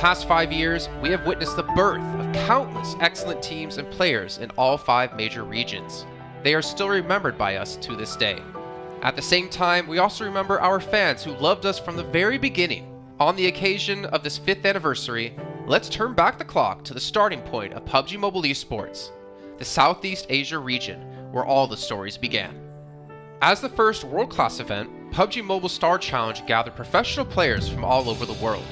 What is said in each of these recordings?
Past 5 years, we have witnessed the birth of countless excellent teams and players in all 5 major regions. They are still remembered by us to this day. At the same time, we also remember our fans who loved us from the very beginning. On the occasion of this 5th anniversary, let's turn back the clock to the starting point of Pubgmobile esports, the Southeast Asia region, where all the stories began. As the first world-class event, Pubgmobile Star Challenge gathered professional players from all over the world.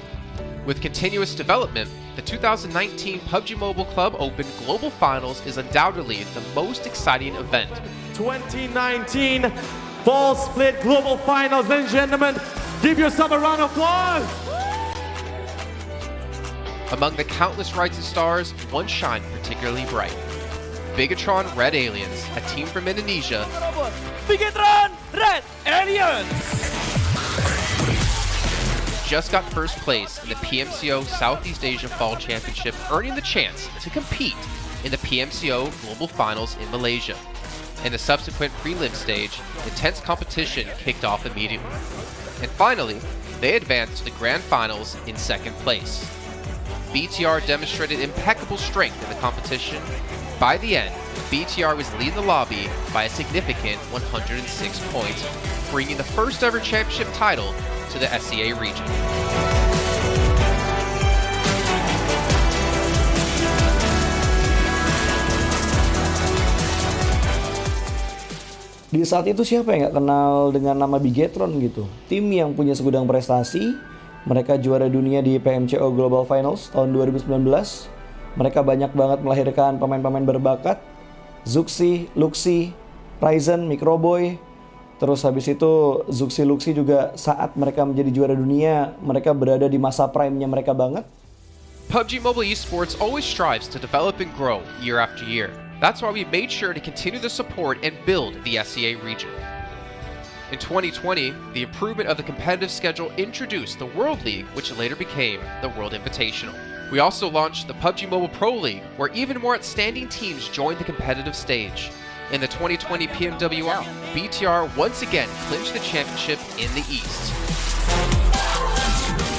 With continuous development, the 2019 Pubgmobile Club Open Global Finals is undoubtedly the most exciting event. 2019 Fall Split Global Finals, ladies and gentlemen, give yourself a round of applause! Among the countless rising stars, one shined particularly bright. Bigetron Red Aliens, a team from Indonesia, Bigetron Red Aliens! just got first place in the PMCO Southeast Asia Fall Championship, earning the chance to compete in the PMCO Global Finals in Malaysia. In the subsequent prelim stage, intense competition kicked off immediately. And finally, they advanced to the Grand Finals in second place. BTR demonstrated impeccable strength in the competition. By the end, BTR was leading the lobby by a significant 106 points, bringing the first ever championship title to the SEA region. Di saat itu siapa yang nggak kenal dengan nama Bigetron gitu? Tim yang punya segudang prestasi, mereka juara dunia di PMCO Global Finals tahun 2019. Mereka banyak banget melahirkan pemain-pemain berbakat, Zuxi, Luxi, Ryzen, Microboy. Terus habis itu Zuxi, Luxi juga saat mereka menjadi juara dunia, mereka berada di masa prime-nya mereka banget. Pubgmobile esports always strives to develop and grow year after year. That's why we made sure to continue the support and build the SEA region. In 2020, the improvement of the competitive schedule introduced the World League, which later became the World Invitational. We also launched the PUBGMobile Pro League, where even more outstanding teams joined the competitive stage. In the 2020 PMWL, BTR once again clinched the championship in the East.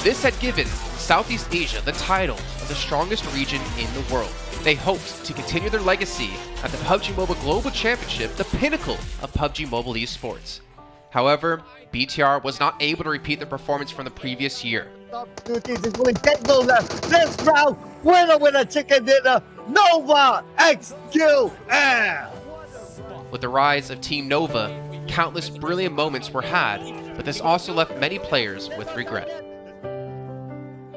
This had given Southeast Asia the title of the strongest region in the world. They hoped to continue their legacy at the Pubgmobile Global Championship, the pinnacle of Pubgmobile esports. However, BTR was not able to repeat their performance from the previous year. Top 2 teams is going to take those this round. Winner, chicken dinner, Nova XQL. With the rise of Team Nova, countless brilliant moments were had, but this also left many players with regret.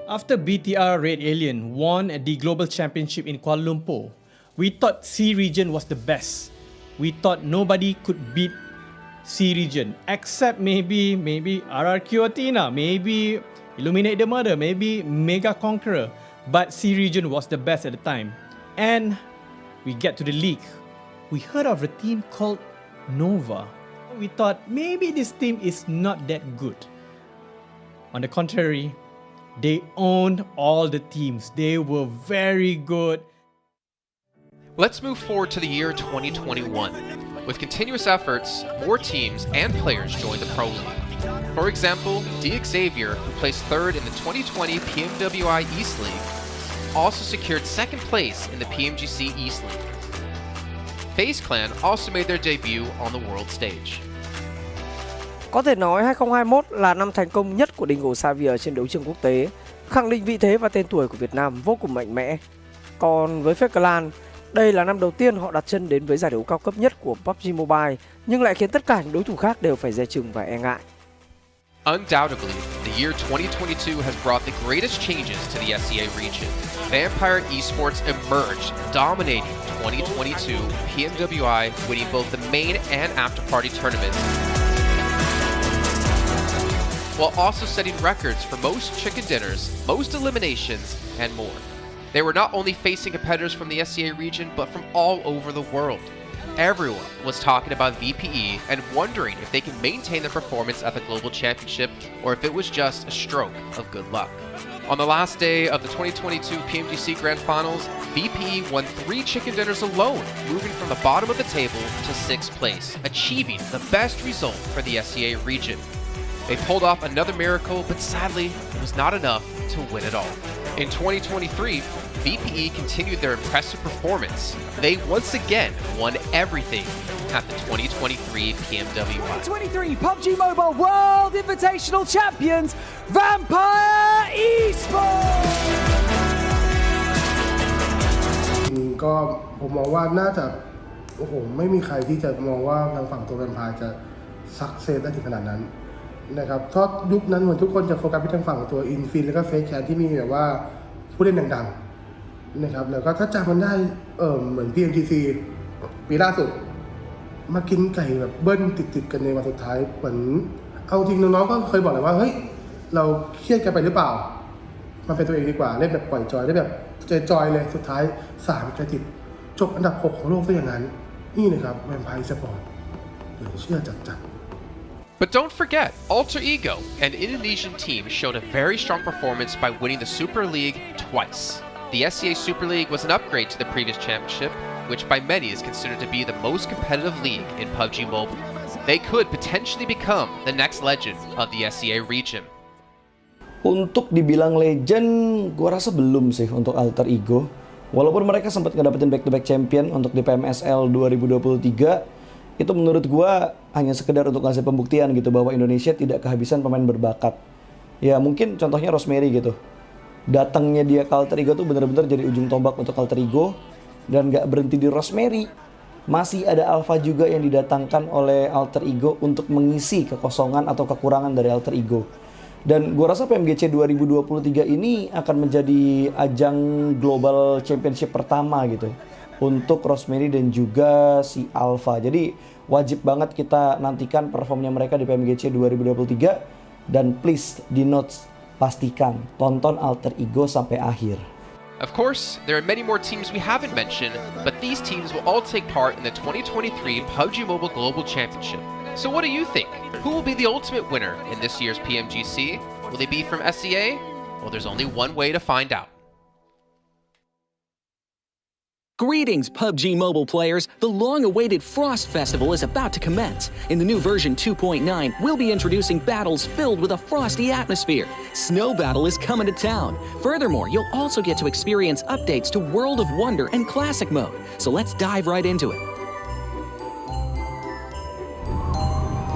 After BTR Red Alien won the Global Championship in Kuala Lumpur, We thought C region was the best. We thought nobody could beat C region except maybe RRQ Athena, maybe Illuminate the Murder, maybe Mega Conqueror. But C region was the best at the time. And we get to the league. We heard of a team called Nova. We thought maybe this team is not that good. On the contrary, they owned all the teams. They were very good. Let's move forward to the year 2021. With continuous efforts, more teams and players joined the Pro League. For example, Xavier, who placed third in the 2020 PMWI East League, also secured second place in the PMGC East League. FaZe Clan also made their debut on the world stage. Có thể nói 2021 là năm thành công nhất của Dingo Xavier trên đấu trường quốc tế, khẳng định vị thế và tên tuổi của Việt Nam vô cùng mạnh mẽ. Còn với FaZe Clan, đây là năm đầu tiên họ đặt chân đến với giải đấu cao cấp nhất của PUBG Mobile, nhưng lại khiến tất cả những đối thủ khác đều phải dè chừng và e ngại. Undoubtedly, the year 2022 has brought the greatest changes to the SEA region. Vampire Esports emerged, dominating 2022 PMWI, winning both the main and after-party tournaments, while also setting records for most chicken dinners, most eliminations, and more. They were not only facing competitors from the SEA region, but from all over the world. Everyone was talking about VPE and wondering if they can maintain their performance at the Global Championship or if it was just a stroke of good luck. On the last day of the 2022 PMGC Grand Finals, VPE won 3 chicken dinners alone, moving from the bottom of the table to 6th place, achieving the best result for the SEA region. They pulled off another miracle, but sadly, it was not enough to win it all. In 2023, VPE continued their impressive performance. They once again won everything at the 2023 PMWI. 2023 Pubgmobile World Invitational Champions, Vampire Esports! ก็ผมมองว่าน่าจะโอ้โหไม่มีใครที่จะมองว่าทางฝั่งตัวแวมไพร์จะซักเซสได้ถึงขนาดนั้นนะครับเพราะยุคนั้นเหมือนทุกคนจะโฟกัสไปทางฝั่งตัวอินฟินแล้วก็เฟซแคร์ที่มีแบบว่าผู้เล่นดังๆนะครับแล้วก็ถ้าจำมันได้เหมือน PMGC ปีล่าสุดมากินไก่แบบเบิ้ลติดๆกันในวันสุดท้ายเหมือนเอาจริงน้องๆก็เคยบอกเลยว่าเฮ้ยเราเครียดกันไปหรือเปล่ามันเป็นตัวเองดีกว่าเล่นแบบปล่อยจอยได้แบบจอยเลยสุดท้าย3กระติดจบอันดับ6ของโลกซะอย่างนั้นนี่นะครับแวมไพร์สปอร์ตเดี๋ยวเชื่อจัดBut don't forget, Alter Ego, an Indonesian team, showed a very strong performance by winning the Super League twice. The SEA Super League was an upgrade to the previous championship, which by many is considered to be the most competitive league in Pubgmobile. They could potentially become the next legend of the SEA region. Untuk dibilang legend, gua rasa belum sih untuk Alter Ego. Walaupun mereka sempat ngedapetin back-to-back champion untuk di PMSL 2023, itu menurut gua hanya sekedar untuk ngasih pembuktian gitu bahwa Indonesia tidak kehabisan pemain berbakat. Ya mungkin contohnya Rosemary gitu. Datangnya dia ke Alter Ego tuh bener-bener jadi ujung tombak untuk Alter Ego. Dan gak berhenti di Rosemary. Masih ada Alpha juga yang didatangkan oleh Alter Ego untuk mengisi kekosongan atau kekurangan dari Alter Ego. Dan gua rasa PMGC 2023 ini akan menjadi ajang Global Championship pertama gitu untuk Rosemary dan juga si Alpha. Jadi wajib banget kita nantikan performnya mereka di PMGC 2023. Dan please di notes pastikan tonton Alter Ego sampai akhir. Of course, there are many more teams we haven't mentioned, but these teams will all take part in the 2023 Pubgmobile Global Championship. So what do you think? Who will be the ultimate winner in this year's PMGC? Will they be from SEA? Well, there's only one way to find out. Greetings, PUBG Mobile players! The long-awaited Frost Festival is about to commence. In the new version 2.9, we'll be introducing battles filled with a frosty atmosphere. Snow Battle is coming to town. Furthermore, you'll also get to experience updates to World of Wonder and Classic Mode. So let's dive right into it.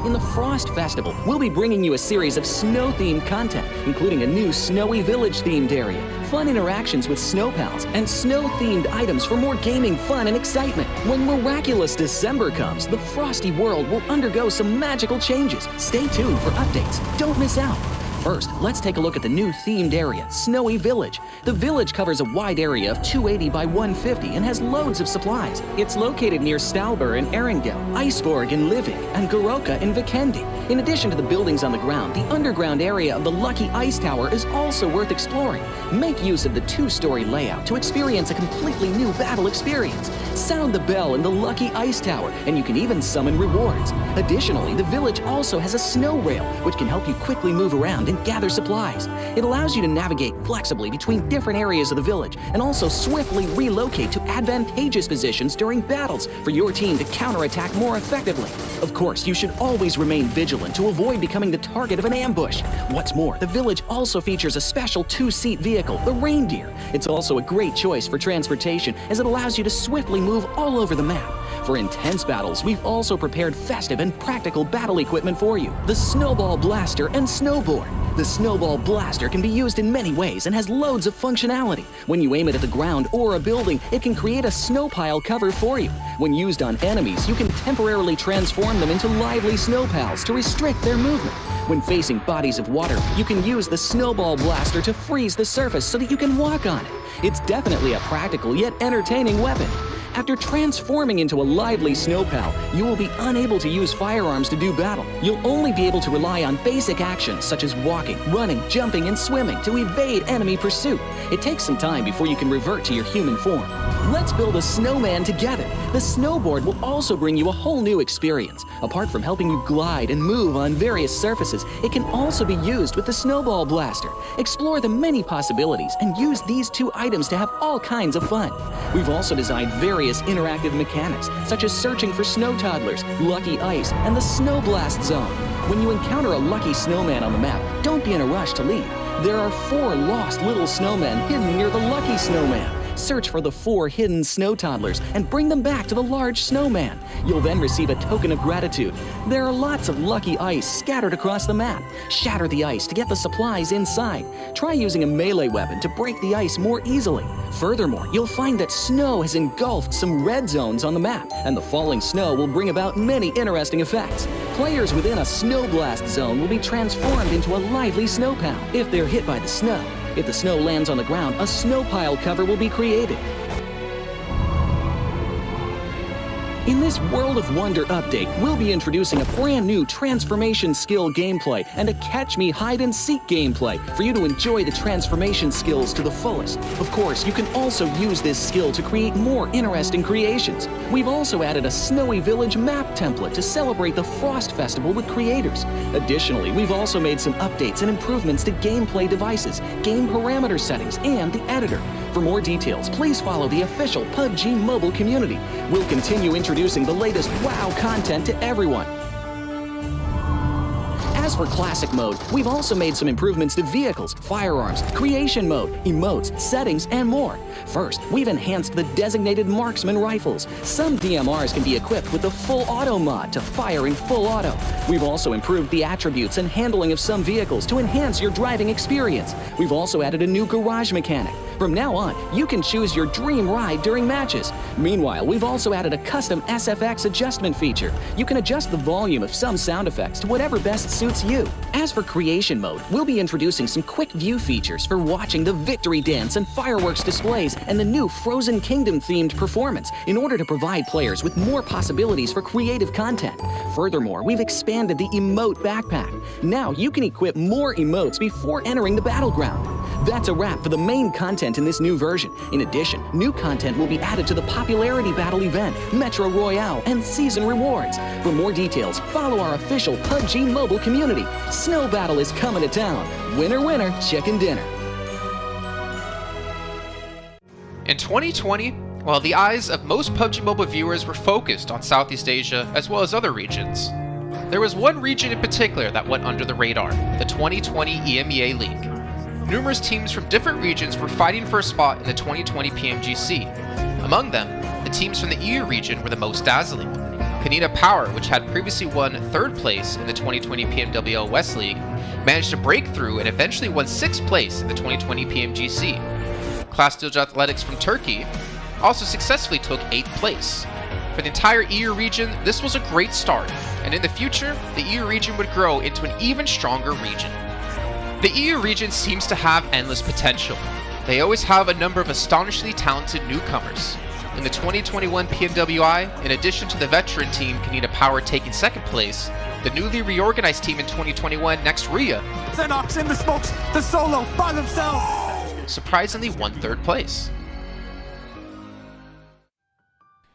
In the Frost Festival, we'll be bringing you a series of snow-themed content, including a new Snowy Village-themed area, fun interactions with snow pals, and snow-themed items for more gaming fun and excitement. When miraculous December comes, the Frosty world will undergo some magical changes. Stay tuned for updates. Don't miss out. First, let's take a look at the new themed area, Snowy Village. The village covers a wide area of 280 by 150 and has loads of supplies. It's located near Stalber in Erringel, Iceborg in Livik, and Goroka in Vikendi. In addition to the buildings on the ground, the underground area of the Lucky Ice Tower is also worth exploring. Make use of the two-story layout to experience a completely new battle experience. Sound the bell in the Lucky Ice Tower, and you can even summon rewards. Additionally, the village also has a snow rail, which can help you quickly move around and gather supplies. It allows you to navigate flexibly between different areas of the village and also swiftly relocate to advantageous positions during battles for your team to counterattack more effectively. Of course, you should always remain vigilant to avoid becoming the target of an ambush. What's more, the village also features a special two-seat vehicle, the Reindeer. It's also a great choice for transportation as it allows you to swiftly move all over the map. For intense battles, we've also prepared festive and practical battle equipment for you, the Snowball Blaster and Snowboard. The Snowball Blaster can be used in many ways and has loads of functionality. When you aim it at the ground or a building, it can create a snow pile cover for you. When used on enemies, you can temporarily transform them into lively snow pals to restrict their movement. When facing bodies of water, you can use the Snowball Blaster to freeze the surface so that you can walk on it. It's definitely a practical yet entertaining weapon. After transforming into a lively snow pal, you will be unable to use firearms to do battle. You'll only be able to rely on basic actions such as walking, running, jumping, and swimming to evade enemy pursuit. It takes some time before you can revert to your human form. Let's build a snowman together. The snowboard will also bring you a whole new experience. Apart from helping you glide and move on various surfaces, it can also be used with the Snowball Blaster. Explore the many possibilities and use these two items to have all kinds of fun. We've also designed various interactive mechanics, such as searching for snow toddlers, lucky ice, and the snow blast zone. When you encounter a lucky snowman on the map, don't be in a rush to leave. There are 4 lost little snowmen hidden near the lucky snowman. Search for the 4 hidden snow toddlers and bring them back to the large snowman. You'll then receive a token of gratitude. There are lots of lucky ice scattered across the map. Shatter the ice to get the supplies inside. Try using a melee weapon to break the ice more easily. Furthermore, you'll find that snow has engulfed some red zones on the map, and the falling snow will bring about many interesting effects. Players within a snow blast zone will be transformed into a lively snow pal if they're hit by the snow. If the snow lands on the ground, a snow pile cover will be created. In this World of Wonder update, we'll be introducing a brand new transformation skill gameplay and a catch me hide and seek gameplay for you to enjoy the transformation skills to the fullest. Of course, you can also use this skill to create more interesting creations. We've also added a Snowy Village map template to celebrate the Frost Festival with creators. Additionally, we've also made some updates and improvements to gameplay devices, game parameter settings, and the editor. For more details, please follow the official PUBG mobile community. We'll continue introducing the latest WoW content to everyone. As for Classic Mode, we've also made some improvements to vehicles, firearms, creation mode, emotes, settings, and more. First, we've enhanced the designated marksman rifles. Some DMRs can be equipped with the full auto mod to fire in full auto. We've also improved the attributes and handling of some vehicles to enhance your driving experience. We've also added a new garage mechanic. From now on, you can choose your dream ride during matches. Meanwhile, we've also added a custom SFX adjustment feature. You can adjust the volume of some sound effects to whatever best suits you. As for creation mode, we'll be introducing some quick view features for watching the victory dance and fireworks displays and the new Frozen Kingdom themed performance in order to provide players with more possibilities for creative content. Furthermore, we've expanded the emote backpack. Now you can equip more emotes before entering the battleground. That's a wrap for the main content in this new version. In addition, new content will be added to the popularity battle event, Metro Royale, and season rewards. For more details, follow our official PUBG mobile community. Snow Battle is coming to town. Winner, winner, chicken dinner. In 2020, while the eyes of most PUBG Mobile viewers were focused on Southeast Asia as well as other regions, there was one region in particular that went under the radar, the 2020 EMEA League. Numerous teams from different regions were fighting for a spot in the 2020 PMGC. Among them, the teams from the EU region were the most dazzling. Kanina Power, which had previously won 3rd place in the 2020 PMWL West League, managed to break through and eventually won 6th place in the 2020 PMGC. Class Dilge Athletics from Turkey also successfully took 8th place. For the entire EU region, this was a great start, and in the future, the EU region would grow into an even stronger region. The EU region seems to have endless potential. They always have a number of astonishingly talented newcomers. In the 2021 PMWI, in addition to the veteran team Kanina Power taking second place, the newly reorganized team in 2021, Nextria, Xenox in the smokes, the solo by themselves. surprisingly won third place.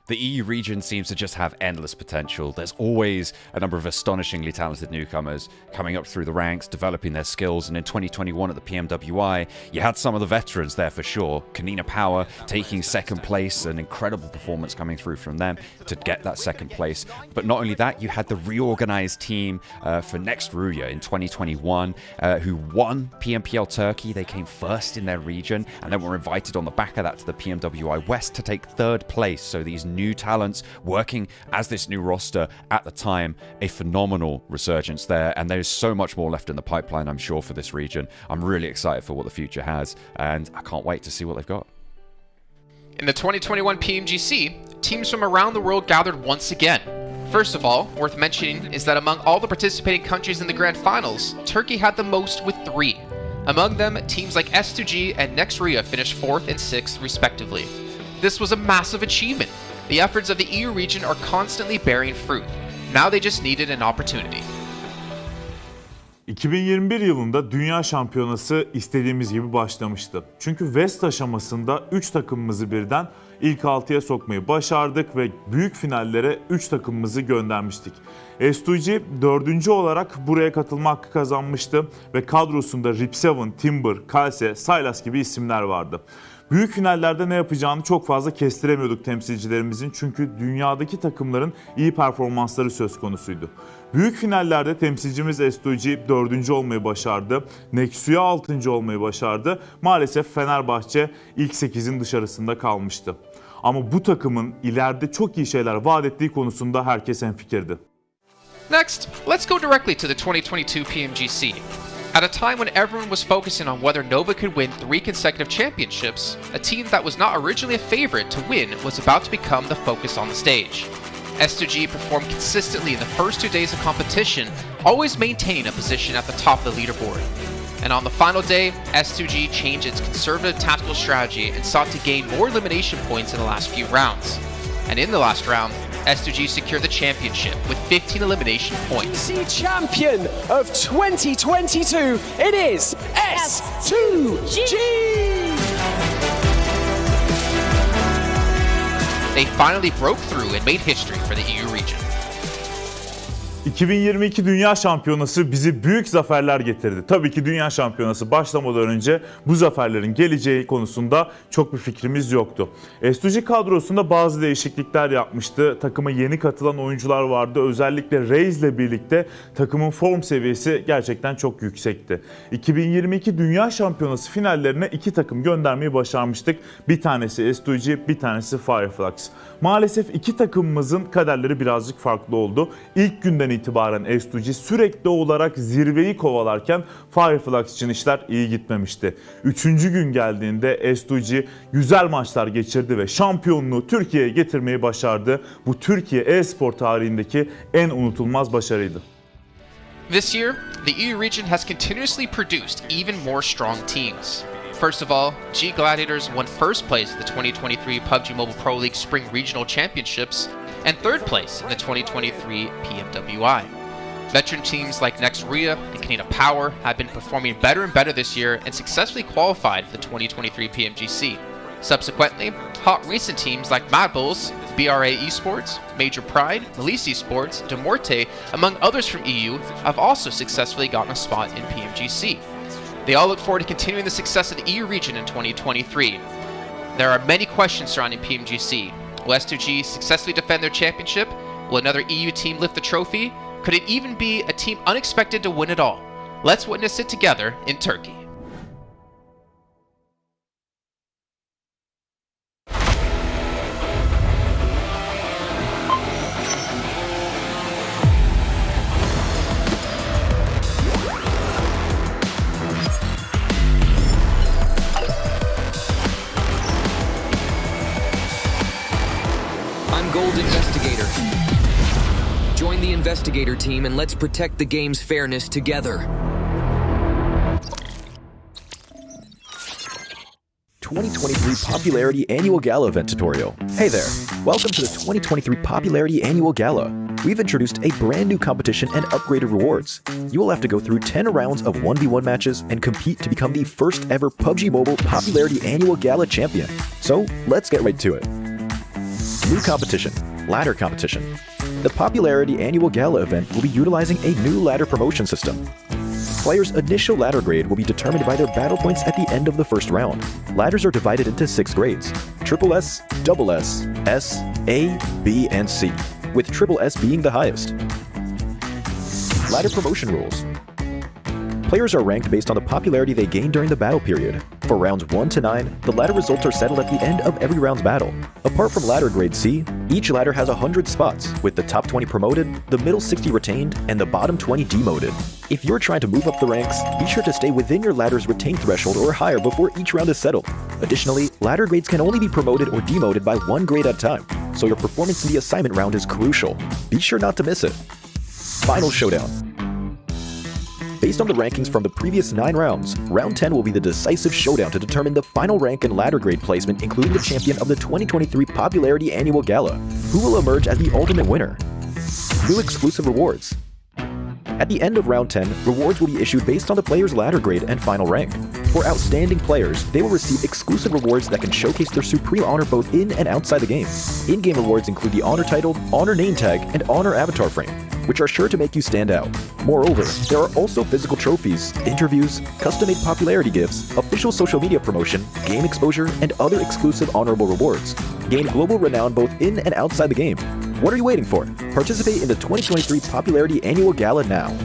The EU region seems to just have endless potential. There's always a number of astonishingly talented newcomers coming up through the ranks, developing their skills, and in 2021 at the PMWI, you had some of the veterans there for sure. Kanina Power taking second place, an incredible performance coming through from them to get that second place. But not only that, you had the reorganized team for Nextria in 2021 who won PMPL Turkey. They came first in their region and then were invited on the back of that to the PMWI West to take third place. So these new talents working as this new roster at the time, a phenomenal resurgence there, and there's so much more left in the pipeline, I'm sure, for this region. I'm really excited for what the future has, and I can't wait to see what they've got. In the 2021 PMGC, teams from around the world gathered once again. First of all, worth mentioning is that among all the participating countries in the Grand Finals, Turkey had the most with 3. Among them, teams like S2G and Nextria finished 4th and 6th respectively. This was a massive achievement. The efforts of the EU region are constantly bearing fruit. Now they just needed an opportunity. 2021 yılında Dünya Şampiyonası istediğimiz gibi başlamıştı. Çünkü West aşamasında 3 takımımızı birden ilk 6'ya sokmayı başardık ve büyük finallere 3 takımımızı göndermiştik. S2G 4. olarak buraya katılma hakkı kazanmıştı ve kadrosunda Rip7, Timber, Kalse, Sylas gibi isimler vardı. Büyük finallerde ne yapacağını çok fazla kestiremiyorduk temsilcilerimizin, çünkü dünyadaki takımların iyi performansları söz konusuydu. Büyük finallerde temsilcimiz S2G 4. olmayı başardı. Nexia 6. olmayı başardı. Maalesef Fenerbahçe ilk 8'in dışarısında kalmıştı. Ama bu takımın ileride çok iyi şeyler vaat ettiği konusunda herkes hemfikirdi. Next, let's go directly to the 2022 PMGC. At a time when everyone was focusing on whether Nova could win 3 consecutive championships, a team that was not originally a favorite to win was about to become the focus on the stage. S2G performed consistently in the first 2 days of competition, always maintaining a position at the top of the leaderboard. And on the final day, S2G changed its conservative tactical strategy and sought to gain more elimination points in the last few rounds. And in the last round, S2G secured the championship with 15 elimination points. PMGC champion of 2022, it is S2G! They finally broke through and made history for the EU region. 2022 Dünya Şampiyonası bizi büyük zaferler getirdi. Tabii ki Dünya Şampiyonası başlamadan önce bu zaferlerin geleceği konusunda çok bir fikrimiz yoktu. S2G kadrosunda bazı değişiklikler yapmıştı. Takıma yeni katılan oyuncular vardı. Özellikle Reis ile birlikte takımın form seviyesi gerçekten çok yüksekti. 2022 Dünya Şampiyonası finallerine 2 takım göndermeyi başarmıştık. Bir tanesi S2G, bir tanesi Fireflux. Maalesef 2 takımımızın kaderleri birazcık farklı oldu. İlk günden itibaren S2G sürekli olarak zirveyi kovalarken Fireflux için işler iyi gitmemişti. 3. gün geldiğinde S2G güzel maçlar geçirdi ve şampiyonluğu Türkiye'ye getirmeyi başardı. Bu Türkiye e-spor tarihindeki en unutulmaz başarıydı. This year, the EU region has continuously produced even more strong teams. First of all, G Gladiators won first place at the 2023 PUBG Mobile Pro League Spring Regional Championships and third place in the 2023 PMWI. Veteran teams like Nextria and Kanina Power have been performing better and better this year and successfully qualified for the 2023 PMGC. Subsequently, hot recent teams like Mad Bulls, BRA Esports, Major Pride, Melise Esports, Demorte, among others from EU, have also successfully gotten a spot in PMGC. They all look forward to continuing the success of the EU region in 2023. There are many questions surrounding PMGC. Will S2G successfully defend their championship? Will another EU team lift the trophy? Could it even be a team unexpected to win it all? Let's witness it together in Turkey. Investigator. Join the investigator team and let's protect the game's fairness together. 2023 Popularity Annual Gala event tutorial. Hey there, welcome to the 2023 Popularity Annual Gala. We've introduced a brand new competition and upgraded rewards. You will have to go through 10 rounds of 1v1 matches and compete to become the first ever Pubgmobile Popularity Annual Gala champion. So let's get right to it. New competition, ladder competition. The Popularity Annual Gala event will be utilizing a new ladder promotion system. Players' initial ladder grade will be determined by their battle points at the end of the first round. Ladders are divided into 6 grades: Triple S, Double S, S, A, B, and C, with Triple S being the highest. Ladder promotion rules. Players are ranked based on the popularity they gain during the battle period. For rounds 1 to 9, the ladder results are settled at the end of every round's battle. Apart from ladder grade C, each ladder has 100 spots, with the top 20 promoted, the middle 60 retained, and the bottom 20 demoted. If you're trying to move up the ranks, be sure to stay within your ladder's retained threshold or higher before each round is settled. Additionally, ladder grades can only be promoted or demoted by 1 grade at a time, so your performance in the assignment round is crucial. Be sure not to miss it. Final showdown. Based on the rankings from the previous 9 rounds, round 10 will be the decisive showdown to determine the final rank and ladder grade placement, including the champion of the 2023 Popularity Annual Gala, who will emerge as the ultimate winner. New exclusive rewards. At the end of round 10, rewards will be issued based on the player's ladder grade and final rank. For outstanding players, they will receive exclusive rewards that can showcase their supreme honor both in and outside the game. In-game rewards include the honor title, honor name tag, and honor avatar frame, which are sure to make you stand out. Moreover, there are also physical trophies, interviews, custom-made popularity gifts, official social media promotion, game exposure, and other exclusive honorable rewards. Gain global renown both in and outside the game. What are you waiting for? Participate in the 2023 Popularity Annual Gala now.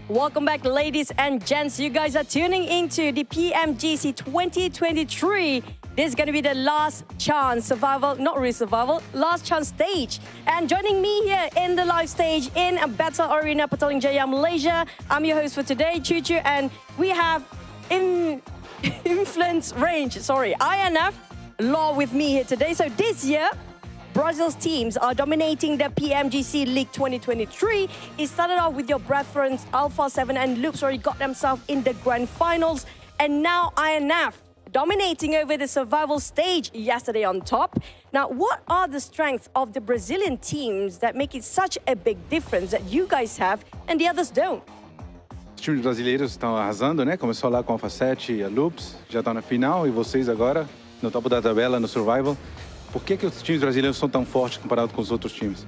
Welcome back, ladies and gents. You guys are tuning into the PMGC 2023. This is going to be the last chance survival, not really survival, last chance stage. And joining me here in the live stage in a battle arena, Petaling Jaya, Malaysia. I'm your host for today, Choo Choo, and we have influence range, INF Law with me here today. So this year, Brazil's teams are dominating the PMGC League 2023. It started off with your brethren Alpha 7 and Loops already got themselves in the grand finals. And now INF dominating over the survival stage yesterday on top. Now, what are the strengths of the Brazilian teams that make it such a big difference that you guys have and the others don't? Os times brasileiros estão arrasando, né? Começou lá com a Alpha 7 e a Loops, já estão na final. E vocês agora no topo da tabela, no survival. Por que os times brasileiros são tão fortes comparado com os outros times?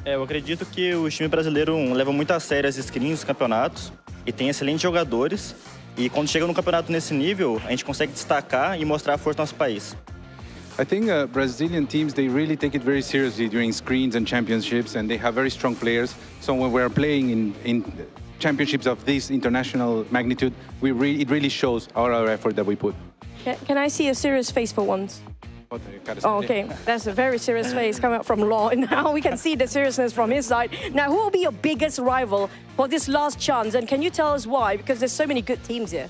Eu acredito que o time brasileiro leva muito a sério as screens, os campeonatos, e tem excelentes jogadores. E quando chega no campeonato nesse nível, a gente consegue destacar e mostrar a força do nosso país. I think Brazilian teams, they really take it very seriously during screens and championships, and they have very strong players. So when we're playing in championships of this international magnitude, it really shows our effort that we put. Can I see a serious face for once? Oh, okay. That's a very serious face coming up from Law. And now we can see the seriousness from his side. Now, who will be your biggest rival for this last chance? And can you tell us why? Because there's so many good teams here.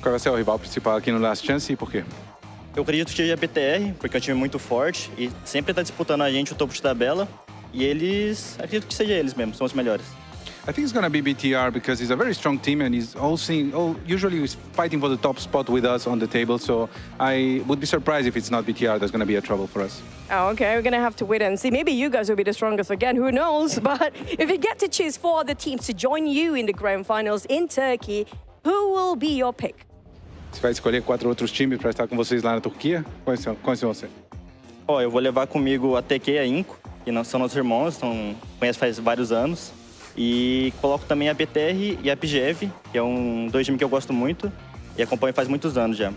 Qual vai ser o rival principal aqui no Last Chance e por quê? Eu acredito que seja a BTR, porque é um time muito forte e sempre está disputando a gente o topo de tabela. E eles, acredito que seja eles mesmo, são os melhores. I think it's going to be BTR because he's a very strong team and he's usually he's fighting for the top spot with us on the table. So I would be surprised if it's not BTR that's going to be a trouble for us. Oh, okay. We're going to have to wait and see. Maybe you guys will be the strongest again. Who knows? But if you get to choose 4 other teams to join you in the grand finals in Turkey, who will be your pick? Você vai escolher 4 outros times para estar com vocês lá na Turquia? Quais são você? Eu vou levar comigo a TQ e a Inco, que são nossos irmãos, conheço faz vários anos. E coloco também a BTR e a Pubgm, que é 2 times que eu gosto muito e acompanho faz muitos anos já.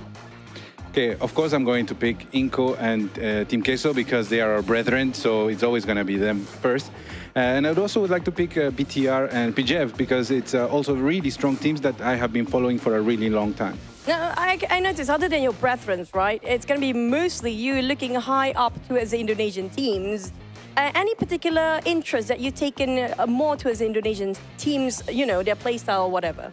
Okay, of course I'm going to pick Inco and Team Queso because they are our brethren, so it's always going to be them first. And I'd also would like to pick BTR and PGF because it's also really strong teams that I have been following for a really long time. Now, I noticed, other than your brethren, right, it's going to be mostly you looking high up towards the Indonesian teams. Any particular interest that you've taken more towards the Indonesian teams, you know, their playstyle or whatever?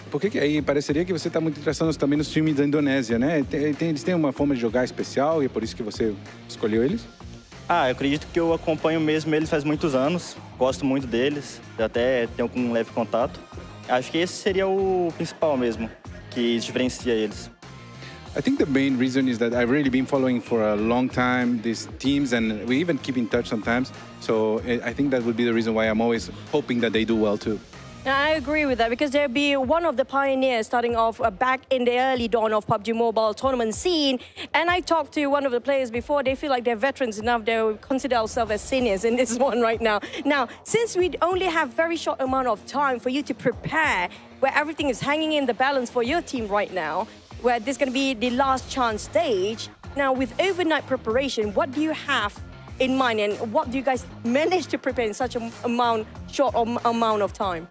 Porque aí pareceria que você está muito interessado também nos times da Indonésia, né? Eles têm uma forma de jogar especial e é por isso que você escolheu eles? Eu acredito que eu acompanho mesmo eles faz muitos anos. Gosto muito deles, até tenho um leve contato. Acho que esse seria o principal mesmo, que diferencia eles. I think the main reason is that I've really been following for a long time these teams, and we even keep in touch sometimes. So I think that would be the reason why I'm always hoping that they do well too. I agree with that because they'll be one of the pioneers starting off back in the early dawn of Pubgmobile tournament scene. And I talked to one of the players before. They feel like they're veterans enough. They consider ourselves as seniors in this one right now. Now, since we only have very short amount of time for you to prepare, where everything is hanging in the balance for your team right now, where this is going to be the last chance stage. Now, with overnight preparation, what do you have in mind and what do you guys manage to prepare in such a short amount of time?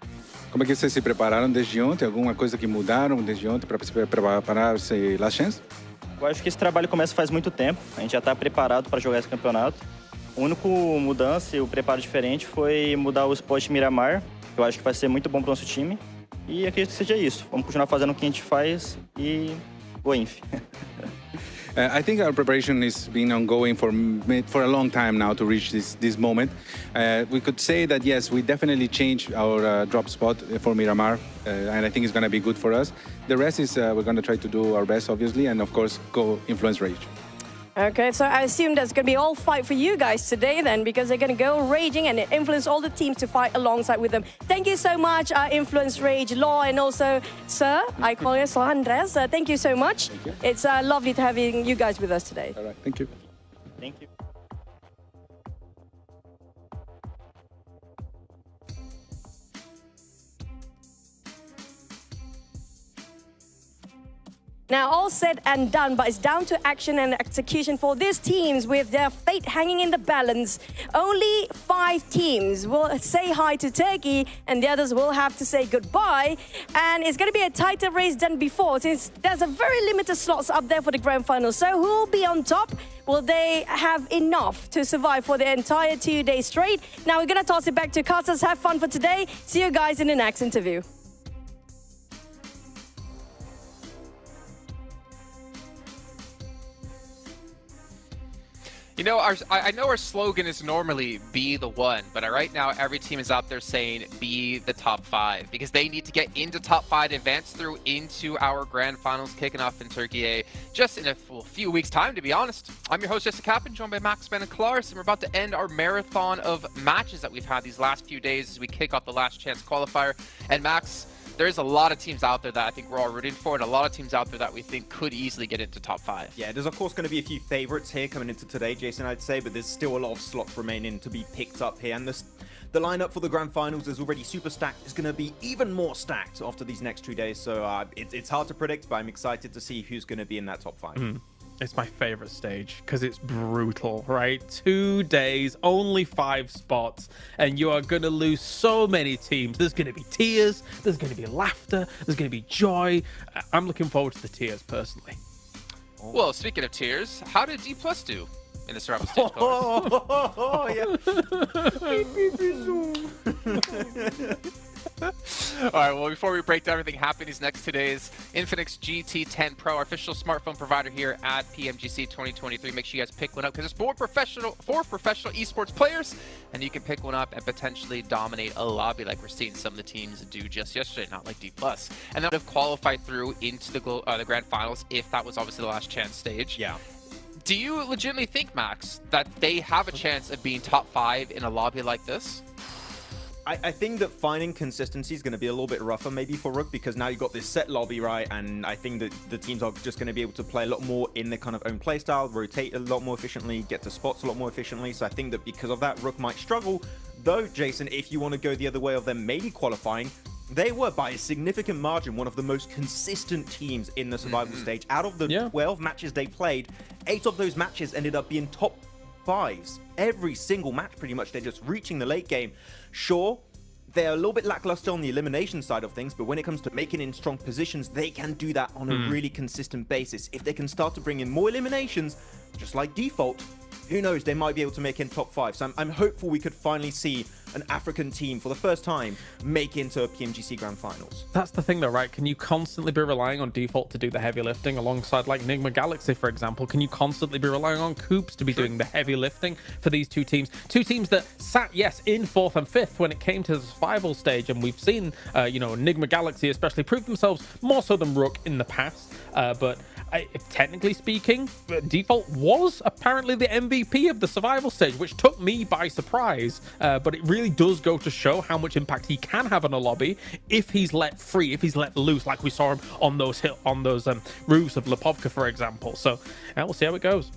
Como é que vocês se prepararam desde ontem? Alguma coisa que mudaram desde ontem para se preparar para esse Last Chance? Eu acho que esse trabalho começa faz muito tempo. A gente já está preparado para jogar esse campeonato. A única mudança e o preparo diferente foi mudar o spot Miramar. Eu acho que vai ser muito bom para o nosso time. E acredito que seja isso. Vamos continuar fazendo o que a gente faz e o Inf. I think our preparation has been ongoing for a long time now to reach this moment. We could say that, yes, we definitely changed our drop spot for Miramar, and I think it's going to be good for us. The rest is we're going to try to do our best, obviously, and, of course, go influence Rage. Okay, so I assume that's going to be all fight for you guys today then, because they're going to go raging and influence all the teams to fight alongside with them. Thank you so much, Influence Rage, Law, and also Sir, I call you Sir Andres. Thank you so much. Thank you. It's lovely to having you guys with us today. All right, thank you. Thank you. Now, all said and done, but it's down to action and execution for these teams with their fate hanging in the balance. Only 5 teams will say hi to Turkey, and the others will have to say goodbye. And it's going to be a tighter race than before, since there's a very limited slots up there for the grand final. So who will be on top? Will they have enough to survive for the entire 2 days straight? Now, we're going to toss it back to Carters. Have fun for today. See you guys in the next interview. You know, I know our slogan is normally be the one, but right now every team is out there saying be the top 5 because they need to get into top 5 to advance through into our grand finals kicking off in Turkey just in a few weeks' time, to be honest. I'm your host, Jessica Kappen, joined by Max, Ben, and Klaris, and we're about to end our marathon of matches that we've had these last few days as we kick off the last chance qualifier. And Max, there's a lot of teams out there that I think we're all rooting for, and a lot of teams out there that we think could easily get into top 5. Yeah, there's of course going to be a few favorites here coming into today, Jason, I'd say, but there's still a lot of slots remaining to be picked up here. And the lineup for the grand finals is already super stacked. It's going to be even more stacked after these next 2 days. So it's hard to predict, but I'm excited to see who's going to be in that top 5. It's my favorite stage because it's brutal, right? 2 days, only 5 spots, and you are going to lose so many teams. There's going to be tears, there's going to be laughter, there's going to be joy. I'm looking forward to the tears, personally. Well, speaking of tears, how did D+ do in this round of stage? Alright, well, before we break down everything happening these next 2 days, Infinix GT10 Pro, our official smartphone provider here at PMGC 2023. Make sure you guys pick one up because there's for professional esports players, and you can pick one up and potentially dominate a lobby like we're seeing some of the teams do just yesterday, not like D+. And that would have qualified through into the grand finals if that was obviously the last chance stage. Yeah. Do you legitimately think, Max, that they have a chance of being top 5 in a lobby like this? I think that finding consistency is going to be a little bit rougher maybe for Rook because now you've got this set lobby, right? And I think that the teams are just going to be able to play a lot more in their kind of own playstyle, rotate a lot more efficiently, get to spots a lot more efficiently. So I think that because of that, Rook might struggle. Though, Jason, if you want to go the other way of them maybe qualifying, they were by a significant margin one of the most consistent teams in the survival stage. Out of the 12 matches they played, 8 of those matches ended up being top 5s. Every single match, pretty much, they're just reaching the late game. Sure, they're a little bit lackluster on the elimination side of things, but when it comes to making in strong positions, they can do that on a really consistent basis. If they can start to bring in more eliminations, just like default, who knows, they might be able to make in top 5. So I'm hopeful we could finally see an African team for the first time make into a PMGC Grand Finals. That's the thing though, right? Can you constantly be relying on default to do the heavy lifting alongside like Nigma Galaxy, for example? Can you constantly be relying on Coops to be doing the heavy lifting for these two teams? Two teams that sat, yes, in 4th and 5th when it came to the survival stage, and we've seen, Nigma Galaxy especially prove themselves more so than Rook in the past, but technically speaking, Default was apparently the MVP of the survival stage, which took me by surprise. But it really does go to show how much impact he can have on a lobby if he's let free, if he's let loose, like we saw him on those roofs of Lipovka, for example. So we'll see how it goes.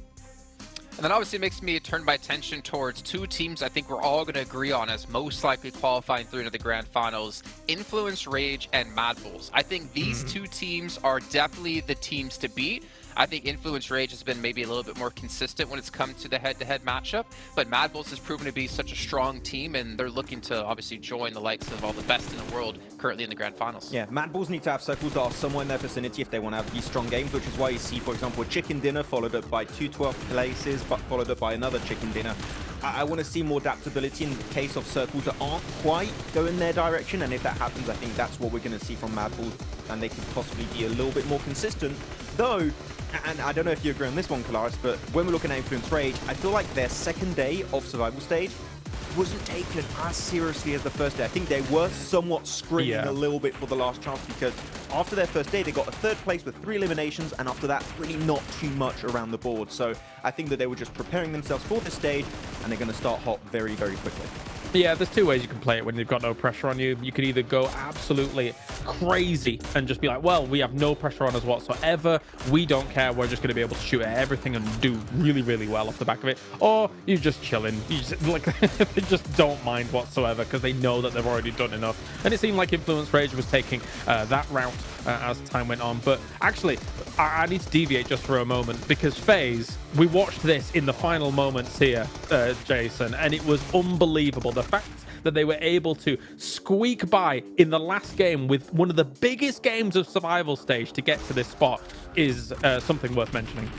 And then obviously it makes me turn my attention towards two teams I think we're all going to agree on as most likely qualifying through into the Grand Finals, Influence Rage and Mad Bulls. I think these two teams are definitely the teams to beat. I think Influence Rage has been maybe a little bit more consistent when it's come to the head-to-head matchup, but Mad Bulls has proven to be such a strong team, and they're looking to obviously join the likes of all the best in the world currently in the Grand Finals. Yeah, Mad Bulls need to have circles that are somewhere in their vicinity if they want to have these strong games, which is why you see, for example, a chicken dinner followed up by 2 12th places, but followed up by another chicken dinner. I want to see more adaptability in the case of circles that aren't quite going their direction, and if that happens, I think that's what we're going to see from Mad Bulls, and they could possibly be a little bit more consistent. Though, and I don't know if you agree on this one, Kalaris, but when we're looking at Influence Rage, I feel like their second day of survival stage wasn't taken as seriously as the first day. I think they were somewhat screaming a little bit for the last chance, because after their first day, they got a 3rd place with 3 eliminations, and after that, really not too much around the board. So I think that they were just preparing themselves for this stage, and they're going to start hot very, very quickly. Yeah, there's 2 ways you can play it when you've got no pressure on you. You could either go absolutely crazy and just be like, well, we have no pressure on us whatsoever. We don't care. We're just going to be able to shoot at everything and do really, really well off the back of it. Or you're just chilling. You just, they just don't mind whatsoever because they know that they've already done enough. And it seemed like Influence Rage was taking that route as time went on. But actually, I need to deviate just for a moment, because FaZe, we watched this in the final moments here, Jason, and it was unbelievable. The fact that they were able to squeak by in the last game with one of the biggest games of survival stage to get to this spot is something worth mentioning.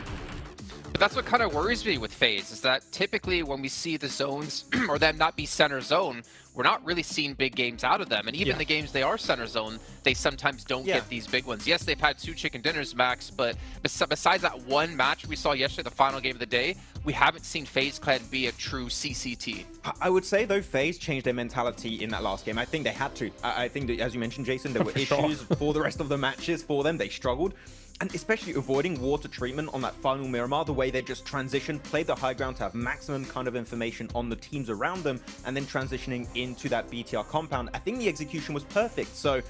But that's what kind of worries me with FaZe, is that typically when we see the zones or them not be center zone, we're not really seeing big games out of them. And even the games they are center zone, they sometimes don't get these big ones. Yes, they've had 2 chicken dinners, Max, but besides that one match we saw yesterday, the final game of the day, we haven't seen FaZe Clan be a true CCT. I would say, though, FaZe changed their mentality in that last game. I think they had to. I think that, as you mentioned, Jason, there were issues for the rest of the matches for them. They struggled. And especially avoiding water treatment on that final Miramar, the way they just transitioned, played the high ground to have maximum kind of information on the teams around them, and then transitioning into that BTR compound. I think the execution was perfect. So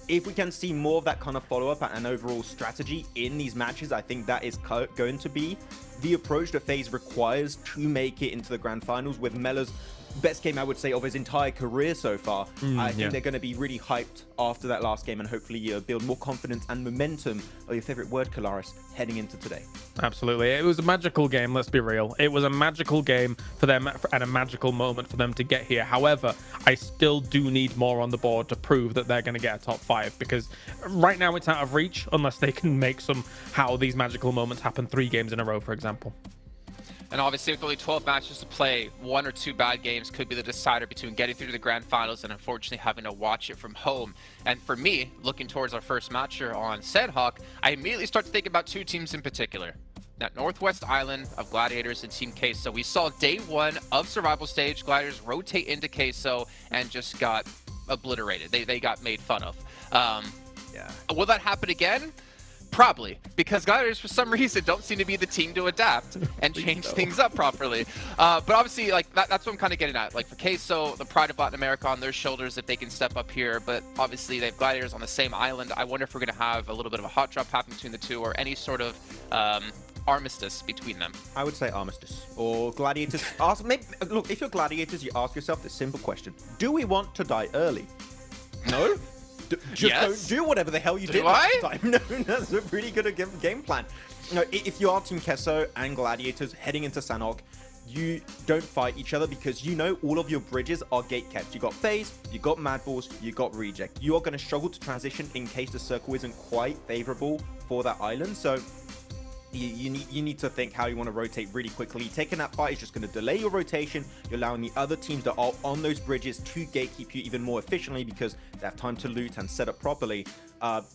if we can see more of that kind of follow-up and overall strategy in these matches, I think that is going to be the approach that FaZe requires to make it into the Grand Finals, with Mela's best game, I would say, of his entire career so far. I think they're going to be really hyped after that last game, and hopefully build more confidence and momentum, or your favorite word, Kalaris, heading into today. Absolutely. It was a magical game, let's be real. It was a magical game for them and a magical moment for them to get here. However, I still do need more on the board to prove that they're going to get a top 5, because right now it's out of reach unless they can make somehow these magical moments happen 3 games in a row, for example. And obviously, with only 12 matches to play, 1 or 2 bad games could be the decider between getting through to the Grand Finals and unfortunately having to watch it from home. And for me, looking towards our first match here on Sandhawk, I immediately start to think about 2 teams in particular. That Northwest Island of Gladiators and Team Queso. We saw day 1 of survival stage, Gladiators rotate into Queso and just got obliterated. They got made fun of. Will that happen again? Probably, because Gladiators for some reason don't seem to be the team to adapt and change things up properly. But obviously, like that's what I'm kind of getting at. Like for Queso, the pride of Latin America on their shoulders if they can step up here. But obviously, they have Gladiators on the same island. I wonder if we're going to have a little bit of a hot drop happen between the two, or any sort of armistice between them. I would say armistice or Gladiators. Look, if you're Gladiators, you ask yourself this simple question: do we want to die early? No. Just don't do whatever the hell you did last time. No, that's a pretty good game plan. You know, if you are Team Kesso and Gladiators heading into Sanhok, you don't fight each other because you know all of your bridges are gate kept. You got Phase, you got Mad Balls, you got Reject. You are going to struggle to transition in case the circle isn't quite favorable for that island. So you need to think how you want to rotate really quickly. Taking that fight is just going to delay your rotation. You're allowing the other teams that are on those bridges to gatekeep you even more efficiently because they have time to loot and set up properly.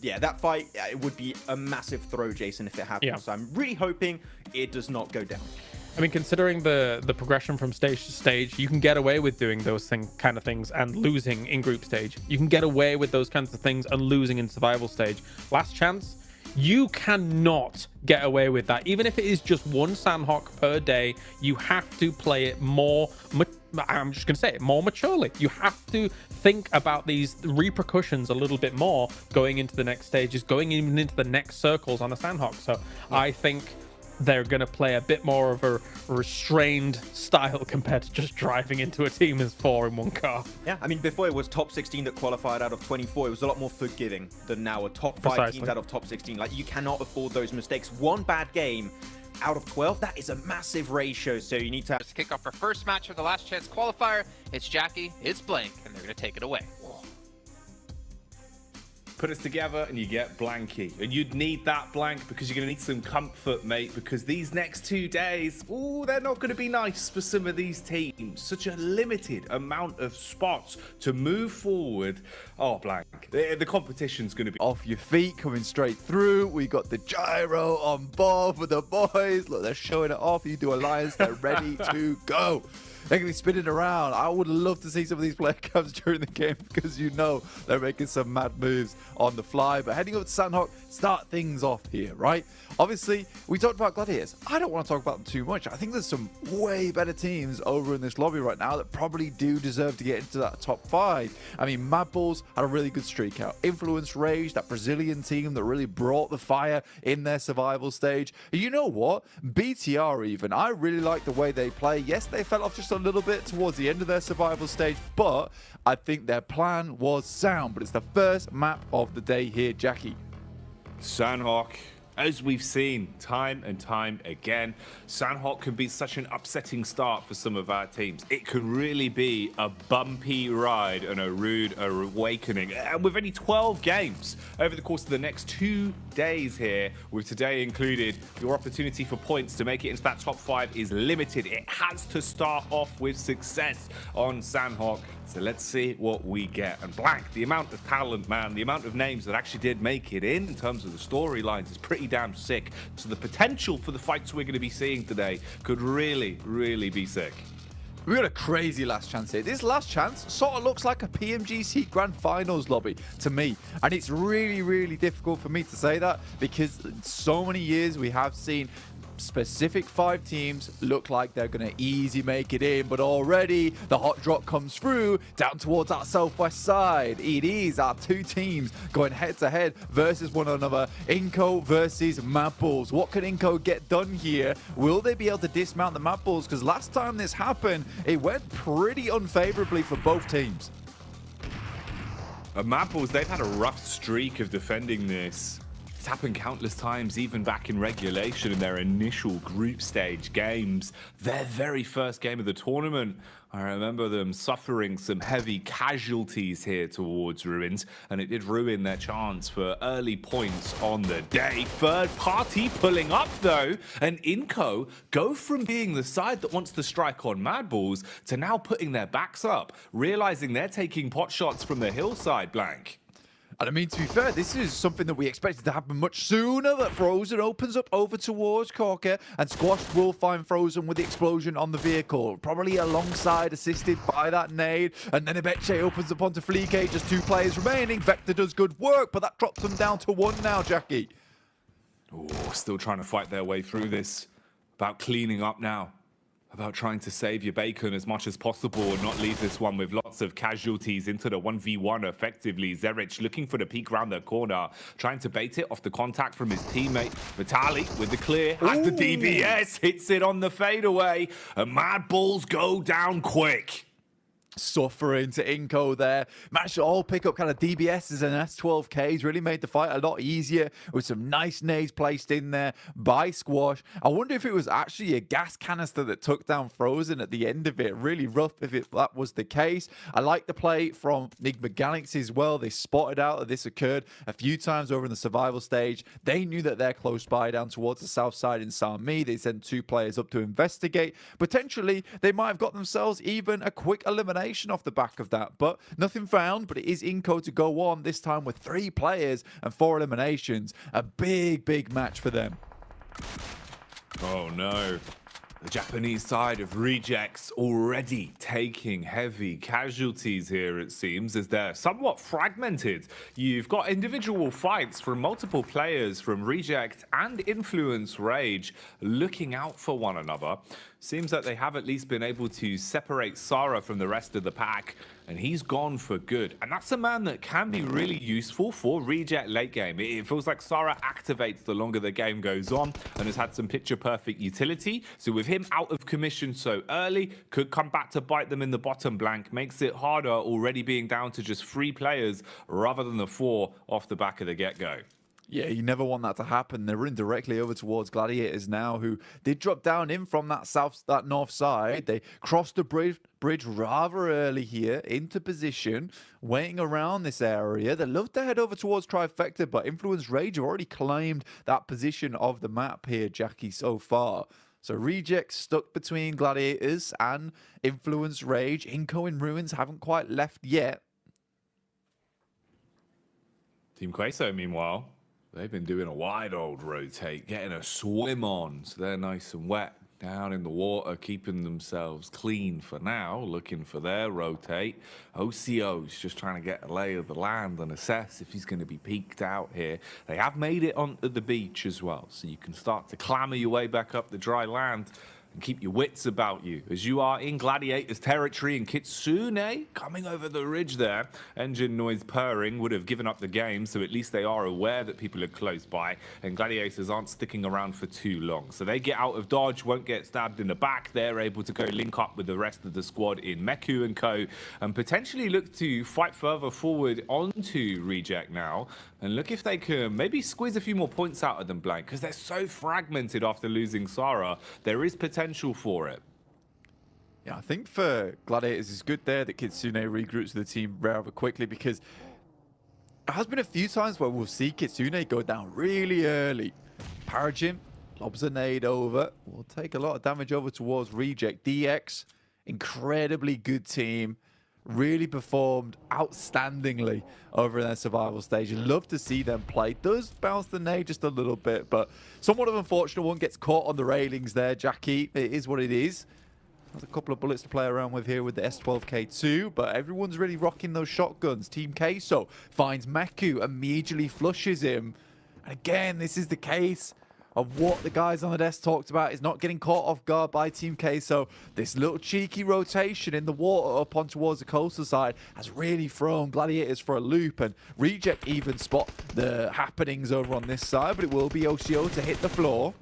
Yeah, that fight, it would be a massive throw, Jason, if it happens. Yeah. So I'm really hoping it does not go down. I mean, considering the progression from stage to stage, you can get away with doing those kind of things and losing in group stage. You can get away with those kinds of things and losing in survival stage. Last chance, you cannot get away with that. Even if it is just one Sanhok per day, you have to play it more, I'm just going to say it, more maturely. You have to think about these repercussions a little bit more going into the next stages, going even into the next circles on a Sanhok. So I think they're going to play a bit more of a restrained style compared to just driving into a team as 4 in one car. Yeah, I mean, before it was top 16 that qualified out of 24. It was a lot more forgiving than now. A top 5 teams out of top 16. Like, you cannot afford those mistakes. One bad game out of 12, that is a massive ratio. So you need to kick off our first match of the last chance qualifier. It's Jackie, it's Blank, and they're going to take it away. Put us together and you get Blanky. And you'd need that, Blank, because you're going to need some comfort, mate, because these next 2 days, they're not going to be nice for some of these teams. Such a limited amount of spots to move forward. Oh, Blank, the competition's going to be off your feet, coming straight through. We got the gyro on board with the boys. Look, they're showing it off. You do Alliance, they're ready to go. They're going to be spinning around. I would love to see some of these player cams during the game because you know they're making some mad moves on the fly. But heading up to Sanhok, start things off here, right? Obviously, we talked about Gladiators. I don't want to talk about them too much. I think there's some way better teams over in this lobby right now that probably do deserve to get into that top 5. I mean, Mad Balls had a really good streak out. Influence Rage, that Brazilian team that really brought the fire in their survival stage. And you know what? BTR even, I really like the way they play. Yes, they fell off just a little bit towards the end of their survival stage, but I think their plan was sound. But it's the first map of the day here, Jackie. Sanhok. As we've seen time and time again, Sanhok can be such an upsetting start for some of our teams. It could really be a bumpy ride and a rude awakening. And with only 12 games over the course of the next 2 days here, with today included, your opportunity for points to make it into that top 5 is limited. It has to start off with success on Sanhok. So let's see what we get. And Blank, the amount of talent, man, the amount of names that actually did make it in terms of the storylines is pretty damn sick. So the potential for the fights we're going to be seeing today could really, really be sick. We got a crazy last chance here. This last chance sort of looks like a PMGC Grand Finals lobby to me. And it's really, really difficult for me to say that because so many years we have seen specific 5 teams look like they're going to easy make it in, but already the hot drop comes through down towards our southwest side. It is our 2 teams going head to head versus one another. Inco versus Mad Balls. What can Inco get done here? Will they be able to dismount the Mad Balls? Because last time this happened, it went pretty unfavorably for both teams. Mad Balls, they've had a rough streak of defending this. It's happened countless times, even back in regulation in their initial group stage games. Their very first game of the tournament, I remember them suffering some heavy casualties here towards Ruins, and it did ruin their chance for early points on the day. Third party pulling up though, and Inco go from being the side that wants to strike on Mad Balls to now putting their backs up, realizing they're taking pot shots from the hillside, Blank. And I mean, to be fair, this is something that we expected to happen much sooner, that Frozen opens up over towards Corker, and Squash will find Frozen with the explosion on the vehicle, probably alongside, assisted by that nade, and then Ebeche opens up onto Fleek, just 2 players remaining. Vector does good work, but that drops them down to 1 now, Jackie. Oh, still trying to fight their way through this. About cleaning up now. About trying to save your bacon as much as possible and not leave this one with lots of casualties into the 1v1 effectively. Zerich looking for the peek around the corner, trying to bait it off the contact from his teammate. Vitali with the clear, has the DBS, hits it on the fadeaway, and Mad Balls go down quick. suffering to Inco there. Managed to all pick up kind of DBSs and S12Ks. Really made the fight a lot easier with some nice nades placed in there by Squash. I wonder if it was actually a gas canister that took down Frozen at the end of it. Really rough if that was the case. I like the play from Enigma Galaxy as well. They spotted out that this occurred a few times over in the survival stage. They knew that they're close by down towards the south side in Sami. They sent 2 players up to investigate. Potentially, they might have got themselves even a quick elimination off the back of that, but nothing found. But it is Inco to go on, this time with 3 players and 4 eliminations. A big match for them. Oh no. The Japanese side of Rejects already taking heavy casualties here, it seems, as they're somewhat fragmented. You've got individual fights from multiple players from Reject and Influence Rage looking out for one another. Seems that they have at least been able to separate Sarah from the rest of the pack, and he's gone for good. And that's a man that can be really useful for Reject late game. It feels like Sarah activates the longer the game goes on and has had some picture-perfect utility. So with him out of commission so early, could come back to bite them in the bottom blank, makes it harder already being down to just 3 players rather than the 4 off the back of the get-go. Yeah, you never want that to happen. They're running directly over towards Gladiators now, who did drop down in from that north side. They crossed the bridge rather early here into position, waiting around this area. They love to head over towards Trifecta, but Influence Rage have already claimed that position of the map here, Jackie, so far. So Reject stuck between Gladiators and Influence Rage. Inco in Ruins haven't quite left yet. Team Queso, meanwhile, they've been doing a wide old rotate, getting a swim on, so they're nice and wet down in the water, keeping themselves clean for now, looking for their rotate. OCO's just trying to get a lay of the land and assess if he's going to be peeked out here. They have made it onto the beach as well, so you can start to clamber your way back up the dry land and keep your wits about you as you are in Gladiators territory. And Kitsune coming over the ridge there. Engine noise purring would have given up the game, so at least they are aware that people are close by, and Gladiators aren't sticking around for too long. So they get out of dodge, won't get stabbed in the back. They're able to go link up with the rest of the squad in Meku and Co, and potentially look to fight further forward onto Reject now, and look if they can maybe squeeze a few more points out of them, Blank, because they're so fragmented after losing Sarah. There is potential for it. Yeah, I think for Gladiators, it's good there that Kitsune regroups with the team rather quickly, because there has been a few times where we'll see Kitsune go down really early. Pubgm lobs a nade over. Will take a lot of damage over towards Reject. DX, incredibly good team. Really performed outstandingly over in their survival stage. You'd love to see them play. Does bounce the nade just a little bit, but somewhat of an unfortunate one. Gets caught on the railings there, Jackie. It is what it is. There's a couple of bullets to play around with here with the S12K2, but everyone's really rocking those shotguns. Team Queso finds Meku, immediately flushes him. And again, this is the case of what the guys on the desk talked about, is not getting caught off guard by Team Queso. This little cheeky rotation in the water up on towards the coastal side has really thrown Gladiators for a loop, and Reject even spot the happenings over on this side, but it will be OCO to hit the floor.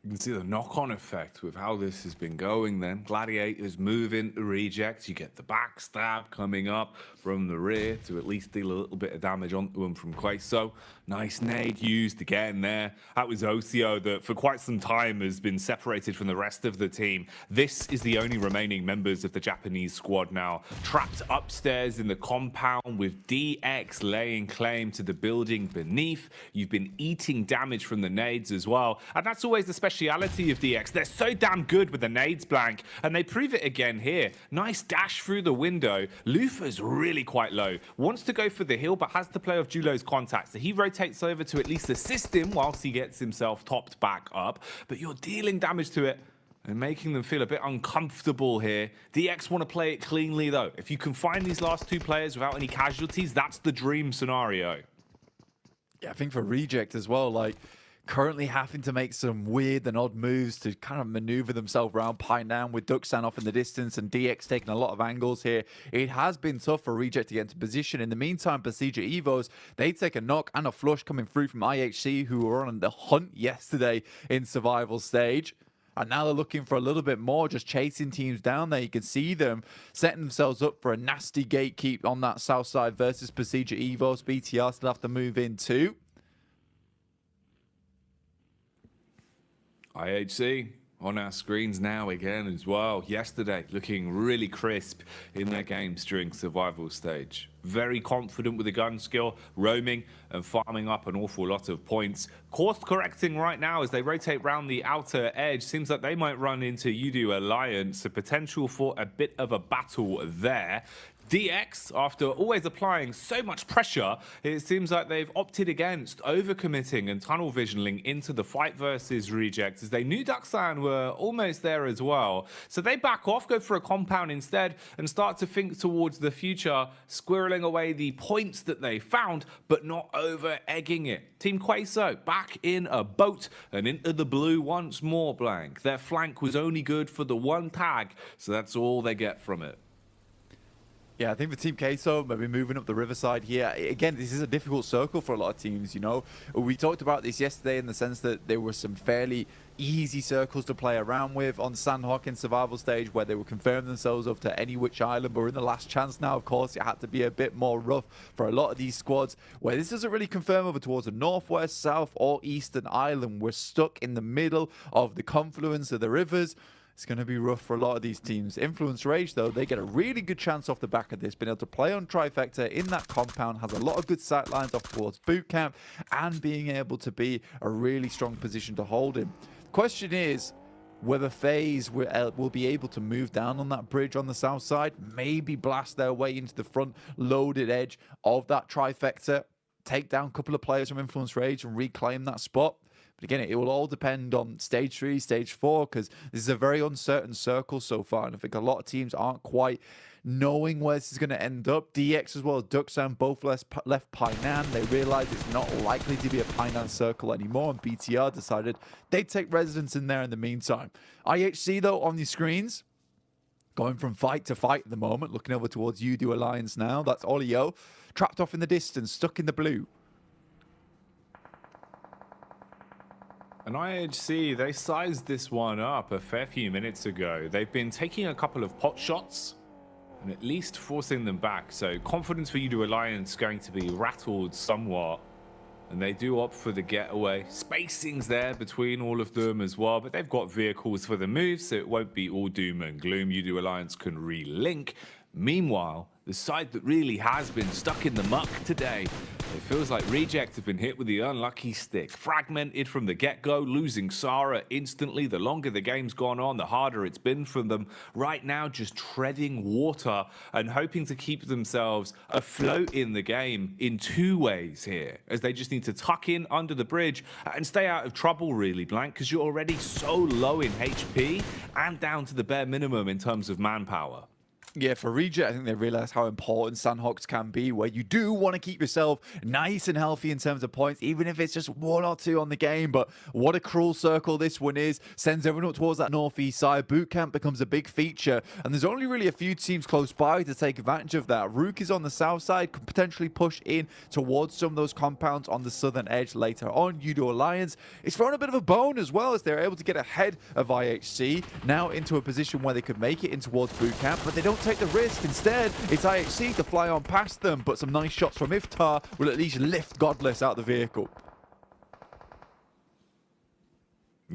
You can see the knock-on effect with how this has been going then. Gladiators move into Reject. You get the backstab coming up from the rear to at least deal a little bit of damage onto him from Queso. Nice nade used again there. That was OCO that for quite some time has been separated from the rest of the team. This is the only remaining members of the Japanese squad now. Trapped upstairs in the compound with DX laying claim to the building beneath. You've been eating damage from the nades as well. And that's always the speciality of DX. They're so damn good with the nades, Blank, and they prove it again here. Nice dash through the window. Lufa's really quite low. Wants to go for the heal, but has the play of Julo's contact, so he rotates over to at least assist him whilst he gets himself topped back up. But you're dealing damage to it and making them feel a bit uncomfortable here. DX want to play it cleanly, though. If you can find these last 2 players without any casualties, that's the dream scenario. Yeah, I think for Reject as well, like, currently having to make some weird and odd moves to kind of maneuver themselves around Pine Down with Ducksan off in the distance and DX taking a lot of angles here. It has been tough for Reject to get into position. In the meantime, Procedure Evos, they take a knock and a flush coming through from IHC, who were on the hunt yesterday in survival stage. and now they're looking for a little bit more, just chasing teams down there. You can see them setting themselves up for a nasty gatekeep on that south side versus Procedure Evos. BTR still have to move in too. IHC on our screens now again as well. Yesterday, looking really crisp in their games during survival stage. Very confident with the gun skill, roaming and farming up an awful lot of points. Course correcting right now as they rotate round the outer edge. Seems like they might run into Udo Alliance. A potential for a bit of a battle there. DX, after always applying so much pressure, it seems like they've opted against overcommitting and tunnel visioning into the fight versus Reject, as they knew Duxan were almost there as well. So they back off, go for a compound instead, and start to think towards the future, squirreling away the points that they found, but not over-egging it. Team Queso back in a boat and into the blue once more, Blank. Their flank was only good for the one tag, so that's all they get from it. Yeah, I think for Team Queso, maybe moving up the riverside here. Again, this is a difficult circle for a lot of teams, you know. We talked about this yesterday in the sense that there were some fairly easy circles to play around with on Sandhawk in survival stage where they would confirm themselves up to any which island. But in the last chance now, of course, it had to be a bit more rough for a lot of these squads where this doesn't really confirm over towards the northwest, south or eastern island. We're stuck in the middle of the confluence of the rivers. It's going to be rough for a lot of these teams. Influence Rage, though, they get a really good chance off the back of this. Being able to play on Trifecta in that compound, has a lot of good sight lines off towards boot camp, and being able to be a really strong position to hold in. The question is whether FaZe will be able to move down on that bridge on the south side, maybe blast their way into the front loaded edge of that Trifecta, take down a couple of players from Influence Rage and reclaim that spot. But again, it will all depend on stage 3, stage 4, because this is a very uncertain circle so far. And I think a lot of teams aren't quite knowing where this is going to end up. DX as well as Duxan both left Painan. They realized it's not likely to be a Painan circle anymore. And BTR decided they'd take residence in there in the meantime. IHC, though, on your screens, going from fight to fight at the moment. Looking over towards Udo Alliance now. That's Olio. Trapped off in the distance, stuck in the blue. And IHC, they sized this one up a fair few minutes ago. They've been taking a couple of pot shots and at least forcing them back. So confidence for Udo Alliance going to be rattled somewhat. And they do opt for the getaway. Spacing's there between all of them as well, but they've got vehicles for the move, so it won't be all doom and gloom. Udo Alliance can relink. Meanwhile, the side that really has been stuck in the muck today, it feels like Reject have been hit with the unlucky stick. Fragmented from the get-go, losing Sarah instantly. The longer the game's gone on, the harder it's been for them. Right now, just treading water and hoping to keep themselves afloat in the game in two ways here, as they just need to tuck in under the bridge and stay out of trouble, really, Blank, because you're already so low in HP and down to the bare minimum in terms of manpower. Yeah, for Reject, I think they realize how important Sandhawks can be, where you do want to keep yourself nice and healthy in terms of points, even if it's just 1 or 2 on the game. But what a cruel circle this one is. Sends everyone up towards that northeast side. Boot camp becomes a big feature, and there's only really a few teams close by to take advantage of that. Rook is on the south side, could potentially push in towards some of those compounds on the southern edge later on. Udo Alliance is throwing a bit of a bone as well, as they're able to get ahead of IHC, now into a position where they could make it in towards boot camp, but they don't take the risk. Instead, it's IHC to fly on past them, but some nice shots from Iftar will at least lift Godless out of the vehicle.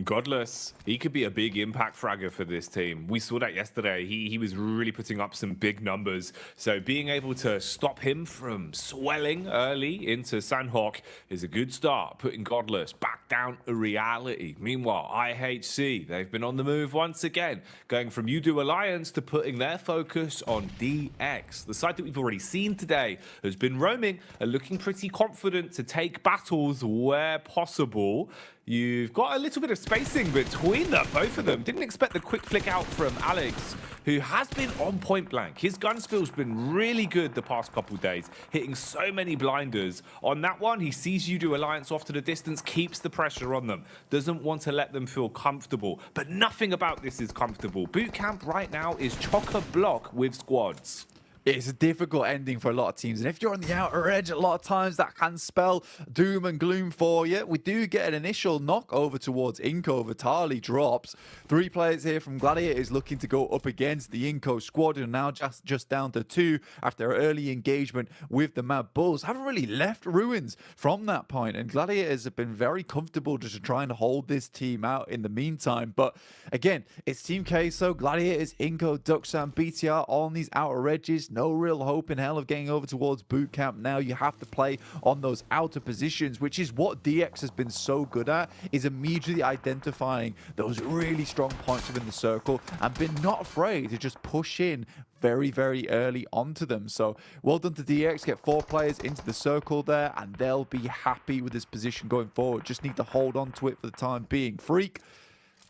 Godless, he could be a big impact fragger for this team. We saw that yesterday. He was really putting up some big numbers. So being able to stop him from swelling early into Sandhawk is a good start, putting Godless back down to reality. Meanwhile, IHC, they've been on the move once again, going from Udo Alliance to putting their focus on DX. The side that we've already seen today has been roaming and looking pretty confident to take battles where possible. You've got a little bit of spacing between them, both of them. Didn't expect the quick flick out from Alex, who has been on point blank. His gun spill's been really good the past couple days, hitting so many blinders. On that one, he sees Udo Alliance off to the distance, keeps the pressure on them, doesn't want to let them feel comfortable. But nothing about this is comfortable. Boot camp right now is chock-a-block with squads. It's a difficult ending for a lot of teams. And if you're on the outer edge, a lot of times that can spell doom and gloom for you. We do get an initial knock over towards Inco. Vitali drops. 3 players here from Gladiators looking to go up against the Inco squad, and now just down to 2 after early engagement with the Mad Bulls. Haven't really left Ruins from that point, and Gladiators have been very comfortable just trying to hold this team out in the meantime. But again, it's Team Queso, Gladiators, Inco, Duxan, BTR all on these outer edges. No real hope in hell of getting over towards boot camp now. You have to play on those outer positions, which is what DX has been so good at, is immediately identifying those really strong points within the circle and been not afraid to just push in very, very early onto them. So well done to DX, get 4 players into the circle there, and they'll be happy with this position going forward. Just need to hold on to it for the time being. Freak,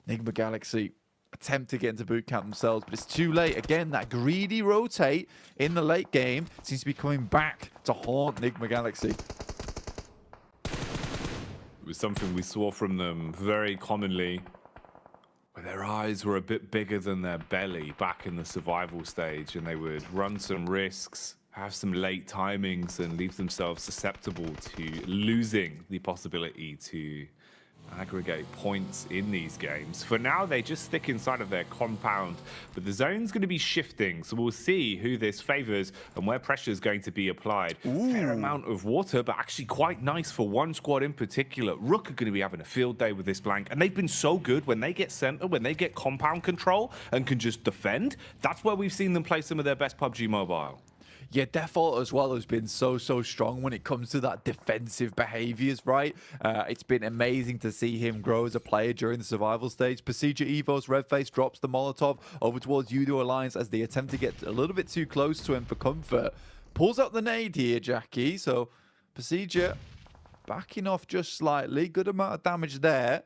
Enigma Galaxy attempt to get into boot camp themselves, but it's too late. Again, that greedy rotate in the late game seems to be coming back to haunt Enigma Galaxy. It was something we saw from them very commonly, where their eyes were a bit bigger than their belly back in the survival stage, and they would run some risks, have some late timings, and leave themselves susceptible to losing the possibility to aggregate points in these games. For now, they just stick inside of their compound, but the zone's going to be shifting, so we'll see who this favors and where pressure is going to be applied. Fair amount of water, but actually quite nice for one squad in particular. Rook are going to be having a field day with this blank, and they've been so good when they get center, when they get compound control and can just defend. That's where we've seen them play some of their best PUBG Mobile. Yeah, Default as well has been so strong when it comes to that defensive behaviors, right? It's been amazing to see him grow as a player during the survival stage. Procedure Evos, Redface drops the Molotov over towards Udo Alliance as they attempt to get a little bit too close to him for comfort. Pulls out the nade here, Jackie. So Procedure backing off just slightly. Good amount of damage there.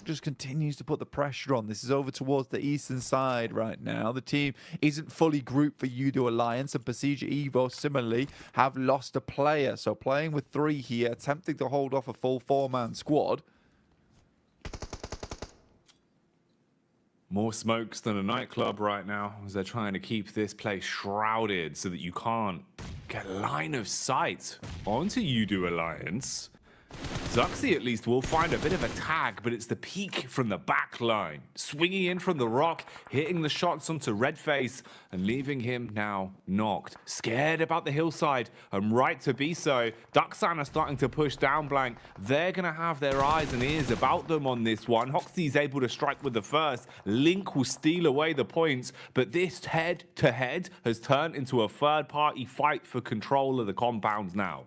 Just continues to put the pressure on. This is over towards the eastern side right now. The team isn't fully grouped for Udo Alliance, and Procedure Evo similarly have lost a player. So playing with 3 here, attempting to hold off a full 4-man squad. More smokes than a nightclub right now, as they're trying to keep this place shrouded so that you can't get line of sight onto Udo Alliance. Zuxi at least will find a bit of a tag, but it's the peek from the back line. Swinging in from the rock, hitting the shots onto Redface, and leaving him now knocked. Scared about the hillside, and right to be so. Duxan are starting to push down blank. They're going to have their eyes and ears about them on this one. Hoxie's able to strike with the first. Link will steal away the points, but this head-to-head has turned into a third-party fight for control of the compounds now.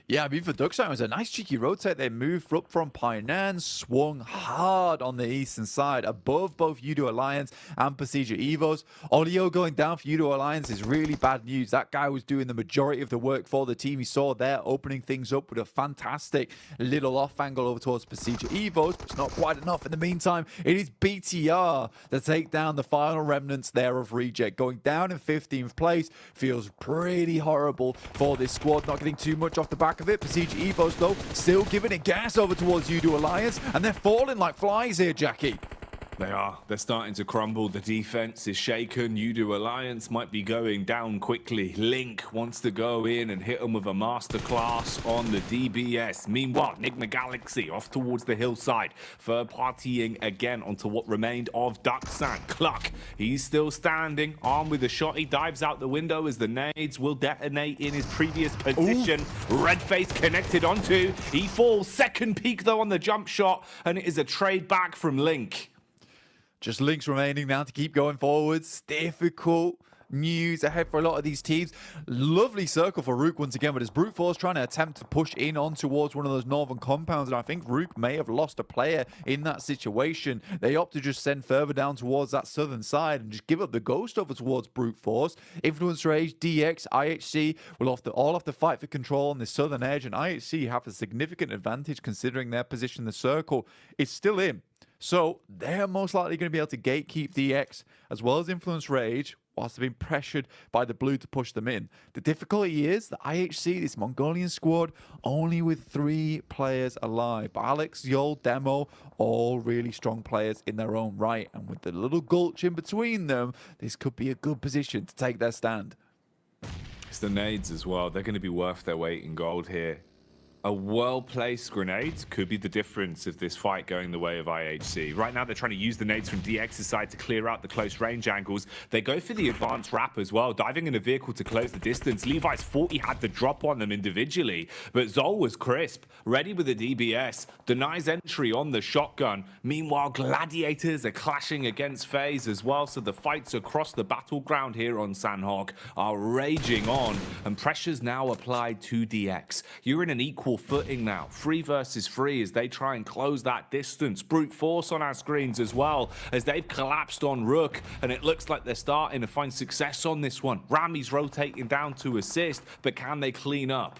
Yeah, I mean, for Duxan, it was a nice cheeky rotate. They moved up from Painan, swung hard on the eastern side, above both Udo Alliance and Procedure Evos. Olio going down for Udo Alliance is really bad news. That guy was doing the majority of the work for the team. He saw there, opening things up with a fantastic little off angle over towards Procedure Evos, but it's not quite enough. In the meantime, it is BTR to take down the final remnants there of Reject. Going down in 15th place feels pretty horrible for this squad. Not getting too much off the back of it. Procedure Evos, though, still giving it gas over towards Udo Alliance, and they're falling like flies here, Jackie. They are. They're starting to crumble. The defense is shaken. Udo Alliance might be going down quickly. Link wants to go in and hit them with a masterclass on the DBS. Meanwhile, Enigma Galaxy off towards the hillside. Third partying again onto what remained of Duxan. Cluck, he's still standing. Armed with a shot, he dives out the window as the nades will detonate in his previous position. Redface connected onto. He falls. Second peak, though, on the jump shot, and it is a trade back from Link. Just Links remaining now to keep going forwards. Difficult news ahead for a lot of these teams. Lovely circle for Rook once again, but as Brute Force trying to attempt to push in on towards one of those northern compounds, and I think Rook may have lost a player in that situation. They opt to just send further down towards that southern side and just give up the ghost over towards Brute Force. Influence Rage, DX, IHC will all have to fight for control on the southern edge, and IHC have a significant advantage considering their position in the circle. It's still in. So they're most likely going to be able to gatekeep DX as well as Influence Rage whilst they're being pressured by the blue to push them in. The difficulty is that IHC, this Mongolian squad, only with 3 players alive. But Alex, Yol, Demo, all really strong players in their own right. And with the little gulch in between them, this could be a good position to take their stand. It's the nades as well. They're going to be worth their weight in gold here. A well-placed grenade could be the difference of this fight going the way of IHC. Right now, they're trying to use the nades from DX's side to clear out the close range angles. They go for the advanced wrap as well, diving in a vehicle to close the distance. Levi's thought he had the drop on them individually, but Zol was crisp, ready with a DBS, denies entry on the shotgun. Meanwhile, Gladiators are clashing against FaZe as well, so the fights across the battleground here on Sandhawk are raging on, and pressure's now applied to DX. You're in an equal footing now, 3 versus 3 as they try and close that distance. Brute force on our screens as well as they've collapsed on Rook, and it looks like they're starting to find success on this one. Rami's rotating down to assist, but can they clean up?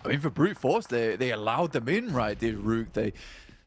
I mean, for Brute Force, they allowed them in, right, did Rook. They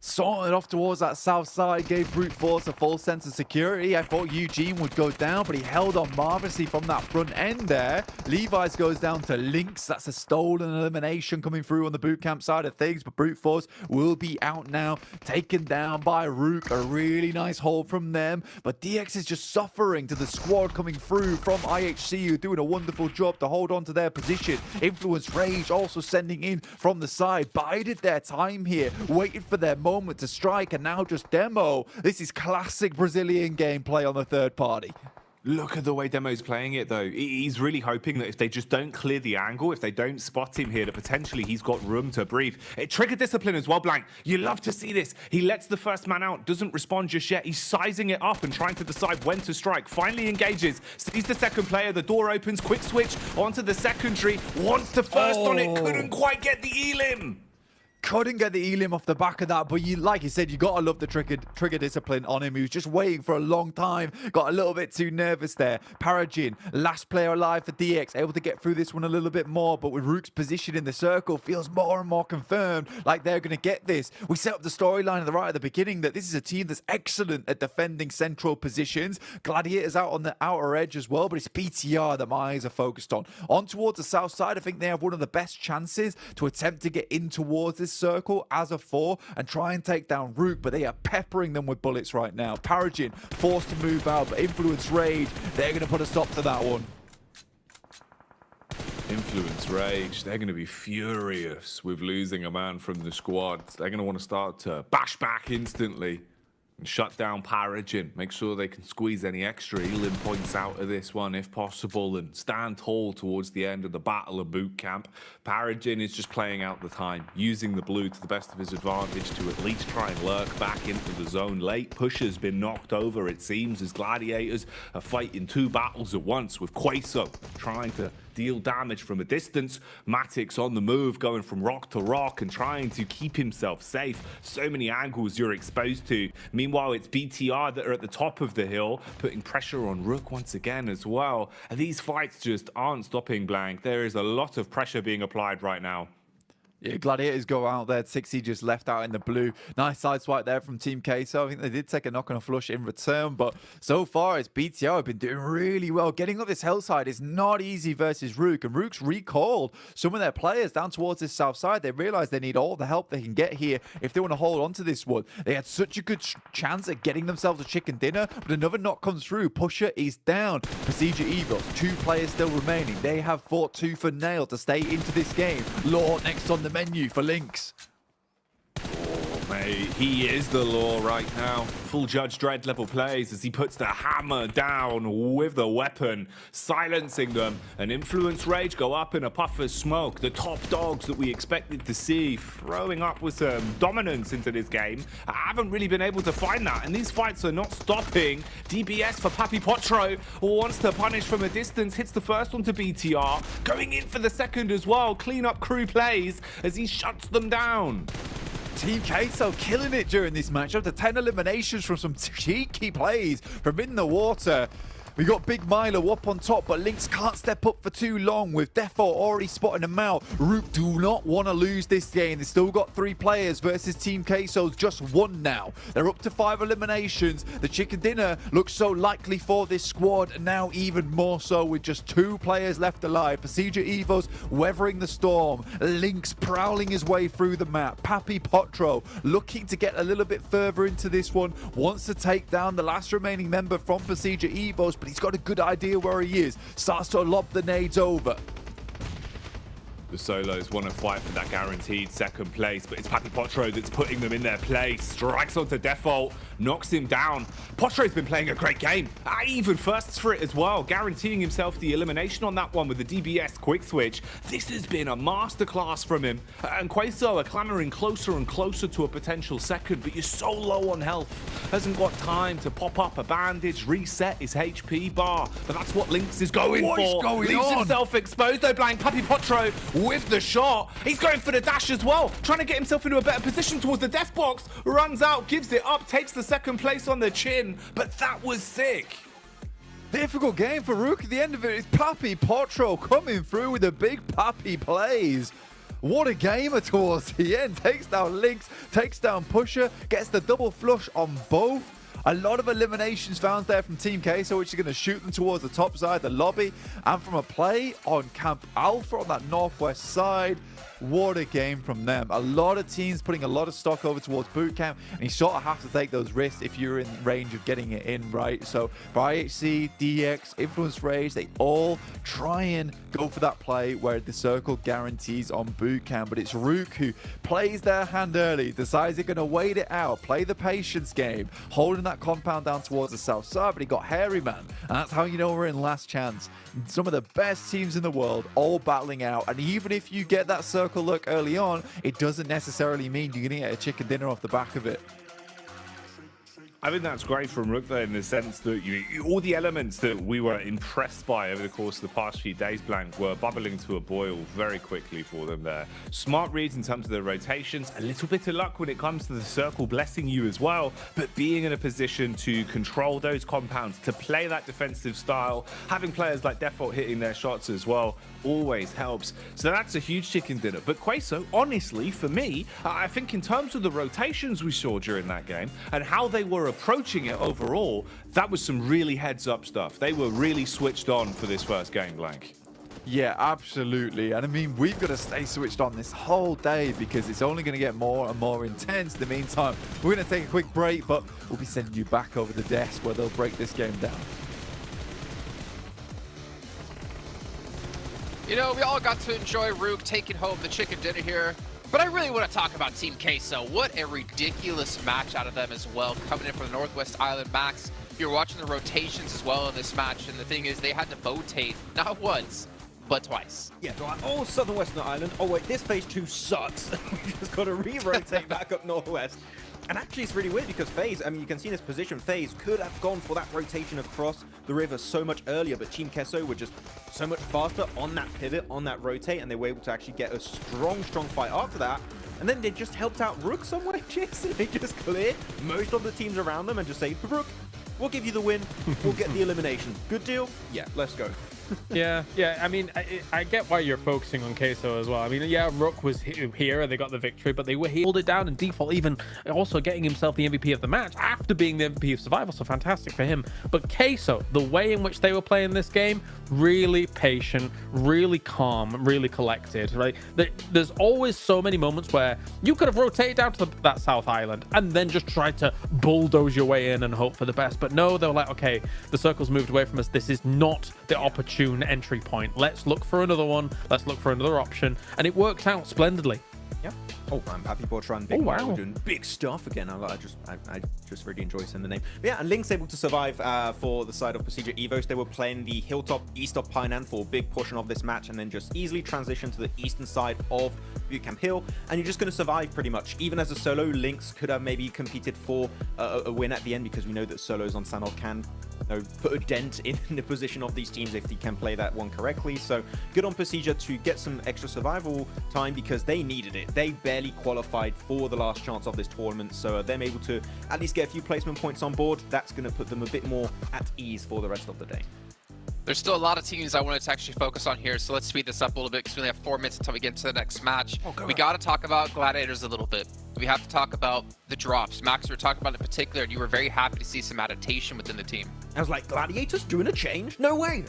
sauntered off towards that south side, gave Brute Force a false sense of security. I thought Eugene would go down, but he held on marvelously from that front end there. Levi's goes down to Lynx. That's a stolen elimination coming through on the boot camp side of things, but Brute Force will be out now, taken down by Rook. A really nice hold from them, but DX is just suffering to the squad coming through from IHC, who are doing a wonderful job to hold on to their position. Influence Rage also sending in from the side, bided their time here, waited for their moment to strike, and now just Demo. This is classic Brazilian gameplay on the third party. Look at the way Demo's playing it, though. He's really hoping that if they just don't clear the angle, if they don't spot him here, that potentially he's got room to breathe. It triggered discipline as well, Blank. You love to see this. He lets the first man out, doesn't respond just yet. He's sizing it up and trying to decide when to strike. Finally engages, sees the second player, the door opens, quick switch onto the secondary, wants to first on it, couldn't quite get the elim. Couldn't get the elim off the back of that, but like you said, you gotta love the trigger discipline on him. He was just waiting for a long time, got a little bit too nervous there. Parajin, last player alive for DX, able to get through this one a little bit more, but with Rook's position in the circle, feels more and more confirmed, like they're gonna get this. We set up the storyline right at the beginning that this is a team that's excellent at defending central positions. Gladiators out on the outer edge as well, but it's BTR that my eyes are focused on. On towards the south side, I think they have one of the best chances to attempt to get in towards this circle as a 4 and try and take down Rook, but they are peppering them with bullets right now. Parajin forced to move out, but Influence Rage, they're going to put a stop to that one. Influence Rage, they're going to be furious with losing a man from the squad. They're going to want to start to bash back instantly and shut down Parajin. Make sure they can squeeze any extra elim points out of this one if possible, and stand tall towards the end of the battle of boot camp. Parajin is just playing out the time, using the blue to the best of his advantage to at least try and lurk back into the zone. Late push has been knocked over, it seems, as Gladiators are fighting 2 battles at once, with Queso trying to deal damage from a distance. Matix on the move, going from rock to rock and trying to keep himself safe. So many angles you're exposed to. Meanwhile, it's BTR that are at the top of the hill, putting pressure on Rook once again as well. And these fights just aren't stopping, Blank. There is a lot of pressure being applied right now. Yeah, Gladiators go out there. 60 just left out in the blue. Nice side swipe there from Team Queso. I think they did take a knock and a flush in return, but so far it's BTR have been doing really well. Getting up this hill side is not easy versus Rook, and Rook's recalled some of their players down towards this south side. They realize they need all the help they can get here if they want to hold on to this one. They had such a good chance at getting themselves a chicken dinner, but another knock comes through. Pusher is down. Procedure Evils, 2 players still remaining. They have fought tooth and nail to stay into this game. Law next on the menu for Lynx. Oh, mate, he is the law right now. Full Judge Dredd level plays as he puts the hammer down with the weapon, silencing them. And Influence Rage go up in a puff of smoke. The top dogs that we expected to see throwing up with some dominance into this game. I haven't really been able to find that, and these fights are not stopping. DBS for Papi Potro wants to punish from a distance, hits the first one to BTR, going in for the second as well. Clean up crew plays as he shuts them down. Team Queso killing it during this match. Up to 10 eliminations from some cheeky plays from in the water. We got Big Milo up on top, but Lynx can't step up for too long with Defo already spotting him out. Rook do not want to lose this game. They still got 3 players versus Team Queso's just 1 now. They're up to 5 eliminations. The chicken dinner looks so likely for this squad, and now even more so with just 2 players left alive. Procedure Evos weathering the storm. Lynx prowling his way through the map. Papi Potro looking to get a little bit further into this one. Wants to take down the last remaining member from Procedure Evos, but he's got a good idea where he is. Starts to lob the nades over. The Solos want to fight for that guaranteed second place, but it's Papi Potro that's putting them in their place. Strikes onto Default, knocks him down. Potro's been playing a great game. Even firsts for it as well, guaranteeing himself the elimination on that one with the DBS quick switch. This has been a masterclass from him. And Queso are clamoring closer and closer to a potential second, but you're so low on health. Hasn't got time to pop up a bandage, reset his HP bar. But that's what Lynx is going What is for. going Leaves on? himself exposed though, Blank. Papi Potro with the shot. He's going for the dash as well, trying to get himself into a better position towards the death box. Runs out, gives it up, takes the second place on the chin. But that was sick. Difficult game for Rook. At the end of it, it's Papi Potro coming through with the big Papi plays. What a gamer towards the end. Takes down Lynx, takes down Pusher, gets the double flush on both. A lot of eliminations found there from Team Queso, which is going to shoot them towards the top side, the lobby. And from a play on Camp Alpha on that northwest side, what a game from them. A lot of teams putting a lot of stock over towards Bootcamp, and you sort of have to take those risks if you're in range of getting it in, right? So for IHC, DX, Influence Rage, they all try and go for that play where the circle guarantees on Bootcamp, but it's Rook who plays their hand early, decides they're going to wait it out, play the patience game, holding that compound down towards the south side, but he got Hairy Man, and that's how you know we're in last chance. Some of the best teams in the world all battling out, and even if you get that circle look early on, it doesn't necessarily mean you're going to get a chicken dinner off the back of it. I think that's great from Rook though, in the sense that all the elements that we were impressed by over the course of the past few days, Blank, were bubbling to a boil very quickly for them there. Smart reads in terms of their rotations, a little bit of luck when it comes to the circle blessing you as well, but being in a position to control those compounds, to play that defensive style, having players like Default hitting their shots as well, always helps. So that's a huge chicken dinner. But Queso, honestly, for me, I think in terms of the rotations we saw during that game and how they were approaching it overall, that was some really heads up stuff. They were really switched on for this first game, Blank. Yeah, absolutely. And I mean, we've got to stay switched on this whole day because it's only going to get more and more intense. In the meantime, we're going to take a quick break, but we'll be sending you back over the desk where they'll break this game down. You know, we all got to enjoy Rook taking home the chicken dinner here, but I really want to talk about Team Queso. What a ridiculous match out of them as well, coming in from the Northwest Island Max. You're watching the rotations as well in this match, and the thing is, they had to rotate not once, but twice. Yeah, they're like, oh, Southern Western Island. Oh, wait, this phase 2 sucks. We just got to re-rotate back up Northwest. And actually, it's really weird because FaZe, I mean, you can see in this position, FaZe could have gone for that rotation across the river so much earlier, but Team Queso were just so much faster on that pivot, on that rotate, and they were able to actually get a strong fight after that. And then they just helped out Rook somewhere, Jason. They just cleared most of the teams around them and just say, Rook, we'll give you the win. We'll get the elimination. Good deal? Yeah, let's go. Yeah. I mean, I get why you're focusing on Queso as well. I mean, yeah, Rook was here and they got the victory, but they were held it down in default, even also getting himself the MVP of the match after being the MVP of Survival, so fantastic for him. But Queso, the way in which they were playing this game, really patient, really calm, really collected, right? There's always so many moments where you could have rotated down to that South Island and then just tried to bulldoze your way in and hope for the best. But no, they were like, okay, the circle's moved away from us. This is not the opportune entry point. Let's look for another one. Let's look for another option. And it worked out splendidly. Yeah. Oh, I'm Papi Potro and Big Mike were doing big stuff again. I just really enjoy saying the name. But yeah, and Link's able to survive for the side of Procedure Evos. They were playing the hilltop east of Painan for a big portion of this match, and then just easily transition to the eastern side of Bootcamp Hill. And you're just going to survive pretty much. Even as a solo, Lynx could have maybe competed for a win at the end, because we know that solos on Sanhok can put a dent in the position of these teams if they can play that one correctly. So good on Procedure to get some extra survival time, because they needed it. They barely qualified for the last chance of this tournament, so them able to at least get a few placement points on board, that's going to put them a bit more at ease for the rest of the day. There's still a lot of teams I wanted to actually focus on here, so let's speed this up a little bit because we only have 4 minutes until we get to the next match. We got to talk about Gladiators a little bit. We have to talk about the drops. Max, we were talking about it in particular, and you were very happy to see some adaptation within the team. I was like, Gladiators doing a change? No way.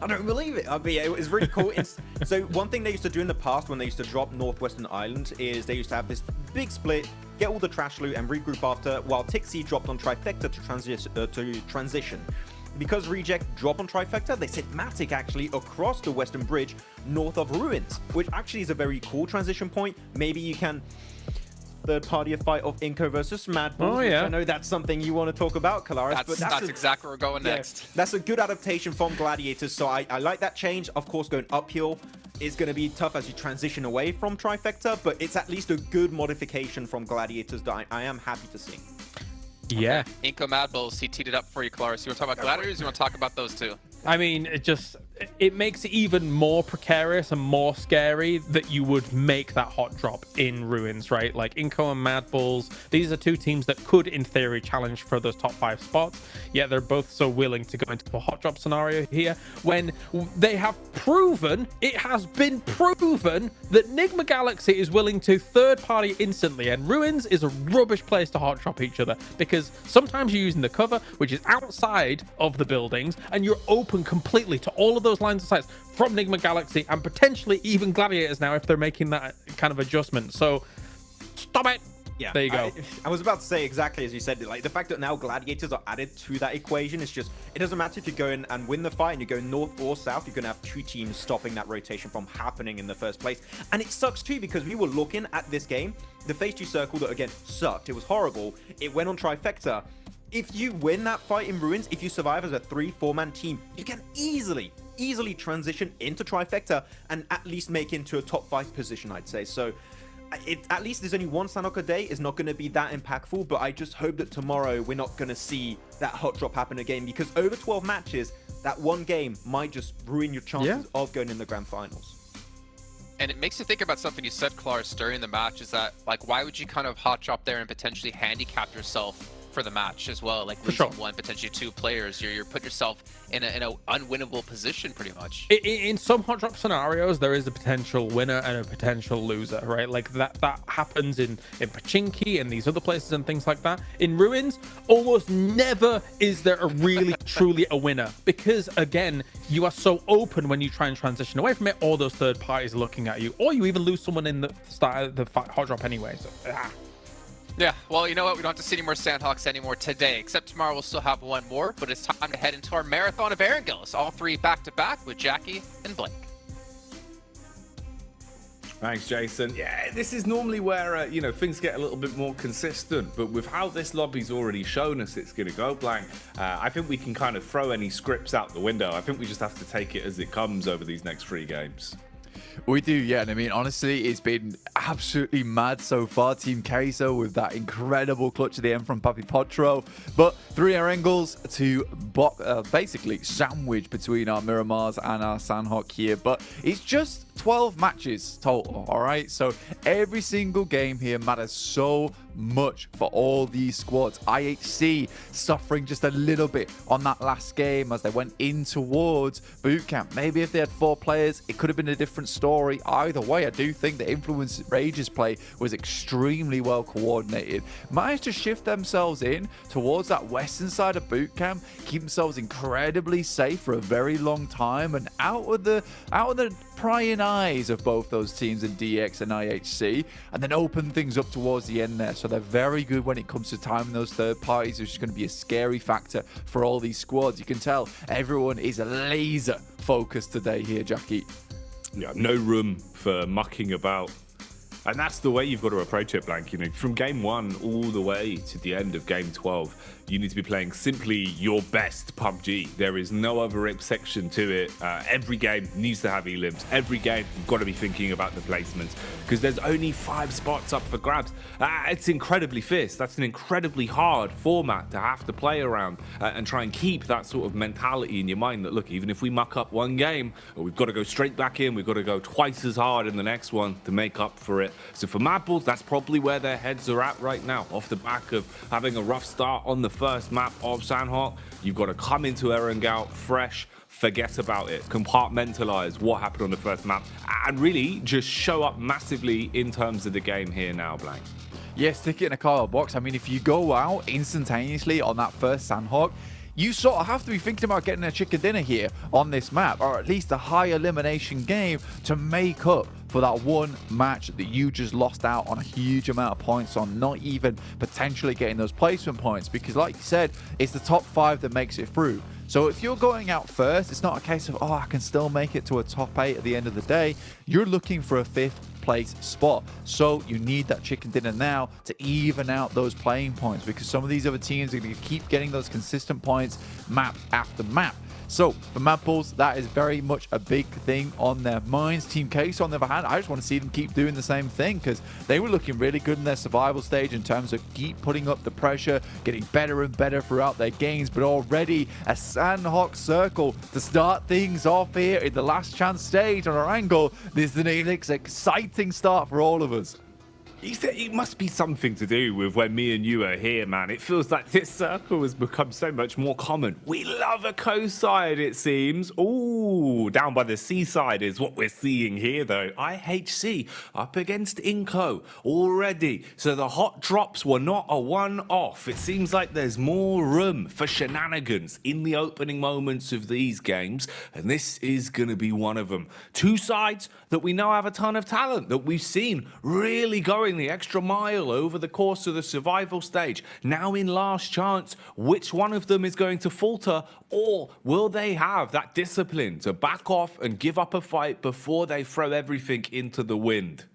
I don't believe it. I mean, it was really cool. So one thing they used to do in the past when they used to drop Northwestern Island is they used to have this big split, get all the trash loot and regroup after, while Tixie dropped on Trifecta to transition. because Reject drop on Trifecta, they sent Matic actually across the Western Bridge north of Ruins, which actually is a very cool transition point. Maybe you can third-party fight of Inco versus Mad Bulls, which I know that's something you want to talk about, Kalaris. That's exactly where we're going next. That's a good adaptation from Gladiators, so I like that change. Of course, going uphill is going to be tough as you transition away from Trifecta, but it's at least a good modification from Gladiators that I am happy to see. Yeah. Inco Mad Bulls, he teed it up for you, Kalaris. You want to talk about Gladiators? You want to talk about those two? I mean, it makes it even more precarious and more scary that you would make that hot drop in Ruins, right? Like Inco and Mad Bulls, these are two teams that could, in theory, challenge for those top 5 spots, yet they're both so willing to go into a hot drop scenario here when they have proven, it has been proven, that Nigma Galaxy is willing to third-party instantly, and Ruins is a rubbish place to hot drop each other, because sometimes you're using the cover, which is outside of the buildings, and you're open completely to all of those lines of sight from Nigma Galaxy and potentially even Gladiators now if they're making that kind of adjustment. So stop it. Yeah, there you go. I was about to say exactly as you said, like the fact that now Gladiators are added to that equation is just, it doesn't matter if you go in and win the fight and you go north or south, you're going to have 2 teams stopping that rotation from happening in the first place. And it sucks too, because we were looking at this game, the phase 2 circle that again sucked, it was horrible, it went on Trifecta. If you win that fight in Ruins, if you survive as a 3-4-man team, you can easily transition into Trifecta and at least make into a top 5 position, I'd say. So at least there's only one Sanhok a day is not going to be that impactful, but I just hope that tomorrow we're not going to see that hot drop happen again, because over 12 matches, that one game might just ruin your chances of going in the grand finals. And it makes you think about something you said, Kalaris, during the match, is that, like, why would you kind of hot drop there and potentially handicap yourself for the match as well? Like, losing one, potentially 2 players, you're putting yourself in an unwinnable position pretty much. In some hot drop scenarios, there is a potential winner and a potential loser, right? Like that happens in Pachinki and these other places and things like that. In Ruins, almost never is there a really truly a winner, because again, you are so open when you try and transition away from it, or those third parties are looking at you, or you even lose someone in the start of the hot drop anyway. So Yeah, well, you know what? We don't have to see any more Sandhawks anymore today, except tomorrow we'll still have one more, but it's time to head into our marathon of Erangels, all 3 back-to-back with Jackie and Blake. Thanks, Jason. Yeah, this is normally where, things get a little bit more consistent, but with how this lobby's already shown us it's going to go, Blank, I think we can kind of throw any scripts out the window. I think we just have to take it as it comes over these next 3 games. We do, yeah. And I mean, honestly, it's been absolutely mad so far. Team Queso with that incredible clutch at the end from Papi Potro. But 3 Erangels to basically sandwich between our Miramars and our Sanhok here. But it's just 12 matches total, all right? So every single game here matters so much for all these squads. IHC suffering just a little bit on that last game as they went in towards bootcamp. Maybe if they had 4 players, it could have been a different story. Either way, I do think the Influence Rage's play was extremely well coordinated. Managed to shift themselves in towards that western side of bootcamp, keep themselves incredibly safe for a very long time, and out of the prying eyes of both those teams in DX and IHC, and then open things up towards the end there. So they're very good when it comes to timing those third parties, which is going to be a scary factor for all these squads. You can tell everyone is laser focused today here, Jackie. Yeah, no room for mucking about. And that's the way you've got to approach it, Blank. From game 1 all the way to the end of game 12, you need to be playing simply your best PUBG. There is no other exception to it. Every game needs to have elims. Every game, you've got to be thinking about the placements, because there's only 5 spots up for grabs. It's incredibly fierce. That's an incredibly hard format to have to play around and try and keep that sort of mentality in your mind that, look, even if we muck up one game, we've got to go straight back in. We've got to go twice as hard in the next one to make up for it. So for Mad Bulls, that's probably where their heads are at right now. Off the back of having a rough start on the first map of Sanhok, you've got to come into Erangel fresh, forget about it, compartmentalize what happened on the first map, and really just show up massively in terms of the game here now, Blank. Yeah, stick it in a cardboard box. I mean, if you go out instantaneously on that first Sanhok, you sort of have to be thinking about getting a chicken dinner here on this map, or at least a high elimination game to make up for that one match that you just lost out on a huge amount of points on, not even potentially getting those placement points, because like you said, it's the top 5 that makes it through. So if you're going out first, it's not a case of, oh, I can still make it to a top 8 at the end of the day. You're looking for a 5th place spot. So you need that chicken dinner now to even out those playing points, because some of these other teams are going to keep getting those consistent points map after map. So for Mad Bulls, that is very much a big thing on their minds. Team Case, on the other hand, I just want to see them keep doing the same thing, because they were looking really good in their survival stage in terms of keep putting up the pressure, getting better and better throughout their games, but already a Sandhawk circle to start things off here in the last chance stage on our angle. This is an exciting start for all of us. It must be something to do with when me and you are here, man. It feels like this circle has become so much more common. We love a coast-side, it seems. Ooh, down by the seaside is what we're seeing here, though. IHC up against Inco already. So the hot drops were not a one-off. It seems like there's more room for shenanigans in the opening moments of these games, and this is going to be one of them. Two sides that we know have a ton of talent, that we've seen really going the extra mile over the course of the survival stage. Now in last chance, which one of them is going to falter, or will they have that discipline to back off and give up a fight before they throw everything into the wind?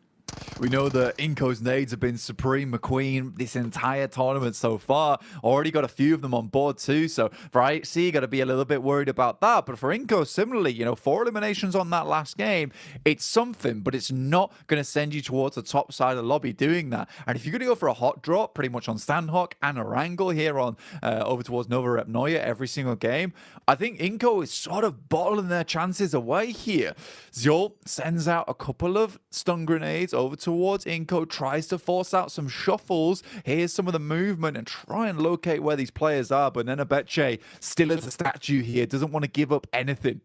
We know that Inco's nades have been Supreme McQueen this entire tournament so far. Already got a few of them on board too. So for IHC, got to be a little bit worried about that. But for Inco, similarly, 4 eliminations on that last game. It's something, but it's not going to send you towards the top side of the lobby doing that. And if you're going to go for a hot drop, pretty much on Sandhawk and Orangel here on over towards Nova Rep Noya every single game, I think Inco is sort of bottling their chances away here. Zol sends out a couple of stun grenades over towards Inco, tries to force out some shuffles. Here's some of the movement and try and locate where these players are. But Nenebeche, still as a statue here, doesn't want to give up anything.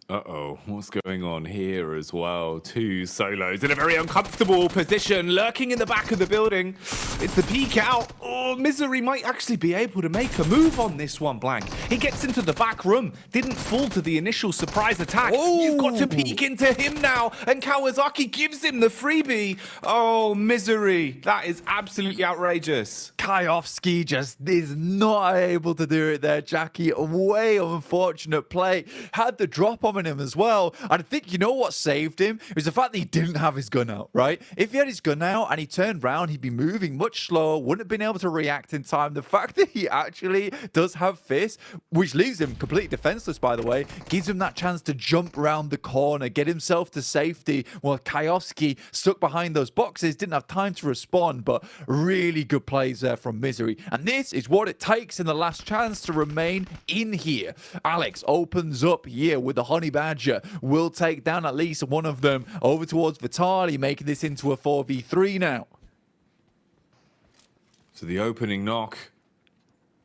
Uh-oh, what's going on here as well? 2 solos in a very uncomfortable position, lurking in the back of the building. It's the peek out. Oh, Misery might actually be able to make a move on this one, Blank. He gets into the back room, didn't fall to the initial surprise attack. Oh. You've got to peek into him now, and Kawasaki gives him the freebie. Oh, Misery, that is absolutely outrageous. Kayovsky just is not able to do it there, Jackie. A way unfortunate play. Had the drop on him as well. And I think, what saved him? It was the fact that he didn't have his gun out, right? If he had his gun out and he turned around, he'd be moving much slower, wouldn't have been able to react in time. The fact that he actually does have fists, which leaves him completely defenseless, by the way, gives him that chance to jump around the corner, get himself to safety, while Kayovsky stuck behind those boxes, didn't have time to respond, but really good plays there from Misery. And this is what it takes in the last chance to remain in here. Alex opens up here with the Honey Badger, will take down at least one of them over towards Vitali, making this into a 4v3 now. So the opening knock.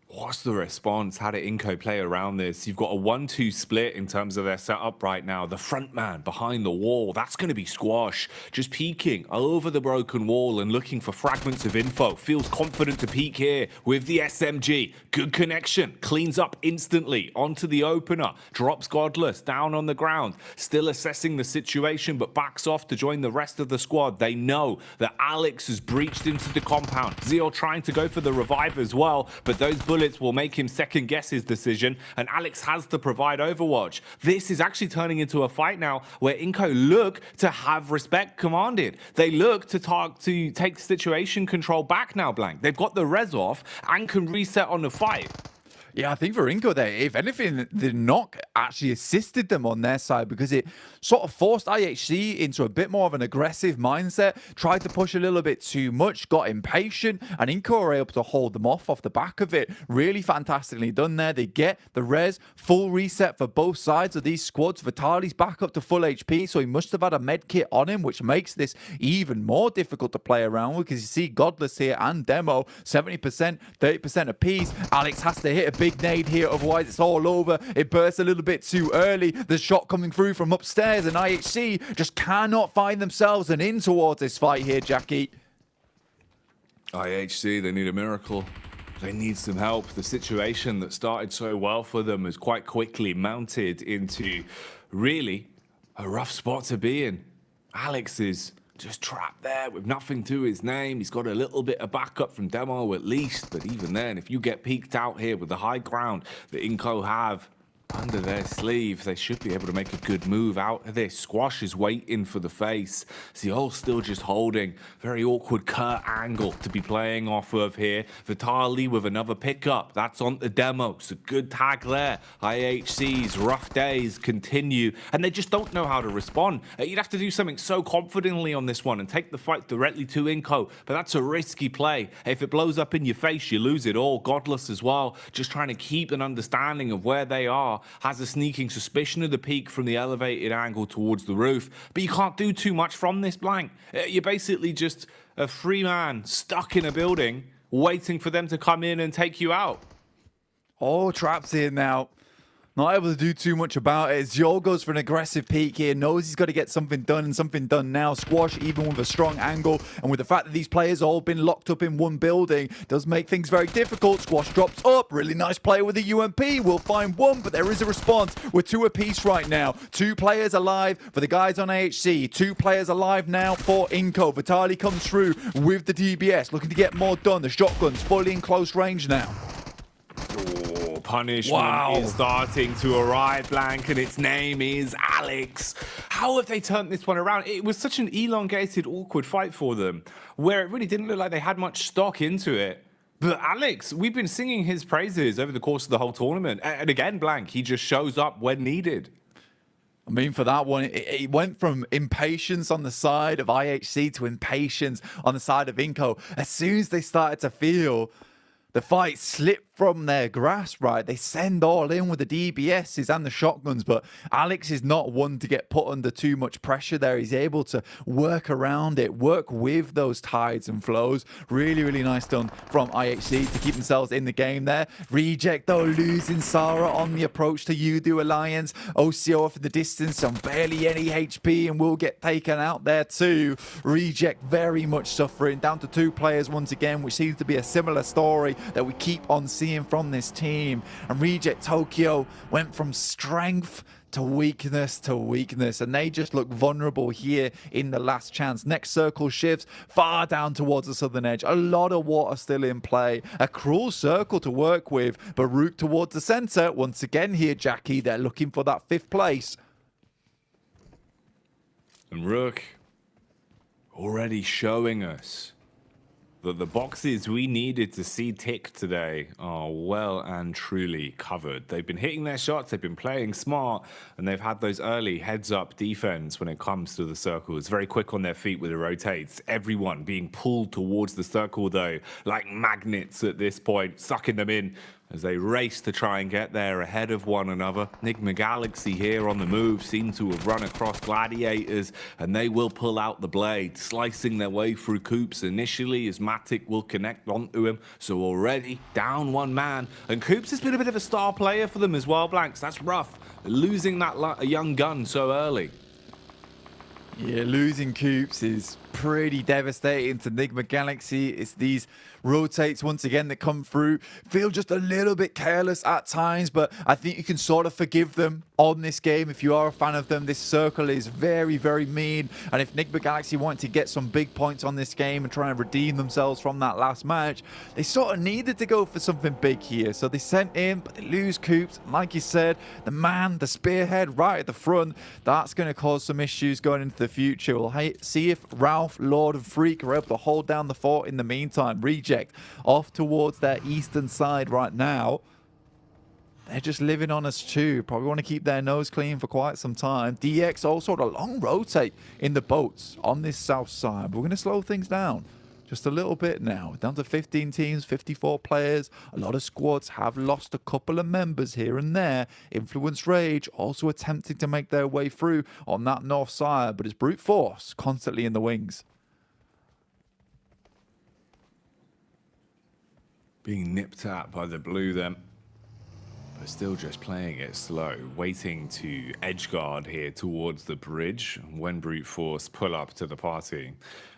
What's the response? How did Inco play around this? You've got a 1-2 split in terms of their setup right now. The front man behind the wall, that's going to be Squash. Just peeking over the broken wall and looking for fragments of info. Feels confident to peek here with the SMG. Good connection. Cleans up instantly onto the opener. Drops Godless down on the ground. Still assessing the situation, but backs off to join the rest of the squad. They know that Alex has breached into the compound. Zeo trying to go for the revive as well, but those bullets will make him second guess his decision, and Alex has to provide overwatch. This is actually turning into a fight now where Inco look to have respect commanded. They look to take situation control back now, Blank. They've got the res off and can reset on the fight. Yeah, I think for Inco there, if anything, the knock actually assisted them on their side, because it sort of forced IHC into a bit more of an aggressive mindset, tried to push a little bit too much, got impatient, and Inco were able to hold them off the back of it. Really fantastically done there. They get the res, full reset for both sides of these squads. Vitali's back up to full HP, so he must have had a med kit on him, which makes this even more difficult to play around with, because you see Godless here and Demo, 70%, 30% apiece. Alex has to hit a big nade here, otherwise it's all over. It bursts a little bit too early. The shot coming through from upstairs, and IHC just cannot find themselves an in towards this fight here, Jackie. IHC, they need a miracle. They need some help. The situation that started so well for them has quite quickly mounted into really a rough spot to be in. Alex is just trapped there with nothing to his name. He's got a little bit of backup from Demo at least, but even then, if you get peeked out here with the high ground that Inco have under their sleeve, they should be able to make a good move out of this. Squash is waiting for the face. Zeol still just holding. Very awkward Kurt angle to be playing off of here. Vitali with another pickup. That's on the Demo. It's a good tag there. IHC's rough days continue, and they just don't know how to respond. You'd have to do something so confidently on this one and take the fight directly to Inco, but that's a risky play. If it blows up in your face, you lose it all. Godless as well, just trying to keep an understanding of where they are. Has a sneaking suspicion of the peak from the elevated angle towards the roof, but you can't do too much from this blank. You're basically just a free man stuck in a building waiting for them to come in and take you out. Oh, traps here now. Not able to do too much about it. Zeol goes for an aggressive peek here. Knows he's got to get something done, and something done now. Squash, even with a strong angle, and with the fact that these players all been locked up in one building, does make things very difficult. Squash drops up. Really nice play with the UMP. We'll find one, but there is a response. We're 2 apiece right now. 2 players alive for the guys on AHC. 2 players alive now for Inco. Vitali comes through with the DBS, looking to get more done. The shotgun's fully in close range now. Punishment is starting to arrive, Blank, and its name is Alex. How have they turned this one around? It was such an elongated, awkward fight for them, where it really didn't look like they had much stock into it. But Alex, we've been singing his praises over the course of the whole tournament. And again, Blank, he just shows up when needed. I mean, for that one, it went from impatience on the side of IHC to impatience on the side of Inco. As soon as they started to feel the fight slip from their grasp, right? They send all in with the DBSs and the shotguns, but Alex is not one to get put under too much pressure there. He's able to work around it, work with those tides and flows. Really, really nice done from IHC to keep themselves in the game there. Reject, though, losing Sarah on the approach to Udo Alliance. OCO off in the distance on barely any HP and will get taken out there too. Reject very much suffering. Down to 2 players once again, which seems to be a similar story that we keep on seeing from this team. And Reject Tokyo went from strength to weakness, and they just look vulnerable here in the last chance. Next circle shifts far down towards the southern edge. A lot of water still in play. A cruel circle to work with, but route towards the center. Once again here, Jackie, they're looking for that 5th place. And Rook already showing us that the boxes we needed to see tick today are well and truly covered. They've been hitting their shots, they've been playing smart, and they've had those early heads-up defense when it comes to the circles. Very quick on their feet with the rotates. Everyone being pulled towards the circle, though, like magnets at this point, sucking them in as they race to try and get there ahead of one another. Enigma Galaxy here on the move seem to have run across Gladiators, and they will pull out the blade, slicing their way through Coops initially as Matic will connect onto him. So already down 1 man, and Coops has been a bit of a star player for them as well, Blanks. That's rough, losing that young gun so early. Yeah, losing Coops is pretty devastating to Enigma Galaxy. It's these rotates once again that come through. Feel just a little bit careless at times, but I think you can sort of forgive them on this game if you are a fan of them. This circle is very, very mean, and if Enigma Galaxy want to get some big points on this game and try and redeem themselves from that last match, they sort of needed to go for something big here. So they sent in, but they lose Coops. And like you said, the man, the spearhead right at the front, that's going to cause some issues going into the future. We'll see if Ralph, Lord and Freak are able to hold down the fort in the meantime. Reject off towards their eastern side right now. They're just living on us too. Probably want to keep their nose clean for quite some time. DX also had a long rotate in the boats on this south side. We're going to slow things down just a little bit now. Down to 15 teams, 54 players. A lot of squads have lost a couple of members here and there. Influence Rage also attempting to make their way through on that north side, but it's brute force constantly in the wings. Being nipped at by the blue then. but still just playing it slow, waiting to edge guard here towards the bridge when brute force pull up to the party.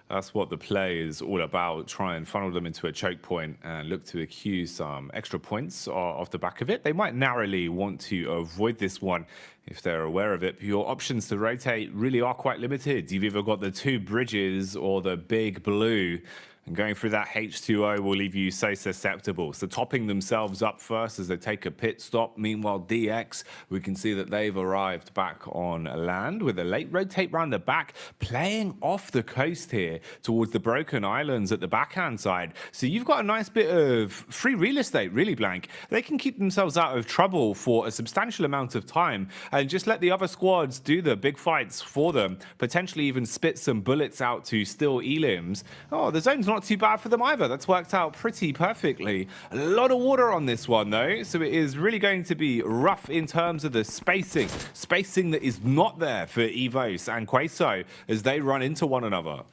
That's what the play is all about. Try and funnel them into a choke point and look to accuse some extra points off the back of it. They might narrowly want to avoid this one if they're aware of it, but your options to rotate really are quite limited. You've either got the two bridges or the big blue, and going through that H2O will leave you so susceptible. So topping themselves up first as they take a pit stop. Meanwhile, DX, we can see that they've arrived back on land with a late rotate round the back, playing off the coast here towards the Broken Islands at the backhand side. So you've got a nice bit of free real estate, really, Blank. They can keep themselves out of trouble for a substantial amount of time and just let the other squads do the big fights for them, potentially even spit some bullets out to steal elims. Oh, the zone's not too bad for them either. That's worked out pretty perfectly. A lot of water on this one though, so it is really going to be rough in terms of the spacing that is not there for Evos and Queso as they run into one another.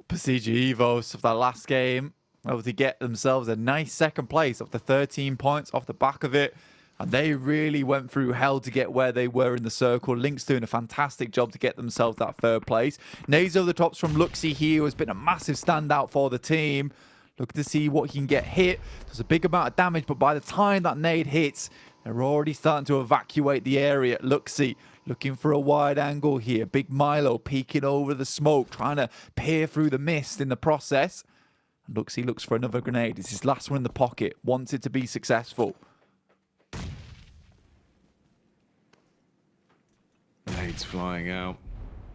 Pubgm Evos of that last game able to get themselves a nice second place up to 13 points off the back of it. And they really went through hell to get where they were in the circle. Link's doing a fantastic job to get themselves that third place. Nades over the tops from Luxy here, who has been a massive standout for the team. Look to see what he can get hit. There's a big amount of damage, but by the time that nade hits, they're already starting to evacuate the area. Luxy looking for a wide angle here. Big Milo peeking over the smoke, trying to peer through the mist in the process. And Luxy looks for another grenade. It's his last one in the pocket. Wants it to be successful. Nades flying out.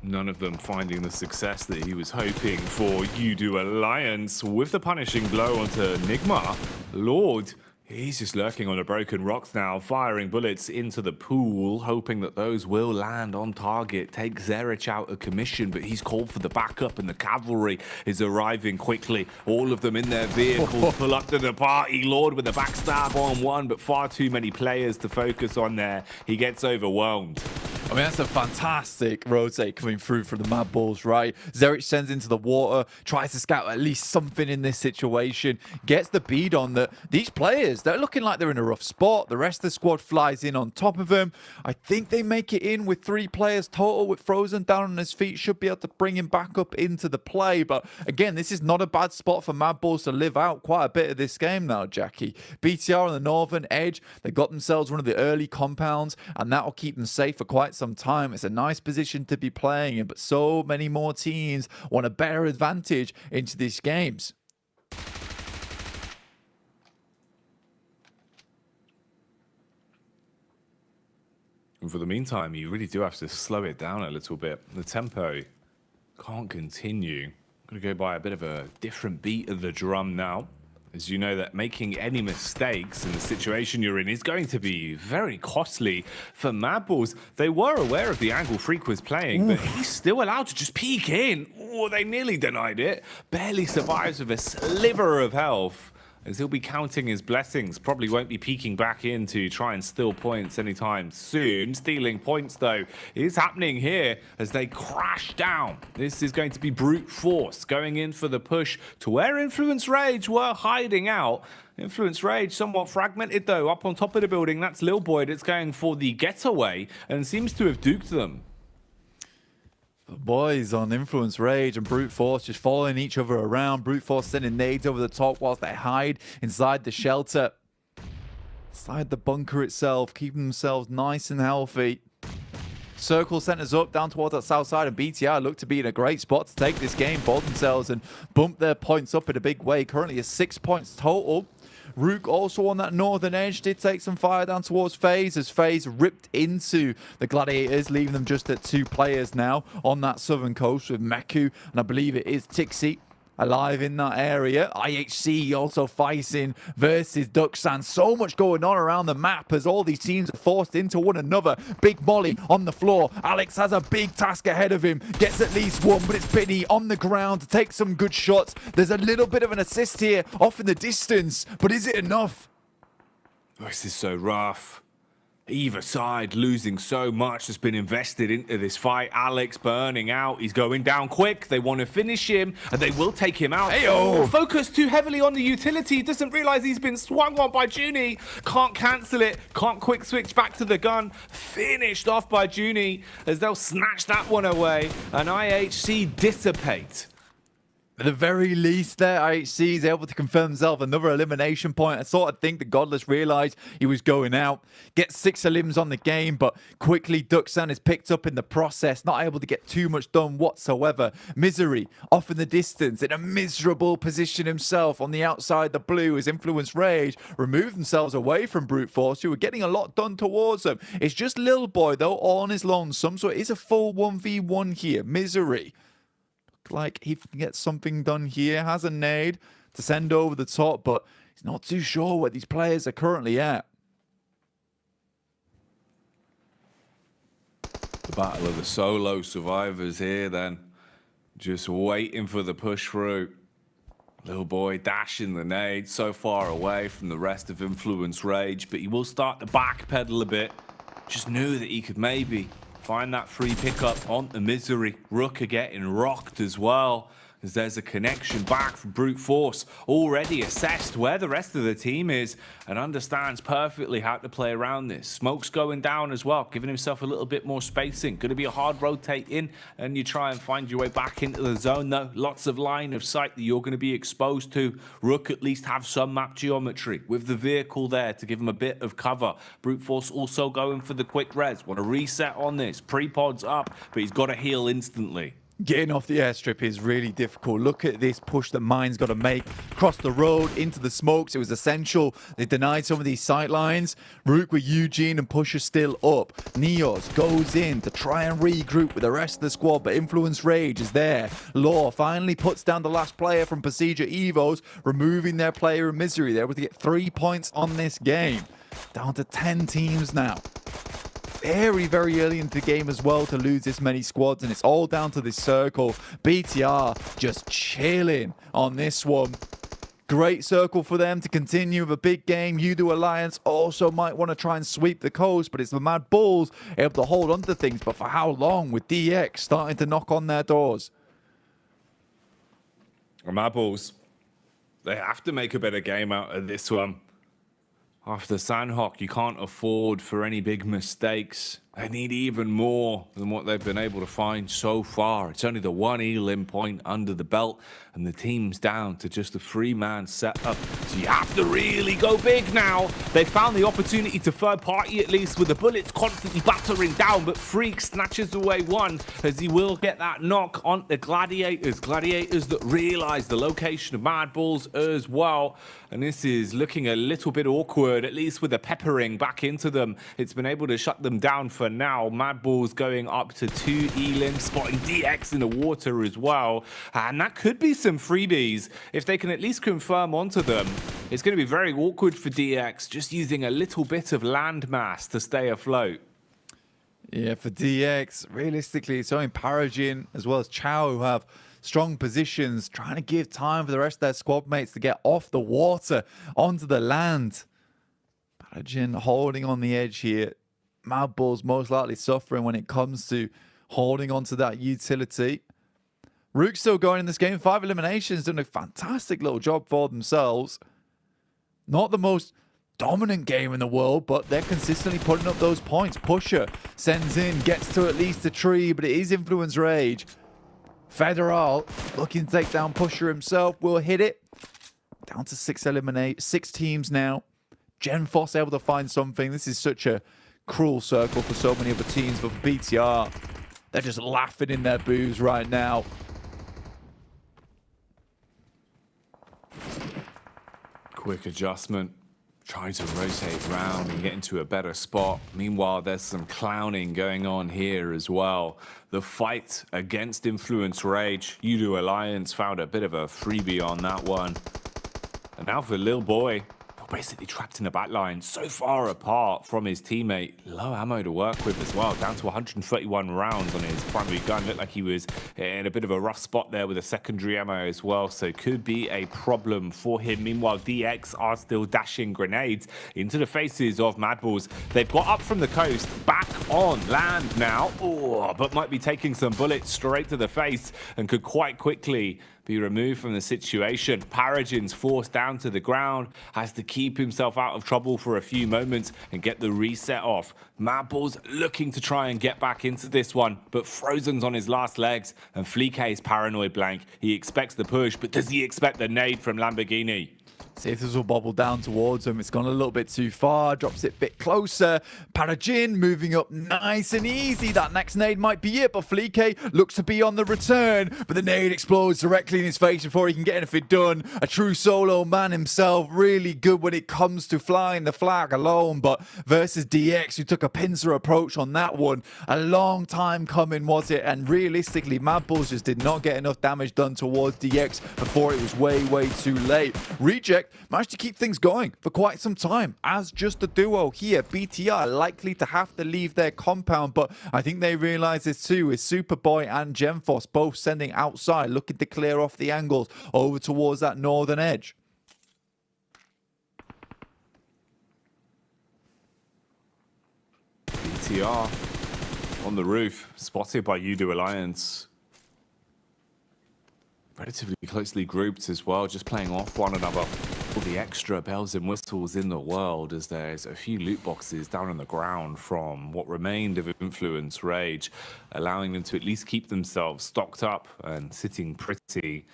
None of them finding the success that he was hoping for. Udo Alliance with the punishing blow onto Nigma. Lord, he's just lurking on the broken rocks now, firing bullets into the pool, hoping that those will land on target. Take Zerich out of commission, but he's called for the backup and the cavalry is arriving quickly. All of them in their vehicles pull up to the party. Lord with a backstab on one, but far too many players to focus on there. He gets overwhelmed. I mean, that's a fantastic rotate coming through from the Mad Bulls, right? Zerich sends into the water, tries to scout at least something in this situation, gets the bead on that. These players, they're looking like they're in a rough spot. The rest of the squad flies in on top of them. I think they make it in with 3 players total with Frozen down on his feet. Should be able to bring him back up into the play. But again, this is not a bad spot for Mad Bulls to live out quite a bit of this game now, Jackie. BTR on the northern edge, they got themselves one of the early compounds, and that will keep them safe for quite some time. It's a nice position to be playing in, but so many more teams want a better advantage into these games. And for the meantime, you really do have to slow it down a little bit. The tempo can't continue. I'm going to go by a bit of a different beat of the drum now. As you know that making any mistakes in the situation you're in is going to be very costly for Mad Bulls. They were aware of the angle Freak was playing, but he's still allowed to just peek in. Oh, they nearly denied it. Barely survives with a sliver of health. As he'll be counting his blessings. Probably won't be peeking back in to try and steal points anytime soon. Stealing points, though, is happening here as they crash down. This is going to be brute force going in for the push to where Influence Rage were hiding out. Influence Rage somewhat fragmented, though, up on top of the building. That's Lil Boy that's going for the getaway and seems to have duked them. The boys on Influence Rage and Brute Force just following each other around. Brute Force sending nades over the top whilst they hide inside the shelter. Inside the bunker itself, keeping themselves nice and healthy. Circle centers up down towards that south side, and BTR look to be in a great spot to take this game for themselves and bump their points up in a big way. Currently a 6 points total. Rook also on that northern edge did take some fire down towards FaZe as FaZe ripped into the Gladiators, leaving them just at 2 players now on that southern coast with Meku, and I believe it is Tixi alive in that area. IHC also fighting versus Duxan. So much going on around the map as all these teams are forced into one another. Big Molly on the floor. Alex has a big task ahead of him. Gets at least one, but it's Binny on the ground to take some good shots. There's a little bit of an assist here off in the distance, but is it enough? This is so rough. Either side losing so much that's been invested into this fight. Alex burning out. He's going down quick. They want to finish him, and they will take him out. Hey-oh. Focus too heavily on the utility. Doesn't realize he's been swung on by Junie. Can't cancel it. Can't quick switch back to the gun. Finished off by Junie as they'll snatch that one away. And IHC dissipate. At the very least there, IHC is able to confirm himself another elimination point. I sort of think the Godless realised he was going out. Gets 6 elims on the game, but quickly Duxan is picked up in the process. Not able to get too much done whatsoever. Misery off in the distance in a miserable position himself on the outside. The blue as Influence Rage removed themselves away from Brute Force, who were getting a lot done towards them. It's just Lil Boy, though, all on his lonesome, so it is a full 1v1 here. Misery. Like he can get something done here, has a nade to send over the top, but he's not too sure where these players are currently at. The battle of the solo survivors here then. Just waiting for the push through. Little Boy dashing the nade so far away from the rest of Influence Rage, but he will start to backpedal a bit. Just knew that he could maybe find that free pickup on the Misery. Rook are getting rocked as well, as there's a connection back from Brute Force. Already assessed where the rest of the team is and understands perfectly how to play around this. Smoke's going down as well, giving himself a little bit more spacing. Going to be a hard rotate in, and you try and find your way back into the zone though. Lots of line of sight that you're going to be exposed to. Rook at least have some map geometry with the vehicle there to give him a bit of cover. Brute Force also going for the quick res. Want to reset on this. Pre-pod's up, but he's got to heal instantly. Getting off the airstrip is really difficult. Look at this push that Mine's got to make. Across the road, into the smokes. It was essential. They denied some of these sight lines. Rook with Eugene and Pusher still up. Neos goes in to try and regroup with the rest of the squad, but Influence Rage is there. Law finally puts down the last player from Procedure Evos, removing their player in Misery. They're able to get 3 points on this game. Down to 10 teams now. Very, very early into the game as well to lose this many squads, and it's all down to this circle. BTR just chilling on this one. Great circle for them to continue with a big game. Udo Alliance also might want to try and sweep the coast, but it's the Mad Bulls able to hold on to things. But for how long, with DX starting to knock on their doors? The Mad Bulls, they have to make a better game out of this one. After Sandhawk, you can't afford for any big mistakes. They need even more than what they've been able to find so far. It's only the 1 elim point under the belt, and the team's down to just a 3-man setup. So you have to really go big now. They found the opportunity to third party at least, with the bullets constantly battering down, but Freak snatches away one as he will get that knock on the Gladiators. Gladiators that realize the location of Mad Bulls as well. And this is looking a little bit awkward, at least with the peppering back into them. It's been able to shut them down for now. Mad Bulls going up to 2 elims, spotting DX in the water as well. And that could be some freebies if they can at least confirm onto them. It's going to be very awkward for DX, just using a little bit of landmass to stay afloat. Yeah, for DX, realistically, it's only Paragin as well as Chow who have strong positions, trying to give time for the rest of their squad mates to get off the water onto the land. Paragin holding on the edge here. Mad Bulls most likely suffering when it comes to holding onto that utility. Rook still going in this game. 5 eliminations, doing a fantastic little job for themselves. Not the most dominant game in the world, but they're consistently putting up those points. Pusher sends in, gets to at least a tree, but it is Influence Rage. Federal looking to take down Pusher himself, will hit it. Down to 6 teams now. Gen Foss able to find something. This is such a cruel circle for so many other teams, but for BTR, they're just laughing in their booths right now. Quick adjustment, trying to rotate round and get into a better spot. Meanwhile, there's some clowning going on here as well. The fight against Influence Rage. Udo Alliance found a bit of a freebie on that one. And now for Lil Boy. basically trapped in the back line, so far apart from his teammate. Low ammo to work with as well, down to 131 rounds on his primary gun. Looked like he was in a bit of a rough spot there with a secondary ammo as well, so could be a problem for him. Meanwhile, DX are still dashing grenades into the faces of Madballs. They've got up from the coast, back on land now, but might be taking some bullets straight to the face and could quite quickly be removed from the situation. Paragin's forced down to the ground, has to keep himself out of trouble for a few moments and get the reset off. Madballs looking to try and get back into this one, but Frozen's on his last legs and Fleek is paranoid blank. He expects the push, but does he expect the nade from Lamborghini? See if this will bobble down towards him. It's gone a little bit too far. Drops it a bit closer. Parajin moving up nice and easy. That next nade might be it, but Fleek looks to be on the return. But the nade explodes directly in his face before he can get anything done. A true solo man himself. Really good when it comes to flying the flag alone. But versus DX, who took a pincer approach on that one. A long time coming, was it? And realistically, Madballs just did not get enough damage done towards DX before it was way, way too late. Reject managed to keep things going for quite some time as just a duo here. BTR likely to have to leave their compound, but I think they realize this too, with Superboy and Gemforce both sending outside, looking to clear off the angles over towards that northern edge. BTR on the roof, spotted by Udo Alliance. Relatively closely grouped as well, just playing off one another. All the extra bells and whistles in the world, as there's a few loot boxes down on the ground from what remained of Influence Rage, allowing them to at least keep themselves stocked up and sitting pretty.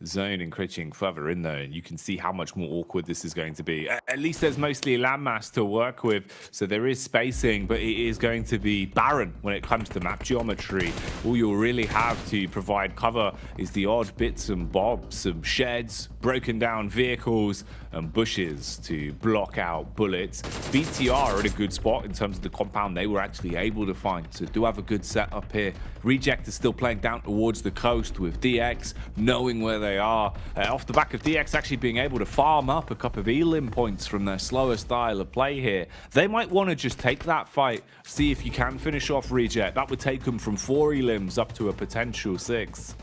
Zone encroaching further in though, and you can see how much more awkward this is going to be. At least there's mostly landmass to work with, so there is spacing, but it is going to be barren when it comes to map geometry. All you'll really have to provide cover is the odd bits and bobs, some sheds, broken down vehicles, and bushes to block out bullets. BTR are in a good spot in terms of the compound they were actually able to find, so do have a good setup here. Reject is still playing down towards the coast with DX knowing where they are. Off the back of DX actually being able to farm up a couple of elim points from their slower style of play here. They might want to just take that fight, see if you can finish off Reject. That would take them from 4 elims up to a potential 6.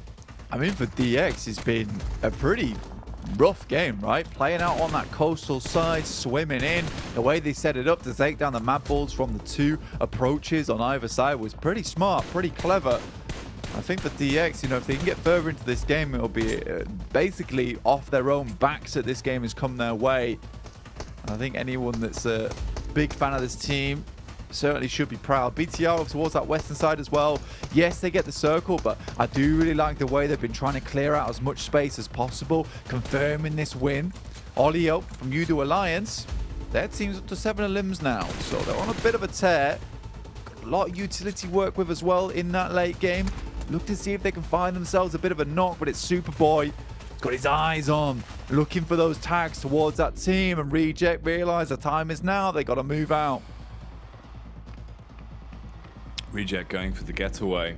I mean, for DX, it's been a pretty rough game, right? Playing out on that coastal side, swimming in. The way they set it up to take down the Madballs from the 2 approaches on either side was pretty smart, pretty clever. I think for DX, you know, if they can get further into this game, it'll be basically off their own backs that this game has come their way. And I think anyone that's a big fan of this team certainly should be proud. BTR towards that western side as well. Yes, they get the circle, but I do really like the way they've been trying to clear out as much space as possible, confirming this win. Ollie up from Udo Alliance. Their team's up to 7 elims now, so they're on a bit of a tear. Got a lot of utility work with as well in that late game. Look to see if they can find themselves a bit of a knock, but it's Superboy. Got his eyes on, looking for those tags towards that team, and Reject realize the time is now. They got to move out. Reject going for the getaway.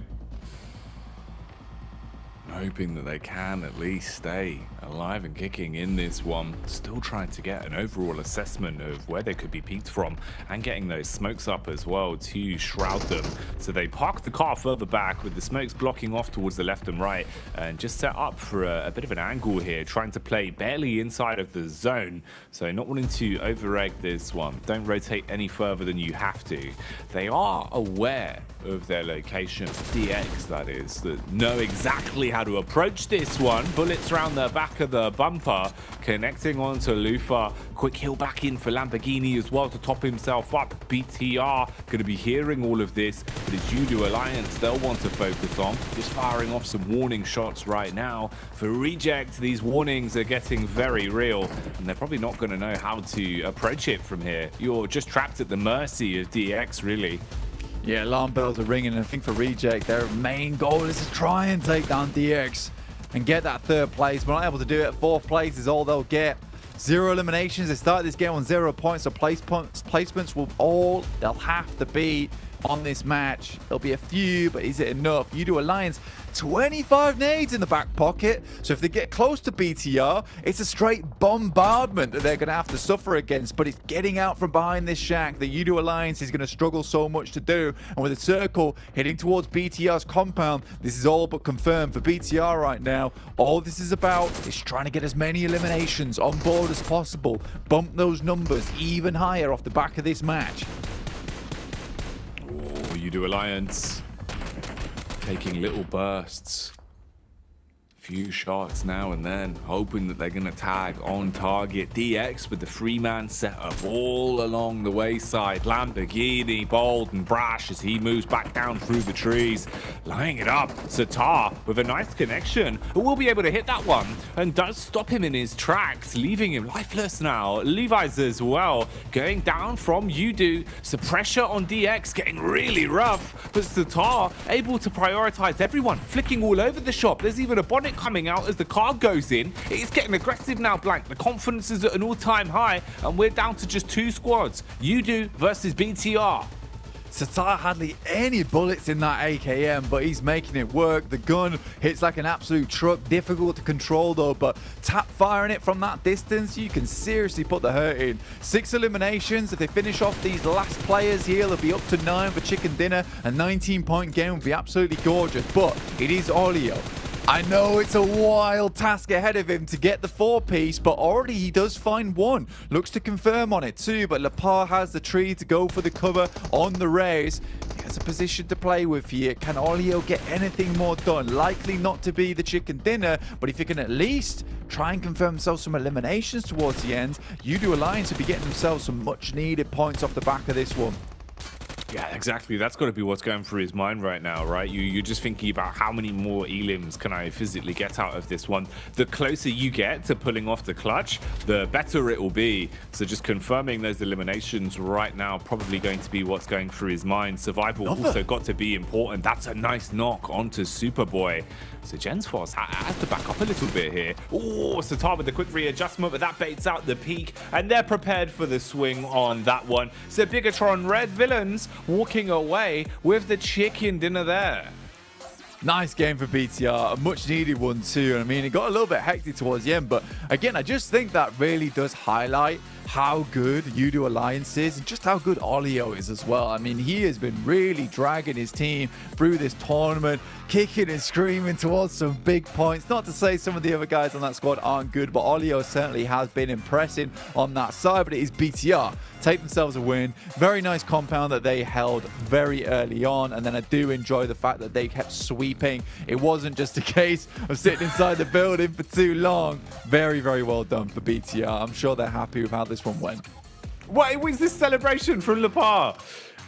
Hoping that they can at least stay alive and kicking in this one. Still trying to get an overall assessment of where they could be peaked from and getting those smokes up as well to shroud them. So they park the car further back with the smokes blocking off towards the left and right and just set up for a bit of an angle here, trying to play barely inside of the zone. So not wanting to over-egg this one. Don't rotate any further than you have to. They are aware of their location, DX that is, that know exactly how to approach this one. Bullets around the back of the bumper, connecting onto Lufa. Quick heal back in for Lamborghini as well to top himself up. BTR going to be hearing all of this, but it's Udo Alliance they'll want to focus on. Just firing off some warning shots right now. For Reject, these warnings are getting very real, and they're probably not going to know how to approach it from here. You're just trapped at the mercy of DX, really. Yeah, alarm bells are ringing, and I think for Reject, their main goal is to try and take down DX and get that 3rd place. But not able to do it. 4th place is all they'll get. 0 eliminations. They started this game on 0 points, so placements will all they'll have to be on this match. There'll be a few, but is it enough? Udo Alliance, 25 nades in the back pocket. So if they get close to BTR, it's a straight bombardment that they're going to have to suffer against. But it's getting out from behind this shack that Udo Alliance is going to struggle so much to do. And with a circle heading towards BTR's compound, this is all but confirmed for BTR right now. All this is about is trying to get as many eliminations on board as possible. Bump those numbers even higher off the back of this match. Oh, Udo Alliance taking little bursts. Few shots now and then, hoping that they're going to tag on target. DX with the 3-man setup all along the wayside. Lamborghini, bold and brash as he moves back down through the trees. Lining it up, Satar with a nice connection. But will be able to hit that one and does stop him in his tracks, leaving him lifeless now. Levi's as well, going down from Udo. So pressure on DX getting really rough, but Satar able to prioritize everyone, flicking all over the shop. There's even a bonnet coming out as the car goes in. It's getting aggressive now, Blank. The confidence is at an all-time high, and we're down to just 2 squads. Udo versus BTR. Satar hardly any bullets in that AKM, but he's making it work. The gun hits like an absolute truck, difficult to control though, but tap firing it from that distance, you can seriously put the hurt in. 6 eliminations. If they finish off these last players here, they'll be up to 9 for Chicken Dinner. A 19-point game would be absolutely gorgeous, but it is Olio. I know it's a wild task ahead of him to get the 4-piece, but already he does find 1. Looks to confirm on it too, but Lepar has the tree to go for the cover on the raise. He has a position to play with here. Can Olio get anything more done? Likely not to be the Chicken Dinner, but if he can at least try and confirm themselves some eliminations towards the end, Udo Alliance will be getting themselves some much needed points off the back of this one. Yeah, exactly. That's got to be what's going through his mind right now, right? You're just thinking about how many more elims can I physically get out of this one. The closer you get to pulling off the clutch, the better it will be. So just confirming those eliminations right now, probably going to be what's going through his mind. Survival also got to be important. That's a nice knock onto Superboy. So Gensforce has to back up a little bit here. Oh, Satar with the quick readjustment, but that baits out the peak, and they're prepared for the swing on that one. So Bigetron Red Villains walking away with the Chicken Dinner there. Nice game for BTR, a much needed one too. I mean, it got a little bit hectic towards the end, but again, I just think that really does highlight how good Udo Alliance is and just how good Olio is as well. I mean, he has been really dragging his team through this tournament, kicking and screaming towards some big points. Not to say some of the other guys on that squad aren't good, but Olio certainly has been impressing on that side. But it is BTR take themselves a win. Very nice compound that they held very early on, and then I do enjoy the fact that they kept sweeping. It wasn't just a case of sitting inside the building for too long. Very, very well done for BTR. I'm sure they're happy with how this one went. What was this celebration from Lepar?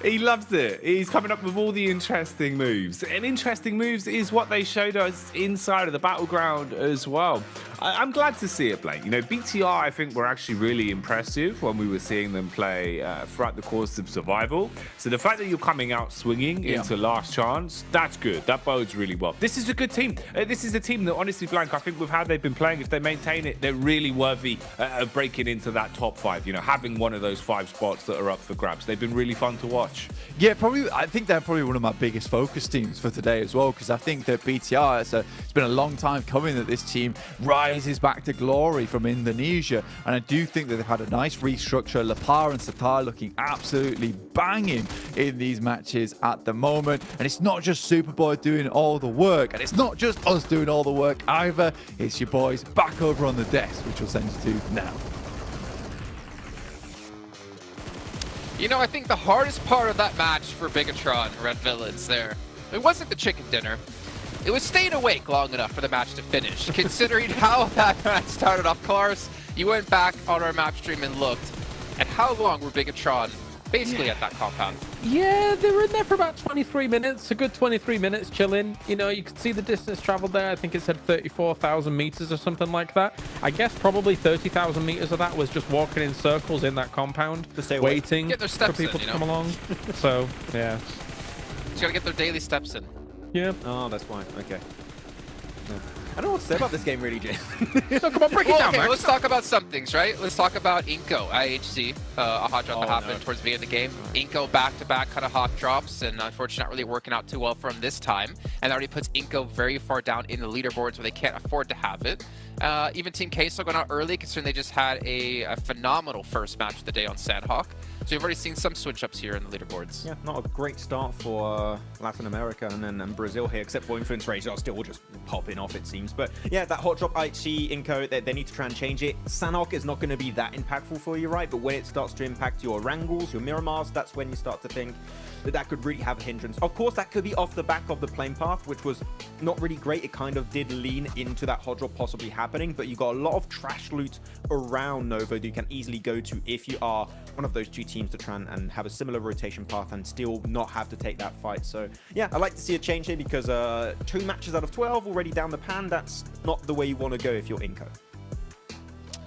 He loves it. He's coming up with all the interesting moves. And interesting moves is what they showed us inside of the battleground as well. I'm glad to see it, Blake. You know, BTR, I think, were actually really impressive when we were seeing them play throughout the course of Survival. So the fact that you're coming out swinging into Last Chance, that's good. That bodes really well. This is a good team. This is a team that, honestly, Blank, I think with how they've been playing, if they maintain it, they're really worthy of breaking into that top 5. You know, having one of those 5 spots that are up for grabs. They've been really fun to watch. Yeah, probably. I think they're probably one of my biggest focus teams for today as well, because I think that BTR, it's been a long time coming that this team rises back to glory from Indonesia, and I do think that they've had a nice restructure. Lepar and Satar looking absolutely banging in these matches at the moment, and it's not just Superboy doing all the work, and it's not just us doing all the work either. It's your boys back over on the desk, which we'll send you to now. You know, I think the hardest part of that match for Bigetron Red Villains there, it wasn't the Chicken Dinner. It was staying awake long enough for the match to finish. Considering how that match started off, Cars, you went back on our map stream and looked at how long were Bigetron basically at that compound. Yeah, they were in there for about 23 minutes, a good 23 minutes chilling. You know, you could see the distance traveled there. I think it said 34,000 meters or something like that. I guess probably 30,000 meters of that was just walking in circles in that compound, waiting for people to come along. So, yeah. Just gotta get their daily steps in. Yeah. Oh, that's fine. Okay. I don't know what to say about this game, really, Jay. Come on, break it down, okay, Max. let's talk about some things, right? Let's talk about Inko, IHC, a hot drop that happened towards the beginning of the game. Inko back-to-back kind of hot drops, and unfortunately not really working out too well for him this time. And that already puts Inko very far down in the leaderboards where they can't afford to have it. Even Team Queso going out early, considering they just had a phenomenal first match of the day on Sandhawk. So you've already seen some switch-ups here in the leaderboards. Yeah, not a great start for Latin America and Brazil here, except for Influence Razor still just popping off, it seems. But yeah, that hot drop IHC, Inko, they need to try and change it. Sanhok is not going to be that impactful for you, right? But when it starts to impact your Wrangles, your Miramars, that's when you start to think that could really have a hindrance. Of course, that could be off the back of the plane path, which was not really great. It kind of did lean into that hot drop possibly happening, but you got a lot of trash loot around Novo that you can easily go to if you are one of those two teams to try and have a similar rotation path and still not have to take that fight. So yeah, I like to see a change here because 2 matches out of 12 already down the pan. That's not the way you want to go if you're Inko.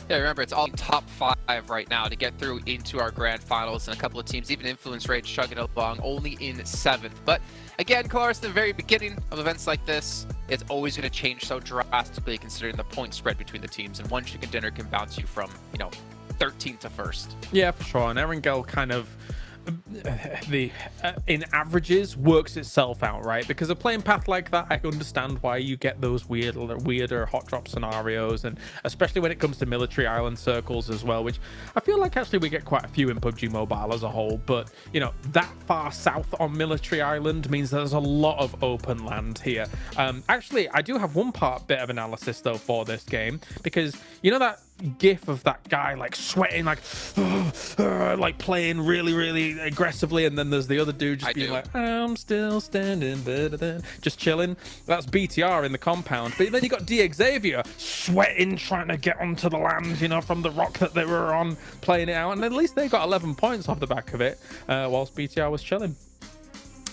Yeah, remember, it's all top 5 right now to get through into our grand finals, and a couple of teams, even Influence Rage, chugging along only in 7th. But again, Colaris, in the very beginning of events like this, it's always going to change so drastically considering the point spread between the teams, and one chicken dinner can bounce you from, 13th to 1st. Yeah, for sure. And Erangel kind of in averages works itself out, right? Because a playing path like that, I understand why you get those weirder hot drop scenarios, and especially when it comes to military island circles as well, which I feel like actually we get quite a few in PUBG Mobile as a whole. But that far south on military island means there's a lot of open land here. Actually, I do have one bit of analysis though for this game, because that gif of that guy like sweating, like playing really aggressively, and then there's the other dude just being like, I'm still standing, just chilling. That's BTR in the compound. But then you got D Xavier sweating, trying to get onto the land, from the rock that they were on, playing it out, and at least they got 11 points off the back of it, whilst BTR was chilling.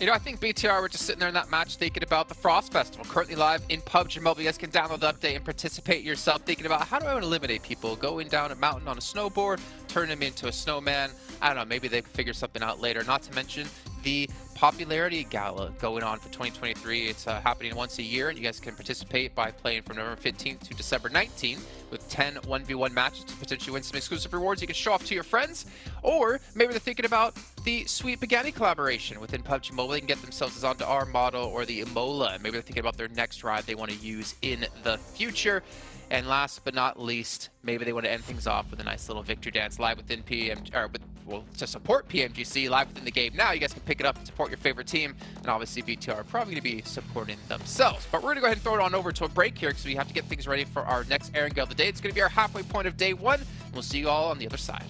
I think BTR were just sitting there in that match thinking about the Frost Festival, currently live in Pubgmobile. You guys can download the update and participate yourself, thinking about how do I want to eliminate people? Going down a mountain on a snowboard, turn them into a snowman. I don't know, maybe they can figure something out later. Not to mention the Popularity Gala going on for 2023. It's happening once a year, and you guys can participate by playing from November 15th to December 19th with 10 1v1 matches to potentially win some exclusive rewards you can show off to your friends. Or maybe they're thinking about the sweet Pagani collaboration within PUBG Mobile. They can get themselves onto our model or the Imola, and maybe they're thinking about their next ride they want to use in the future. And last but not least, maybe they want to end things off with a nice little victory dance live within to support PMGC live within the game. Now you guys can pick it up and support your favorite team, and obviously BTR are probably going to be supporting themselves. But we're going to go ahead and throw it on over to a break here because we have to get things ready for our next Erangel of the day. It's going to be our halfway point of day 1. We'll see you all on the other side.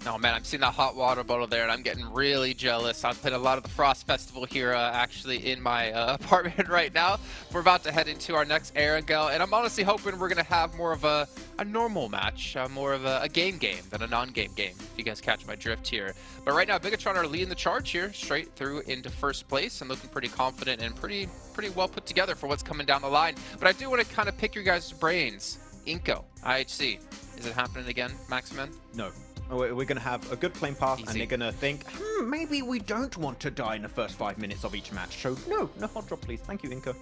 Oh man, I'm seeing that hot water bottle there and I'm getting really jealous. I've played a lot of the Frost Festival here actually in my apartment right now. We're about to head into our next Erangel, and I'm honestly hoping we're going to have more of a normal match, more of a game than a non-game game, if you guys catch my drift here. But right now, Bigetron are leading the charge here, straight through into first place, and looking pretty confident and pretty well put together for what's coming down the line. But I do want to kind of pick your guys' brains. Inko, IHC, is it happening again, Maximin? No. We're going to have a good playing path, Easy. and they're going to think, maybe we don't want to die in the first 5 minutes of each match. So, no hot drop, please. Thank you, Inko.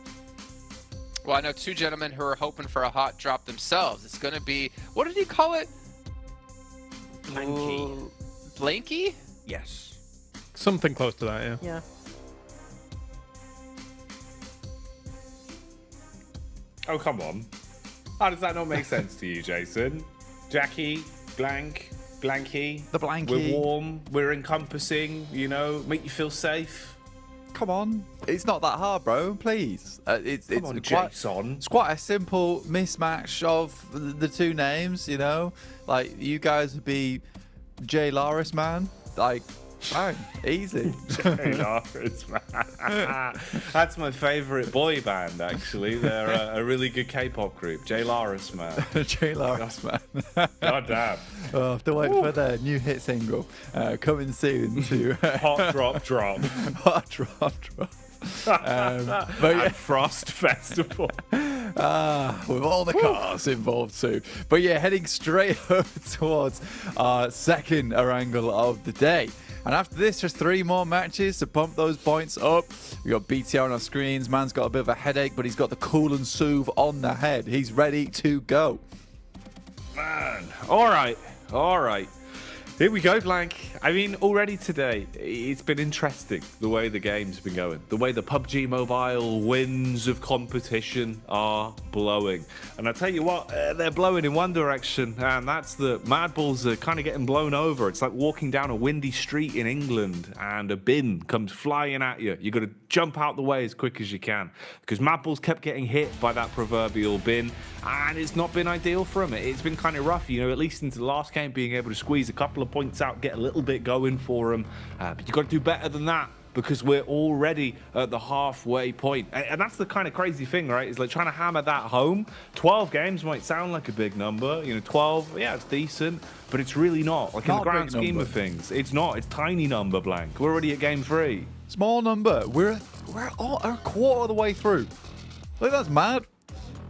Well, I know two gentlemen who are hoping for a hot drop themselves. It's going to be, what did he call it? Blanky. Blanky? Yes. Something close to that, yeah. Yeah. Oh, come on. How does that not make sense to you, Jason? Jackie, Blanky. The Blanky. We're warm, we're encompassing, make you feel safe. Come on. It's not that hard, bro. Please. It's Jason. It's quite a simple mismatch of the two names, Like, you guys would be Jay Laris, man. Like, fine. Easy. Jay Laris, man. That's my favourite boy band, actually. They're a really good K-pop group. Jay Laris, man. Jay Laris, man. God damn. Oh, I have to wait for their new hit single coming soon to Hot Drop Drop. Hot Drop Drop. But yeah. Frost Festival. With all the cars involved too. But yeah, heading straight over towards our second Erangel of the day. And after this, just 3 more matches to pump those points up. We got BTR on our screens. Man's got a bit of a headache, but he's got the cool and soothe on the head. He's ready to go. Man, all right. Here we go, Blank. I mean, already today, it's been interesting the way the game's been going. The way the Pubgmobile winds of competition are blowing. And I tell you what, they're blowing in one direction, and that's the Mad Bulls are kind of getting blown over. It's like walking down a windy street in England, and a bin comes flying at you. You got to jump out the way as quick as you can, because Mad Bulls kept getting hit by that proverbial bin, and it's not been ideal for them. It's been kind of rough, at least into the last game, being able to squeeze a couple of points out, get a little bit going for them. But you've got to do better than that, because we're already at the halfway point. And that's the kind of crazy thing, right? It's like trying to hammer that home. 12 games might sound like a big number. 12, yeah, it's decent, but it's really not. Like, in the grand scheme of things, it's not. It's tiny number, Blank. We're already at game 3. Small number. We're a quarter of the way through. Look, that's mad.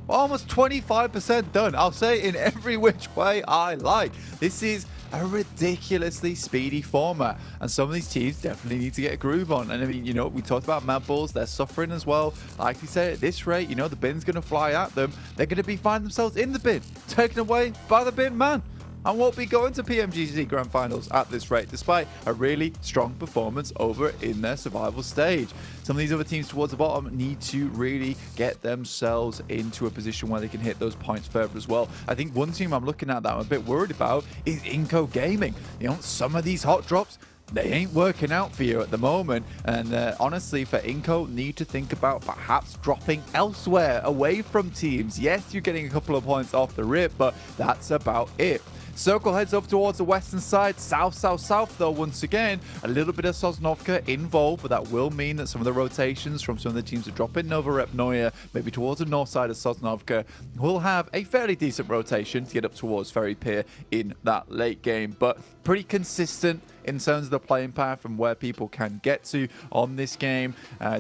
Almost 25% done. I'll say it in every which way I like. This is a ridiculously speedy format, and some of these teams definitely need to get a groove on. And I mean, we talked about Mad Bulls, they're suffering as well. Like we said, at this rate, the bin's going to fly at them. They're going to find themselves in the bin, taken away by the bin man, and won't be going to PMGC Grand Finals at this rate, despite a really strong performance over in their survival stage. Some of these other teams towards the bottom need to really get themselves into a position where they can hit those points further as well. I think one team I'm looking at that I'm a bit worried about is Inko Gaming. Some of these hot drops, they ain't working out for you at the moment, and honestly, for Inko, need to think about perhaps dropping elsewhere, away from teams. Yes, you're getting a couple of points off the rip, but that's about it. Circle heads up towards the western side. South though, once again, a little bit of Sosnovka involved, but that will mean that some of the rotations from some of the teams that drop in Nova Repnoya, maybe towards the north side of Sosnovka, will have a fairly decent rotation to get up towards Ferry Pier in that late game. But pretty consistent in terms of the playing path and where people can get to on this game.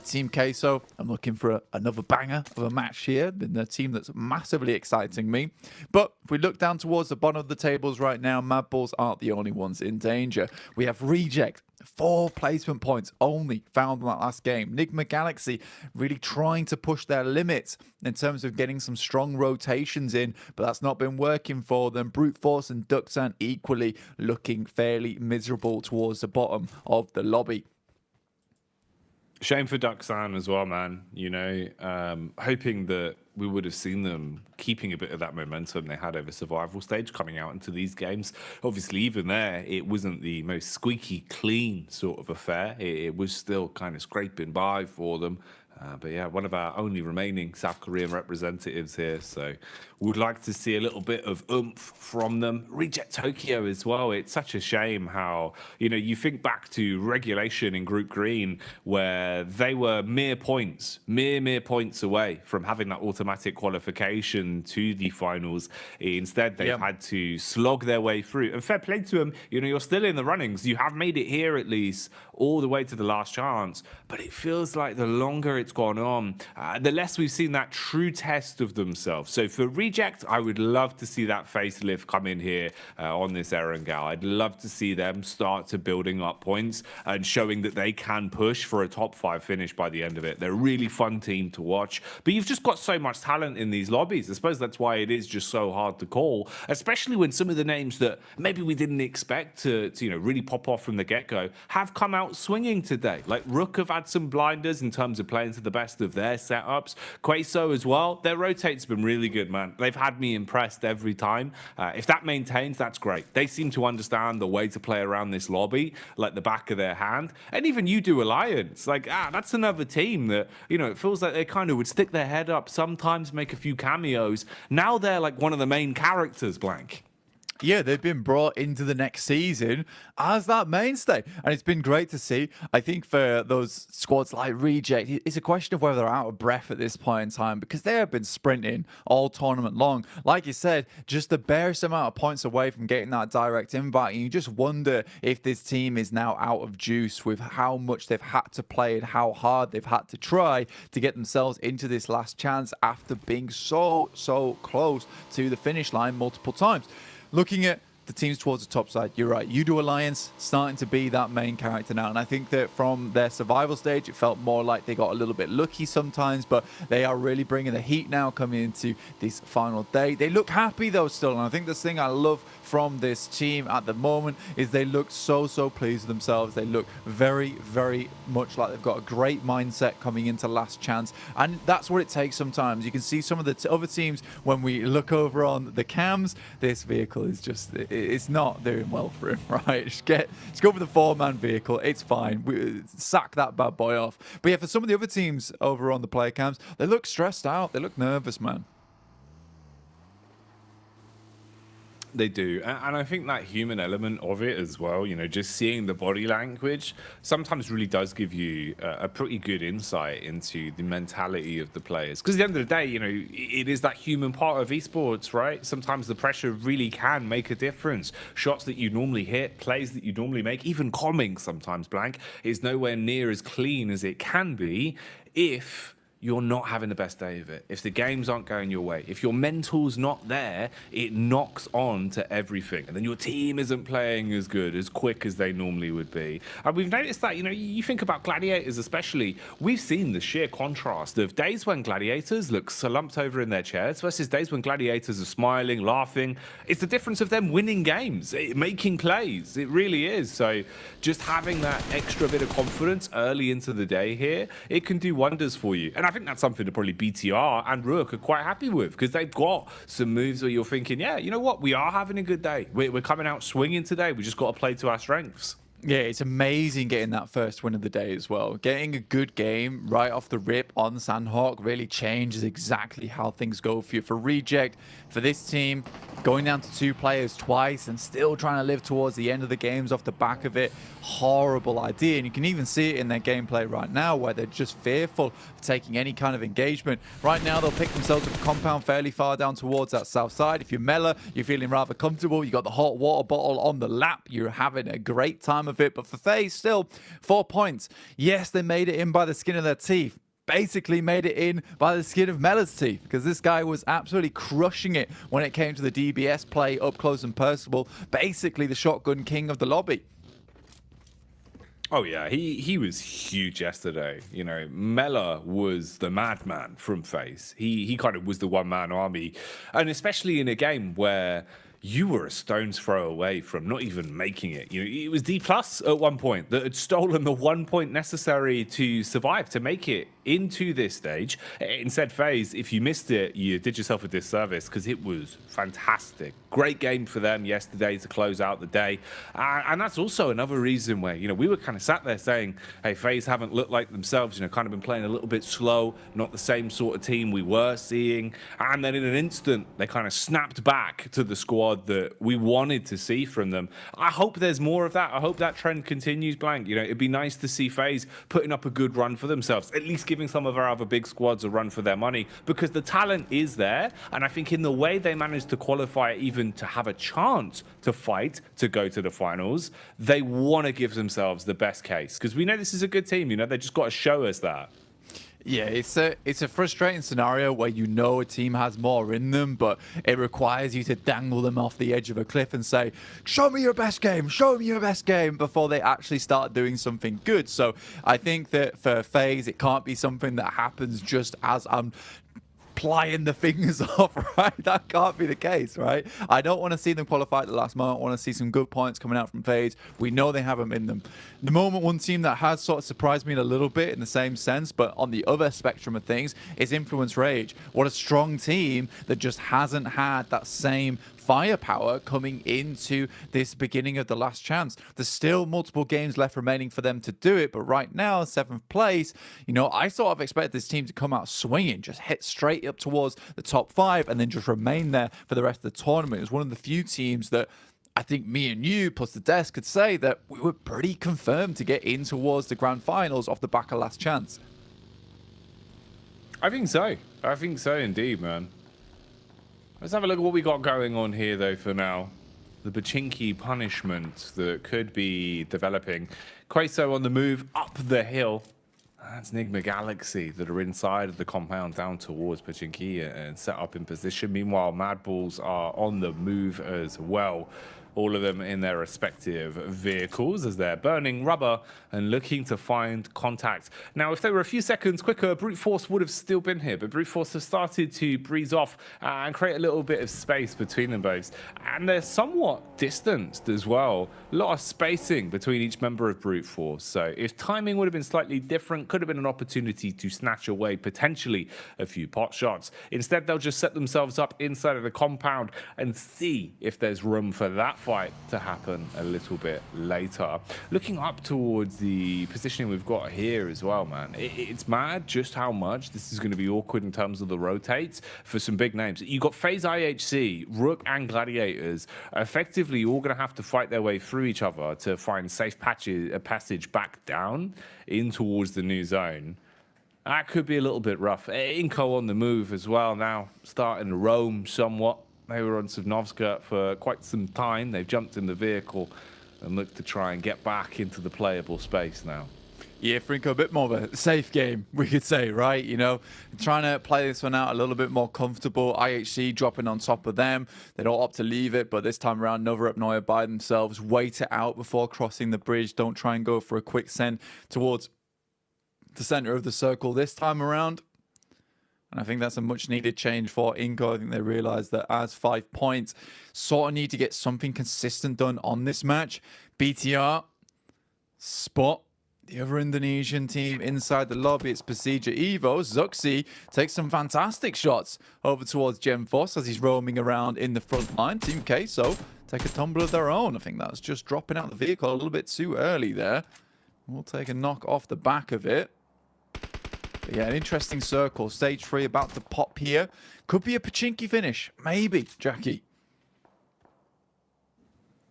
Team Queso, I'm looking for another banger of a match here, in a team that's massively exciting me. But if we look down towards the bottom of the tables right now, Mad Bulls aren't the only ones in danger. We have Reject, 4 placement points only found in that last game. Nigma Galaxy really trying to push their limits in terms of getting some strong rotations in, but that's not been working for them. Brute Force and Duxan equally looking fairly miserable towards the bottom of the lobby. Shame for Duxan as well, man. Hoping that we would have seen them keeping a bit of that momentum they had over survival stage coming out into these games. Obviously, even there, it wasn't the most squeaky clean sort of affair. It was still kind of scraping by for them. But yeah, one of our only remaining South Korean representatives here. So would like to see a little bit of oomph from them. Reject Tokyo as well. It's such a shame how, you think back to regulation in Group Green where they were mere points away from having that automatic qualification to the finals. Instead, they've had to slog their way through. And fair play to them, you're still in the runnings. You have made it here at least all the way to the last chance. But it feels like the longer it's gone on, the less we've seen that true test of themselves. So for Reject, I would love to see that facelift come in here on this Erangel. I'd love to see them start to building up points and showing that they can push for a top 5 finish by the end of it. They're a really fun team to watch. But you've just got so much talent in these lobbies. I suppose that's why it is just so hard to call, especially when some of the names that maybe we didn't expect to really pop off from the get-go have come out swinging today. Like Rook have had some blinders in terms of playing to the best of their setups. Queso as well. Their rotate's been really good, man. They've had me impressed every time. If that maintains, that's great. They seem to understand the way to play around this lobby like the back of their hand. And even you do Alliance. Like, that's another team that, it feels like they kind of would stick their head up, sometimes make a few cameos. Now they're like one of the main characters, Blank. Yeah, they've been brought into the next season as that mainstay. And it's been great to see. I think for those squads like Reject, it's a question of whether they're out of breath at this point in time because they have been sprinting all tournament long. Like you said, just the barest amount of points away from getting that direct invite. And you just wonder if this team is now out of juice with how much they've had to play and how hard they've had to try to get themselves into this last chance after being so close to the finish line multiple times. Looking at the teams towards the top side, you're right. You do Alliance starting to be that main character now. And I think that from their survival stage, it felt more like they got a little bit lucky sometimes, but they are really bringing the heat now coming into this final day. They look happy though still. And I think the thing I love from this team at the moment is they look so pleased with themselves. They look very much like they've got a great mindset coming into last chance. And that's what it takes sometimes. You can see some of the other teams when we look over on the cams, this vehicle is just, it's not doing well for him, right? Just go for the 4-man vehicle. It's fine. Sack that bad boy off. But yeah, for some of the other teams over on the player cams, they look stressed out. They look nervous, man. They do. And I think that human element of it as well, just seeing the body language sometimes really does give you a pretty good insight into the mentality of the players. Because at the end of the day, it is that human part of esports, right? Sometimes the pressure really can make a difference. Shots that you normally hit, plays that you normally make, even calming sometimes, Blank, is nowhere near as clean as it can be if you're not having the best day of it. If the games aren't going your way, if your mental's not there, it knocks on to everything. And then your team isn't playing as good, as quick as they normally would be. And we've noticed that, you think about Gladiators especially, we've seen the sheer contrast of days when Gladiators look slumped over in their chairs versus days when Gladiators are smiling, laughing. It's the difference of them winning games, making plays. It really is. So just having that extra bit of confidence early into the day here, it can do wonders for you. And I think that's something that probably BTR and Rook are quite happy with because they've got some moves where you're thinking, yeah, you know what? We are having a good day. We're coming out swinging today. We just got to play to our strengths. Yeah, it's amazing getting that first win of the day as well. Getting a good game right off the rip on Sandhawk really changes exactly how things go for you. For Reject, for this team, going down to 2 players twice and still trying to live towards the end of the games off the back of it, horrible idea. And you can even see it in their gameplay right now where they're just fearful of taking any kind of engagement. Right now, they'll pick themselves up a compound fairly far down towards that south side. If you're Mela, you're feeling rather comfortable. You got the hot water bottle on the lap. You're having a great time of it. But for FaZe, still 4 points. Yes, they made it in by the skin of their teeth. Basically made it in by the skin of Mela's teeth because this guy was absolutely crushing it when it came to the DBS play up close and personal. Basically the shotgun king of the lobby. Oh yeah, he was huge yesterday. Mela was the madman from FaZe. He kind of was the one-man army. And especially in a game where you were a stone's throw away from not even making it. It was D+ at one point that had stolen the 1 point necessary to survive, to make it into this stage. Instead, FaZe, if you missed it, you did yourself a disservice because it was fantastic. Great game for them yesterday to close out the day. And that's also another reason where, we were kind of sat there saying, hey, FaZe haven't looked like themselves, kind of been playing a little bit slow, not the same sort of team we were seeing. And then in an instant, they kind of snapped back to the squad that we wanted to see from them. I hope there's more of that. I hope that trend continues, Blank. It'd be nice to see FaZe putting up a good run for themselves, at least giving some of our other big squads a run for their money, because the talent is there. And I think in the way they managed to qualify, even to have a chance to fight to go to the finals, they want to give themselves the best case, because we know this is a good team. They just got to show us that. Yeah, it's a frustrating scenario where a team has more in them, but it requires you to dangle them off the edge of a cliff and say, show me your best game, before they actually start doing something good. So I think that for FaZe, it can't be something that happens just as I'm plying the fingers off, right? That can't be the case, right? I don't want to see them qualify at the last moment. I want to see some good points coming out from FaZe. We know they have them in them. The moment one team that has sort of surprised me a little bit in the same sense, but on the other spectrum of things, is Influence Rage. What a strong team that just hasn't had that same firepower coming into this beginning of the last chance. There's still multiple games left remaining for them to do it, but right now, 7th place, I sort of expect this team to come out swinging, just hit straight up towards the top 5 and then just remain there for the rest of the tournament. It was one of the few teams that I think me and you, plus the desk, could say that we were pretty confirmed to get in towards the grand finals off the back of last chance. I think so. I think so indeed, man. Let's have a look at what we got going on here, though, for now. The Pachinki punishment that could be developing. Queso on the move up the hill. That's Enigma Galaxy that are inside of the compound down towards Pachinki and set up in position. Meanwhile, Mad Balls are on the move as well. All of them in their respective vehicles as they're burning rubber and looking to find contact. Now, if they were a few seconds quicker, Brute Force would have still been here, but Brute Force have started to breeze off and create a little bit of space between them both. And they're somewhat distanced as well. A lot of spacing between each member of Brute Force. So if timing would have been slightly different, could have been an opportunity to snatch away potentially a few pot shots. Instead, they'll just set themselves up inside of the compound and see if there's room for that fight to happen a little bit later. Looking up towards the positioning we've got here as well, man. It's mad just how much this is going to be awkward in terms of the rotates for some big names. You got FaZe IHC, Rook and Gladiators effectively all going to have to fight their way through each other to find safe passage back down in towards the new zone. That could be a little bit rough. Inco on the move as well now, starting to roam somewhat. They were on Sivnovska for quite some time. They've jumped in the vehicle and looked to try and get back into the playable space now. Yeah, Frinko, a bit more of a safe game, we could say, right? Trying to play this one out a little bit more comfortable. IHC dropping on top of them. They don't opt to leave it, but this time around, another Upnoya by themselves. Wait it out before crossing the bridge. Don't try and go for a quick send towards the center of the circle this time around. And I think that's a much needed change for Inco. I think they realize that as 5 points, sort of need to get something consistent done on this match. BTR spot the other Indonesian team inside the lobby. It's Pasija Evo. Zuxi takes some fantastic shots over towards Gemforce as he's roaming around in the front line. Team Queso take a tumble of their own. I think that's just dropping out the vehicle a little bit too early there. We'll take a knock off the back of it. But yeah, an interesting circle. Stage 3 about to pop here. Could be a Pachinki finish. Maybe, Jackie.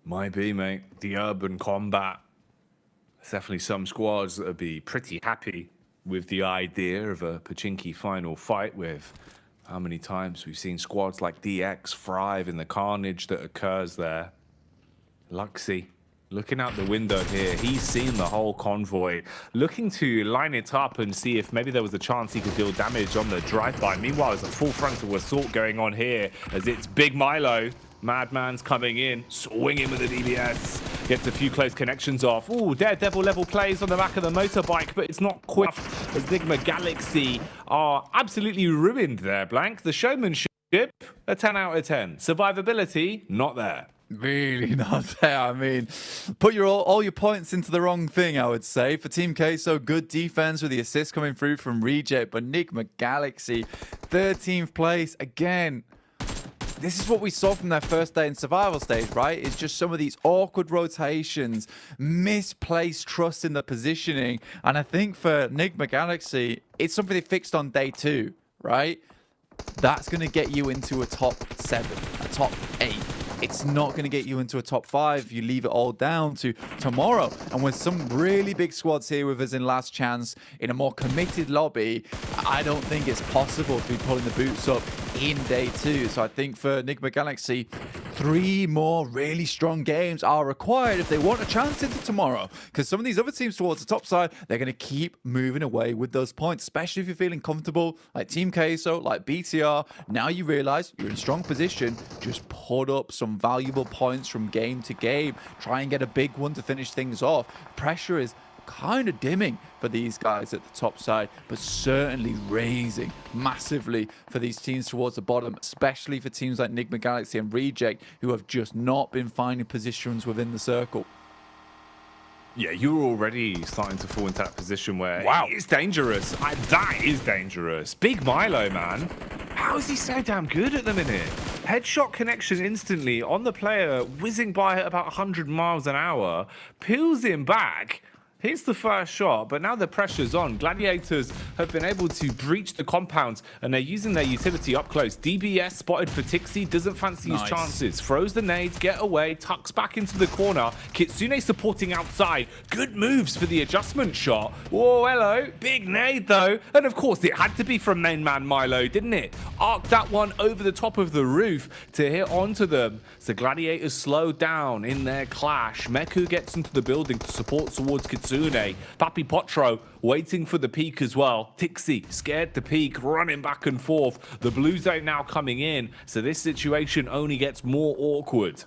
Might be, mate. The urban combat. There's definitely some squads that would be pretty happy with the idea of a Pachinki final fight with how many times we've seen squads like DX thrive in the carnage that occurs there. Luxy. Looking out the window here, he's seen the whole convoy, looking to line it up and see if maybe there was a chance he could deal damage on the drive-by. Meanwhile, there's a full frontal assault going on here as it's Big Milo. Madman's coming in, swinging with the DBS. Gets a few close connections off. Ooh, Daredevil level plays on the back of the motorbike, but it's not quick as Enigma Galaxy are absolutely ruined there, Blank. The showmanship a 10 out of 10. Survivability, not there. Really not there. I mean, put all your points into the wrong thing, I would say. For Team Queso, good defense with the assist coming through from Reject, but Enigma Galaxy, 13th place. Again, this is what we saw from their first day in survival stage, right? It's just some of these awkward rotations, misplaced trust in the positioning. And I think for Enigma Galaxy, it's something they fixed on day 2, right? That's going to get you into a top 7, a top 8. It's not going to get you into a top 5. You leave it all down to tomorrow. And with some really big squads here with us in last chance, in a more committed lobby, I don't think it's possible to be pulling the boots up in day 2. So I think for Enigma Galaxy, 3 more really strong games are required if they want a chance into tomorrow. Because some of these other teams towards the top side, they're going to keep moving away with those points, especially if you're feeling comfortable, like Team Queso, like BTR. Now you realize you're in strong position. Just put up some valuable points from game to game. Try and get a big one to finish things off. Pressure is kind of dimming for these guys at the top side, but certainly raising massively for these teams towards the bottom, especially for teams like Enigma Galaxy and Reject, who have just not been finding positions within the circle. Yeah, you're already starting to fall into that position where it's dangerous. That is dangerous. Big Milo, man. How is he so damn good at the minute? Headshot connection instantly on the player, whizzing by at about 100 miles an hour, peels him back. Hits the first shot, but now the pressure's on. Gladiators have been able to breach the compound, and they're using their utility up close. DBS spotted for Tixi, doesn't fancy his chances. Throws the nades, get away, tucks back into the corner. Kitsune supporting outside. Good moves for the adjustment shot. Whoa, hello. Big nade, though. And of course, it had to be from main man Milo, didn't it? Arced that one over the top of the roof to hit onto them. So Gladiators slow down in their clash. Meku gets into the building to support towards Kitsune. Papi Potro waiting for the peak as well. Tixi scared the peak, running back and forth. The blue zone now coming in, so this situation only gets more awkward.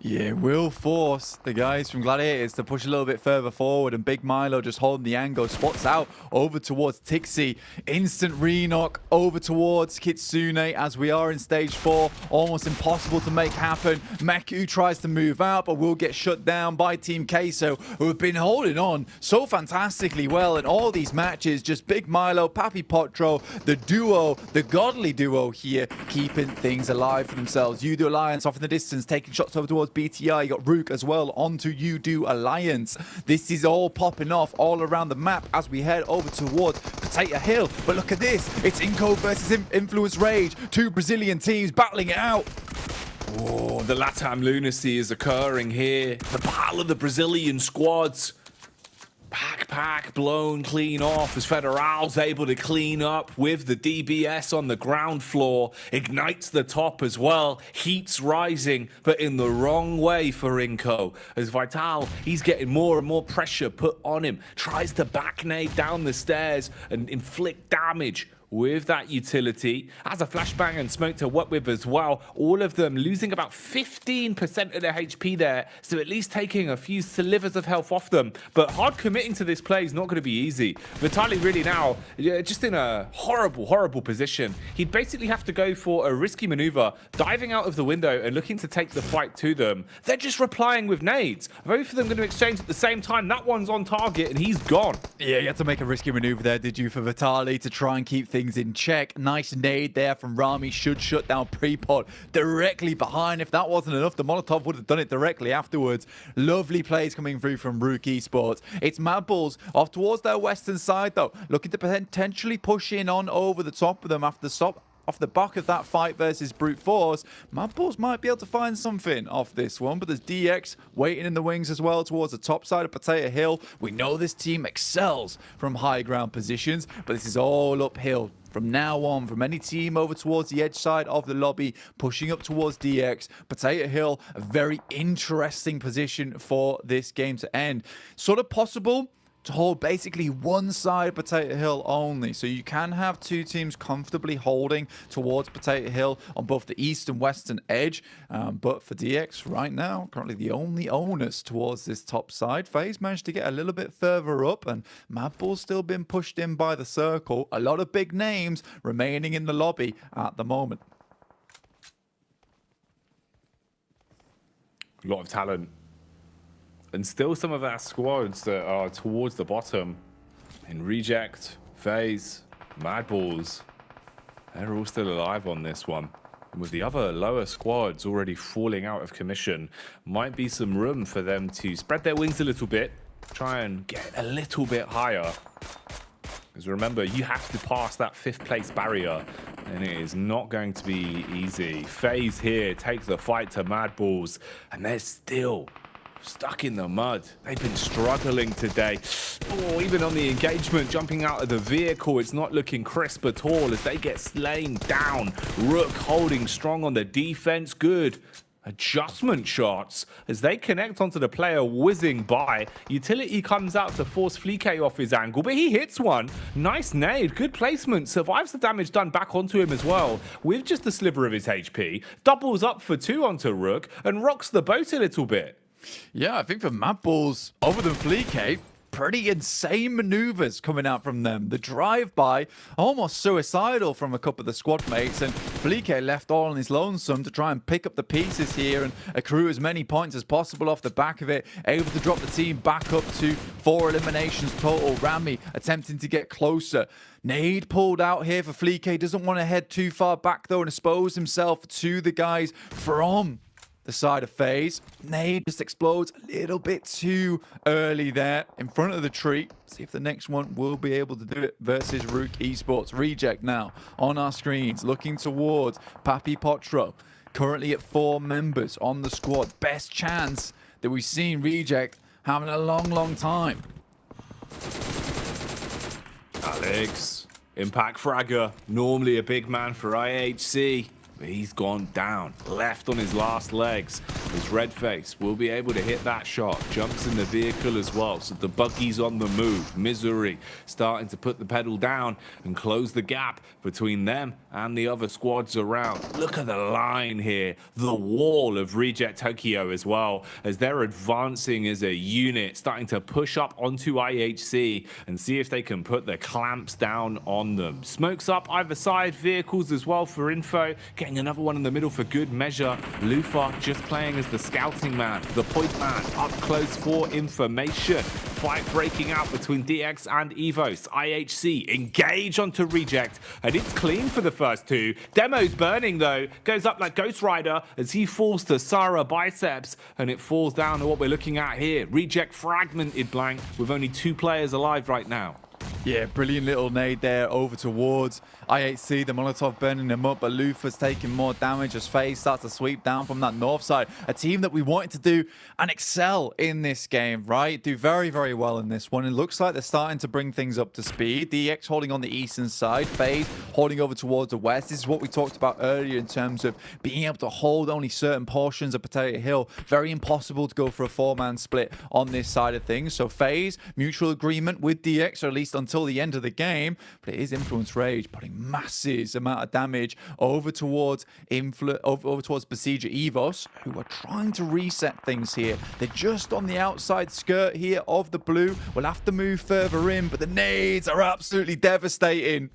Yeah, will force the guys from Gladiators to push a little bit further forward, and Big Milo just holding the angle, spots out over towards Tixi. Instant re-knock over towards Kitsune as we are in stage 4. Almost impossible to make happen. Meku tries to move out, but will get shut down by Team Queso, who have been holding on so fantastically well in all these matches. Just Big Milo, Papi Potro, the duo, the godly duo here, keeping things alive for themselves. Udo Alliance off in the distance, taking shots over towards BTR. You got Rook as well onto Udo Alliance. This is all popping off all around the map as we head over towards Potato Hill. But look at this. It's Inco versus Influence Rage. 2 Brazilian teams battling it out. Oh, the LATAM lunacy is occurring here. The battle of the Brazilian squads. Backpack blown clean off as Federal's able to clean up with the DBS on the ground floor. Ignites the top as well. Heat's rising, but in the wrong way for Inco. As Vital, he's getting more and more pressure put on him. Tries to backnade down the stairs and inflict damage with that utility. Has a flashbang and smoke to work with as well. All of them losing about 15% of their HP there, so at least taking a few slivers of health off them. But hard committing to this play is not going to be easy. Vitali really now just in a horrible position. He'd basically have to go for a risky maneuver, diving out of the window and looking to take the fight to them. They're just replying with nades. Both of them going to exchange at the same time. That one's on target and he's gone. Yeah, you had to make a risky maneuver there, did you, for Vitali to try and keep things in check. Nice nade there from Rami. Should shut down Prepod directly behind. If that wasn't enough, the Molotov would have done it directly afterwards. Lovely plays coming through from Rook Esports. It's Mad Bulls off towards their western side, though, looking to potentially push in on over the top of them after the stop. Off the back of that fight versus Brute Force, Mad Bulls might be able to find something off this one, but there's DX waiting in the wings as well towards the top side of Potato Hill. We know this team excels from high ground positions, but this is all uphill from now on, from any team over towards the edge side of the lobby, pushing up towards DX. Potato Hill, a very interesting position for this game to end. Sort of possible to hold basically one side Potato Hill only. So you can have 2 teams comfortably holding towards Potato Hill on both the east and western edge. But for DX right now, currently the only onus towards this top side. FaZe managed to get a little bit further up, and Mad Bull's still been pushed in by the circle. A lot of big names remaining in the lobby at the moment. A lot of talent. And still some of our squads that are towards the bottom. In Reject, FaZe, Madballs. They're all still alive on this one. And with the other lower squads already falling out of commission, might be some room for them to spread their wings a little bit. Try and get a little bit higher. Because remember, you have to pass that 5th place barrier. And it is not going to be easy. FaZe here take the fight to Madballs. And they're still stuck in the mud. They've been struggling today. Oh, even on the engagement, jumping out of the vehicle, it's not looking crisp at all as they get slain down. Rook holding strong on the defense. Good adjustment shots as they connect onto the player whizzing by. Utility comes out to force Fleek off his angle, but he hits one. Nice nade, good placement, survives the damage done back onto him as well with just a sliver of his HP. Doubles up for 2 onto Rook and rocks the boat a little bit. Yeah, I think for Madballs, other than Fleek, pretty insane maneuvers coming out from them. The drive-by, almost suicidal from a couple of the squad mates, and Fleek left all on his lonesome to try and pick up the pieces here and accrue as many points as possible off the back of it, able to drop the team back up to 4 eliminations total. Rami attempting to get closer. Nade pulled out here for Fleek. Doesn't want to head too far back though and expose himself to the guys from the side of FaZe. Nade just explodes a little bit too early there in front of the tree. See if the next one will be able to do it versus Rook Esports. Reject now on our screens, looking towards Papi Potro. Currently at 4 members on the squad. Best chance that we've seen Reject having a long time. Alex, impact fragger, normally a big man for IHC. But he's gone down, left on his last legs. His red face will be able to hit that shot. Jumps in the vehicle as well, so the buggy's on the move. Misery starting to put the pedal down and close the gap between them and the other squads around. Look at the line here. The wall of Reject Tokyo as well, as they're advancing as a unit, starting to push up onto IHC and see if they can put the clamps down on them. Smokes up either side, vehicles as well for info. Getting another one in the middle for good measure. Lufa just playing as the scouting man, the point man, up close for information. Fight breaking out between DX and Evos. IHC engage onto Reject, and it's clean for the first 2. Demo's burning though, goes up like Ghost Rider as he falls to Sarah biceps, and it falls down to what we're looking at here. Reject fragmented blank with only 2 players alive right now. Yeah, brilliant little nade there over towards IHC. The Molotov burning them up, but Lufa's taking more damage as FaZe starts to sweep down from that north side. A team that we wanted to do and excel in this game, right? Do very well in this one. It looks like they're starting to bring things up to speed. DX holding on the eastern side, FaZe holding over towards the west. This is what we talked about earlier in terms of being able to hold only certain portions of Potato Hill. Very impossible to go for a 4-man split on this side of things. So FaZe, mutual agreement with DX, or at least until the end of the game, but it is Influence Rage putting massive amount of damage over towards over towards Besieger Evos, who are trying to reset things here. They're just on the outside skirt here of the blue. We'll have to move further in, but the nades are absolutely devastating.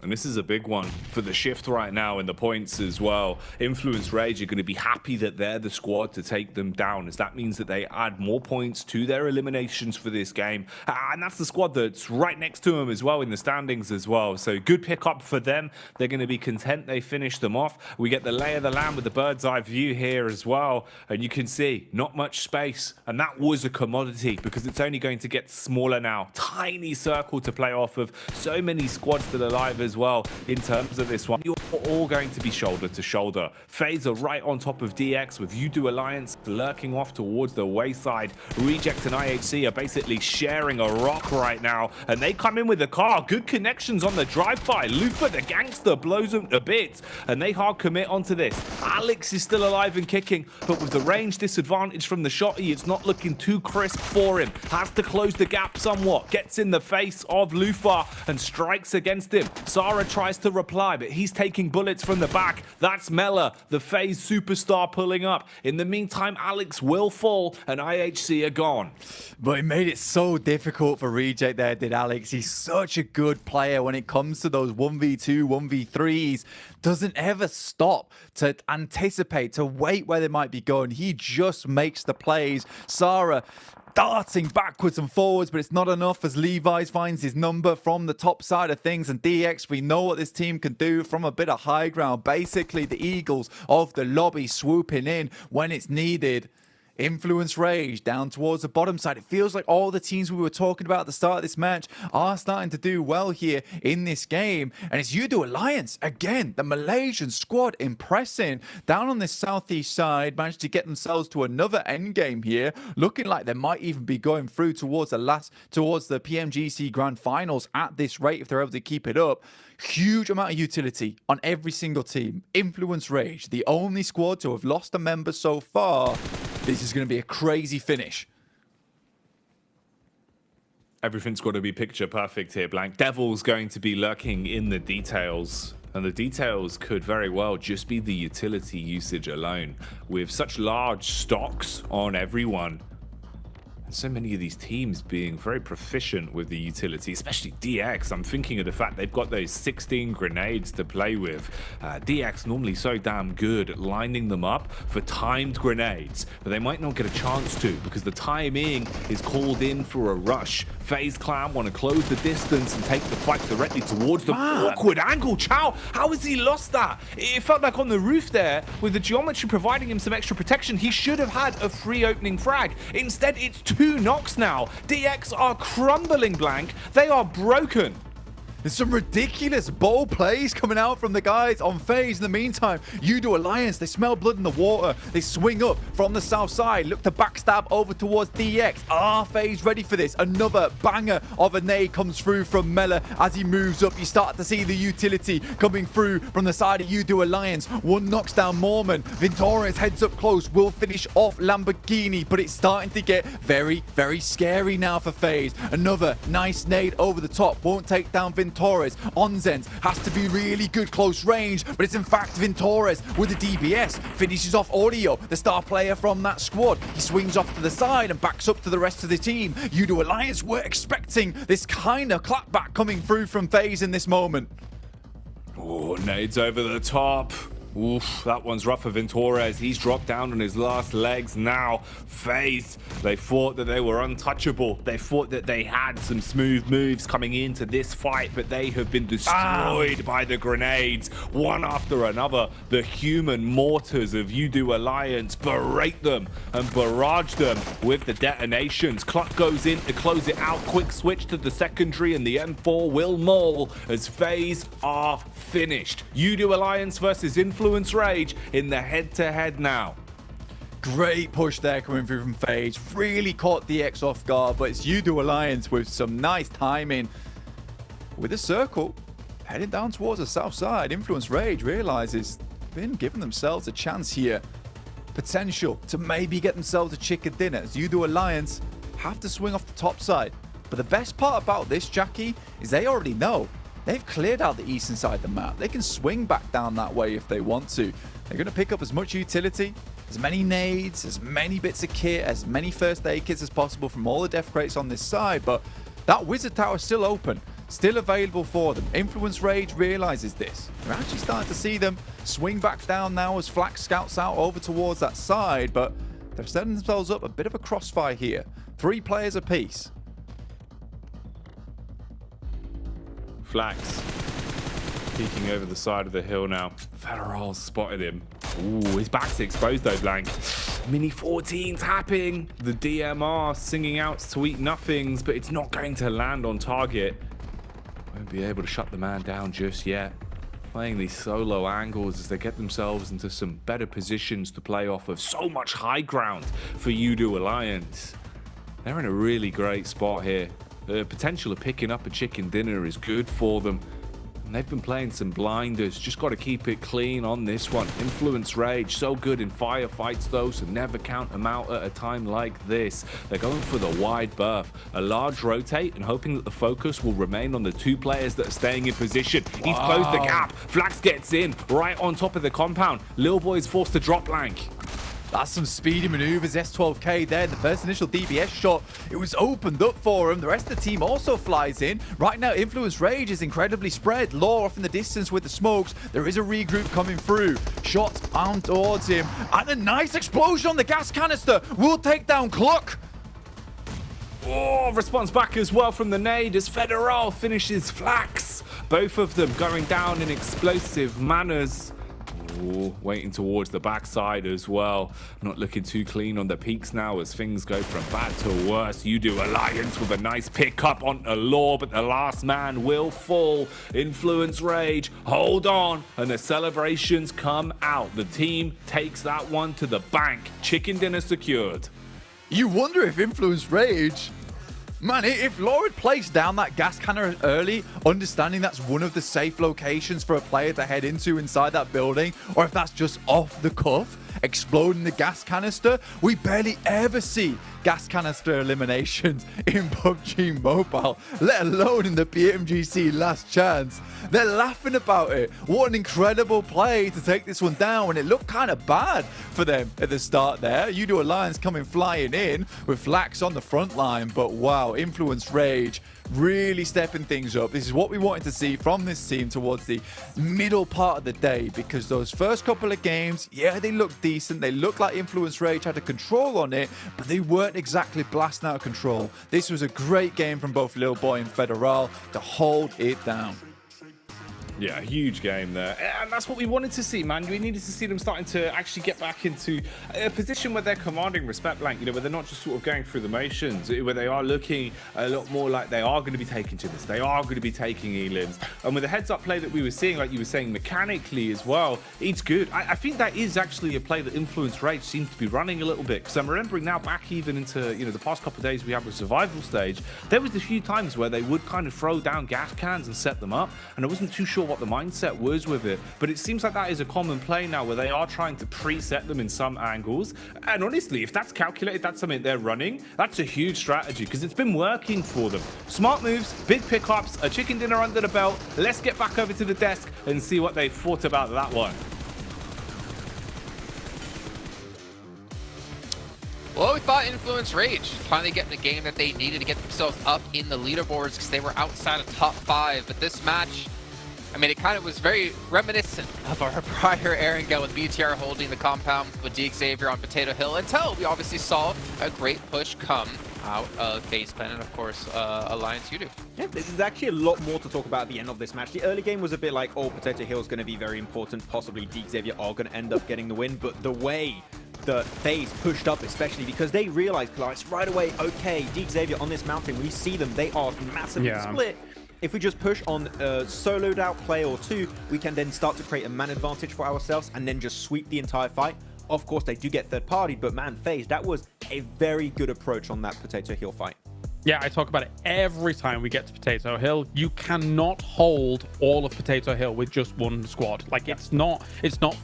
And this is a big one for the shift right now in the points as well. Influence Rage are going to be happy that they're the squad to take them down, as that means that they add more points to their eliminations for this game. And that's the squad that's right next to them as well in the standings as well. So good pickup for them. They're going to be content they finish them off. We get the lay of the land with the bird's eye view here as well. And you can see not much space. And that was a commodity because it's only going to get smaller now. Tiny circle to play off of. So many squads still alive as well in terms of this one. You're all going to be shoulder to shoulder. FaZe are right on top of DX with Udo Alliance lurking off towards the wayside. Reject and IHC are basically sharing a rock right now, and they come in with a car. Good connections on the drive-by. Lufa the gangster blows them to bits, and they hard commit onto this. Alex is still alive and kicking, but with the range disadvantage from the shotty, it's not looking too crisp for him. Has to close the gap somewhat. Gets in the face of Lufa and strikes against him. Sara tries to reply, but he's taking bullets from the back. That's Mela, the FaZe superstar, pulling up. In the meantime, Alex will fall and IHC are gone. But he made it so difficult for Reject there, did Alex. He's such a good player when it comes to those 1v2, 1v3s. Doesn't ever stop to anticipate, to wait where they might be going. He just makes the plays. Sara darting backwards and forwards, but it's not enough as Levi's finds his number from the top side of things. And DX, we know what this team can do from a bit of high ground. Basically, the Eagles of the lobby swooping in when it's needed. Influence Rage down towards the bottom side. It feels like all the teams we were talking about at the start of this match are starting to do well here in this game. And it's Udo Alliance. Again, the Malaysian squad impressing. Down on this southeast side, managed to get themselves to another end game here. Looking like they might even be going through towards the PMGC Grand Finals at this rate if they're able to keep it up. Huge amount of utility on every single team. Influence Rage, the only squad to have lost a member so far. This is going to be a crazy finish. Everything's got to be picture perfect here, Blank. Devil's going to be lurking in the details. And the details could very well just be the utility usage alone. With such large stocks on everyone, and so many of these teams being very proficient with the utility, especially DX. I'm thinking of the fact they've got those 16 grenades to play with. DX normally so damn good at lining them up for timed grenades, but they might not get a chance to because the timing is called in for a rush. FaZe Clan want to close the distance and take the fight directly towards the awkward angle. Chow, how has he lost that? It felt like on the roof there, with the geometry providing him some extra protection, he should have had a free opening frag. Instead, it's 2 knocks now. DX are crumbling, Blank. They are broken. There's some ridiculous ball plays coming out from the guys on FaZe. In the meantime, Udo Alliance, they smell blood in the water. They swing up from the south side, look to backstab over towards DX. Are FaZe ready for this? Another banger of a nade comes through from Mela as he moves up. You start to see the utility coming through from the side of Udo Alliance. One knocks down Mormon. Ventores heads up close, will finish off Lamborghini, but it's starting to get very, very scary now for FaZe. Another nice nade over the top, won't take down Ventores. Onzens has to be really good close range, but it's in fact Ventores with the DBS. Finishes off Audio, the star player from that squad. He swings off to the side and backs up to the rest of the team. Udo Alliance were expecting this kind of clapback coming through from FaZe in this moment. Oh, nades over the top. Oof, that one's rough for Ventores. He's dropped down on his last legs now. FaZe, they thought that they were untouchable. They thought that they had some smooth moves coming into this fight, but they have been destroyed by the grenades. One after another, the human mortars of Udo Alliance berate them and barrage them with the detonations. Cluck goes in to close it out. Quick switch to the secondary, and the M4 will maul as FaZe are finished. Udo Alliance versus Influence Rage in the head-to-head now. Great push there coming through from FaZe. Really caught DX off guard, but it's Udo Alliance with some nice timing. With a circle, heading down towards the south side. Influence Rage realizes they've been giving themselves a chance here. Potential to maybe get themselves a chicken dinner as Udo Alliance have to swing off the top side. But the best part about this, Jackie, is they already know. They've cleared out the eastern side of the map. They can swing back down that way if they want to. They're going to pick up as much utility, as many nades, as many bits of kit, as many first aid kits as possible from all the death crates on this side. But that wizard tower is still open, still available for them. Influence Rage realizes this. We're actually starting to see them swing back down now as Flax scouts out over towards that side. But they're setting themselves up a bit of a crossfire here. 3 players apiece. Flax peeking over the side of the hill now. Federal spotted him. Ooh, his back's exposed though, Blank. Mini 14 tapping. The DMR singing out sweet nothings, but it's not going to land on target. Won't be able to shut the man down just yet. Playing these solo angles as they get themselves into some better positions to play off of. So much high ground for Udo Alliance. They're in a really great spot here. The potential of picking up a chicken dinner is good for them. And they've been playing some blinders. Just got to keep it clean on this one. Influence Rage, so good in firefights though, so never count them out at a time like this. They're going for the wide berth. A large rotate and hoping that the focus will remain on the two players that are staying in position. He's closed the gap. Flax gets in right on top of the compound. Lil Boy's forced to drop blank. That's some speedy maneuvers. S12K there. The first initial DBS shot, it was opened up for him. The rest of the team also flies in. Right now, Influence Rage is incredibly spread. Law off in the distance with the smokes. There is a regroup coming through. Shots armed towards him. And a nice explosion on the gas canister will take down Cluck. Oh, response back as well from the nade as Federal finishes Flax. Both of them going down in explosive manners. Ooh, waiting towards the backside as well. Not looking too clean on the peaks now as things go from bad to worse. You do Alliance with a nice pickup on a Law, but the last man will fall. Influence Rage, hold on, and the celebrations come out. The team takes that one to the bank. Chicken dinner secured. You wonder if Influence Rage... Man, if Law had placed down that gas cannon early, understanding that's one of the safe locations for a player to head into inside that building, or if that's just off the cuff, exploding the gas canister, we barely ever see gas canister eliminations in PUBG Mobile, let alone in the PMGC Last Chance. They're laughing about it. What an incredible play to take this one down, and it looked kind of bad for them at the start there. You do Alliance coming flying in with Flax on the front line, but wow, Influence Rage really stepping things up. This is what we wanted to see from this team towards the middle part of the day, because those first couple of games, yeah, they looked decent. They looked like Influence Rage had a control on it, but they weren't exactly blasting out of control. This was a great game from both Lil Boy and Federal to hold it down. Yeah, huge game there. And that's what we wanted to see, man. We needed to see them starting to actually get back into a position where they're commanding respect blank, you know, where they're not just sort of going through the motions, where they are looking a lot more like they are going to be taking to this. They are going to be taking elims. And with the heads-up play that we were seeing, like you were saying, mechanically as well, it's good. I think that is actually a play that Influence Rage seems to be running a little bit, because I'm remembering now back even into, you know, the past couple of days we had with Survival Stage, there was a few times where they would kind of throw down gas cans and set them up, and I wasn't too sure what the mindset was with it, but it seems like that is a common play now where they are trying to preset them in some angles. And honestly, if that's calculated, that's something they're running, that's a huge strategy because it's been working for them. Smart moves, big pickups, a chicken dinner under the belt. Let's get back over to the desk and see what they thought about that one. Well, we thought Influence Rage finally getting a game that they needed to get themselves up in the leaderboards because they were outside of top 5. But this match, I mean, it kind of was very reminiscent of our prior Erangel with BTR holding the compound with Xavier on Potato Hill until we obviously saw a great push come out of FaZe and of course Alliance Udo. Yeah, there's actually a lot more to talk about at the end of this match. The early game was a bit like, oh, Potato Hill is going to be very important, possibly Xavier are going to end up getting the win, but the way that FaZe pushed up, especially because they realized right away, okay, Xavier on this mountain, we see them, they are massively split. If we just push on a soloed out play or two, we can then start to create a man advantage for ourselves and then just sweep the entire fight. Of course, they do get third party, but man, FaZe, that was a very good approach on that Potato Hill fight. Yeah, I talk about it every time we get to Potato Hill. You cannot hold all of Potato Hill with just one squad. Like, it's not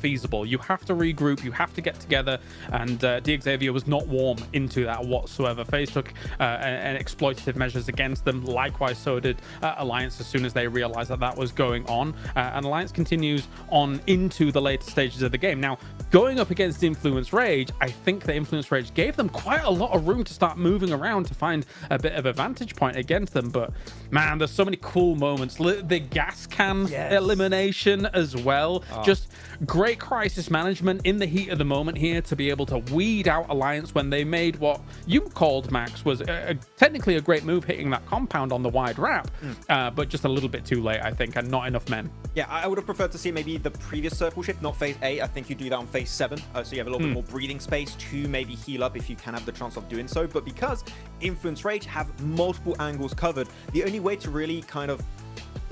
feasible. You have to regroup, you have to get together, and Xavier was not warm into that whatsoever. FaZe took an exploitative measures against them. Likewise, so did Alliance as soon as they realized that that was going on. And Alliance continues on into the later stages of the game. Now, going up against Influence Rage, I think that Influence Rage gave them quite a lot of room to start moving around to find a bit of a vantage point against them. But man, there's so many cool moments. The gas can elimination as well. Just great crisis management in the heat of the moment here to be able to weed out Alliance when they made what you called, Max, was technically a great move, hitting that compound on the wide wrap, but just a little bit too late, I think, and not enough men. Yeah, I would have preferred to see maybe the previous circle shift, not phase 8. I think you do that on phase 7, so you have a little bit more breathing space to maybe heal up if you can have the chance of doing so. But because Influence Rage have multiple angles covered, the only way to really kind of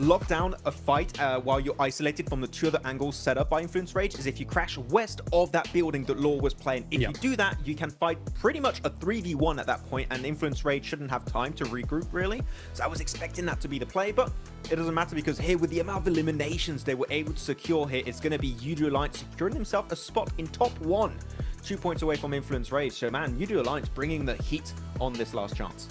lock down a fight while you're isolated from the two other angles set up by Influence Rage is if you crash west of that building that Law was playing. If you do that, you can fight pretty much a 3v1 at that point, and Influence Rage shouldn't have time to regroup, really. So I was expecting that to be the play, but it doesn't matter because here, with the amount of eliminations they were able to secure here, it's going to be Yudu Alliance securing himself a spot in top 1. 2 points away from Influence Rage. So, man, Yudu Alliance bringing the heat on this last chance.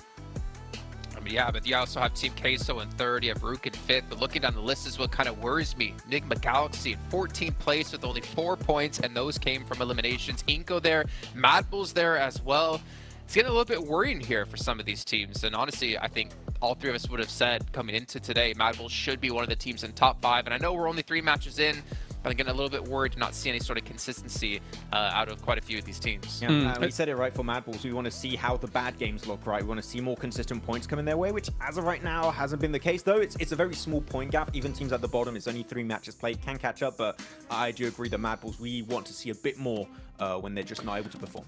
Yeah, but you also have Team Queso in 3rd, you have Rook in 5th, but looking down the list is what kind of worries me. Enigma Galaxy in 14th place with only 4 points, and those came from eliminations. Inko there, Mad Bull's there as well. It's getting a little bit worrying here for some of these teams, and honestly, I think all 3 of us would have said coming into today, Mad Bull should be one of the teams in top 5, and I know we're only 3 matches in, but I'm getting a little bit worried to not see any sort of consistency out of quite a few of these teams. Yeah, we said it right for Mad Bulls. We want to see how the bad games look, right? We want to see more consistent points coming their way, which as of right now hasn't been the case, though. It's a very small point gap. Even teams at the bottom, it's only 3 matches played, can catch up, but I do agree that Mad Bulls, we want to see a bit more when they're just not able to perform.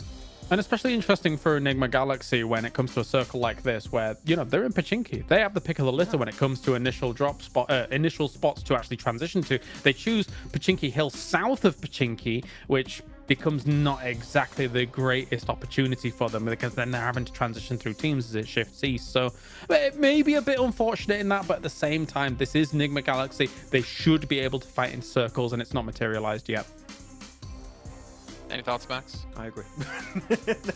And especially interesting for Enigma Galaxy when it comes to a circle like this, where, you know, they're in Pachinki. They have the pick of the litter when it comes to initial spots to actually transition to. They choose Pachinki Hill south of Pachinki, which becomes not exactly the greatest opportunity for them because then they're having to transition through teams as it shifts east. So it may be a bit unfortunate in that, but at the same time, this is Enigma Galaxy. They should be able to fight in circles, and it's not materialized yet. Any thoughts, Max? I agree.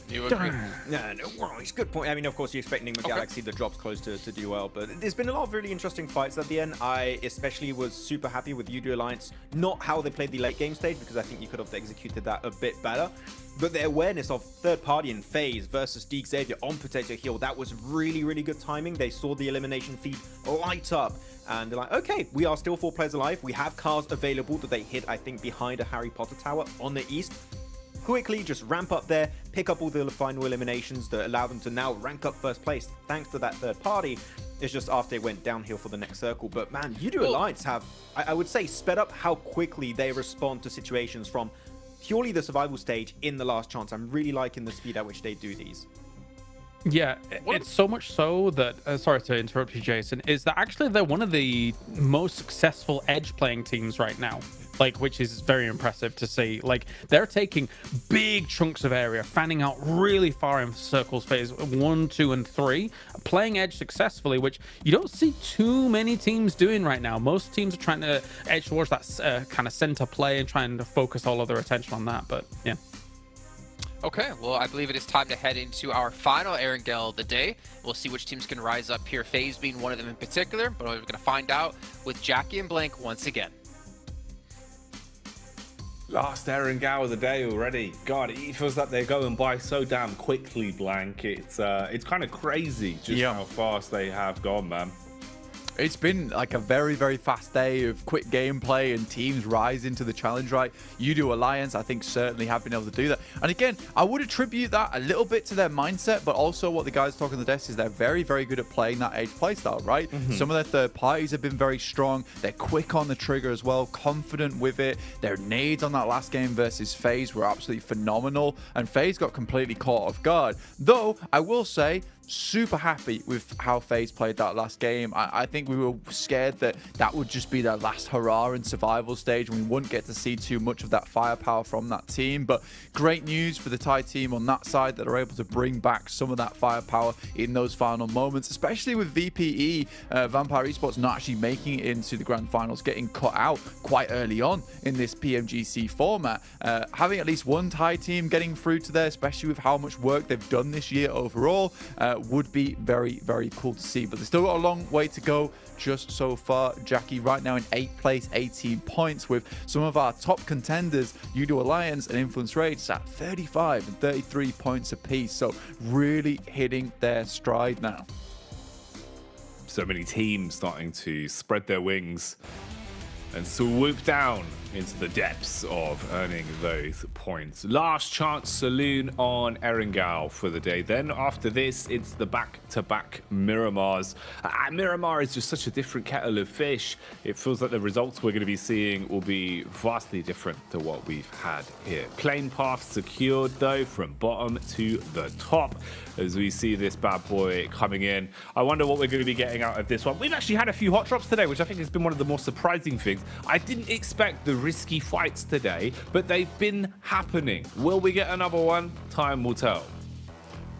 You agree? No, well, it's a good point. I mean, of course, you expect Enigma Galaxy, the drops close to do well, but there's been a lot of really interesting fights at the end. I especially was super happy with Yudu Alliance, not how they played the late game stage, because I think you could have executed that a bit better, but the awareness of third party and FaZe versus Deke Xavier on Potato Hill, that was really, really good timing. They saw the elimination feed light up, and they're like, okay, we are still 4 players alive. We have cars available that they hit, I think, behind a Harry Potter tower on the east. Quickly just ramp up there, pick up all the final eliminations that allow them to now rank up 1st place thanks to that third party. It's just after it went downhill for the next circle. But man, Yudu Alliance have, I would say, sped up how quickly they respond to situations from purely the survival stage in the last chance. I'm really liking the speed at which they do these. Yeah, it's so much so that, sorry to interrupt you, Jason, is that actually they're one of the most successful edge playing teams right now. Like, which is very impressive to see. Like, they're taking big chunks of area, fanning out really far in circles phase 1, 2, and 3, playing edge successfully, which you don't see too many teams doing right now. Most teams are trying to edge towards that kind of center play and trying to focus all of their attention on that, but yeah. Okay, well, I believe it is time to head into our final Erangel of the day. We'll see which teams can rise up here, FaZe being one of them in particular, but we're going to find out with Jackie and Blank once again. Last Erangel of the day already. God, it feels like they're going by so damn quickly, Blank. It's kind of crazy just how fast they have gone, man. It's been like a very, very fast day of quick gameplay and teams rising to the challenge, right? Yudu Alliance, I think, certainly have been able to do that. And again, I would attribute that a little bit to their mindset, but also what the guys talk on the desk is they're very, very good at playing that edge playstyle, right? Some of their third parties have been very strong. They're quick on the trigger as well, confident with it. Their nades on that last game versus FaZe were absolutely phenomenal, and FaZe got completely caught off guard. Though, I will say, super happy with how FaZe played that last game. I think we were scared that that would just be their last hurrah in survival stage and we wouldn't get to see too much of that firepower from that team. But great news for the Thai team on that side that are able to bring back some of that firepower in those final moments, especially with VPE, Vampire Esports, not actually making it into the grand finals, getting cut out quite early on in this PMGC format. Having at least one Thai team getting through to there, especially with how much work they've done this year overall, would be very, very cool to see. But they've still got a long way to go just so far. Jackie right now in 8th place, 18 points, with some of our top contenders, Yudu Alliance and Influence Rage, at 35 and 33 points apiece. So really hitting their stride now. So many teams starting to spread their wings and swoop down into the depths of earning those points. Last chance saloon on Erangel for the day. Then after this, it's the back-to-back Miramars. Miramar is just such a different kettle of fish. It feels like the results we're going to be seeing will be vastly different to what we've had here. Plane path secured though from bottom to the top as we see this bad boy coming in. I wonder what we're going to be getting out of this one. We've actually had a few hot drops today, which I think has been one of the more surprising things. I didn't expect the risky fights today, but they've been happening. Will we get another one? Time will tell.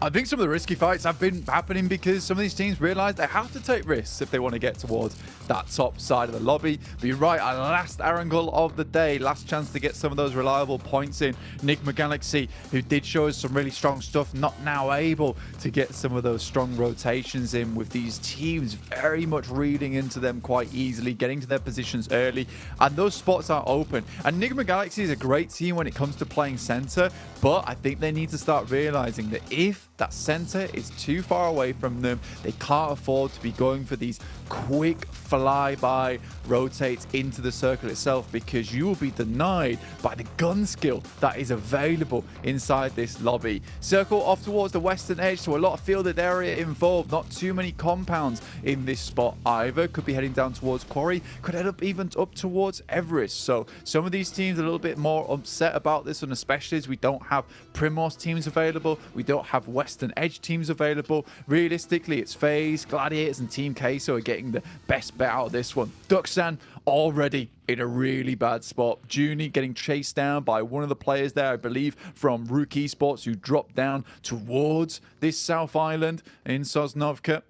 I think some of the risky fights have been happening because some of these teams realize they have to take risks if they want to get towards that top side of the lobby. But you're right, our last Erangel of the day, last chance to get some of those reliable points in. Enigma Galaxy, who did show us some really strong stuff, not now able to get some of those strong rotations in with these teams very much reading into them quite easily, getting to their positions early, and those spots are open. And Enigma Galaxy is a great team when it comes to playing center, but I think they need to start realizing that if that center is too far away from them, they can't afford to be going for these quick flyby rotates into the circle itself, because you will be denied by the gun skill that is available inside this lobby. Circle off towards the western edge, so a lot of fielded area involved, not too many compounds in this spot either. Could be heading down towards Quarry, could head up even up towards Everest. So some of these teams are a little bit more upset about this one, especially as we don't have Primos teams available, we don't have Western Edge teams available. Realistically, it's FaZe, Gladiators and Team Queso are getting the best bet out of this one. Duxan already in a really bad spot. Junie getting chased down by one of the players there, I believe, from Rook Esports, who dropped down towards this South Island in Sosnovka.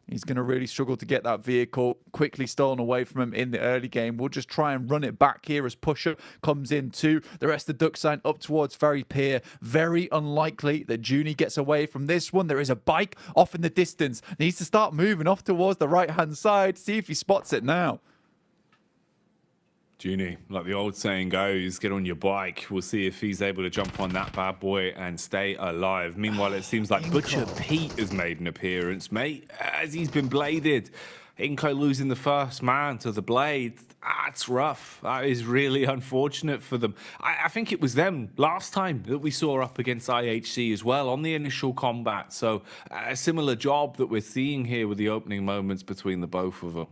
He's going to really struggle to get that vehicle quickly stolen away from him in the early game. We'll just try and run it back here as Pusher comes in too. The rest of Duxan up towards Ferry Pier. Very unlikely that Junie gets away from this one. There is a bike off in the distance. Needs to start moving off towards the right-hand side. See if he spots it now. Junie, like the old saying goes, get on your bike. We'll see if he's able to jump on that bad boy and stay alive. Meanwhile, it seems like Butcher Pete has made an appearance, mate, as he's been bladed. Inco losing the first man to the blade. That's rough. That is really unfortunate for them. I think it was them last time that we saw up against IHC as well on the initial combat. So a similar job that we're seeing here with the opening moments between the both of them.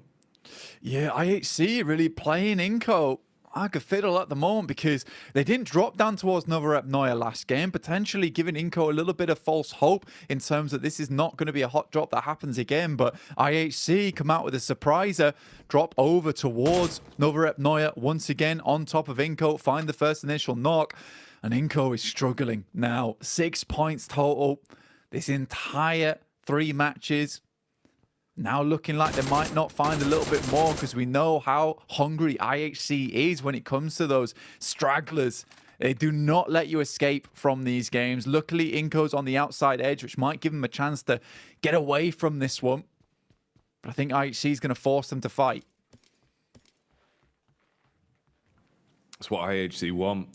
Yeah, IHC really playing Inco like a fiddle at the moment, because they didn't drop down towards Novorep Noya last game, potentially giving Inco a little bit of false hope in terms that this is not going to be a hot drop that happens again. But IHC come out with a surpriser, drop over towards Novorep Noya once again on top of Inco, find the first initial knock, and Inco is struggling now. 6 points total this entire 3 matches. Now looking like they might not find a little bit more, because we know how hungry IHC is when it comes to those stragglers. They do not let you escape from these games. Luckily, Inco's on the outside edge, which might give them a chance to get away from this one. But I think IHC is going to force them to fight. That's what IHC want.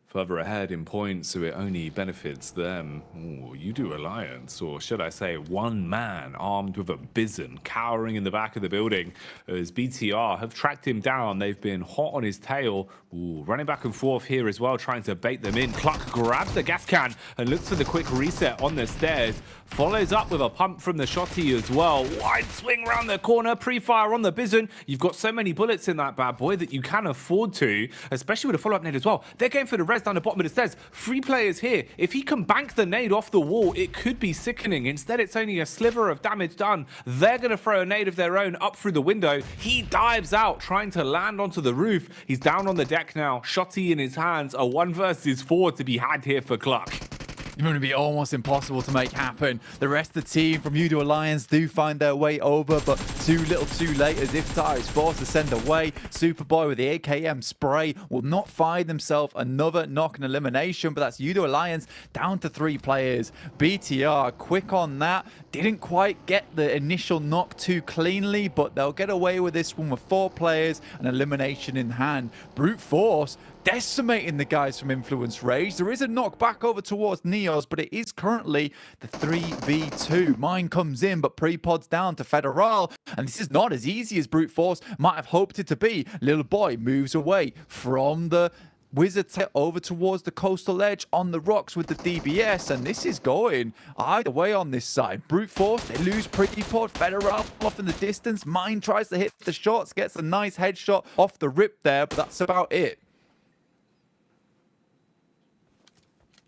Further ahead in points, so it only benefits them. Ooh, you do Alliance, or should I say one man armed with a bison cowering in the back of the building as BTR have tracked him down. They've been hot on his tail. Ooh, running back and forth here as well, trying to bait them in. Cluck grabs the gas can and looks for the quick reset on the stairs. Follows up with a pump from the shotty as well. Wide swing around the corner, pre-fire on the bison. You've got so many bullets in that bad boy that you can afford to, especially with a follow-up nade as well. They're going for the res down the bottom of the stairs. 3 players here. If he can bank the nade off the wall, it could be sickening. Instead, it's only a sliver of damage done. They're going to throw a nade of their own up through the window. He dives out, trying to land onto the roof. He's down on the deck now. Shotty in his hands. A 1 versus 4 to be had here for Cluck. It's going to be almost impossible to make happen. The rest of the team from Udo Alliance do find their way over, but too little too late as Iftar is forced to send away. Superboy with the AKM spray will not find themselves another knock and elimination, but that's Udo Alliance down to 3 players. BTR quick on that. Didn't quite get the initial knock too cleanly, but they'll get away with this one with 4 players and elimination in hand. Brute Force decimating the guys from Influence Rage. There is a knockback over towards Neos, but it is currently the 3v2. Mine comes in, but pre-pod's down to Federal, and this is not as easy as Brute Force might have hoped it to be. Little boy moves away from the Wizard over towards the coastal edge on the rocks with the DBS, and this is going either way on this side. Brute Force, they lose pre-pod. Federal off in the distance. Mine tries to hit the shots, gets a nice headshot off the rip there, but that's about it.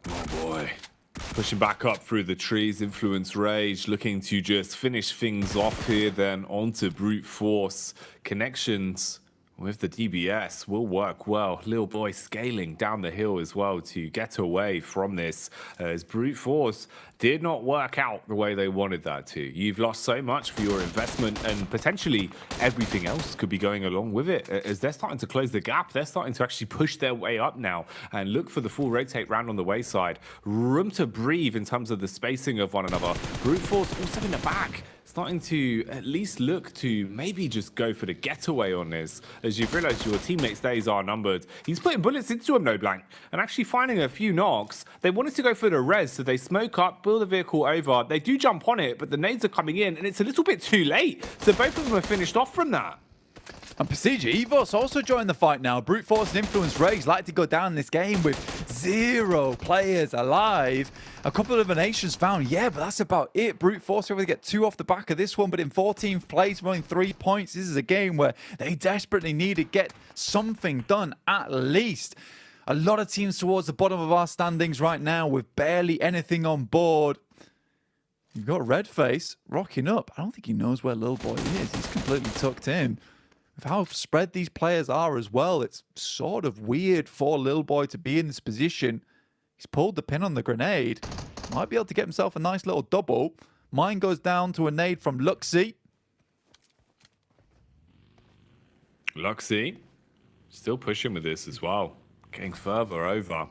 Oh boy. Pushing back up through the trees, Influence Rage looking to just finish things off here, then onto Brute Force. Connections with the DBS will work well. Little boy scaling down the hill as well to get away from this, as Brute Force did not work out the way they wanted that to. You've lost so much for your investment, and potentially everything else could be going along with it. As they're starting to close the gap, they're starting to actually push their way up now and look for the full rotate round on the wayside. Room to breathe in terms of the spacing of one another. Brute Force also in the back, starting to at least look to maybe just go for the getaway on this, as you've realized your teammates' days are numbered. He's putting bullets into him, no blank, and actually finding a few knocks. They wanted to go for the res, so they smoke up, build the vehicle over. They do jump on it, but the nades are coming in, and it's a little bit too late. So both of them are finished off from that. And Pubgm Evos also joined the fight now. Brute Force and Influence Rage like to go down this game with 0 players alive. A couple of eliminations found, yeah, but that's about it. Brute Force were able to get 2 off the back of this one, but in 14th place, running 3 points. This is a game where they desperately need to get something done, at least. A lot of teams towards the bottom of our standings right now with barely anything on board. You've got Redface rocking up. I don't think he knows where Lil Boy is. He's completely tucked in. With how spread these players are as well, it's sort of weird for Lil Boy to be in this position. He's pulled the pin on the grenade. Might be able to get himself a nice little double. Mine goes down to a nade from Luxy. Luxy still pushing with this as well. Getting further over.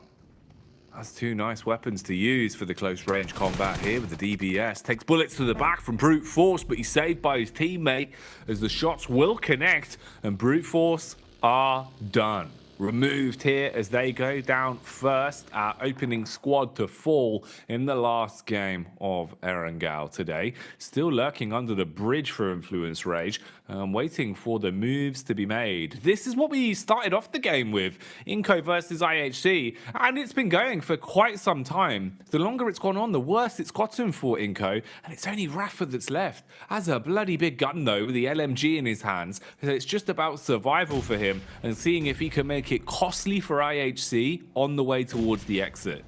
That's 2 nice weapons to use for the close range combat here with the DBS. Takes bullets to the back from Brute Force, but he's saved by his teammate as the shots will connect, and Brute Force are done. Removed here as they go down first, our opening squad to fall in the last game of Erangel today. Still lurking under the bridge for Influence Rage, waiting for the moves to be made. This is what we started off the game with, Inco versus IHC, and it's been going for quite some time. The longer it's gone on, the worse it's gotten for Inco, and it's only Rafa that's left. Has a bloody big gun though, with the LMG in his hands, so it's just about survival for him and seeing if he can make it costly for IHC on the way towards the exit.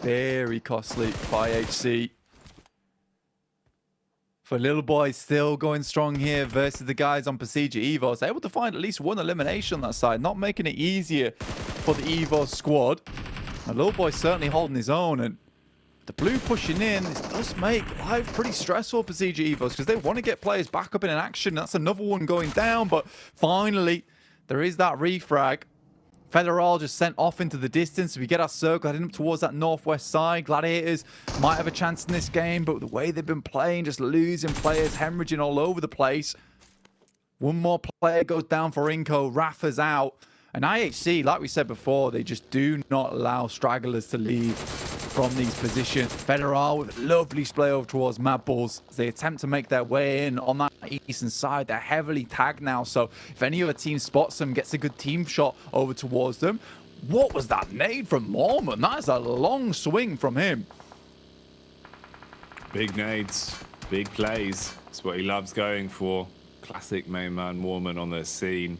Very costly for IHC. For Little Boy still going strong here versus the guys on Pubgm Evos. Able to find at least 1 elimination on that side, not making it easier for the Evos squad. And Little Boy certainly holding his own, and the blue pushing in, this does make life pretty stressful for Pubgm Evos because they want to get players back up in an action. That's another one going down, but finally there is that refrag. Federal just sent off into the distance. We get our circle heading up towards that northwest side. Gladiators might have a chance in this game, but the way they've been playing, just losing players, hemorrhaging all over the place. One more player goes down for Inco. Rafa's out. And IHC, like we said before, they just do not allow stragglers to leave from these positions. Federal with a lovely splay over towards Mad Bulls as they attempt to make their way in on that eastern side. They're heavily tagged now, so if any other team spots them, gets a good team shot over towards them. What was that nade from Mormon? That is a long swing from him. Big nades, big plays. That's what he loves going for. Classic main man Mormon on the scene.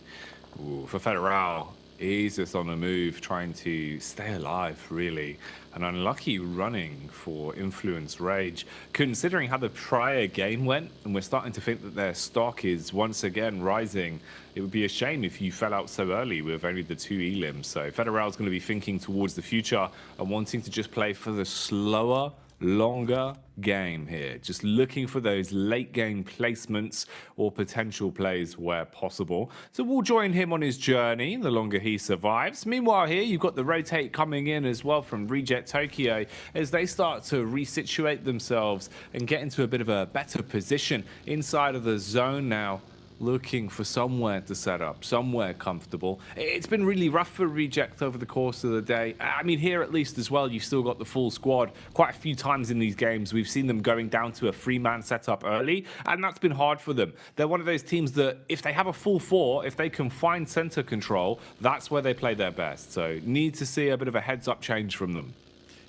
Ooh, for Federal, he's just on the move, trying to stay alive, really. An unlucky running for Influence Rage, considering how the prior game went, and we're starting to think that their stock is once again rising. It would be a shame if you fell out so early with only the 2 elims. So Federal's going to be thinking towards the future and wanting to just play for the slower, longer game here, just looking for those late game placements or potential plays where possible. So we'll join him on his journey the longer he survives. Meanwhile here you've got the rotate coming in as well from Reject Tokyo as they start to resituate themselves and get into a bit of a better position inside of the zone now. looking for somewhere to set up, somewhere comfortable. It's been really rough for Reject over the course of the day. I mean, here at least as well, you've still got the full squad. Quite a few times in these games, we've seen them going down to a 3-man setup early, and that's been hard for them. They're one of those teams that if they have a full 4, if they can find center control, that's where they play their best. So need to see a bit of a heads-up change from them.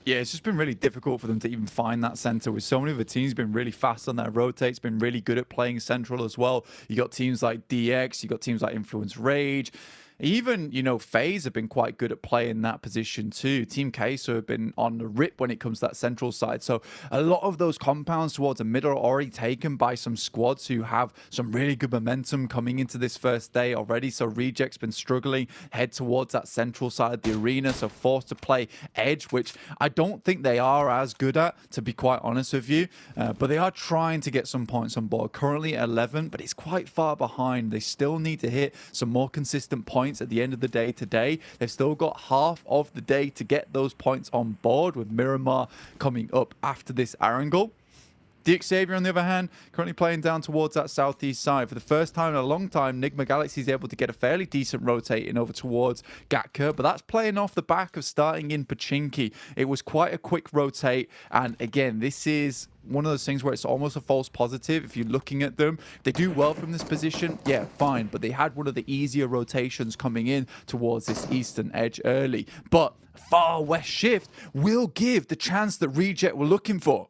Yeah, it's just been really difficult for them to even find that center with so many of the teams been really fast on their rotates, been really good at playing central as well. You got teams like DX, you got teams like Influence Rage. Even, you know, FaZe have been quite good at playing that position too. Team Queso have been on the rip when it comes to that central side. So a lot of those compounds towards the middle are already taken by some squads who have some really good momentum coming into this first day already. So Reject's been struggling, head towards that central side of the arena. So forced to play edge, which I don't think they are as good at, to be quite honest with you. But they are trying to get some points on board. Currently 11, but it's quite far behind. They still need to hit some more consistent points at the end of the day today. They've still got half of the day to get those points on board, with Miramar coming up after this Arangle. The Xavier, on the other hand, currently playing down towards that southeast side. For the first time in a long time, Nigma Galaxy is able to get a fairly decent rotating over towards Gatka, but that's playing off the back of starting in Pachinki. It was quite a quick rotate, and again, this is one of those things where it's almost a false positive. If you're looking at them, they do well from this position, yeah, fine, but they had one of the easier rotations coming in towards this eastern edge early. But far west shift will give the chance that Reject were looking for.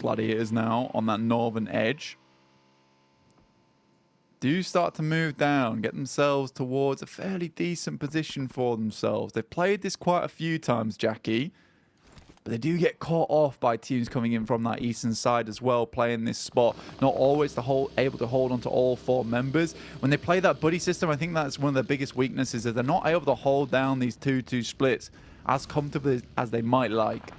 Gladiators now on that northern edge do start to move down, get themselves towards a fairly decent position for themselves. They've played this quite a few times, Jackie, but they do get caught off by teams coming in from that eastern side as well, playing this spot. Not always able to hold on to all 4 members. When they play that buddy system, I think that's one of their biggest weaknesses, is they're not able to hold down these 2-2 splits as comfortably as they might like.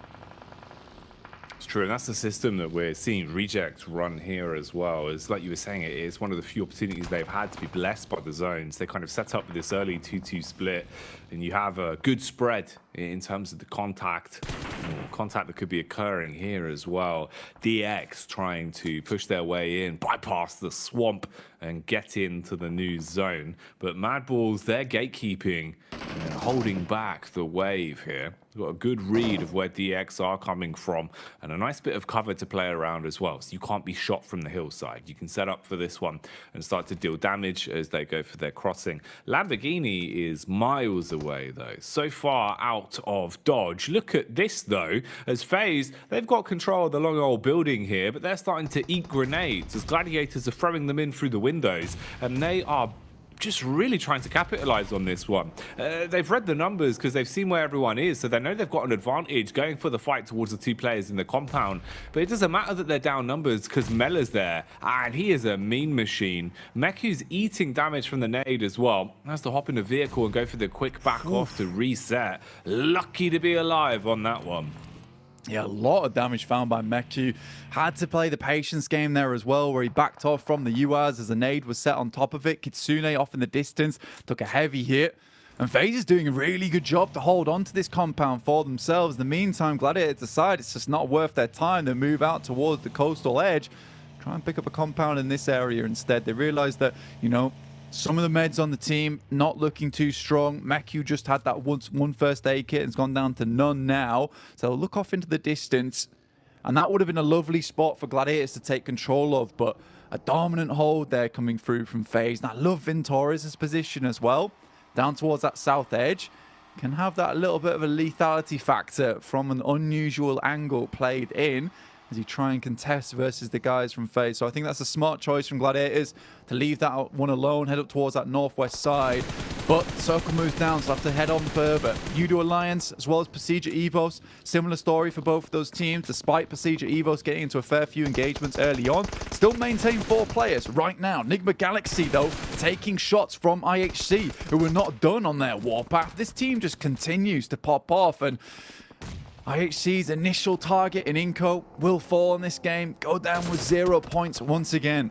It's true, and that's the system that we're seeing Reject run here as well. It's like you were saying, it is one of the few opportunities they've had to be blessed by the zones. They kind of set up with this early 2-2 split, and you have a good spread in terms of the contact that could be occurring here as well. DX trying to push their way in, bypass the swamp, and get into the new zone. But Mad Balls, they're gatekeeping and holding back the wave here. We've got a good read of where DX are coming from, and a nice bit of cover to play around as well. So you can't be shot from the hillside. You can set up for this one and start to deal damage as they go for their crossing. Lamborghini is miles away though, so far out of dodge. Look at this though, as FaZe, they've got control of the long old building here, but they're starting to eat grenades as Gladiators are throwing them in through the windows, and they are just really trying to capitalize on this one. They've read the numbers because they've seen where everyone is, so they know they've got an advantage going for the fight towards the 2 players in the compound. But it doesn't matter that they're down numbers because Mela's there, and he is a mean machine. Meku's eating damage from the nade as well. Has to hop in the vehicle and go for the quick back off to reset. Lucky to be alive on that one. Yeah, a lot of damage found by Meku. Had to play the patience game there as well, where he backed off from the UAZ as the nade was set on top of it. Kitsune off in the distance, took a heavy hit. And FaZe is doing a really good job to hold on to this compound for themselves. In the meantime, Gladiators decide it's just not worth their time. They move out towards the coastal edge, try and pick up a compound in this area instead. They realize that, you know, some of the meds on the team not looking too strong. Meku just had that one first aid kit and it's gone down to none now. So they'll look off into the distance. And that would have been a lovely spot for Gladiators to take control of. But a dominant hold there coming through from FaZe. And I love Vintorres' position as well. Down towards that south edge. Can have that little bit of a lethality factor from an unusual angle played in, as you try and contest versus the guys from FaZe. So I think that's a smart choice from Gladiators to leave that one alone, head up towards that northwest side. But Circle moves down, so have to head on further. Udo Alliance, as well as Procedure Evos. Similar story for both of those teams, despite Procedure Evos getting into a fair few engagements early on. Still maintain 4 players right now. Nigma Galaxy, though, taking shots from IHC, who were not done on their warpath. This team just continues to pop off, and IHC's initial target in Inco will fall in this game, go down with 0 points once again.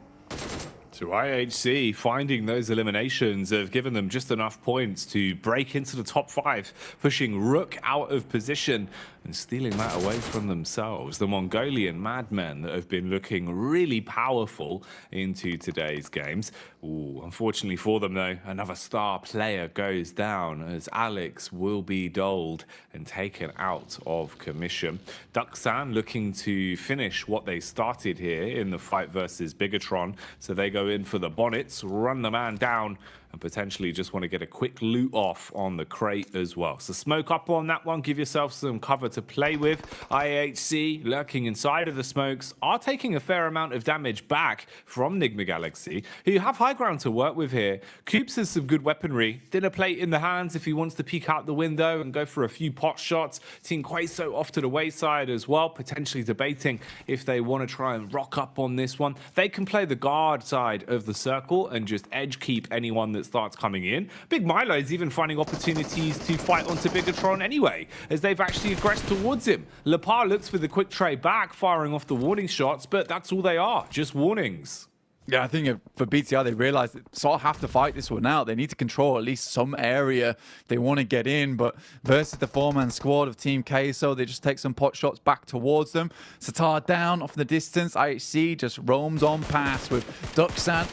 So IHC finding those eliminations have given them just enough points to break into the top 5, pushing Rook out of position and stealing that away from themselves. The Mongolian madmen that have been looking really powerful into today's games. Ooh, unfortunately for them though, another star player goes down as Alex will be doled and taken out of commission. Duxan looking to finish what they started here in the fight versus Bigetron. So they go in for the bonnets, run the man down, and potentially just want to get a quick loot off on the crate as well. So smoke up on that one, give yourself some cover to play with. IHC lurking inside of the smokes are taking a fair amount of damage back from Nigma Galaxy, who have high ground to work with here. Coops has some good weaponry, dinner plate in the hands if he wants to peek out the window and go for a few pot shots. Team Queso off to the wayside as well, potentially debating if they want to try and rock up on this one. They can play the guard side of the circle and just edge keep anyone that starts coming in. Big Milo's even finding opportunities to fight onto Bigetron anyway, as they've actually aggressed towards him. Lepar looks for the quick trade back, firing off the warning shots, but that's all they are, just warnings. Yeah, I think for BTR, they realize they sort of have to fight this one out. They need to control at least some area if they want to get in, but versus the four-man squad of Team Queso, they just take some pot shots back towards them. Satar down off in the distance. IHC just roams on past with Duxan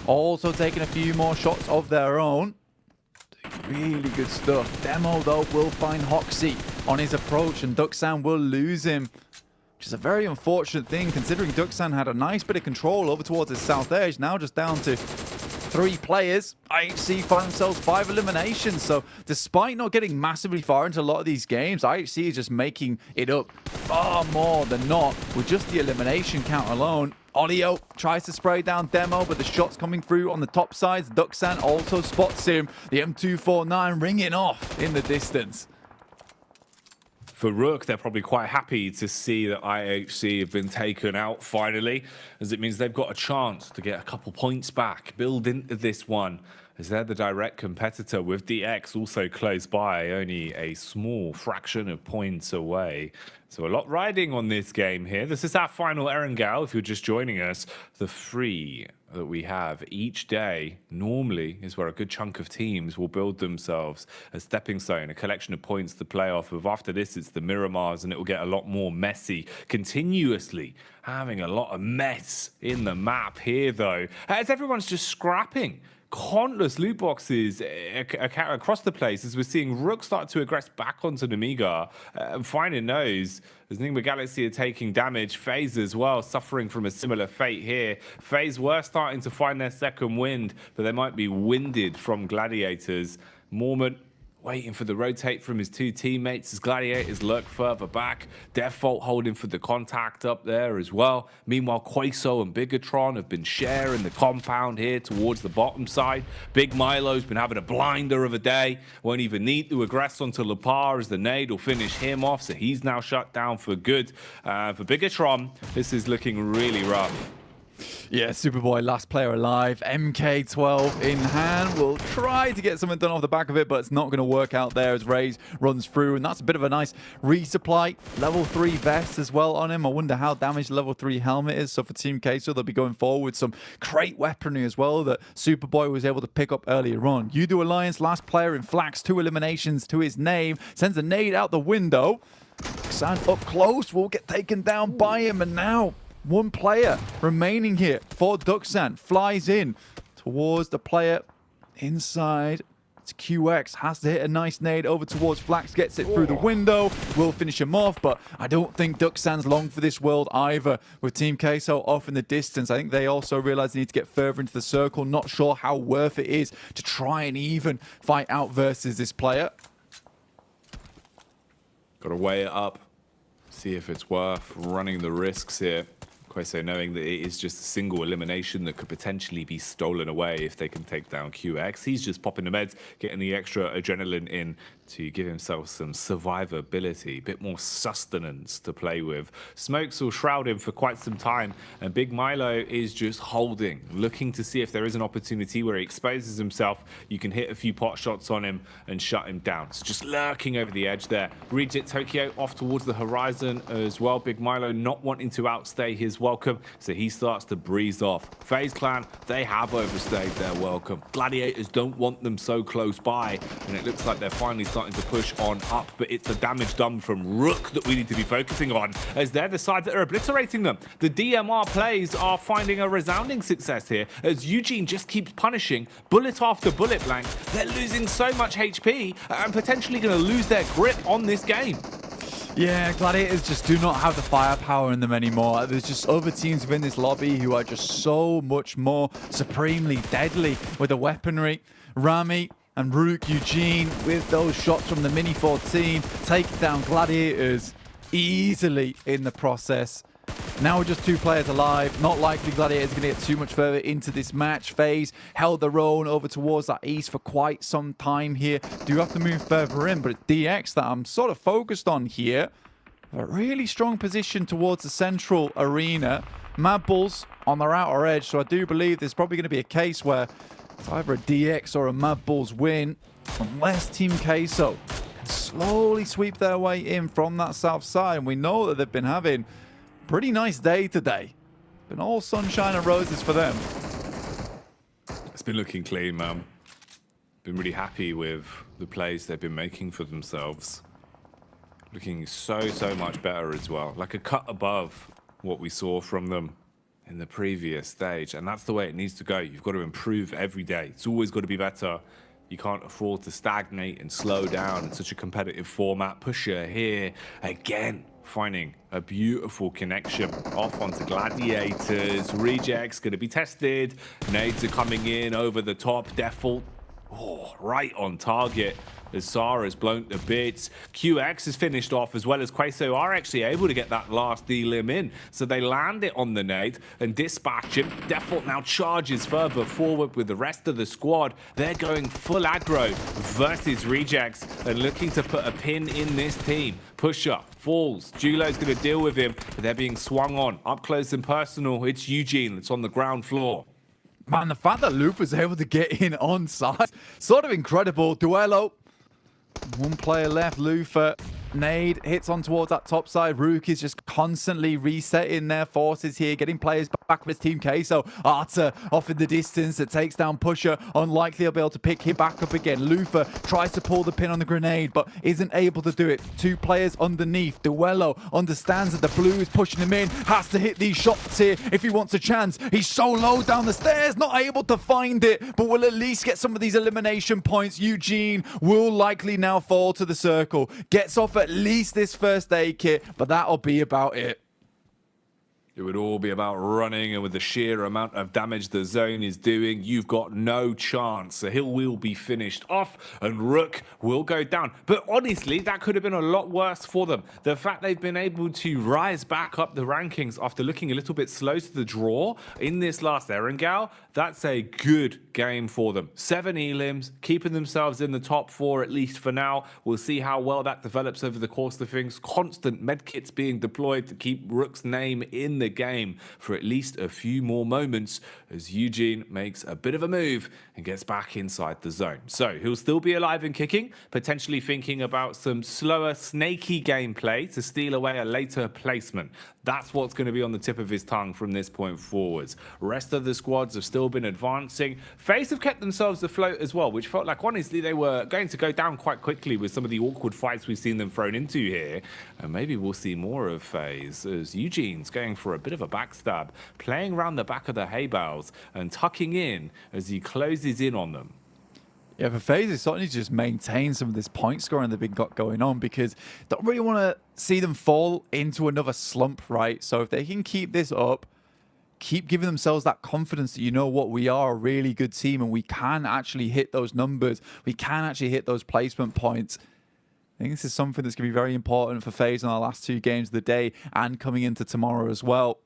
also taking a few more shots of their own. Really good stuff. Demo, though, will find Hoxie on his approach, and Duxan will lose him, which is a very unfortunate thing, considering Duxan had a nice bit of control over towards his south edge. Now just down to 3 players. IHC find themselves 5 eliminations. So despite not getting massively far into a lot of these games, IHC is just making it up far more than not with just the elimination count alone. Audio tries to spray down Demo, but the shots coming through on the top sides. Duxan also spots him. The M249 ringing off in the distance. For Rook, they're probably quite happy to see that IHC have been taken out finally, as it means they've got a chance to get a couple points back, build into this one, as they're the direct competitor with DX also close by, only a small fraction of points away. So a lot riding on this game here. This is our final Erangel, if you're just joining us. The free that we have each day normally is where a good chunk of teams will build themselves a stepping stone, a collection of points to play off of. After this, it's the Miramars, and it will get a lot more messy. Continuously having a lot of mess in the map here, though, as everyone's just scrapping countless loot boxes across the place, as we're seeing Rook start to aggress back onto Namiga, finding those as Nigma Galaxy are taking damage. FaZe as well suffering from a similar fate here. FaZe were starting to find their second wind, but they might be winded from Gladiators. Mormont waiting for the rotate from his 2 teammates as Gladiators lurk further back. Default holding for the contact up there as well. Meanwhile, Queso and Bigetron have been sharing the compound here towards the bottom side. Big Milo's been having a blinder of a day. Won't even need to aggress onto Lepar, as the nade will finish him off, so he's now shut down for good. For Bigetron, this is looking really rough. Yeah, Superboy, last player alive. MK12 in hand. Will try to get something done off the back of it, but it's not going to work out there as Raze runs through. And that's a bit of a nice resupply. Level 3 vest as well on him. I wonder how damaged the level 3 helmet is. So for Team Queso, they'll be going forward with some crate weaponry as well that Superboy was able to pick up earlier on. Udo Alliance, last player in Flax. 2 eliminations to his name. Sends a nade out the window. Sand up close. Will get taken down by him. And now 1 player remaining here for Duxan. Flies in towards the player inside. It's QX. Has to hit a nice nade over towards Flax. Gets it through the window. Will finish him off, but I don't think Duxan's long for this world either. With Team Queso off in the distance, I think they also realize they need to get further into the circle. Not sure how worth it is to try and even fight out versus this player. Got to weigh it up. See if it's worth running the risks here. So knowing that it is just a single elimination that could potentially be stolen away if they can take down QX. He's just popping the meds, getting the extra adrenaline in to give himself some survivability, a bit more sustenance to play with. Smokes will shroud him for quite some time, and Big Milo is just holding, looking to see if there is an opportunity where he exposes himself. You can hit a few pot shots on him and shut him down. So just lurking over the edge there. Regit Tokyo off towards the horizon as well. Big Milo not wanting to outstay his welcome, so he starts to breeze off. FaZe Clan, they have overstayed their welcome. Gladiators don't want them so close by, and it looks like they're finally starting to push on up, but it's the damage done from Rook that we need to be focusing on, as they're the side that are obliterating them. The DMR plays are finding a resounding success here, as Eugene just keeps punishing bullet after bullet blank. They're losing so much HP and potentially going to lose their grip on this game. Yeah, Gladiators just do not have the firepower in them anymore. There's just other teams within this lobby who are just so much more supremely deadly with the weaponry. Rami and Rook Eugene with those shots from the Mini 14 taking down Gladiators easily in the process. Now we're just 2 players alive. Not likely Gladiators are going to get too much further into this match. FaZe held their own over towards that east for quite some time here. Do have to move further in, but it's DX that I'm sort of focused on here. A really strong position towards the central arena. Mad Bulls on their outer edge, so I do believe there's probably going to be a case where it's either a DX or a Mad Bulls win, unless Team Queso can slowly sweep their way in from that south side. And we know that they've been having pretty nice day today. Been all sunshine and roses for them. It's been looking clean, man. Been really happy with the plays they've been making for themselves. Looking so much better as well. Like a cut above what we saw from them in the previous stage. And that's the way it needs to go. You've got to improve every day. It's always got to be better. You can't afford to stagnate and slow down in such a competitive format. Pusher here again, finding a beautiful connection off onto Gladiators. Rejects going to be tested. Nades are coming in over the top. Default, right on target. As Sara's blown to bits. QX is finished off, as well as Queso are actually able to get that last D-lim in. So they land it on the nade and dispatch him. Default now charges further forward with the rest of the squad. They're going full aggro versus Rejects and looking to put a pin in this team. Pusher falls. Julo's going to deal with him, but they're being swung on. Up close and personal, it's Eugene that's on the ground floor. Man, the fact that Luke was able to get in on side, sort of incredible. Duello. 1 player left. Lufa. Nade hits on towards that top side. Rook is just constantly resetting their forces here, getting players back with his team Queso. Arta off in the distance that takes down Pusher. Unlikely he'll be able to pick him back up again. Lufa tries to pull the pin on the grenade, but isn't able to do it. 2 players underneath. Duello understands that the blue is pushing him in. Has to hit these shots here if he wants a chance. He's so low down the stairs, not able to find it, but will at least get some of these elimination points. Eugene will likely now fall to the circle. Gets off at least this first aid kit, but that'll be about it. It would all be about running, and with the sheer amount of damage the zone is doing, you've got no chance. So he will be finished off, and Rook will go down. But honestly, that could have been a lot worse for them. The fact they've been able to rise back up the rankings after looking a little bit slow to the draw in this last Erangel, that's a good game for them. 7 elims, keeping themselves in the top 4 at least for now. We'll see how well that develops over the course of things. Constant medkits being deployed to keep Rook's name in the game for at least a few more moments as Eugene makes a bit of a move and gets back inside the zone. So he'll still be alive and kicking, potentially thinking about some slower, snaky gameplay to steal away a later placement. That's what's going to be on the tip of his tongue from this point forwards. Rest of the squads have still been advancing. FaZe have kept themselves afloat as well, which felt like honestly they were going to go down quite quickly with some of the awkward fights we've seen them thrown into here. And maybe we'll see more of FaZe as Eugene's going for a bit of a backstab, playing around the back of the hay bales and tucking in as he closes in on them. Yeah, for FaZe, it's starting to just maintain some of this point scoring they've been got going on, because don't really want to see them fall into another slump, right? So if they can keep this up, keep giving themselves that confidence that, you know what, we are a really good team and we can actually hit those numbers, we can actually hit those placement points. I think this is something that's going to be very important for FaZe in our last 2 games of the day and coming into tomorrow as well.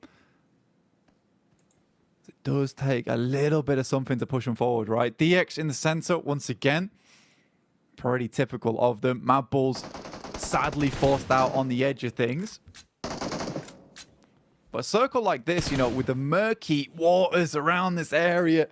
does take a little bit of something to push them forward, right? DX in the center, once again, pretty typical of them. Mad Bulls sadly forced out on the edge of things. But a circle like this, you know, with the murky waters around this area,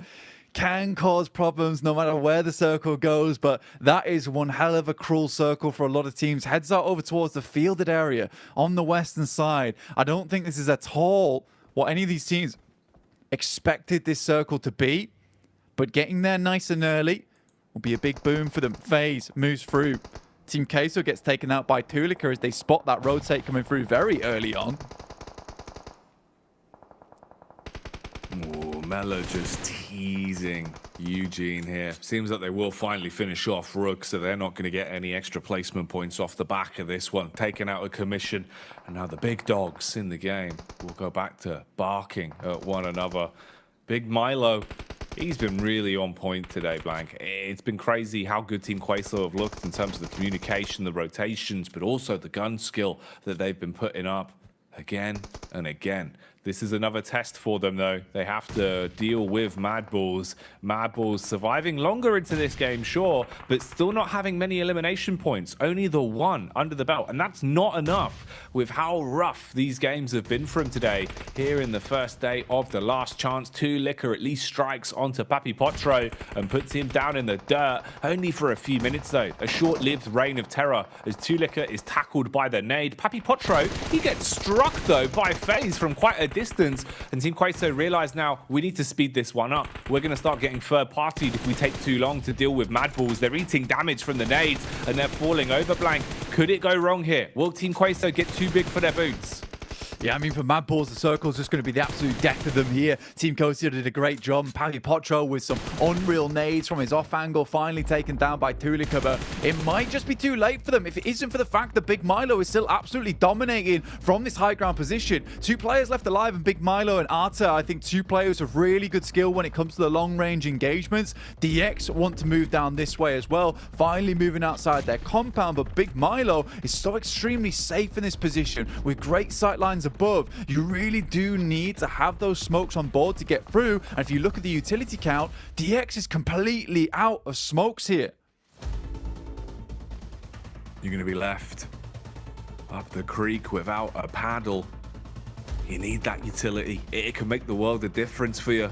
can cause problems no matter where the circle goes, but that is one hell of a cruel circle for a lot of teams. Heads out over towards the fielded area on the western side. I don't think this is at all what any of these teams expected this circle to be, but getting there nice and early will be a big boom for them. FaZe moves through. Team Queso gets taken out by Tulika as they spot that rotate coming through very early on. Ooh, Mela just teasing Eugene here. Seems like they will finally finish off Rook, so they're not going to get any extra placement points off the back of this one. Taken out of commission, and now the big dogs in the game will go back to barking at one another. Big Milo, he's been really on point today, Blank. It's been crazy how good Team Queso have looked in terms of the communication, the rotations, but also the gun skill that they've been putting up again and again. This is another test for them, though. They have to deal with Mad Bulls. Mad Bulls surviving longer into this game, sure, but still not having many elimination points. Only the one under the belt, and that's not enough with how rough these games have been for him today. Here in the first day of the last chance, Tulika at least strikes onto Papi Potro and puts him down in the dirt. Only for a few minutes, though. A short-lived reign of terror as Tulika is tackled by the nade. Papi Potro, he gets struck, though, by FaZe from quite a distance, and Team Queso realize now we need to speed this one up. We're going to start getting third-partied if we take too long to deal with Mad Bulls. They're eating damage from the nades and they're falling over, Blank. Could it go wrong here? Will Team Queso get too big for their boots? Yeah, I mean, for Mad Bulls, the circle's just going to be the absolute death of them here. Team Queso did a great job. Papi Potro with some unreal nades from his off angle, finally taken down by Tulika, but it might just be too late for them if it isn't for the fact that Big Milo is still absolutely dominating from this high ground position. 2 players left alive, and Big Milo and Arta, I think 2 players with really good skill when it comes to the long-range engagements. DX want to move down this way as well, finally moving outside their compound, but Big Milo is so extremely safe in this position with great sight lines above. You really do need to have those smokes on board to get through, and if you look at the utility count, DX is completely out of smokes here. You're going to be left up the creek without a paddle. You need that utility. It can make the world a difference for you.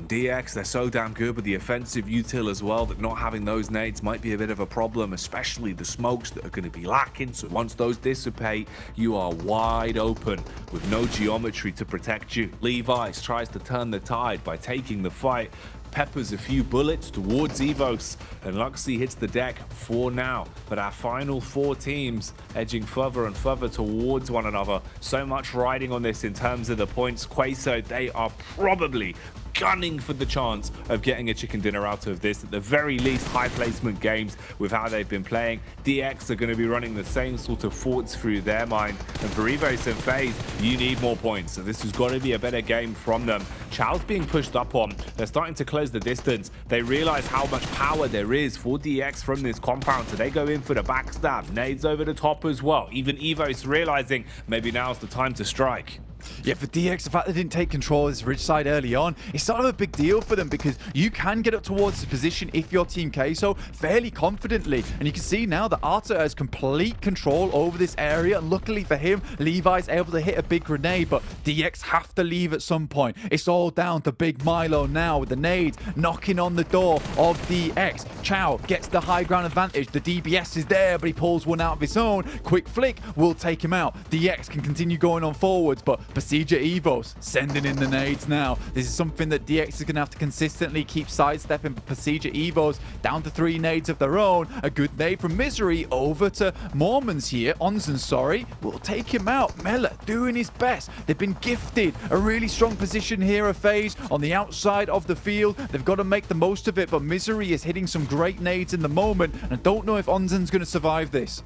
DX, they're so damn good with the offensive util as well that not having those nades might be a bit of a problem, especially the smokes that are going to be lacking. So once those dissipate, you are wide open with no geometry to protect you. Levi's tries to turn the tide by taking the fight, peppers a few bullets towards Evos, and Luxy hits the deck for now. But our final 4 teams edging further and further towards one another. So much riding on this in terms of the points. Queso, they are probably gunning for the chance of getting a chicken dinner out of this. At the very least, high placement games with how they've been playing. DX are going to be running the same sort of thoughts through their mind. And for Evos and FaZe, you need more points. So this has got to be a better game from them. Chow's being pushed up on. They're starting to close the distance. They realize how much power there is for DX from this compound. So they go in for the backstab. Nades over the top as well. Even Evos realizing maybe now's the time to strike. Yeah, for DX, the fact they didn't take control of this ridge side early on, it's sort of a big deal for them because you can get up towards the position if you're Team Queso fairly confidently. And you can see now that Arta has complete control over this area. And luckily for him, Levi's able to hit a big grenade, but DX have to leave at some point. It's all down to Big Milo now with the nades knocking on the door of DX. Chow gets the high ground advantage. The DBS is there, but he pulls one out of his own. Quick flick will take him out. DX can continue going on forwards, but Pasija Evos sending in the nades now. This is something that DX is going to have to consistently keep sidestepping. Pasija Evos down to 3 nades of their own. A good nade from Misery over to Mormons here. Onzen, sorry, will take him out. Mela doing his best. They've been gifted a really strong position here of FaZe on the outside of the field. They've got to make the most of it, but Misery is hitting some great nades in the moment, and I don't know if Onzen's going to survive this.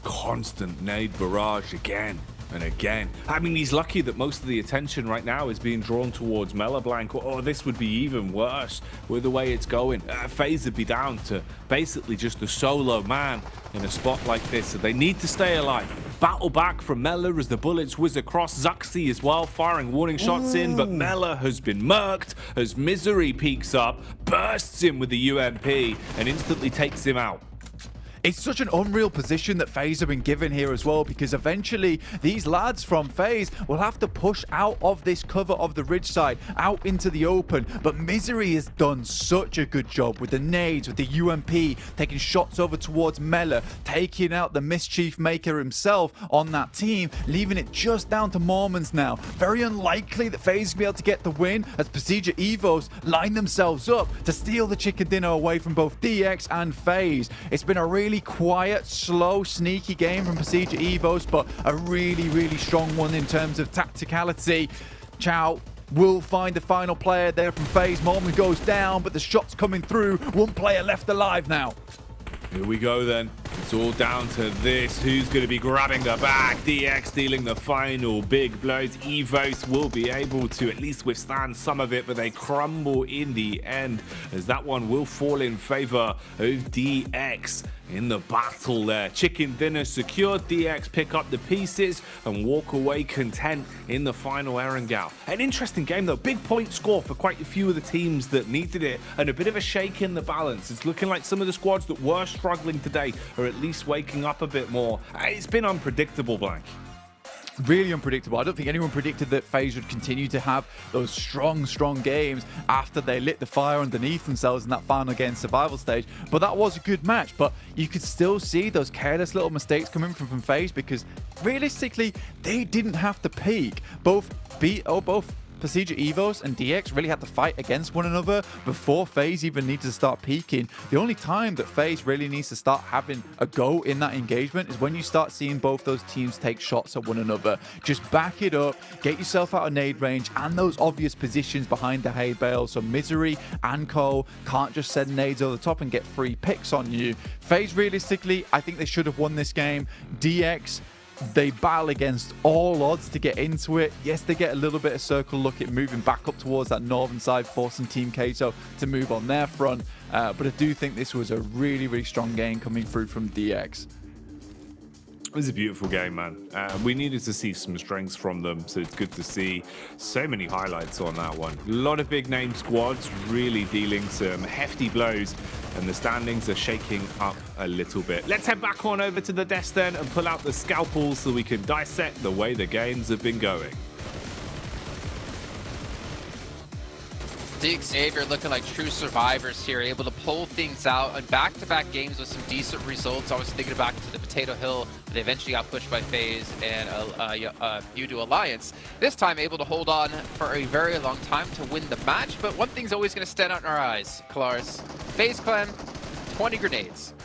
Constant nade barrage again and again. I mean, he's lucky that most of the attention right now is being drawn towards Mela Blank. Oh, this would be even worse with the way it's going. FaZe would be down to basically just a solo man in a spot like this, so they need to stay alive. battle back from Mela as the bullets whiz across. Zuxi as well, firing warning shots in, but Mela has been murked as Misery peeks up, bursts in with the UMP, and instantly takes him out. It's such an unreal position that FaZe have been given here as well, because eventually these lads from FaZe will have to push out of this cover of the ridge side, out into the open. But Misery has done such a good job with the nades, with the UMP, taking shots over towards Mela, taking out the mischief maker himself on that team, leaving it just down to Mormons now. Very unlikely that FaZe will be able to get the win, as Procedure Evos line themselves up to steal the chicken dinner away from both DX and FaZe. It's been a really quiet, slow, sneaky game from Procedure Evos, but a really strong one in terms of tacticality. Chow will find the final player there from FaZe. Mormon goes down, but the shot's coming through. One player left alive now. Here we go then. It's all down to this. Who's going to be grabbing the bag? DX dealing the final big blows. Evos will be able to at least withstand some of it, but they crumble in the end, as that one will fall in favor of DX in the battle there. Chicken dinner secured. DX pick up the pieces and walk away content in the final Erangel. An interesting game though. Big point score for quite a few of the teams that needed it, and a bit of a shake in the balance. It's looking like some of the squads that were struggling today are at least waking up a bit more. It's been unpredictable, Blank. Really unpredictable. I don't think anyone predicted that FaZe would continue to have those strong games after they lit the fire underneath themselves in that final game survival stage. But that was a good match. But you could still see those careless little mistakes coming from FaZe, because realistically, they didn't have to peak. Both Procedure Evos and DX really had to fight against one another before FaZe even needed to start peaking. The only time that FaZe really needs to start having a go in that engagement is when you start seeing both those teams take shots at one another. Just back it up, get yourself out of nade range and those obvious positions behind the hay bale, so Misery and Cole can't just send nades over the top and get free picks on you. FaZe, realistically, I think they should have won this game. DX, they battle against all odds to get into it. Yes, they get a little bit of circle luck at moving back up towards that northern side, forcing Team Kato to move on their front. But I do think this was a really strong game coming through from DX. It was a beautiful game, man. We needed to see some strengths from them, so it's good to see so many highlights on that one. A lot of big name squads really dealing some hefty blows, and the standings are shaking up a little bit. Let's head back on over to the desk then and pull out the scalpels so we can dissect the way the games have been going. Xavier looking like true survivors here, able to pull things out on back-to-back games with some decent results. I was thinking back to the Potato Hill. They eventually got pushed by FaZe and Udo Alliance. This time able to hold on for a very long time to win the match. But one thing's always going to stand out in our eyes, Kalaris. FaZe Clan, 20 grenades.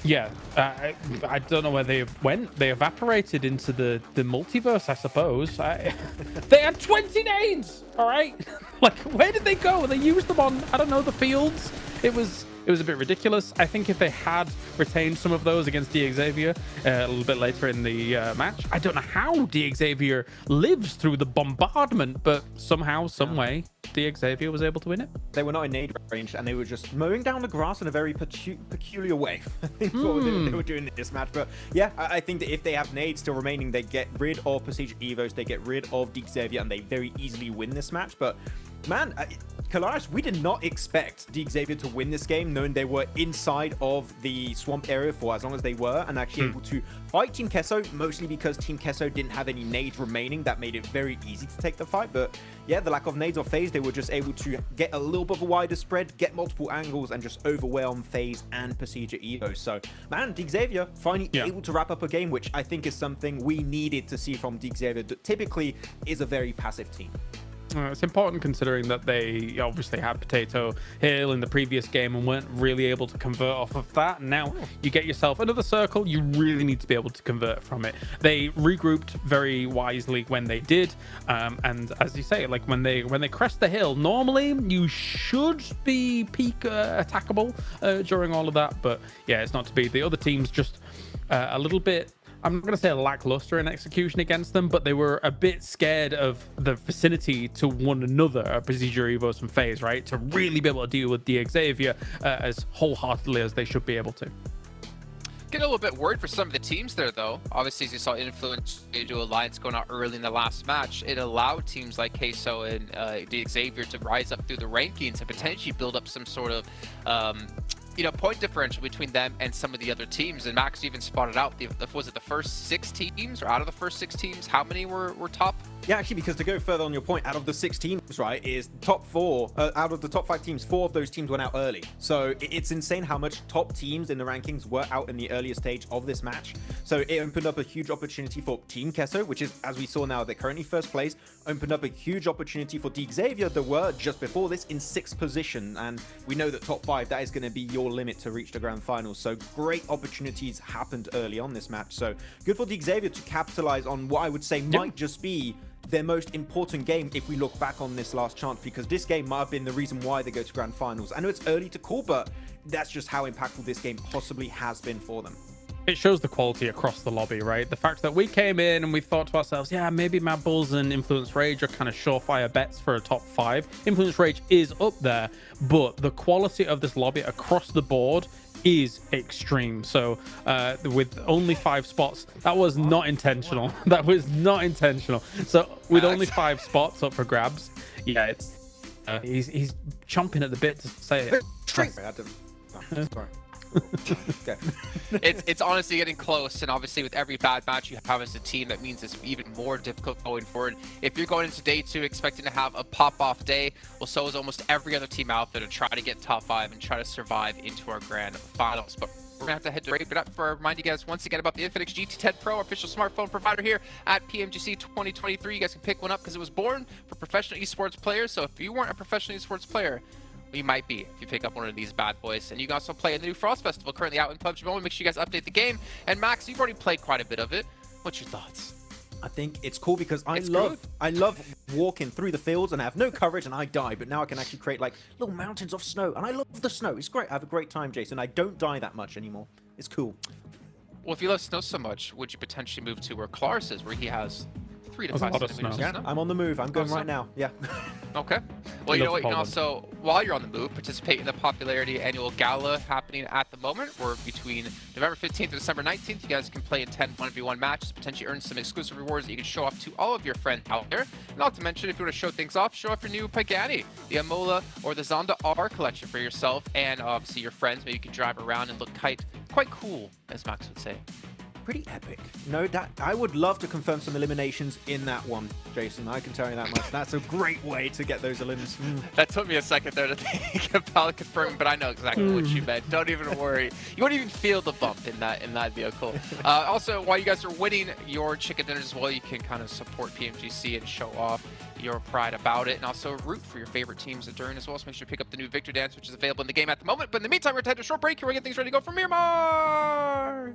Yeah, I don't know where they went. They evaporated into the multiverse, I suppose. They had 20 nades, all right? Like, where did they go? They used them on, I don't know, the fields? It was a bit ridiculous. I think if they had retained some of those against Xavier a little bit later in the match, I don't know how Xavier lives through the bombardment, but somehow, some way, Xavier was able to win it. They were not in nade range, and they were just mowing down the grass in a very peculiar way. I think what they were doing in this match. But yeah, I think that if they have nades still remaining, they get rid of Procedure Evos, they get rid of Xavier, and they very easily win this match. But man, Kalaris, we did not expect Xavier to win this game, knowing they were inside of the swamp area for as long as they were, and actually able to fight Team Kesso, mostly because Team Kesso didn't have any nades remaining. That made it very easy to take the fight. But yeah, the lack of nades or FaZe, they were just able to get a little bit of a wider spread, get multiple angles, and just overwhelm FaZe and Procedure Evo. So man, Xavier finally able to wrap up a game, which I think is something we needed to see from Xavier, that typically is a very passive team. It's important considering that they obviously had Potato Hill in the previous game and weren't really able to convert off of that. Now you get yourself another circle, you really need to be able to convert from it. They regrouped very wisely when they did, and as you say, like when they crest the hill, normally you should be peak attackable during all of that, but yeah, it's not to be. The other teams just a little bit, I'm not going to say lackluster in execution against them, but they were a bit scared of the vicinity to one another, Procedure Evos and FaZe, right? To really be able to deal with Xavier as wholeheartedly as they should be able to. Get a little bit worried for some of the teams there, though. Obviously, as you saw Influence into Alliance going out early in the last match, it allowed teams like Queso and the Xavier to rise up through the rankings and potentially build up some sort of point differential between them and some of the other teams. And Max even spotted out, was it the first 6 teams, or out of the first 6 teams, how many were top? Yeah, actually, because to go further on your point, out of the 6 teams, right, is top 4, out of the top 5 teams, 4 of those teams went out early. So it's insane how much top teams in the rankings were out in the earlier stage of this match. So it opened up a huge opportunity for Team Queso, which is, as we saw now, they're currently first place, opened up a huge opportunity for D Xavier, that were just before this in 6th position. And we know that top 5, that is going to be your limit to reach the grand finals. So great opportunities happened early on this match. So good for D Xavier to capitalize on what I would say might just be their most important game if we look back on this last chance, because this game might have been the reason why they go to grand finals. I know it's early to call, but that's just how impactful this game possibly has been for them. It shows the quality across the lobby, right? The fact that we came in and we thought to ourselves, yeah, maybe Mad Bulls and Influence Rage are kind of surefire bets for a top 5. Influence Rage is up there, but the quality of this lobby across the board is extreme. So with only 5 spots, that was not intentional. That was not intentional. So with only 5 spots up for grabs, yeah, it's he's chomping at the bit to say it. Okay. It's honestly getting close, and obviously with every bad match you have as a team, that means it's even more difficult going forward. If you're going into day 2 expecting to have a pop-off day, well, so is almost every other team out there to try to get top 5 and try to survive into our grand finals. But we're gonna have to head to break it up for remind you guys once again about the Infinix GT10 Pro, official smartphone provider here at PMGC 2023. You guys can pick one up because it was born for professional esports players. So if you weren't a professional esports player, you might be if you pick up one of these bad boys. And you can also play in the new Frost Festival currently out in Pubgmobile. Make sure you guys update the game. And Max, you've already played quite a bit of it. What's your thoughts? I think it's cool because I love walking through the fields and I have no coverage and I die, but now I can actually create like little mountains of snow, and I love the snow. It's great. I have a great time, Jason. I don't die that much anymore. It's cool. Well, if you love snow so much, would you potentially move to where Klaris is, where he has 3 to 5 centimeters of snow? I'm on the move. I'm going right now. Yeah. Okay. Well, you know what? You can also, while you're on the move, participate in the Popularity Annual Gala happening at the moment. We're between November 15th and December 19th. You guys can play in 10 1v1 matches, potentially earn some exclusive rewards that you can show off to all of your friends out there. Not to mention, if you want to show things off, show off your new Pagani, the Amola or the Zonda R collection for yourself and obviously your friends. Maybe you can drive around and look quite cool, as Max would say. Pretty epic. No, that I would love to confirm some eliminations in that one, Jason. I can tell you that much. That's a great way to get those elims. That took me a second there to think about confirming, but I know exactly what you meant. Don't even worry. You won't even feel the bump in that vehicle. Also, while you guys are winning your chicken dinners as well, you can kind of support PMGC and show off your pride about it, and also root for your favorite teams during as well. So make sure you pick up the new Victor Dance, which is available in the game at the moment. But in the meantime, we're going to take a short break here. We're getting things ready to go for Miramar.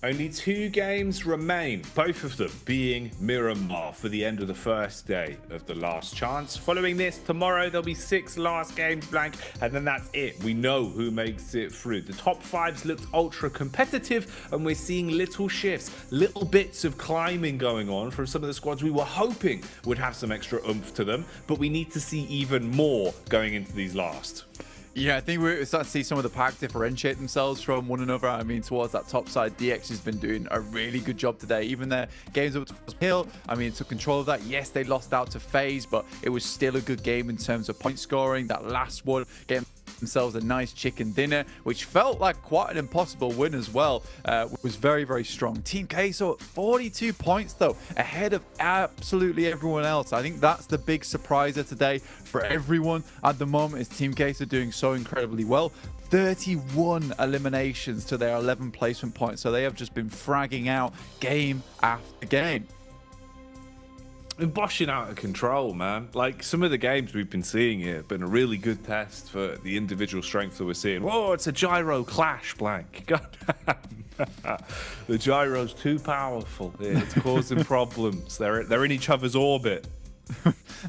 Only 2 games remain, both of them being Miramar for the end of the first day of the last chance. Following this, tomorrow there'll be 6 last games blank, and then that's it. We know who makes it through. The top 5s looked ultra competitive, and we're seeing little shifts, little bits of climbing going on from some of the squads we were hoping would have some extra oomph to them, but we need to see even more going into these last. Yeah, I think we're starting to see some of the pack differentiate themselves from one another. I mean, towards that top side, DX has been doing a really good job today. Even their games up towards Hill, I mean, took control of that. Yes, they lost out to FaZe, but it was still a good game in terms of point scoring. That last one, getting themselves a nice chicken dinner, which felt like quite an impossible win as well. Was very, very strong. Team Queso at 42 points, though, ahead of absolutely everyone else. I think that's the big surpriser today for everyone at the moment, is Team Queso doing so incredibly well. 31 eliminations to their 11 placement points, so they have just been fragging out game after game. Been boshing out of control, man. Like, some of the games we've been seeing here have been a really good test for the individual strength that we're seeing. Whoa, it's a gyro clash, Blank. God damn. The gyro's too powerful. It's causing problems. They're in each other's orbit.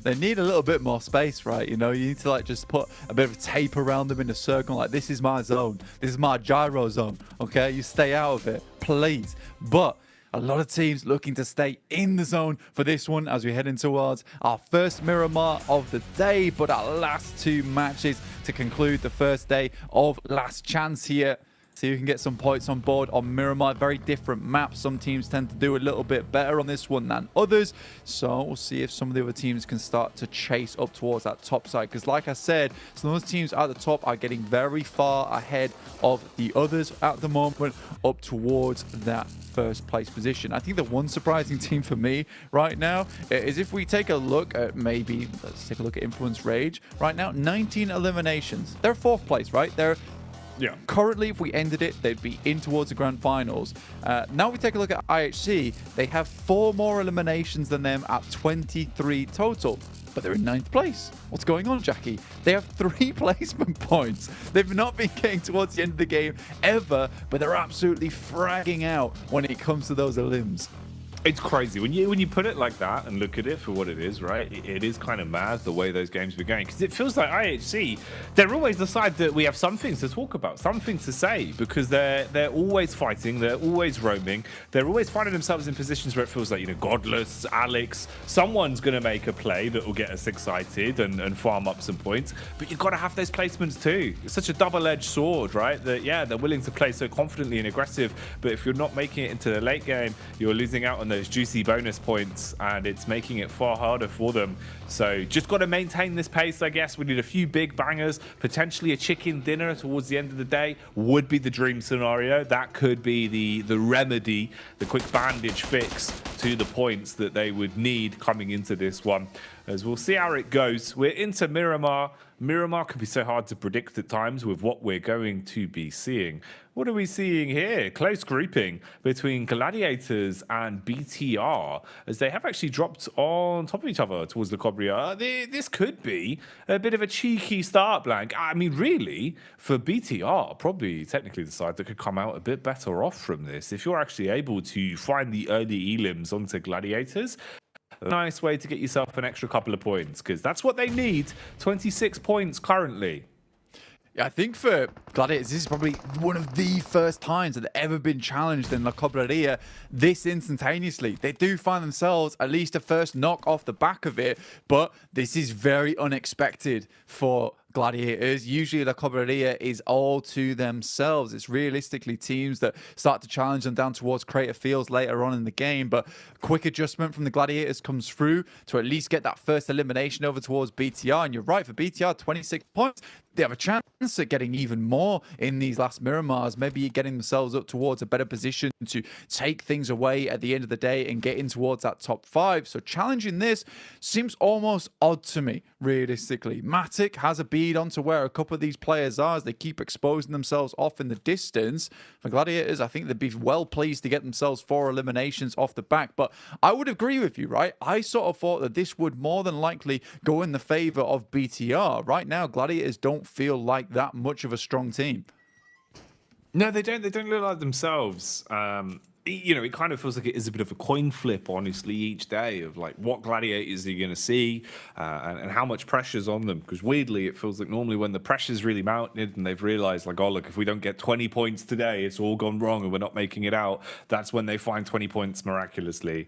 They need a little bit more space, right? You know, you need to like just put a bit of tape around them in a circle. Like, this is my zone. This is my gyro zone. Okay, you stay out of it, please. But a lot of teams looking to stay in the zone for this one as we head in towards our first Miramar of the day, but our last two matches to conclude the first day of Last Chance here. So you can get some points on board on Miramar. Very different maps. Some teams tend to do a little bit better on this one than others. So we'll see if some of the other teams can start to chase up towards that top side. Because like I said, some of those teams at the top are getting very far ahead of the others at the moment, up towards that first place position. I think the one surprising team for me right now is if we take a look at maybe, let's take a look at Influence Rage. Right now, 19 eliminations. They're fourth place, right? Yeah. Currently, if we ended it, they'd be in towards the grand finals. Now we take a look at IHC. They have 4 more eliminations than them at 23 total, but they're in 9th place. What's going on, Jackie? They have 3 placement points. They've not been getting towards the end of the game ever, but they're absolutely fragging out when it comes to those elims. It's crazy when you put it like that and look at it for what it is, right? It is kind of mad the way those games were going, because it feels like IHC, they're always the side that we have some things to talk about, some things to say, because they're always fighting, they're always roaming, they're always finding themselves in positions where it feels like, you know, Godless, Alex, someone's going to make a play that will get us excited and farm up some points, but you've got to have those placements too. It's such a double-edged sword, right? That, yeah, they're willing to play so confidently and aggressive, but if you're not making it into the late game, you're losing out on those juicy bonus points, and it's making it far harder for them. So just got to maintain this pace, I guess. We need a few big bangers, potentially a chicken dinner towards the end of the day would be the dream scenario. That could be the remedy, the quick bandage fix to the points that they would need coming into this one. As we'll see how it goes. We're into Miramar. Miramar can be so hard to predict at times with what we're going to be seeing. What are we seeing here? Close grouping between Gladiators and BTR, as they have actually dropped on top of each other towards the Cobria. This could be a bit of a cheeky start, Blank. I mean, really, for BTR, probably technically the side that could come out a bit better off from this. If you're actually able to find the early elims onto Gladiators, a nice way to get yourself an extra couple of points, because that's what they need. 26 points currently. Yeah, I think for Gladiators, this is probably one of the first times that they've ever been challenged in La Cobreria this instantaneously. They do find themselves at least a first knock off the back of it, but this is very unexpected for Gladiators. Usually La Cobreria is all to themselves. It's realistically teams that start to challenge them down towards Crater Fields later on in the game, but quick adjustment from the Gladiators comes through to at least get that first elimination over towards BTR. And you're right, for BTR, 26 points. They have a chance at getting even more in these last Miramars, maybe getting themselves up towards a better position to take things away at the end of the day and get in towards that top 5. So challenging this seems almost odd to me, realistically. Matic has a bead onto where a couple of these players are as they keep exposing themselves off in the distance. For Gladiators, I think they'd be well pleased to get themselves 4 eliminations off the back. But I would agree with you, right? I sort of thought that this would more than likely go in the favor of BTR. Right now, Gladiators don't feel like that much of a strong team. No, they don't. They don't look like themselves. You know, it kind of feels like it is a bit of a coin flip, honestly, each day of like what Gladiators are you going to see and how much pressure's on them. Because weirdly, it feels like normally when the pressure's really mounted and they've realized like, oh, look, if we don't get 20 points today, it's all gone wrong and we're not making it out. That's when they find 20 points miraculously.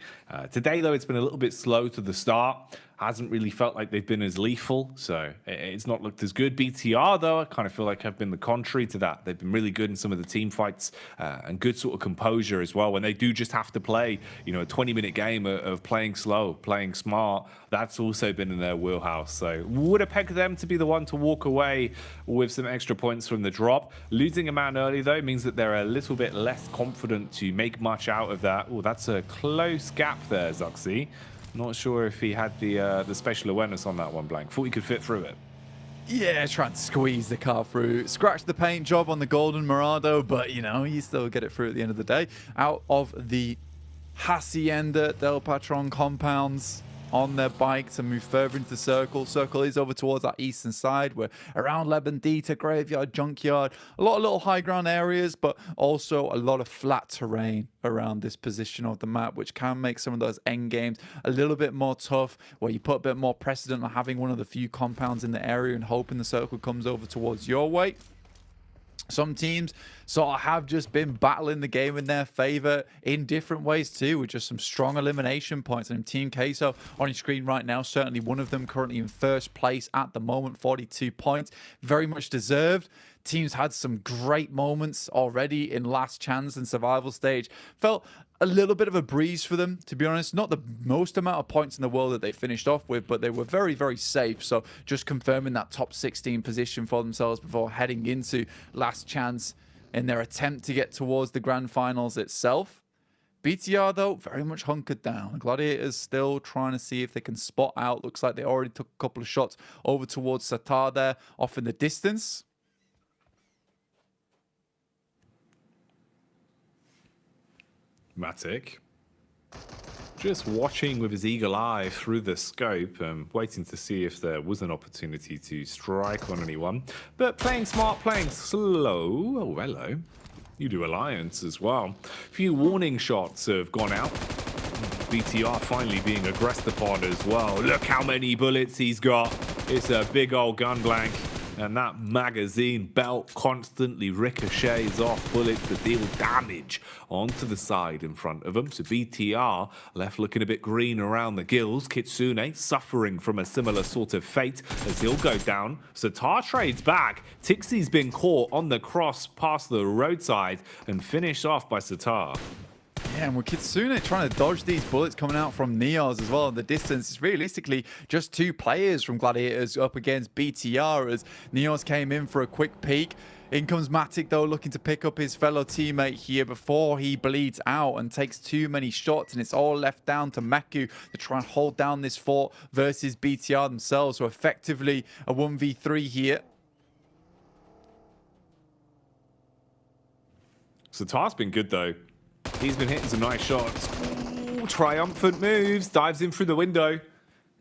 Today, though, it's been a little bit slow to the start. Hasn't really felt like they've been as lethal, so it's not looked as good. BTR, though, I kind of feel like have been the contrary to that. They've been really good in some of the team fights and good sort of composure as well well. When they do just have to play, you know, a 20-minute game of playing slow, playing smart, that's also been in their wheelhouse. So would have pegged them to be the one to walk away with some extra points from the drop. Losing a man early, though, means that they're a little bit less confident to make much out of that. Oh, that's a close gap there, Zuxi. Not sure if he had the spatial awareness on that one, Blank. Thought he could fit through it. Yeah, trying to squeeze the car through. Scratch the paint job on the Golden Morado, but, you know, you still get it through at the end of the day. Out of the Hacienda del Patron compounds on their bike to move further into the circle. Circle is over towards that eastern side. We're around Lebendita, Graveyard, Junkyard. A lot of little high ground areas, but also a lot of flat terrain around this position of the map, which can make some of those end games a little bit more tough, where you put a bit more precedent on having one of the few compounds in the area and hoping the circle comes over towards your way. Some teams sort of have just been battling the game in their favor in different ways too, with just some strong elimination points. And Team Queso on your screen right now, certainly one of them currently in first place at the moment, 42 points. Very much deserved. Teams had some great moments already in Last Chance and Survival Stage. Felt a little bit of a breeze for them, to be honest. Not the most amount of points in the world that they finished off with, but they were very, very safe. So just confirming that top 16 position for themselves before heading into Last Chance in their attempt to get towards the grand finals itself. BTR, though, very much hunkered down. Gladiators still trying to see if they can spot out. Looks like they already took a couple of shots over towards Satar there, off in the distance. Matic just watching with his eagle eye through the scope, waiting to see if there was an opportunity to strike on anyone. But playing smart, playing slow. Oh, hello. You do Alliance as well. A few warning shots have gone out. BTR finally being aggressed upon as well. Look how many bullets he's got. It's a big old gun, Blank. And that magazine belt constantly ricochets off bullets that deal damage onto the side in front of him. So BTR left looking a bit green around the gills. Kitsune suffering from a similar sort of fate as he'll go down. Satar trades back. Tixie's been caught on the cross past the roadside and finished off by Satar. Yeah, and with Kitsune trying to dodge these bullets coming out from Neos as well in the distance. It's realistically just two players from Gladiators up against BTR as Neos came in for a quick peek. In comes Matic, though, looking to pick up his fellow teammate here before he bleeds out and takes too many shots, and it's all left down to Meku to try and hold down this fort versus BTR themselves. So effectively a 1v3 here. Satar's been good, though. He's been hitting some nice shots. Ooh, triumphant moves. Dives in through the window.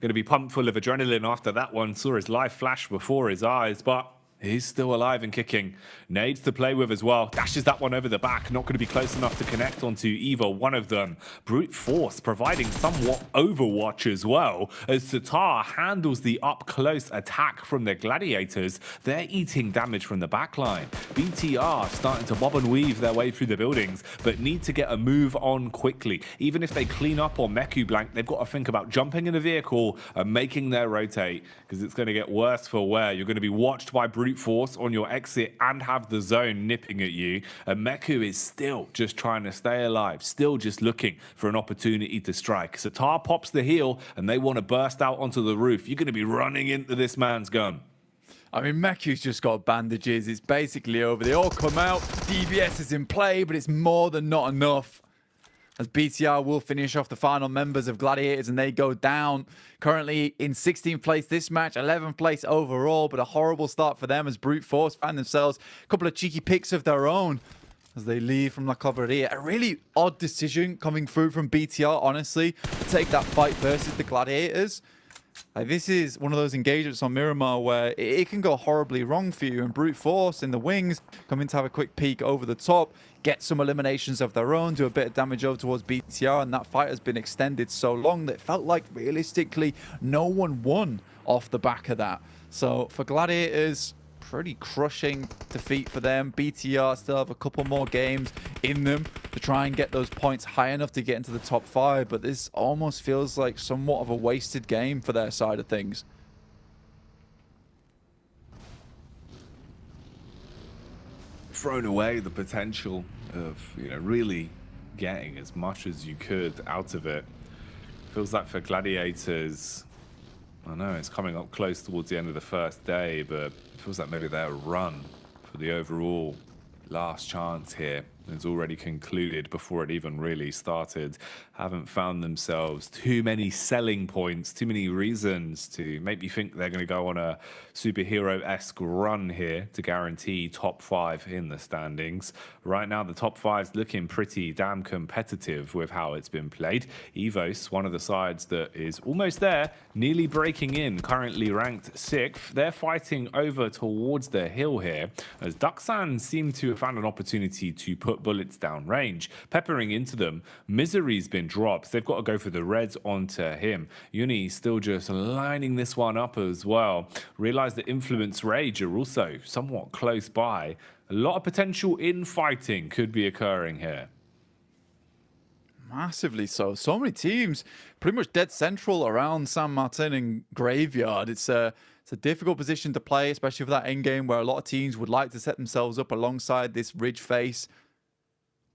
Going to be pumped full of adrenaline after that one. Saw his life flash before his eyes, but he's still alive and kicking. Nades to play with as well. Dashes that one over the back. Not going to be close enough to connect onto either one of them. Brute Force providing somewhat overwatch as well. As Satar handles the up-close attack from the Gladiators, they're eating damage from the backline. BTR starting to bob and weave their way through the buildings, but need to get a move on quickly. Even if they clean up on Meku Blank, they've got to think about jumping in a vehicle and making their rotate, because it's going to get worse for wear. You're going to be watched by Brute Force on your exit and have the zone nipping at you, and Meku is still just trying to stay alive, still just looking for an opportunity to strike. Satar pops the heel and they want to burst out onto the roof. You're going to be running into this man's gun. I mean, Meku's just got bandages. It's basically over. They all come out. DBS is in play, but it's more than not enough. As BTR will finish off the final members of Gladiators and they go down. Currently in 16th place this match, 11th place overall, but a horrible start for them as Brute Force find themselves a couple of cheeky picks of their own as they leave from La Cavalleria. A really odd decision coming through from BTR, honestly, to take that fight versus the Gladiators. Like, this is one of those engagements on Miramar where it can go horribly wrong for you, and Brute Force in the wings come in to have a quick peek over the top, get some eliminations of their own, do a bit of damage over towards BTR, and that fight has been extended so long that it felt like realistically no one won off the back of that. So for Gladiators, pretty crushing defeat for them. BTR still have a couple more games in them to try and get those points high enough to get into the top 5, but this almost feels like somewhat of a wasted game for their side of things. Thrown away the potential of, really getting as much as you could out of it. Feels like for Gladiators, I know it's coming up close towards the end of the first day, but it feels like maybe their run for the overall last chance here is already concluded before it even really started. Haven't found themselves too many selling points, too many reasons to make me think they're going to go on a superhero-esque run here to guarantee top 5 in the standings. Right now, the top 5's looking pretty damn competitive with how it's been played. Evos, one of the sides that is almost there, nearly breaking in, currently ranked 6th. They're fighting over towards the hill here, as Duxan seem to have found an opportunity to put bullets down range. Peppering into them, Misery's been dropped. They've got to go for the reds onto him. Uni still just lining this one up as well. Realize that Influence Rage are also somewhat close by. A lot of potential infighting could be occurring here. Massively so. So many teams pretty much dead central around San Martin and Graveyard. It's a difficult position to play, especially for that end game where a lot of teams would like to set themselves up alongside this ridge face,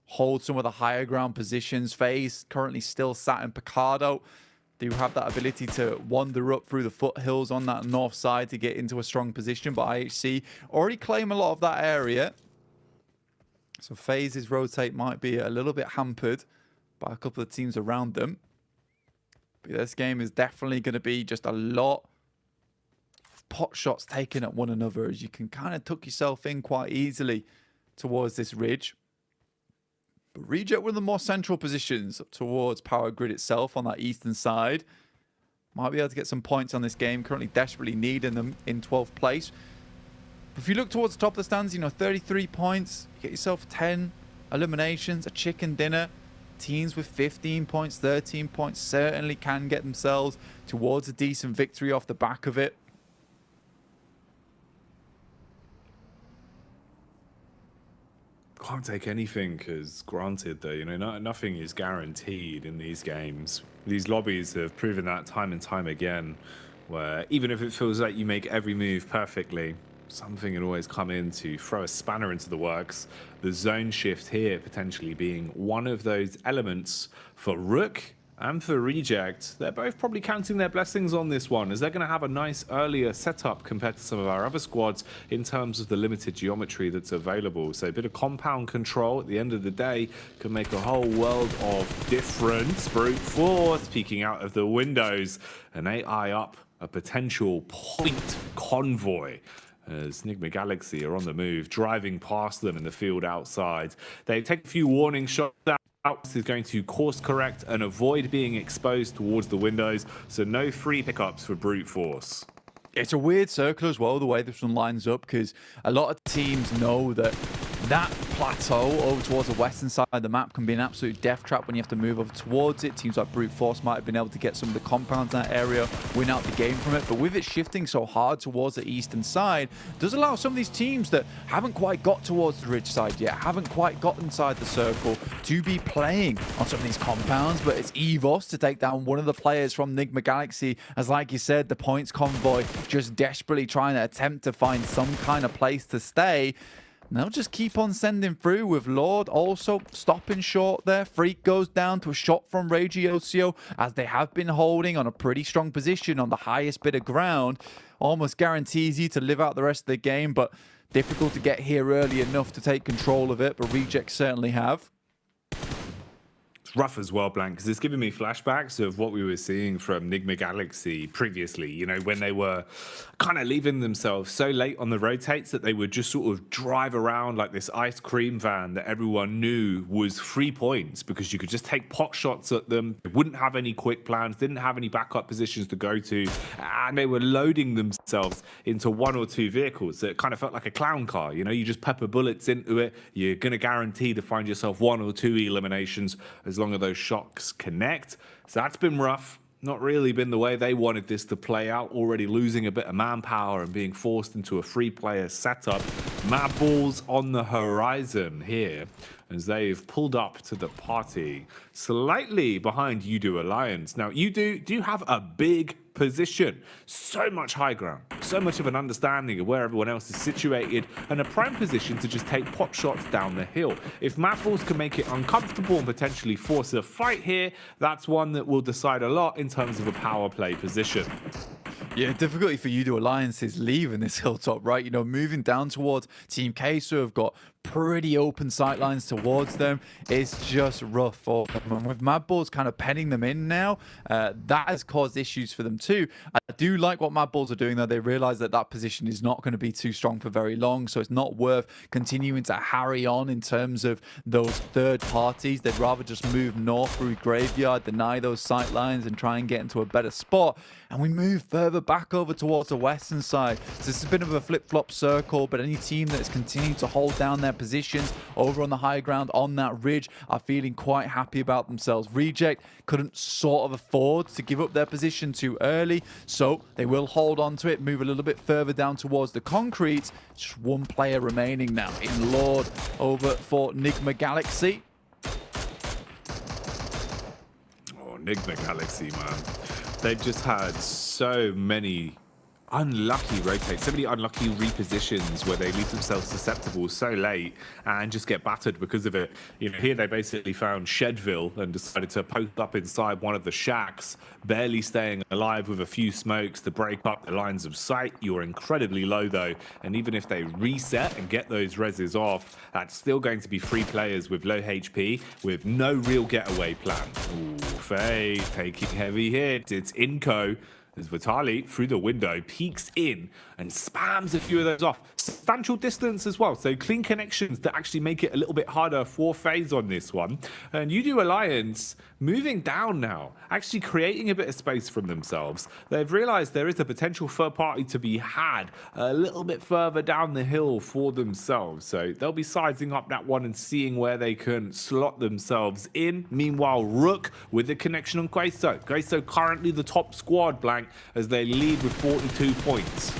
hold some of the higher ground positions. FaZe currently still sat in Picardo. They have that ability to wander up through the foothills on that north side to get into a strong position, but IHC already claim a lot of that area. So FaZe's rotate might be a little bit hampered by a couple of teams around them. But this game is definitely going to be just a lot of pot shots taken at one another, as you can kind of tuck yourself in quite easily towards this ridge. But Reject one of the more central positions towards Power Grid itself on that eastern side. Might be able to get some points on this game. Currently desperately needing them in 12th place. But if you look towards the top of the stands, 33 points. You get yourself 10 eliminations, a chicken dinner. Teams with 15 points, 13 points certainly can get themselves towards a decent victory off the back of it. Can't take anything as granted, though. Nothing is guaranteed in these games. These lobbies have proven that time and time again, where even if it feels like you make every move perfectly, something can always come in to throw a spanner into the works. The zone shift here potentially being one of those elements for Rook and for Reject. They're both probably counting their blessings on this one, as they're going to have a nice earlier setup compared to some of our other squads in terms of the limited geometry that's available. So a bit of compound control at the end of the day can make a whole world of difference. Brute Force peeking out of the windows, and they eye up a potential point convoy as Enigma Galaxy are on the move, driving past them in the field outside. They take a few warning shots out. Is going to course correct and avoid being exposed towards the windows, so no free pickups for Brute Force. It's a weird circle as well, the way this one lines up, because a lot of teams know that plateau over towards the western side of the map can be an absolute death trap when you have to move over towards it. Teams like Brute Force might have been able to get some of the compounds in that area, win out the game from it, but with it shifting so hard towards the eastern side, it does allow some of these teams that haven't quite got towards the ridge side yet, haven't quite got inside the circle, to be playing on some of these compounds. But it's Evos to take down one of the players from Enigma Galaxy, as like you said, the points convoy just desperately trying to attempt to find some kind of place to stay. And they'll just keep on sending through, with Lord also stopping short there. Freak goes down to a shot from Regiocio, as they have been holding on a pretty strong position on the highest bit of ground. Almost guarantees you to live out the rest of the game, but difficult to get here early enough to take control of it, but Reject certainly have. Rough as well, Blank, because it's giving me flashbacks of what we were seeing from Enigma Galaxy previously, when they were kind of leaving themselves so late on the rotates that they would just sort of drive around like this ice cream van that everyone knew was 3 points, because you could just take pot shots at them. They wouldn't have any quick plans, didn't have any backup positions to go to, and they were loading themselves into 1 or 2 vehicles that kind of felt like a clown car. You just pepper bullets into it, you're going to guarantee to find yourself 1 or 2 eliminations as long as those shots connect. So that's been rough. Not really been the way they wanted this to play out, already losing a bit of manpower and being forced into a 3-player setup. Mad Balls on the horizon here, as they've pulled up to the party slightly behind Udo Alliance. Now, Udo do have a big position, so much high ground, so much of an understanding of where everyone else is situated, and a prime position to just take pot shots down the hill. If Madballs can make it uncomfortable and potentially force a fight here, that's one that will decide a lot in terms of a power play position. Yeah, difficulty for U2 Alliances leaving this hilltop, right? You know, moving down towards Team Queso have got pretty open sightlines towards them. It's just rough for them. And with Madballs kind of penning them in now, that has caused issues for them too. I do like what Madballs are doing though. They realize that that position is not going to be too strong for very long, so it's not worth continuing to harry on in terms of those third parties. They'd rather just move north through Graveyard, deny those sightlines, and try and get into a better spot. And we move further back over towards the western side. So this is a bit of a flip-flop circle, but any team that's continuing to hold down their positions over on the high ground on that ridge are feeling quite happy about themselves. Reject couldn't sort of afford to give up their position too early, so they will hold on to it, move a little bit further down towards the concrete. Just one player remaining now in Lord over for Nigma Galaxy. Oh, Nigma Galaxy, man. They've just had so many unlucky rotates, so many unlucky repositions where they leave themselves susceptible so late and just get battered because of it. You know, here they basically found Shedville and decided to post up inside one of the shacks, barely staying alive with a few smokes to break up the lines of sight. You're incredibly low though, and even if they reset and get those reses off, that's still going to be 3 players with low HP with no real getaway plan. Ooh, Faye taking heavy hit. It's Inco as Vitali, through the window, peeks in and spams a few of those off. Substantial distance as well, so clean connections that actually make it a little bit harder for FaZe on this one. And U2 Alliance moving down now, actually creating a bit of space from themselves. They've realized there is a potential third party to be had a little bit further down the hill for themselves. So they'll be sizing up that one and seeing where they can slot themselves in. Meanwhile, Rook with the connection on Queso. Queso currently the top squad, Blank, as they lead with 42 points.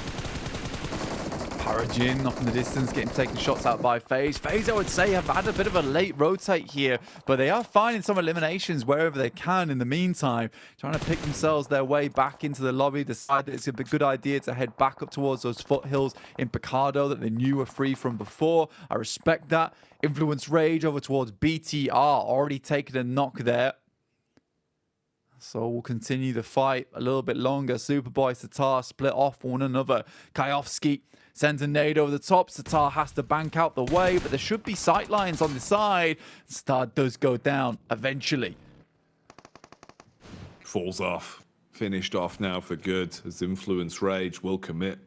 Parajin off in the distance, getting taken shots out by FaZe. FaZe, I would say, have had a bit of a late rotate here, but they are finding some eliminations wherever they can in the meantime, trying to pick themselves their way back into the lobby, decide that it's a good idea to head back up towards those foothills in Picado that they knew were free from before. I respect that. Influence Rage over towards BTR, already taking a knock there. So we'll continue the fight a little bit longer. Superboy, Satar split off one another. Kayovsky sends a nade over the top. Satar has to bank out the way, but there should be sightlines on the side. Star does go down eventually. Falls off. Finished off now for good as Influence Rage will commit.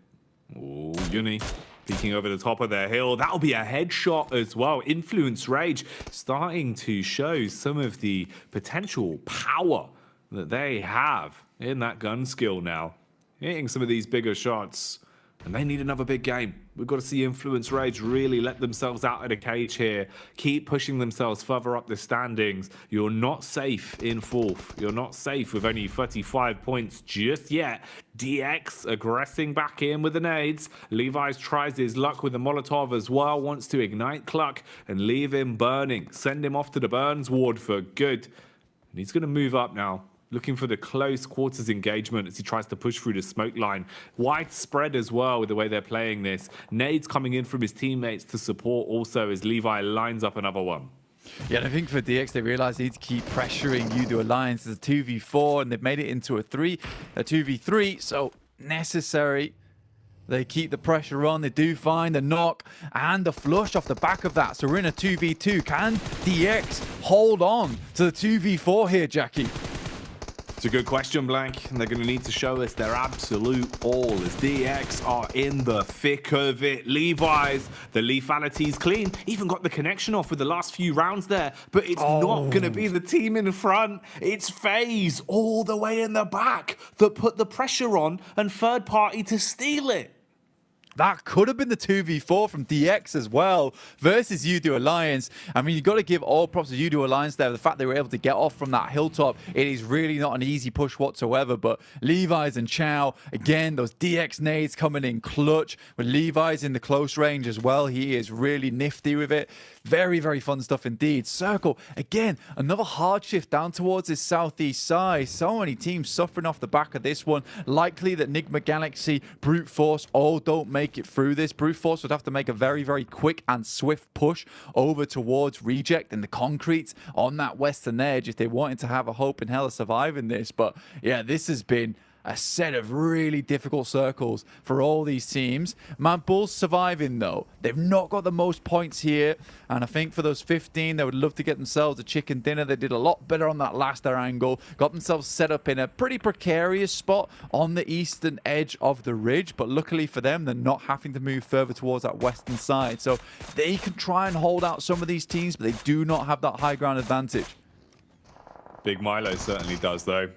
Oh, Uni peeking over the top of their hill. That'll be a headshot as well. Influence Rage starting to show some of the potential power that they have in that gun skill now. Hitting some of these bigger shots. And they need another big game. We've got to see Influence Rage really let themselves out of the cage here. Keep pushing themselves further up the standings. You're not safe in 4th. You're not safe with only 35 points just yet. DX aggressing back in with the nades. Levi's tries his luck with the Molotov as well. Wants to ignite Cluck and leave him burning. Send him off to the Burns ward for good. And he's going to move up now, looking for the close quarters engagement as he tries to push through the smoke line. Widespread as well with the way they're playing this. Nades coming in from his teammates to support also as Levi lines up another one. Yeah, and I think for DX, they realize they need to keep pressuring U2 Alliance. It's a 2v4, and they've made it into a 2v3, so necessary. They keep the pressure on. They do find the knock and the flush off the back of that. So we're in a 2v2. Can DX hold on to the 2v4 here, Jackie? It's a good question, Blank, and they're going to need to show us their absolute all as DX are in the thick of it. Levi's, the lethality's clean, even got the connection off with the last few rounds there, but it's not going to be the team in front. It's FaZe all the way in the back that put the pressure on and third party to steal it. that could have been the 2v4 from DX as well versus Udo Alliance. I mean, you got to give all props to Udo Alliance there. The fact they were able to get off from that hilltop, it is really not an easy push whatsoever. But Levi's and Chow, again, those DX nades coming in clutch. With Levi's in the close range as well, he is really nifty with it. Very, very fun stuff indeed. Circle, again, another hard shift down towards his southeast side. So many teams suffering off the back of this one. Likely that Enigma Galaxy, Brute Force all don't make it through this. Brute Force would have to make a very, very quick and swift push over towards Reject and the Concretes on that western edge if they wanted to have a hope in hell of surviving this. But yeah, this has been a set of really difficult circles for all these teams. Mad Bulls surviving though. They've not got the most points here, and I think for those 15, they would love to get themselves a chicken dinner. They did a lot better on that last angle, got themselves set up in a pretty precarious spot on the eastern edge of the ridge, but luckily for them, they're not having to move further towards that western side. So they can try and hold out some of these teams, but they do not have that high ground advantage. Big Milo certainly does though.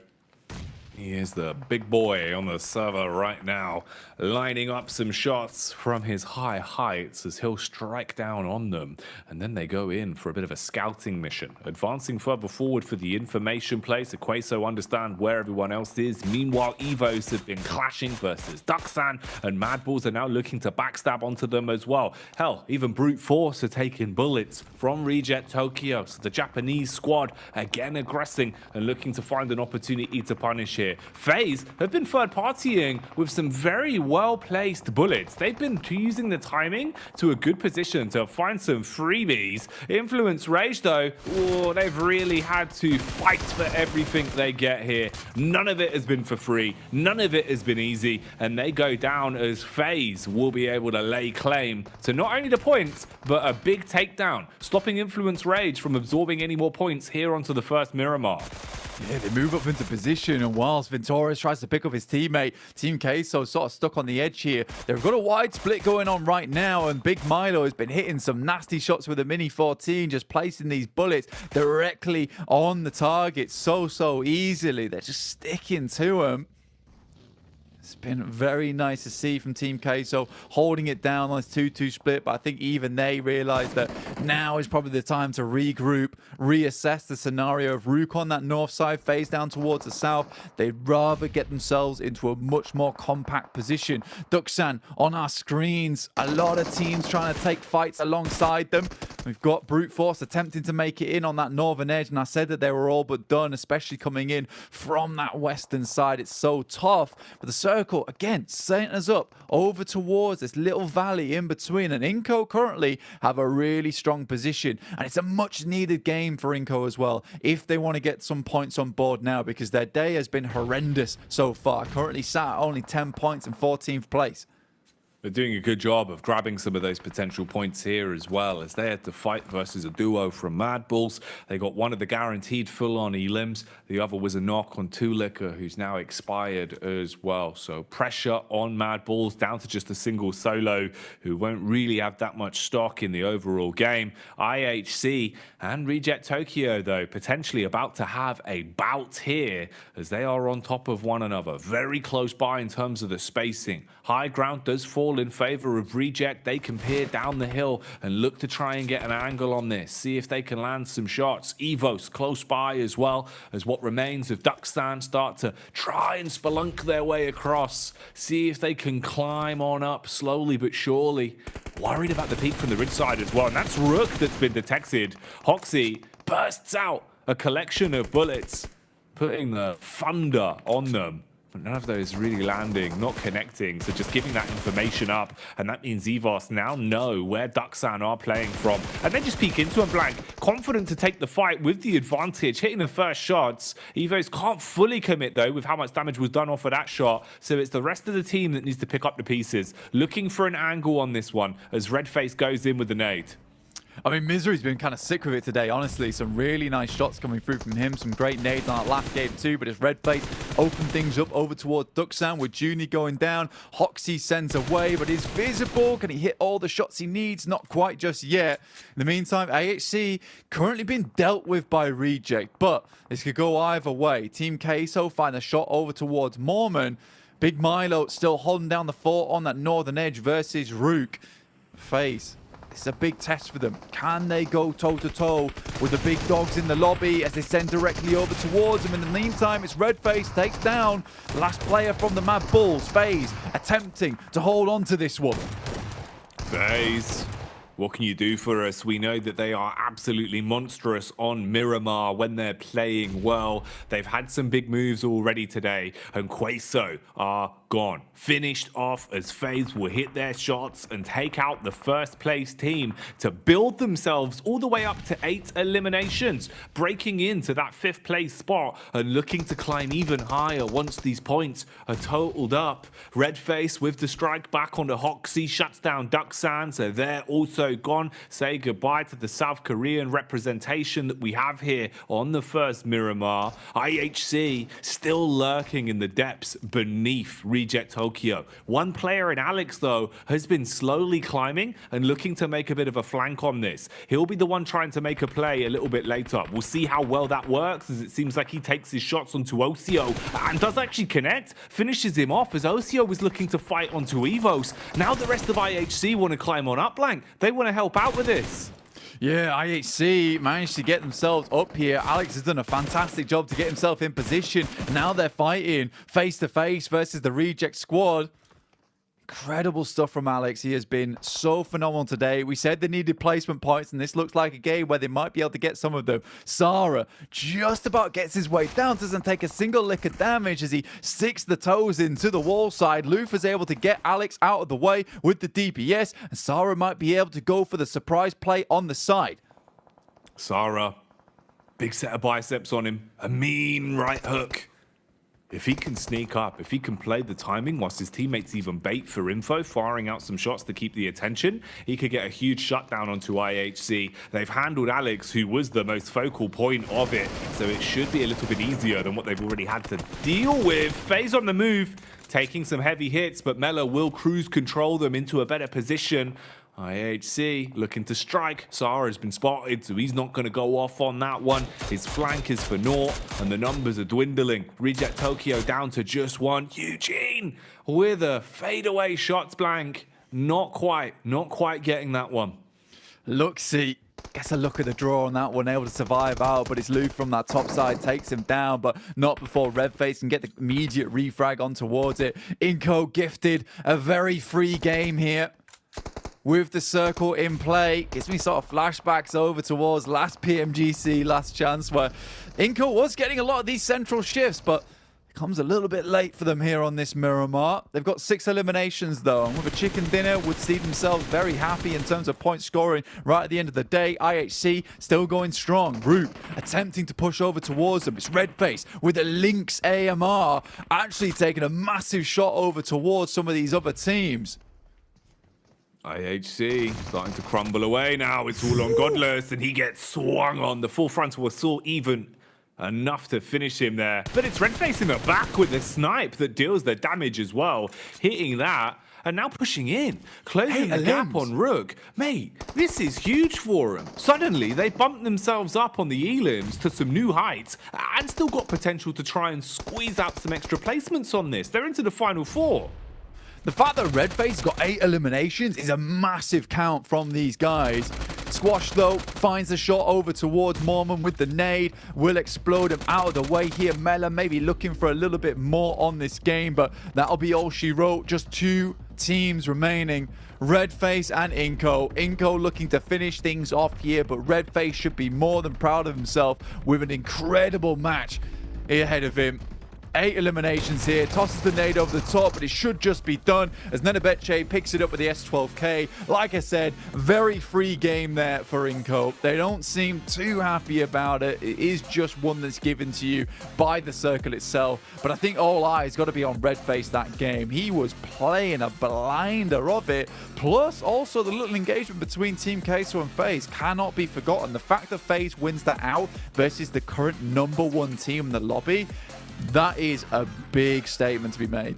He is the big boy on the server right now, lining up some shots from his high heights as he'll strike down on them. And then they go in for a bit of a scouting mission, advancing further forward for the information play so Queso understand where everyone else is. Meanwhile, Evos have been clashing versus Duxan, and Mad Bulls are now looking to backstab onto them as well. Hell, even Brute Force are taking bullets from Reject Tokyo. So the Japanese squad again aggressing and looking to find an opportunity to punish here. FaZe have been third partying with some very well placed bullets. They've been using the timing to a good position to find some freebies. Influence Rage though, they've really had to fight for everything they get here. None of it has been for free. None of it has been easy, and they go down as FaZe will be able to lay claim to not only the points, but a big takedown, stopping Influence Rage from absorbing any more points here onto the first Miramar. Yeah, they move up into position, and whilst Ventorius tries to pick up his teammate, Team Queso sort of stuck on the edge here. They've got a wide split going on right now, and Big Milo has been hitting some nasty shots with a Mini 14, just placing these bullets directly on the target so easily. They're just sticking to him. It's been very nice to see from Team Queso holding it down on this 2-2 split, but I think even they realize that now is probably the time to regroup, reassess the scenario of Rook on that north side, phase down towards the south. They'd rather get themselves into a much more compact position. Duxan on our screens, a lot of teams trying to take fights alongside them. We've got Brute Force attempting to make it in on that northern edge, and I said that they were all but done, especially coming in from that western side. It's so tough, but the circle again setting us up over towards this little valley in between, and Inco currently have a really strong position, and it's a much needed game for Inco as well if they want to get some points on board now, because their day has been horrendous so far, currently sat at only 10 points in 14th place. They're doing a good job of grabbing some of those potential points here as well, as they had to fight versus a duo from Mad Bulls. They got one of the guaranteed full-on elims. The other was a knock on Tulika, who's now expired as well. So pressure on Mad Bulls, down to just a single solo, who won't really have that much stock in the overall game. IHC and Reject Tokyo, though, potentially about to have a bout here, as they are on top of one another. Very close by in terms of the spacing. High ground does fall in favor of Reject. They can peer down the hill and look to try and get an angle on this, see if they can land some shots. Evos close by as well, as what remains of Duxan start to try and spelunk their way across, see if they can climb on up slowly but surely. Worried about the peak from the ridge side as well, and that's Rook that's been detected. Hoxie bursts out a collection of bullets, putting the thunder on them. But none of those really landing, not connecting, so just giving that information up, and that means Evos now know where Duxan are playing from, and then just peek into a blank, confident to take the fight with the advantage, hitting the first shots. Evos can't fully commit though with how much damage was done off of that shot, so it's the rest of the team that needs to pick up the pieces, looking for an angle on this one as Redface goes in with the nade. I mean, Misery's been kind of sick with it today, honestly. Some really nice shots coming through from him. Some great nades on that last game too, but as Redface opened things up over towards Duxan with Junie going down. Hoxie sends away, but is visible. Can he hit all the shots he needs? Not quite just yet. In the meantime, AHC currently being dealt with by Reject, but this could go either way. Team Queso find a shot over towards Mormon, Big Milo still holding down the fort on that northern edge versus Rook. FaZe, it's a big test for them. Can they go toe-to-toe with the big dogs in the lobby as they send directly over towards them? In the meantime, it's Redface takes down the last player from the Mad Bulls. FaZe attempting to hold on to this one. FaZe, what can you do for us? We know that they are absolutely monstrous on Miramar when they're playing well. They've had some big moves already today, and Queso are gone. Finished off as FaZe will hit their shots and take out the first place team to build themselves all the way up to 8 eliminations, breaking into that 5th place spot and looking to climb even higher once these points are totaled up. Redface with the strike back on the Hoxie shuts down Ducksan, so they're also gone. Say goodbye to the South Korean representation that we have here on the first Miramar. IHC still lurking in the depths beneath Reject Tokyo. One player in Alex, though, has been slowly climbing and looking to make a bit of a flank on this. He'll be the one trying to make a play a little bit later. We'll see how well that works, as it seems like he takes his shots onto Osio and does actually connect, finishes him off as Osio was looking to fight onto Evos. Now the rest of IHC want to climb on up blank. They want to help out with this. Yeah, IHC managed to get themselves up here. Alex has done a fantastic job to get himself in position. Now they're fighting face-to-face versus the Reject squad. Incredible stuff from Alex. He has been so phenomenal today. We said they needed placement points, and this looks like a game where they might be able to get some of them. Sara just about gets his way down, doesn't take a single lick of damage as he sticks the toes into the wall side. Lufa's able to get Alex out of the way with the DPS, and Sara might be able to go for the surprise play on the side. Sara, big set of biceps on him, a mean right hook. If he can sneak up, if he can play the timing whilst his teammates even bait for info, firing out some shots to keep the attention, he could get a huge shutdown onto IHC. They've handled Alex, who was the most focal point of it, so it should be a little bit easier than what they've already had to deal with. FaZe on the move, taking some heavy hits, but Mela will cruise control them into a better position. IHC looking to strike. Sara has been spotted, so he's not going to go off on that one. His flank is for naught, and the numbers are dwindling. Reject Tokyo down to just 1. Eugene with a fadeaway shots blank. Not quite getting that one. Luxie gets a look at the draw on that one, able to survive out, but it's Luke from that top side, takes him down, but not before Redface can get the immediate refrag on towards it. Inco gifted a very free game here. With the circle in play, gives me sort of flashbacks over towards last PMGC, last chance, where Inco was getting a lot of these central shifts, but it comes a little bit late for them here on this Miramar. They've got 6 eliminations though, and with a chicken dinner would see themselves very happy in terms of point scoring right at the end of the day. IHC still going strong. Root attempting to push over towards them. It's Redface with a Lynx AMR, actually taking a massive shot over towards some of these other teams. IHC starting to crumble away now. It's all on Godless, and he gets swung on. The full frontal assault even enough to finish him there. But it's Redface in the back with the snipe that deals the damage as well. Hitting that, and now pushing in. Closing the gap on Rook. Mate, this is huge for him. Suddenly, they bumped themselves up on the elims to some new heights, and still got potential to try and squeeze out some extra placements on this. They're into the final 4. The fact that Redface got 8 eliminations is a massive count from these guys. Squash, though, finds a shot over towards Mormon with the nade. Will explode him out of the way here. Mela maybe looking for a little bit more on this game, but that'll be all she wrote. Just 2 teams remaining. Redface and Inco. Inco looking to finish things off here, but Redface should be more than proud of himself with an incredible match ahead of him. 8 eliminations here, tosses the nade over the top, but it should just be done as Nenebeche picks it up with the S12K. Like I said, very free game there for Inco. They don't seem too happy about it. It is just one that's given to you by the circle itself, but I think all eyes got to be on Redface that game. He was playing a blinder of it, plus also the little engagement between Team Queso and FaZe cannot be forgotten. The fact that FaZe wins that out versus the current #1 team in the lobby, that is a big statement to be made.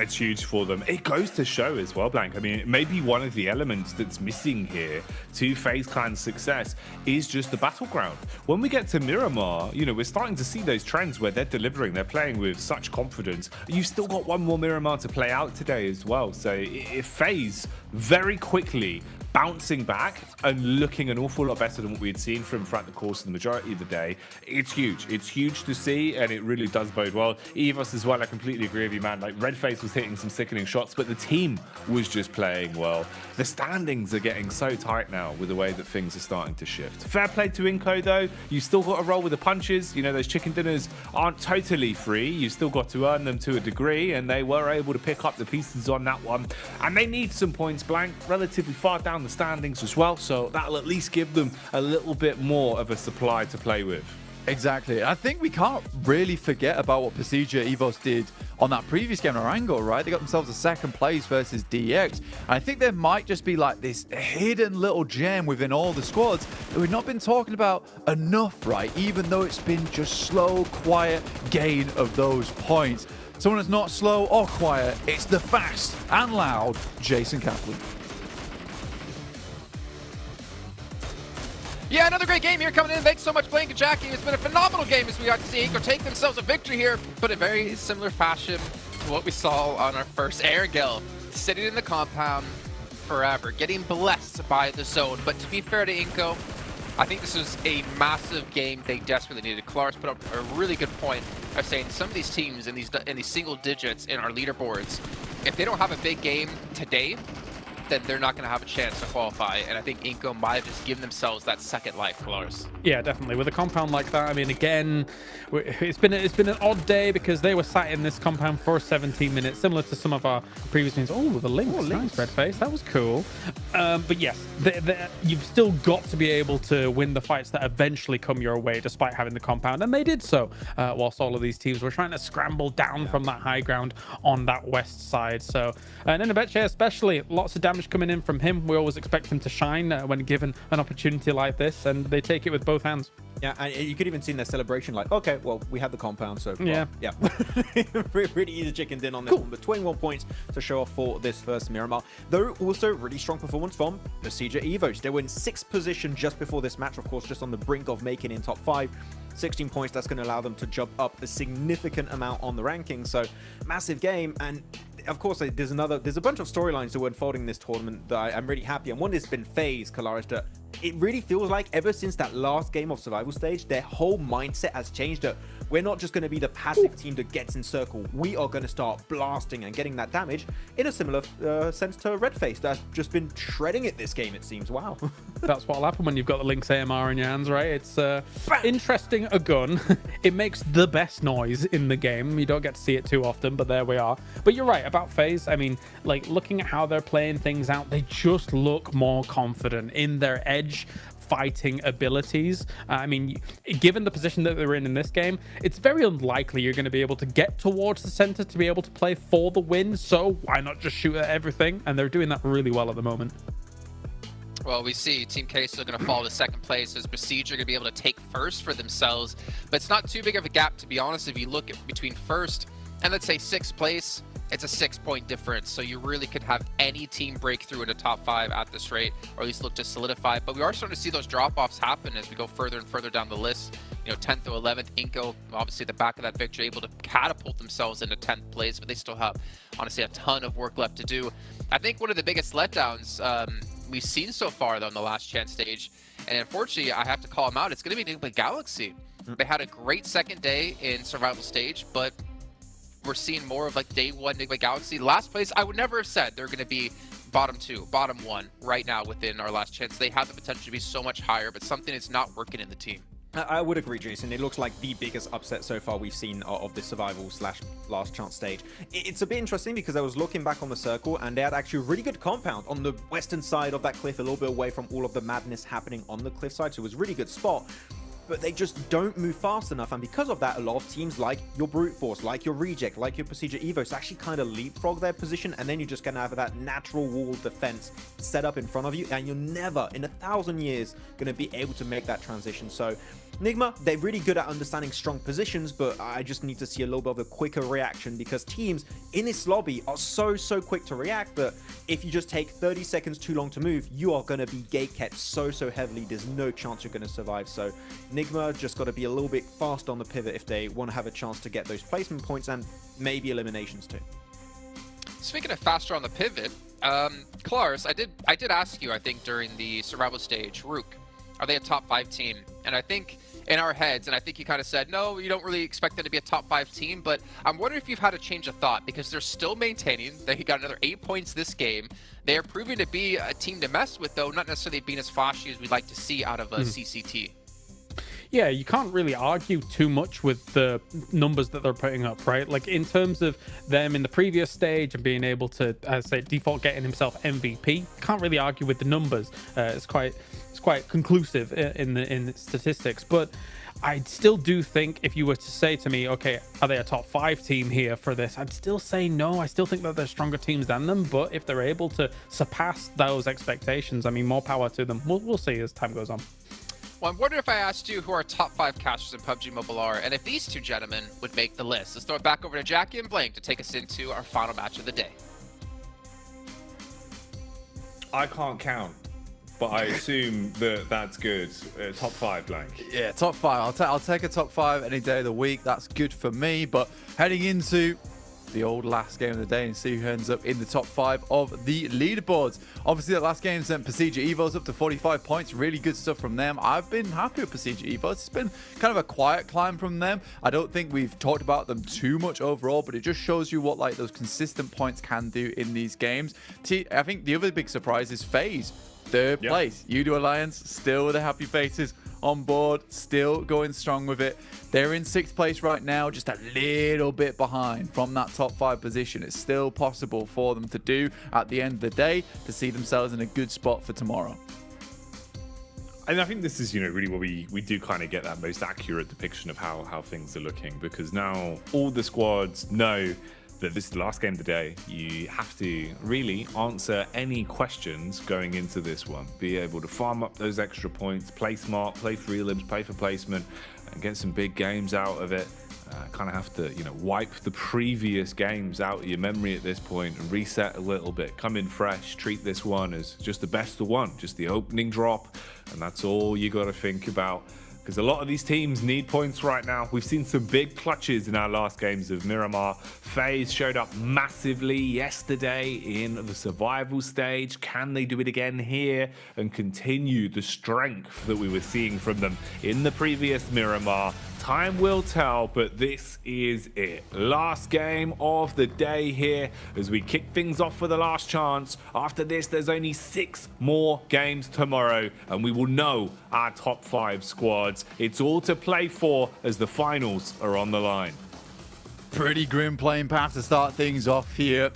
It's huge for them. It goes to show as well, Blank. I mean, maybe one of the elements that's missing here to FaZe Clan's success is just the battleground. When we get to Miramar, you know, we're starting to see those trends where they're delivering, they're playing with such confidence. You've still got one more Miramar to play out today as well. So if FaZe very quickly bouncing back and looking an awful lot better than what we had seen from throughout the course of the majority of the day, it's huge. It's huge to see, and it really does bode well. EVOS as well, I completely agree with you, man. Like, Redface was hitting some sickening shots, but the team was just playing well. The standings are getting so tight now with the way that things are starting to shift. Fair play to Inco, though. You still got to roll with the punches. You know, those chicken dinners aren't totally free. You still got to earn them to a degree, and they were able to pick up the pieces on that one. And they need some points, Blank, relatively far down the standings as well, so that'll at least give them a little bit more of a supply to play with. Exactly. I think we can't really forget about what Procedure EVOS did on that previous game, Orango, right? They got themselves a second place versus DX. And I think there might just be like this hidden little gem within all the squads that we've not been talking about enough, right? Even though it's been just slow, quiet gain of those points. Someone that's not slow or quiet, it's the fast and loud Jason Kaplan. Yeah, another great game here coming in. Thanks so much, Blank and Jackie. It's been a phenomenal game as we got to see Inco take themselves a victory here, but in very similar fashion to what we saw on our first Erangel, sitting in the compound forever, getting blessed by the zone. But to be fair to Inco, I think this was a massive game they desperately needed. Kalaris put up a really good point of saying some of these teams in these single digits in our leaderboards, if they don't have a big game today, then they're not going to have a chance to qualify. And I think Inco might have just given themselves that second life, Kalaris. Yeah, definitely. With a compound like that, I mean, again, it's been an odd day because they were sat in this compound for 17 minutes, similar to some of our previous games. Oh, the links. Nice, red face. That was cool. But yes, you've still got to be able to win the fights that eventually come your way, despite having the compound. And they did so, whilst all of these teams were trying to scramble down from that high ground on that west side. So, and in Abeche especially, lots of damage coming in from him. We always expect him to shine when given an opportunity like this, and they take it with both hands. Yeah, and you could even see in their celebration, like, okay, well, we have the compound, so well, yeah. Pretty easy chicken din on this one, but 21 points to show off for this first Miramar. Though also really strong performance from the Procedure EVOS. They were in 6th position just before this match, of course, just on the brink of making in top 5. 16 points, that's going to allow them to jump up a significant amount on the rankings. So massive game, and of course there's a bunch of storylines that were unfolding in this tournament that I'm really happy. And one has been FaZe, Kalaris, that it really feels like ever since that last game of survival stage, their whole mindset has changed. That we're not just going to be the passive team that gets in circle. We are going to start blasting and getting that damage in a similar sense to Redface that's just been shredding it this game, it seems. Wow. That's what'll happen when you've got the Lynx AMR in your hands, right? It's interesting a gun. It makes the best noise in the game. You don't get to see it too often, but there we are. But you're right about FaZe. I mean, like, looking at how they're playing things out, they just look more confident in their edge fighting abilities. I mean, given the position that they're in this game, it's very unlikely you're going to be able to get towards the center to be able to play for the win. So why not just shoot at everything? And they're doing that really well at the moment. Well, we see Team K still going to fall to second place as Procedure going to be able to take first for themselves. But it's not too big of a gap, to be honest. If you look at between first and let's say 6th place, it's a 6-point difference. So you really could have any team break through into top 5 at this rate, or at least look to solidify. But we are starting to see those drop-offs happen as we go further and further down the list. You know, 10th to 11th, Inco, obviously the back of that victory, able to catapult themselves into 10th place, but they still have, honestly, a ton of work left to do. I think one of the biggest letdowns we've seen so far, though, in the last chance stage, and unfortunately, I have to call them out, it's going to be Enigma Galaxy. They had a great second day in survival stage, but we're seeing more of like day 1 Enigma Galaxy. Last place, I would never have said they're going to be bottom 2, bottom 1 right now within our last chance. They have the potential to be so much higher, but something is not working in the team. I would agree, Jason. It looks like the biggest upset so far we've seen of the survival / last chance stage. It's a bit interesting because I was looking back on the circle and they had actually a really good compound on the western side of that cliff, a little bit away from all of the madness happening on the cliff side. So it was a really good spot. But they just don't move fast enough, and because of that, a lot of teams like your Brute Force, like your Reject, like your Procedure EVOS actually kind of leapfrog their position, and then you're just going to have that natural wall defense set up in front of you, and you're never, in 1,000 years, going to be able to make that transition. So Nigma, they're really good at understanding strong positions, but I just need to see a little bit of a quicker reaction because teams in this lobby are so quick to react, but if you just take 30 seconds too long to move, you are going to be gate-kept so heavily, there's no chance you're going to survive. So Nigma just got to be a little bit faster on the pivot if they want to have a chance to get those placement points and maybe eliminations too. Speaking of faster on the pivot, Klars, I did ask you, I think, during the survival stage, Rook, are they a top 5 team? And I think in our heads, and I think you kind of said, no, you don't really expect them to be a top 5 team, but I'm wondering if you've had a change of thought, because they're still maintaining. They got another 8 points this game. They are proving to be a team to mess with, though, not necessarily being as flashy as we'd like to see out of a CCT. Yeah, you can't really argue too much with the numbers that they're putting up, right? Like, in terms of them in the previous stage and being able to, as I say, default getting himself MVP, can't really argue with the numbers. It's quite conclusive in the statistics, but I still do think if you were to say to me, okay, are they a top 5 team here for this? I'd still say no. I still think that they're stronger teams than them, but if they're able to surpass those expectations, I mean, more power to them. We'll see as time goes on. Well, I'm wondering if I asked you who our top 5 casters in Pubgmobile are, and if these two gentlemen would make the list. Let's throw it back over to Jackie and Blank to take us into our final match of the day. I can't count, but I assume that that's good. Top 5, Blank. Yeah, top 5. I'll take a top 5 any day of the week. That's good for me. But heading into the old last game of the day and see who ends up in the top 5 of the leaderboards. Obviously, that last game sent Procedure Evos up to 45 points. Really good stuff from them. I've been happy with Procedure Evos. It's been kind of a quiet climb from them. I don't think we've talked about them too much overall, but it just shows you what those consistent points can do in these games. I think the other big surprise is FaZe. 3rd place. You2 Alliance still with the happy faces on board, still going strong with it. They're in 6th place right now, just a little bit behind from that top 5 position. It's still possible for them to do at the end of the day to see themselves in a good spot for tomorrow. And I think this is, really where we do kind of get that most accurate depiction of how things are looking, because now all the squads know that this is the last game of the day. You have to really answer any questions going into this one. Be able to farm up those extra points, play smart, play free limbs, play for placement, and get some big games out of it. Kind of have to, wipe the previous games out of your memory at this point and reset a little bit. Come in fresh, treat this one as just the best of one, just the opening drop, and that's all you got to think about. Because a lot of these teams need points right now. We've seen some big clutches in our last games of Miramar. FaZe showed up massively yesterday in the survival stage. Can they do it again here and continue the strength that we were seeing from them in the previous Miramar? Time will tell, but this is it. Last game of the day here as we kick things off for the last chance. After this, there's only 6 more games tomorrow, and we will know our top 5 squads. It's all to play for as the finals are on the line. Pretty grim playing path to start things off here.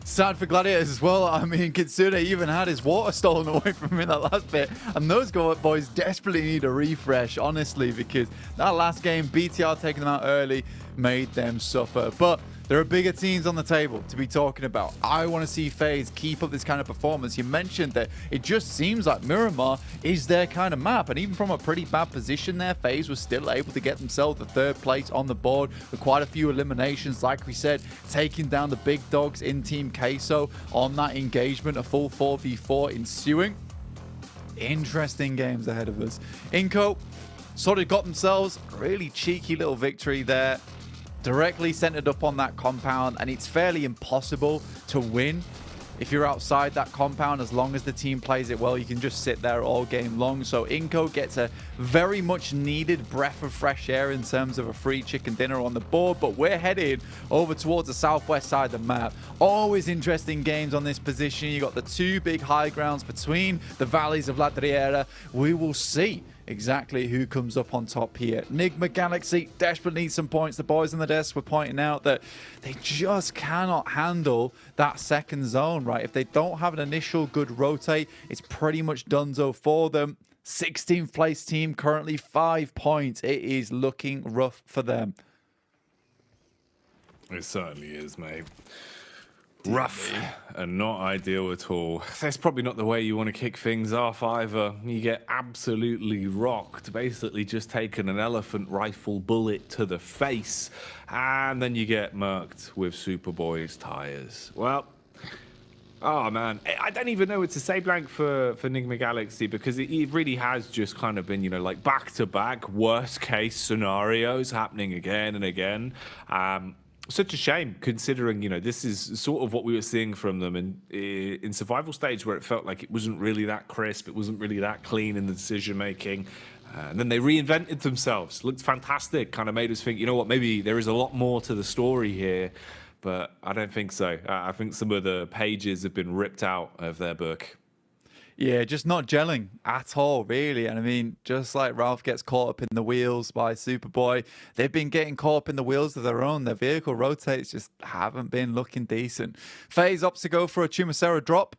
Sad for Gladiators as well. I mean, Kitsune even had his water stolen away from him in that last bit. And those boys desperately need a refresh, honestly, because that last game, BTR taking them out early, made them suffer. But there are bigger teams on the table to be talking about. I want to see FaZe keep up this kind of performance. You mentioned that it just seems like Miramar is their kind of map. And even from a pretty bad position there, FaZe was still able to get themselves the 3rd place on the board with quite a few eliminations. Like we said, taking down the big dogs in Team Queso on that engagement, a full 4v4 ensuing. Interesting games ahead of us. Inco sort of got themselves a really cheeky little victory there. Directly centered up on that compound, and it's fairly impossible to win if you're outside that compound. As long as the team plays it well, you can just sit there all game long. So Inco gets a very much needed breath of fresh air in terms of a free chicken dinner on the board, but we're headed over towards the southwest side of the map. Always interesting games on this position. You got the 2 big high grounds between the valleys of La Driera. We will see exactly who comes up on top here. Nigma Galaxy desperately needs some points. The boys on the desk were pointing out that they just cannot handle that second zone, right? If they don't have an initial good rotate, it's pretty much donezo for them. 16th place team, currently 5 points. It is looking rough for them. It certainly is, mate. Rough and not ideal at all. That's probably not the way you want to kick things off either. You get absolutely rocked, basically just taking an elephant rifle bullet to the face, and then you get murked with Superboy's tires. Well, oh man, I don't even know what to say, Blank, for Enigma Galaxy, because it really has just kind of been, you know, like back-to-back worst-case scenarios happening again and again. Such a shame, considering, you know, this is sort of what we were seeing from them in survival stage, where it felt like it wasn't really that crisp, it wasn't really that clean in the decision making. And then they reinvented themselves, looked fantastic, kind of made us think, you know what, maybe there is a lot more to the story here, but I don't think so. I think some of the pages have been ripped out of their book. Yeah, just not gelling at all, really. And I mean, just like Ralph gets caught up in the wheels by Superboy, they've been getting caught up in the wheels of their own. Their vehicle rotates just haven't been looking decent. FaZe opts to go for a Chumacera drop.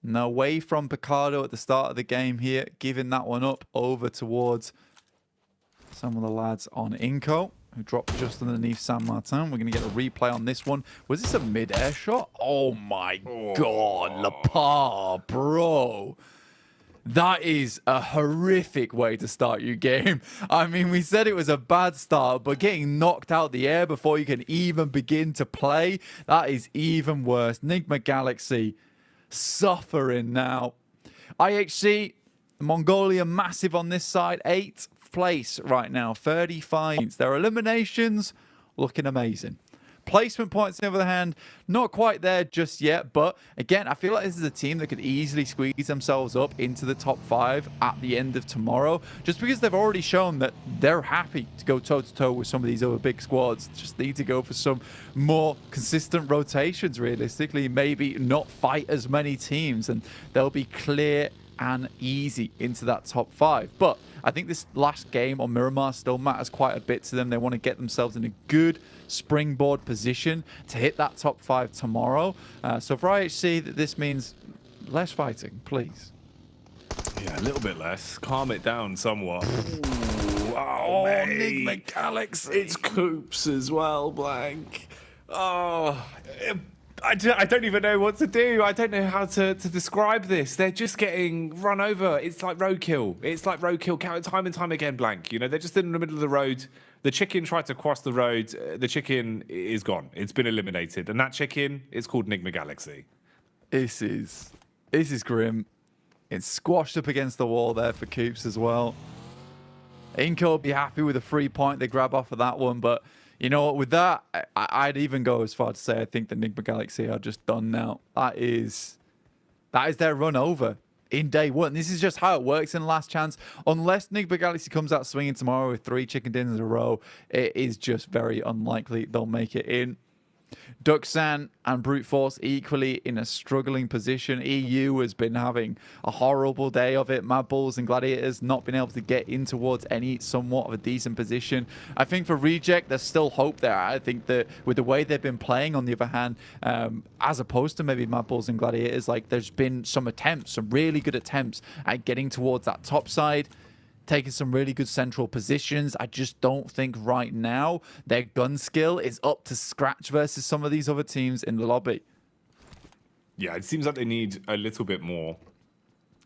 And away from Picardo at the start of the game here, giving that one up over towards some of the lads on Inco, who dropped just underneath San Martin. We're going to get a replay on this one. Was this a mid-air shot? Oh my God, Lepar, bro. That is a horrific way to start your game. I mean, we said it was a bad start, but getting knocked out the air before you can even begin to play, that is even worse. Enigma Galaxy suffering now. IHC, Mongolia massive on this side, 8th place right now, 35 points. Their eliminations looking amazing. Placement points, on the other hand, not quite there just yet, but again, I feel like this is a team that could easily squeeze themselves up into the top 5 at the end of tomorrow, just because they've already shown that they're happy to go toe-to-toe with some of these other big squads. Just need to go for some more consistent rotations, realistically, maybe not fight as many teams, and they'll be clear and easy into that top 5. But I think this last game on Miramar still matters quite a bit to them. They want to get themselves in a good springboard position to hit that top 5 tomorrow. So for IHC, this means less fighting, please. Yeah, a little bit less. Calm it down somewhat. Oh, Enigma Galaxy. It's Coops as well, Blank. Oh, I don't even know what to do. I don't know how to describe this. They're just getting run over. It's like roadkill. It's like roadkill time and time again, Blank. You know, they're just in the middle of the road. The chicken tried to cross the road. The chicken is gone. It's been eliminated. And that chicken is called Enigma Galaxy. This is grim. It's squashed up against the wall there for Coops as well. Inco will be happy with a 3 point they grab off of that one, but you know what, with that, I'd even go as far to say I think the Enigma Galaxy are just done now. That is their run over in day one. This is just how it works in Last Chance. Unless Enigma Galaxy comes out swinging tomorrow with 3 chicken dinners in a row, it is just very unlikely they'll make it in. Duxan and Brute Force equally in a struggling position. EU has been having a horrible day of it. Mad Bulls and Gladiators not been able to get in towards any somewhat of a decent position. I think for Reject, there's still hope there. I think that with the way they've been playing, on the other hand, as opposed to maybe Mad Bulls and Gladiators, like there's been some attempts, some really good attempts at getting towards that top side, taking some really good central positions. I just don't think right now their gun skill is up to scratch versus some of these other teams in the lobby. Yeah, it seems like they need a little bit more,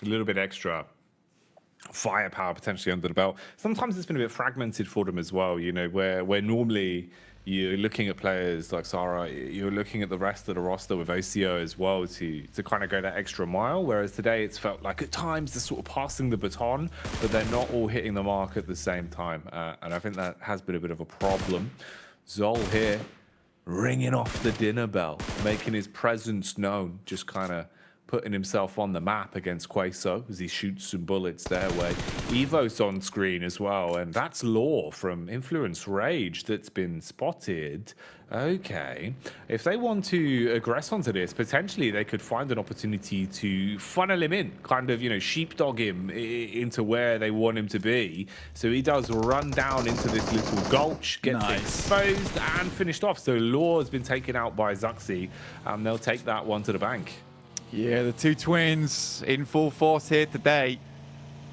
a little bit extra firepower potentially under the belt. Sometimes it's been a bit fragmented for them as well, you know, where normally you're looking at players like Sarah, you're looking at the rest of the roster with OCO as well to kind of go that extra mile, whereas today it's felt like at times they're sort of passing the baton, but they're not all hitting the mark at the same time. And I think that has been a bit of a problem. Zol here, ringing off the dinner bell, making his presence known, just kind of putting himself on the map against Queso as he shoots some bullets their way. Evo's on screen as well, and that's Law from Influence Rage that's been spotted. Okay, if they want to aggress onto this, potentially they could find an opportunity to funnel him in, kind of, you know, sheepdog him into where they want him to be. So he does run down into this little gulch, gets exposed and finished off. So Law has been taken out by Zuxi, and they'll take that one to the bank. Yeah, the two twins in full force here today.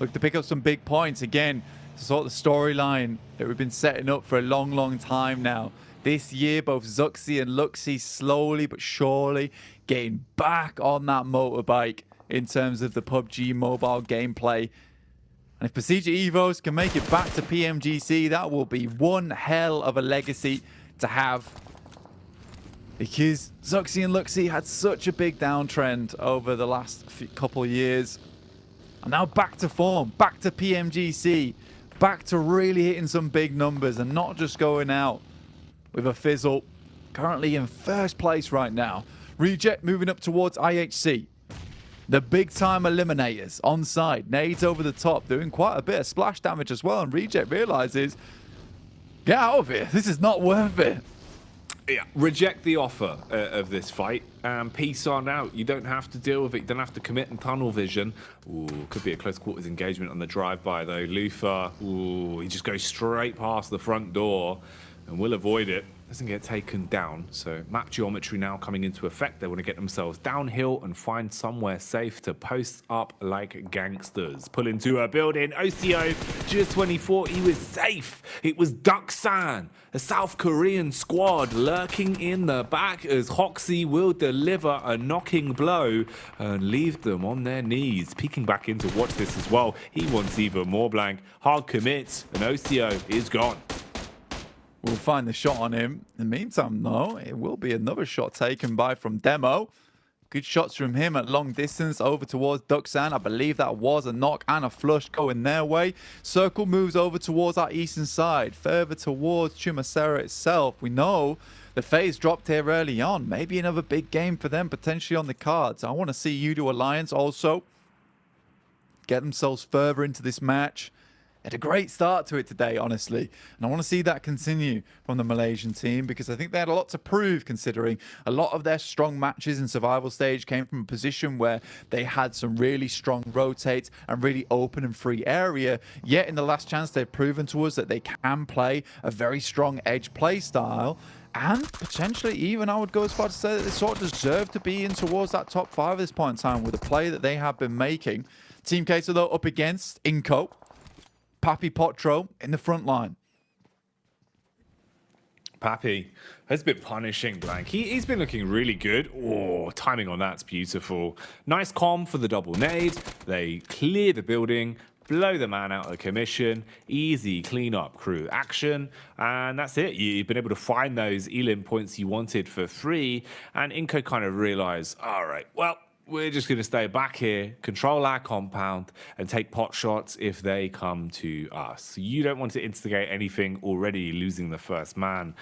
Look to pick up some big points. Again, sort of storyline that we've been setting up for a long, long time now. This year, both Zuxi and Luxi slowly but surely getting back on that motorbike in terms of the PUBG mobile gameplay. And if Procedure Evos can make it back to PMGC, that will be one hell of a legacy to have. Because Zuxi and Luxi had such a big downtrend over the last couple of years. And now back to form, back to PMGC, back to really hitting some big numbers and not just going out with a fizzle. Currently in first place right now. Reject moving up towards IHC. The big-time eliminators on side. Nades over the top, doing quite a bit of splash damage as well. And Reject realizes, get out of here. This is not worth it. Yeah, reject the offer of this fight. Peace on out. You don't have to deal with it. You don't have to commit in tunnel vision. Ooh, could be a close quarters engagement on the drive-by, though. Lufa, ooh, he just goes straight past the front door and will avoid it. Doesn't get taken down. So map geometry now coming into effect. They want to get themselves downhill and find somewhere safe to post up like gangsters. Pull into a building. Ocio, just when he thought he was safe, it was Ducksan, a South Korean squad lurking in the back as Hoxie will deliver a knocking blow and leave them on their knees. Peeking back in to watch this as well. He wants even more blank. Hard commits, and Ocio is gone. We'll find the shot on him. In the meantime, though, it will be another shot taken by from Demo. Good shots from him at long distance over towards Duxan. I believe that was a knock and a flush going their way. Circle moves over towards our eastern side, further towards Chumacera itself. We know the FaZe dropped here early on. Maybe another big game for them potentially on the cards. I want to see Udo Alliance also get themselves further into this match. Had a great start to it today, honestly. And I want to see that continue from the Malaysian team because I think they had a lot to prove considering a lot of their strong matches in survival stage came from a position where they had some really strong rotates and really open and free area. Yet in the last chance, they've proven to us that they can play a very strong edge play style. And potentially even I would go as far to say that they sort of deserve to be in towards that top 5 at this point in time with the play that they have been making. Team Queso, though, up against Inco. Papi Potro in the front line. Papi has been punishing blank. He's been looking really good. Oh, timing on that's beautiful. Nice comm for the double nade. They clear the building, blow the man out of commission. Easy clean-up crew action. And that's it. You've been able to find those Elim points you wanted for free. And Inco kind of realized, all right, well, we're just going to stay back here, control our compound, and take pot shots if they come to us. You don't want to instigate anything already losing the first man,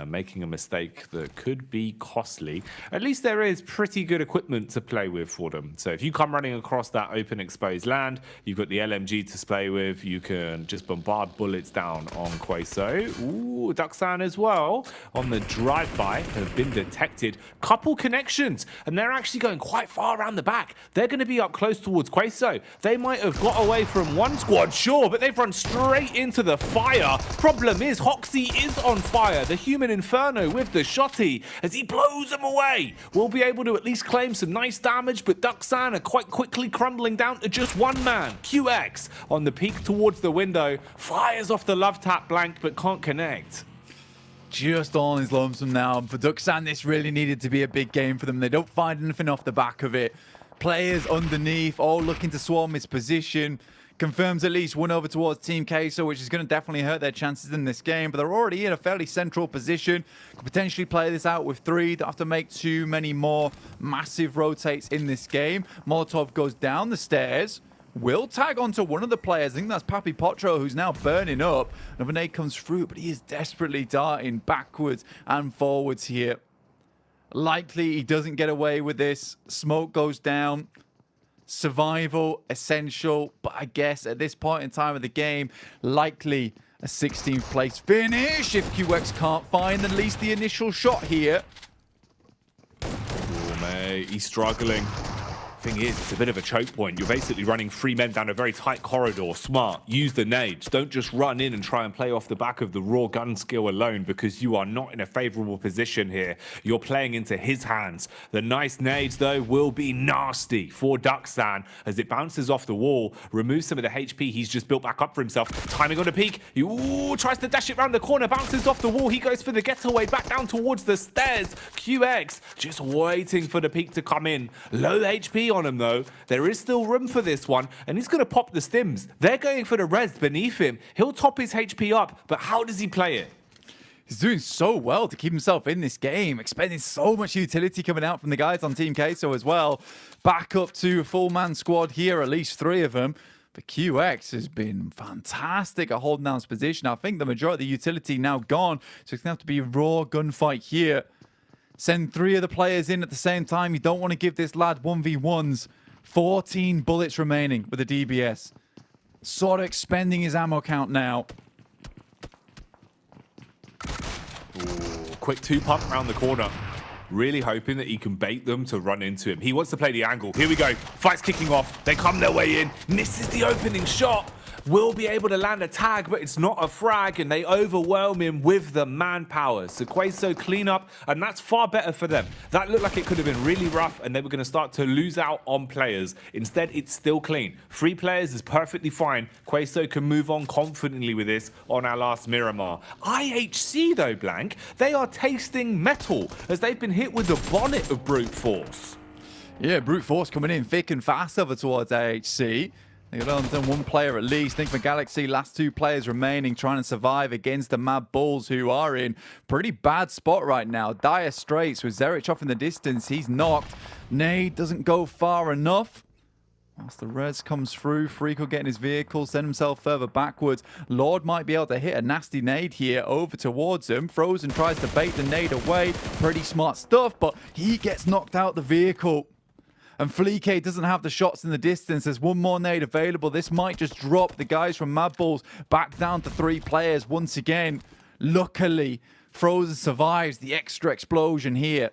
making a mistake that could be costly. At least there is pretty good equipment to play with for them. So if you come running across that open exposed land, you've got the LMG to play with. You can just bombard bullets down on Queso. Ooh, Duxan as well on the drive-by have been detected. Couple connections, and they're actually going quite far around the back. They're going to be up close towards Queso. They might have got away from one squad, sure, but they've run straight into the fire. Problem is, Hoxie is on fire. The human inferno with the shotty as he blows them away. We'll be able to at least claim some nice damage, but Duxan are quite quickly crumbling down to just one man. QX on the peak towards the window. Fires off the love tap blank, but can't connect. Just on his lonesome now. For Duxan, this really needed to be a big game for them. They don't find anything off the back of it. Players underneath, all looking to swarm his position. Confirms at least one over towards Team Queso, which is going to definitely hurt their chances in this game. But they're already in a fairly central position. Could potentially play this out with 3. Don't have to make too many more massive rotates in this game. Molotov goes down the stairs. Will tag onto one of the players. I think that's Papi Potro, who's now burning up. Another nade comes through, but he is desperately darting backwards and forwards here. Likely he doesn't get away with this. Smoke goes down. Survival, essential. But I guess at this point in time of the game, likely a 16th place finish if QX can't find at least the initial shot here. Oh, mate, he's struggling. Thing is, it's a bit of a choke point. You're basically running 3 men down a very tight corridor. Smart. Use the nades. Don't just run in and try and play off the back of the raw gun skill alone, because you are not in a favorable position here. You're playing into his hands. The nice nades, though, will be nasty for Duckstan as it bounces off the wall, removes some of the HP he's just built back up for himself. Timing on a peak. He tries to dash it round the corner, bounces off the wall. He goes for the getaway back down towards the stairs. QX just waiting for the peak to come in. Low HP on him, though. There is still room for this one, and he's going to pop the stims. They're going for the res beneath him. He'll top his HP up, but how does he play it? He's doing so well to keep himself in this game, expending so much utility coming out from the guys on Team Queso as well. Back up to a full-man squad here, at least 3 of them. But QX has been fantastic at holding down his position. I think the majority of the utility now gone, so it's going to have to be a raw gunfight here. Send 3 of the players in at the same time. You don't want to give this lad 1v1s. 14 bullets remaining with the DBS. Sort of expending his ammo count now. Ooh, quick 2-pump around the corner. Really hoping that he can bait them to run into him. He wants to play the angle. Here we go. Fight's kicking off. They come their way in. Misses the opening shot. Will be able to land a tag, but it's not a frag, and they overwhelm him with the manpower. So Queso clean up, and that's far better for them. That looked like it could have been really rough, and they were going to start to lose out on players. Instead, it's still clean. 3 players is perfectly fine. Queso can move on confidently with this on our last Miramar. IHC, though, Blank, they are tasting metal as they've been hit with the bonnet of brute force. Yeah, brute force coming in thick and fast over towards IHC. They've done 1 player at least. Think for Galaxy, last 2 players remaining, trying to survive against the Mad Bulls, who are in pretty bad spot right now. Dire straits with Zerich off in the distance. He's knocked. Nade doesn't go far enough. Whilst the res comes through, Freak will get in his vehicle, send himself further backwards. Lord might be able to hit a nasty nade here over towards him. Frozen tries to bait the nade away. Pretty smart stuff, but he gets knocked out the vehicle. And Fleek doesn't have the shots in the distance. There's 1 more nade available. This might just drop the guys from Mad Bulls back down to 3 players once again. Luckily, Frozen survives the extra explosion here.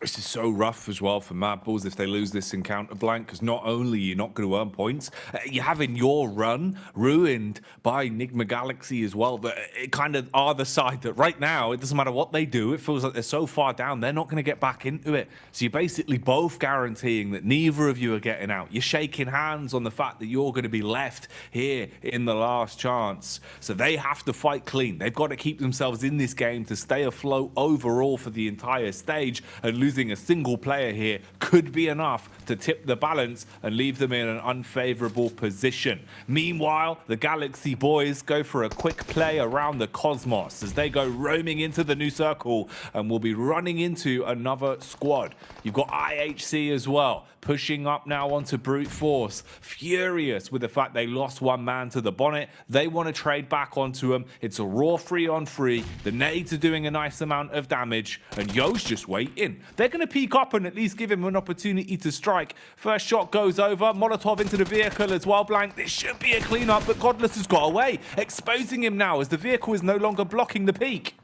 This is so rough as well for Mad Bulls if they lose this encounter, Blank, because not only you're not going to earn points, you're having your run ruined by Enigma Galaxy as well. But it kind of are the side that right now, it doesn't matter what they do, it feels like they're so far down, they're not going to get back into it. So you're basically both guaranteeing that neither of you are getting out. You're shaking hands on the fact that you're going to be left here in the last chance. So they have to fight clean. They've got to keep themselves in this game to stay afloat overall for the entire stage, and losing a single player here could be enough to tip the balance and leave them in an unfavorable position. Meanwhile, the Galaxy boys go for a quick play around the Cosmos as they go roaming into the new circle and will be running into another squad. You've got IHC as well, pushing up now onto brute force, furious with the fact they lost 1 man to the bonnet. They want to trade back onto him. It's a raw 3-on-3. The nades are doing a nice amount of damage, and Yo's just waiting. They're going to peek up and at least give him an opportunity to strike. First shot goes over. Molotov into the vehicle as well, Blank. This should be a cleanup, but Godless has got away, exposing him now as the vehicle is no longer blocking the peak.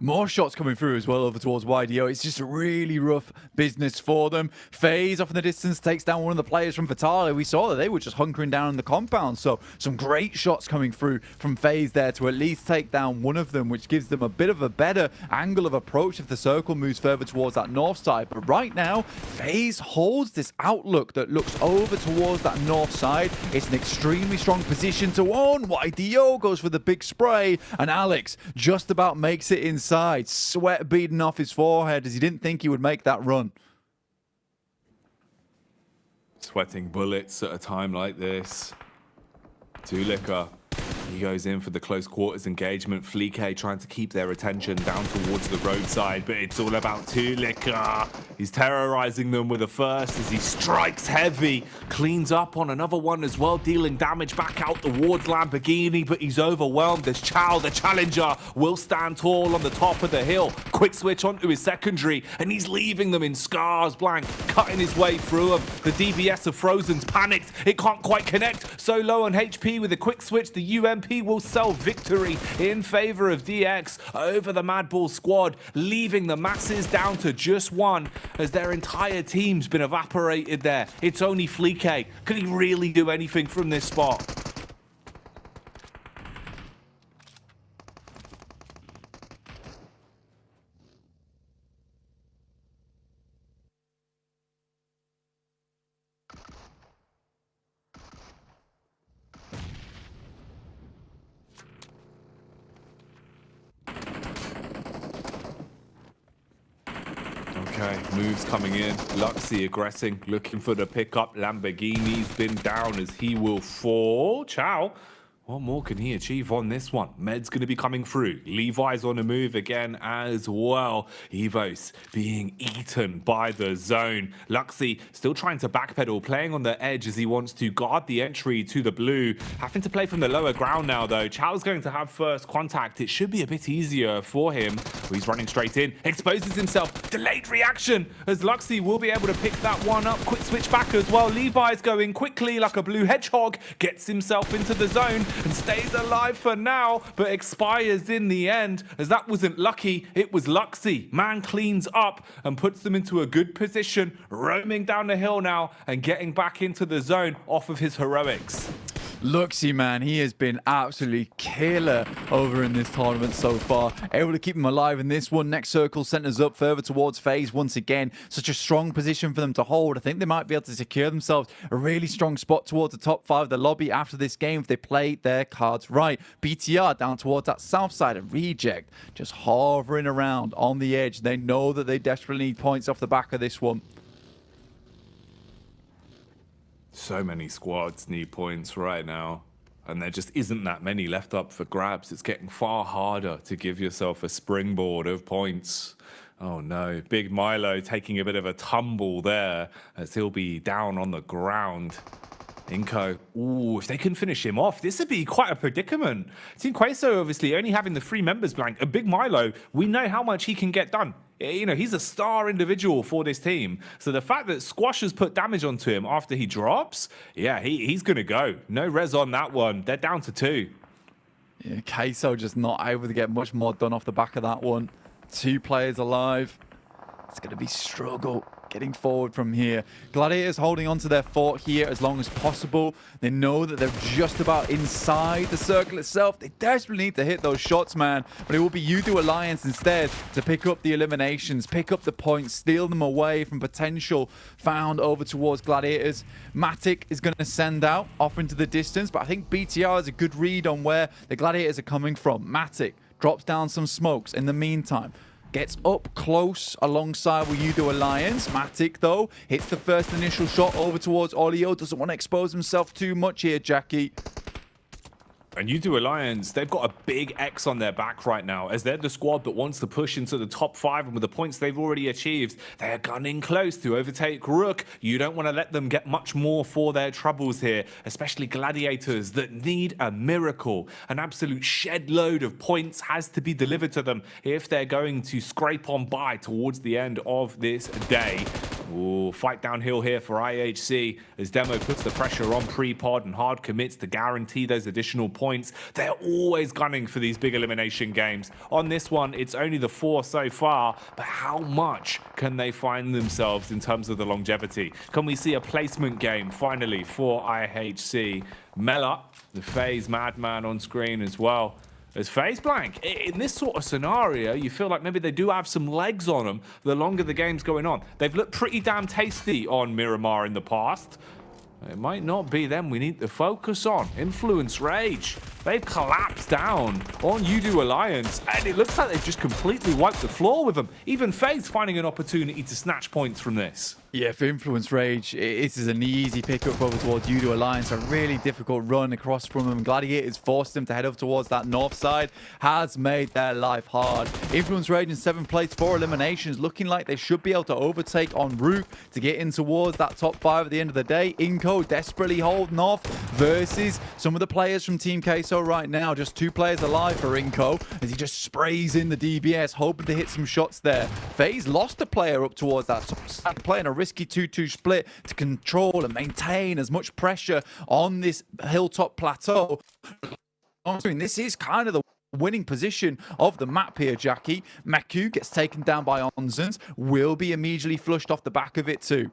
More shots coming through as well over towards YDO. It's just a really rough business for them. FaZe off in the distance takes down one of the players from Vitale. We saw that they were just hunkering down in the compound. So some great shots coming through from FaZe there to at least take down one of them, which gives them a bit of a better angle of approach if the circle moves further towards that north side. But right now, FaZe holds this outlook that looks over towards that north side. It's an extremely strong position to own. YDO goes for the big spray, and Alex just about makes it inside, sweat beading off his forehead as he didn't think he would make that run. Sweating bullets at a time like this. Tulika, he goes in for the close quarters engagement. Fleek trying to keep their attention down towards the roadside, but it's all about Tulika. He's terrorizing them with a first as he strikes heavy. Cleans up on another one as well, dealing damage back out towards Lamborghini, but he's overwhelmed as Chow, the challenger, will stand tall on the top of the hill. quick switch onto his secondary, and he's leaving them in scars. Blank cutting his way through them. The DBS of Frozen's panicked. It can't quite connect. So low on HP with a quick switch. The UMP will sell victory in favor of DX over the Madball squad, leaving the masses down to just one as their entire team's been evaporated there. It's only Fleek. Can he really do anything from this spot? Okay, moves coming in. Luxy aggressing, looking for the pickup. Lamborghini's been down as he will fall. Ciao. What more can he achieve on this one? Med's going to be coming through. Levi's on the move again as well. Evos being eaten by the zone. Luxy still trying to backpedal, playing on the edge as he wants to guard the entry to the blue. Having to play from the lower ground now, though. Chao's going to have first contact. It should be a bit easier for him. He's running straight in. Exposes himself. Delayed reaction as Luxy will be able to pick that one up. Quick switch back as well. Levi's going quickly like a blue hedgehog. Gets himself into the zone and stays alive for now, but expires in the end, as that wasn't lucky, it was Luxy. Man cleans up and puts them into a good position, roaming down the hill now and getting back into the zone off of his heroics. Luxy, man, he has been absolutely killer over in this tournament so far. Able to keep him alive in this one. Next circle centers up further towards FaZe once again. Such a strong position for them to hold. I think they might be able to secure themselves a really strong spot towards the top 5 of the lobby after this game if they play their cards right. BTR down towards that south side of Reject, just hovering around on the edge. They know that they desperately need points off the back of this one. So many squads need points right now, and there just isn't that many left up for grabs. It's getting far harder to give yourself a springboard of points. Oh no, Big Milo taking a bit of a tumble there as he'll be down on the ground. Inko, ooh, if they can finish him off, this would be quite a predicament. Team Queso obviously only having the 3 members blank. A Big Milo, we know how much he can get done. You know, he's a star individual for this team. So the fact that Squash has put damage onto him after he drops, yeah, he's going to go. No res on that one. They're down to 2. Yeah, Queso just not able to get much more done off the back of that one. 2 players alive. It's going to be struggle getting forward from here. Gladiators holding on to their fort here as long as possible. They know that they're just about inside the circle itself. They desperately need to hit those shots, man. But it will be Udo Alliance instead to pick up the eliminations, pick up the points, steal them away from potential found over towards Gladiators. Matic is going to send out off into the distance, but I think BTR is a good read on where the Gladiators are coming from. Matic drops down some smokes in the meantime. Gets up close alongside with Udo Alliance. Matic, though, hits the first initial shot over towards Olio. Doesn't want to expose himself too much here, Jackie. And Udo Alliance, they've got a big X on their back right now, as they're the squad that wants to push into the top 5, and with the points they've already achieved, they're gunning close to overtake Rook. You don't want to let them get much more for their troubles here, especially Gladiators that need a miracle. An absolute shed load of points has to be delivered to them if they're going to scrape on by towards the end of this day. Ooh, fight downhill here for IHC as Demo puts the pressure on pre-pod and hard commits to guarantee those additional points. They're always gunning for these big elimination games. On this one, it's only the 4 so far, but how much can they find themselves in terms of the longevity? Can we see a placement game finally for IHC? Mela, the FaZe Madman on screen as well. As FaZe blank, in this sort of scenario, you feel like maybe they do have some legs on them the longer the game's going on. They've looked pretty damn tasty on Miramar in the past. It might not be them we need to focus on. Influence Rage. They've collapsed down on Udo Alliance, and it looks like they've just completely wiped the floor with them. Even FaZe finding an opportunity to snatch points from this. Yeah, for Influence Rage, this is an easy pickup over towards Udo Alliance. A really difficult run across from them. Gladiators forced them to head up towards that north side. Has made their life hard. Influence Rage in 7th place, 4 eliminations. Looking like they should be able to overtake on Rook to get in towards that top 5 at the end of the day. Inco Inco desperately holding off versus some of the players from Team Queso right now. Just 2 players alive for Inco as he just sprays in the DBS, hoping to hit some shots there. FaZe lost a player up towards that, playing a risky 2-2 split to control and maintain as much pressure on this hilltop plateau. This is kind of the winning position of the map here, Jackie. Maku gets taken down by Onzens, will be immediately flushed off the back of it too.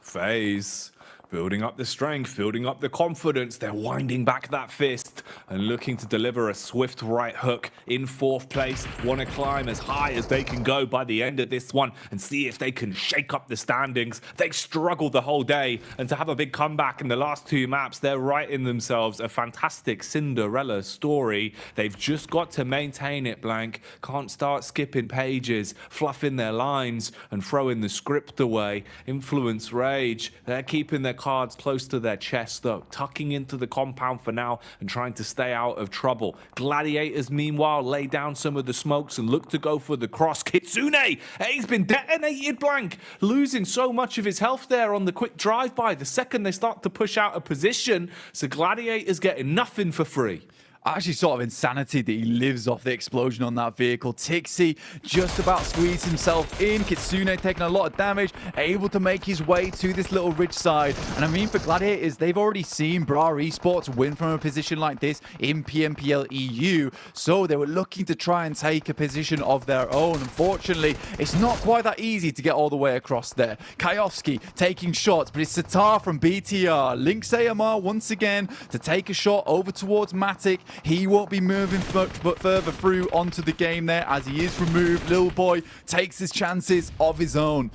FaZe building up the strength, building up the confidence. They're winding back that fist and looking to deliver a swift right hook in 4th place. Want to climb as high as they can go by the end of this one and see if they can shake up the standings. They struggled the whole day, and to have a big comeback in the last 2 maps, they're writing themselves a fantastic Cinderella story. They've just got to maintain it, Blank. Can't start skipping pages, fluffing their lines and throwing the script away. Influence Rage, they're keeping their cards close to their chest though, tucking into the compound for now and trying to stay out of trouble. Gladiators meanwhile lay down some of the smokes and look to go for the cross. Kitsune, he's been detonated, Blank, losing so much of his health there on the quick drive-by the second they start to push out a position, so Gladiator's getting nothing for free. Actually sort of insanity that he lives off the explosion on that vehicle. Tixi just about squeezed himself in. Kitsune taking a lot of damage, able to make his way to this little ridge side. And I mean, for Gladiators, they've already seen Bra Esports win from a position like this in PMPL EU, so they were looking to try and take a position of their own. Unfortunately, it's not quite that easy to get all the way across there. Kayovsky taking shots, but it's Satar from BTR. Lynx AMR once again to take a shot over towards Matic. He won't be moving much but further through onto the game there as he is removed. Lil Boy takes his chances of his own.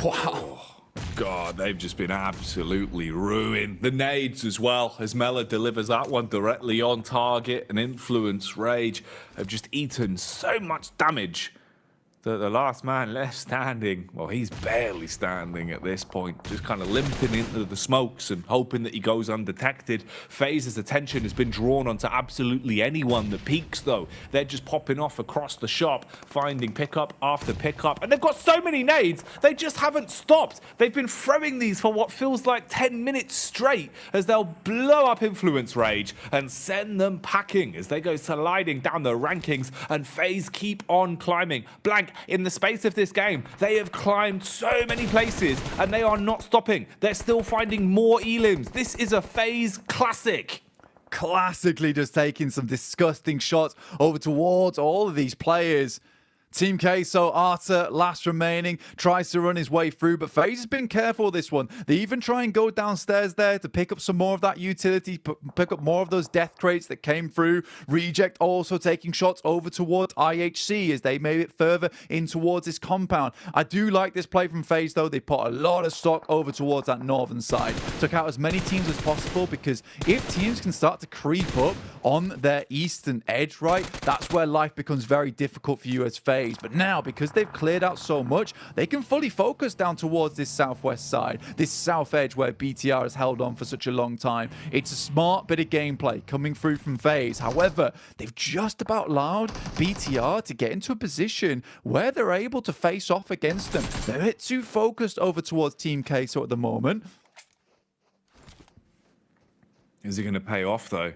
Wow. God, they've just been absolutely ruined. The nades as well, as Mela delivers that one directly on target. And Influence Rage have just eaten so much damage that the last man left standing, well, he's barely standing at this point, just kind of limping into the smokes and hoping that he goes undetected. FaZe's attention has been drawn onto absolutely anyone that peeks, though. They're just popping off across the shop, finding pickup after pickup, and they've got so many nades, they just haven't stopped. They've been throwing these for what feels like 10 minutes straight as they'll blow up Influence Rage and send them packing as they go sliding down the rankings, and FaZe keep on climbing. Blank, in the space of this game, they have climbed so many places and they are not stopping. They're still finding more elims. This is a FaZe classic. Classically just taking some disgusting shots over towards all of these players. Team Queso, Arta, last remaining, tries to run his way through, but FaZe has been careful this one. They even try and go downstairs there to pick up some more of that utility, pick up more of those death crates that came through. Reject also taking shots over towards IHC as they made it further in towards this compound. I do like this play from FaZe though. They put a lot of stock over towards that northern side. Took out as many teams as possible because if teams can start to creep up on their eastern edge, right, that's where life becomes very difficult for you as FaZe. But now, because they've cleared out so much, they can fully focus down towards this southwest side, this south edge where BTR has held on for such a long time. It's a smart bit of gameplay coming through from FaZe. However, they've just about allowed BTR to get into a position where they're able to face off against them. They're a bit too focused over towards Team Queso at the moment. Is it going to pay off, though?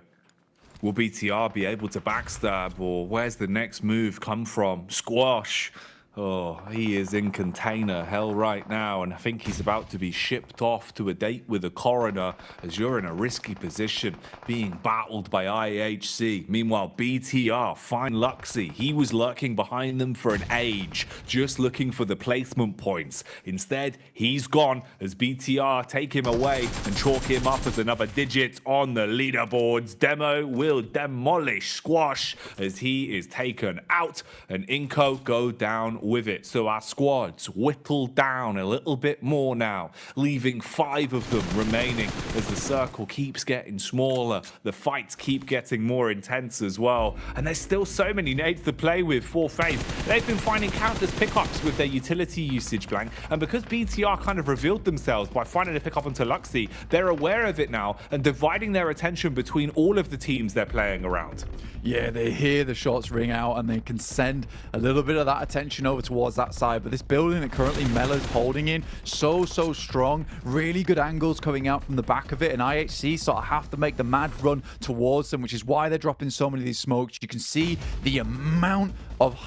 Will BTR be able to backstab, or where's the next move come from? Squash. Oh, he is in container hell right now, and I think he's about to be shipped off to a date with a coroner as you're in a risky position being battled by IHC. Meanwhile, BTR, fine Luxy, he was lurking behind them for an age, just looking for the placement points. Instead, he's gone as BTR take him away and chalk him up as another digit on the leaderboards. Demo will demolish Squash as he is taken out, and Inco go down with it. So our squads whittle down a little bit more now, leaving 5 of them remaining as the circle keeps getting smaller. The fights keep getting more intense as well. And there's still so many nades to play with for FaZe. They've been finding countless pickups with their utility usage, Blank. And because BTR kind of revealed themselves by finding a pickup onto Luxy, they're aware of it now and dividing their attention between all of the teams they're playing around. Yeah, they hear the shots ring out and they can send a little bit of that attention over towards that side, but this building that currently Mela's holding in, so strong. Really good angles coming out from the back of it, and IHC sort of have to make the mad run towards them, which is why they're dropping so many of these smokes. You can see the amount of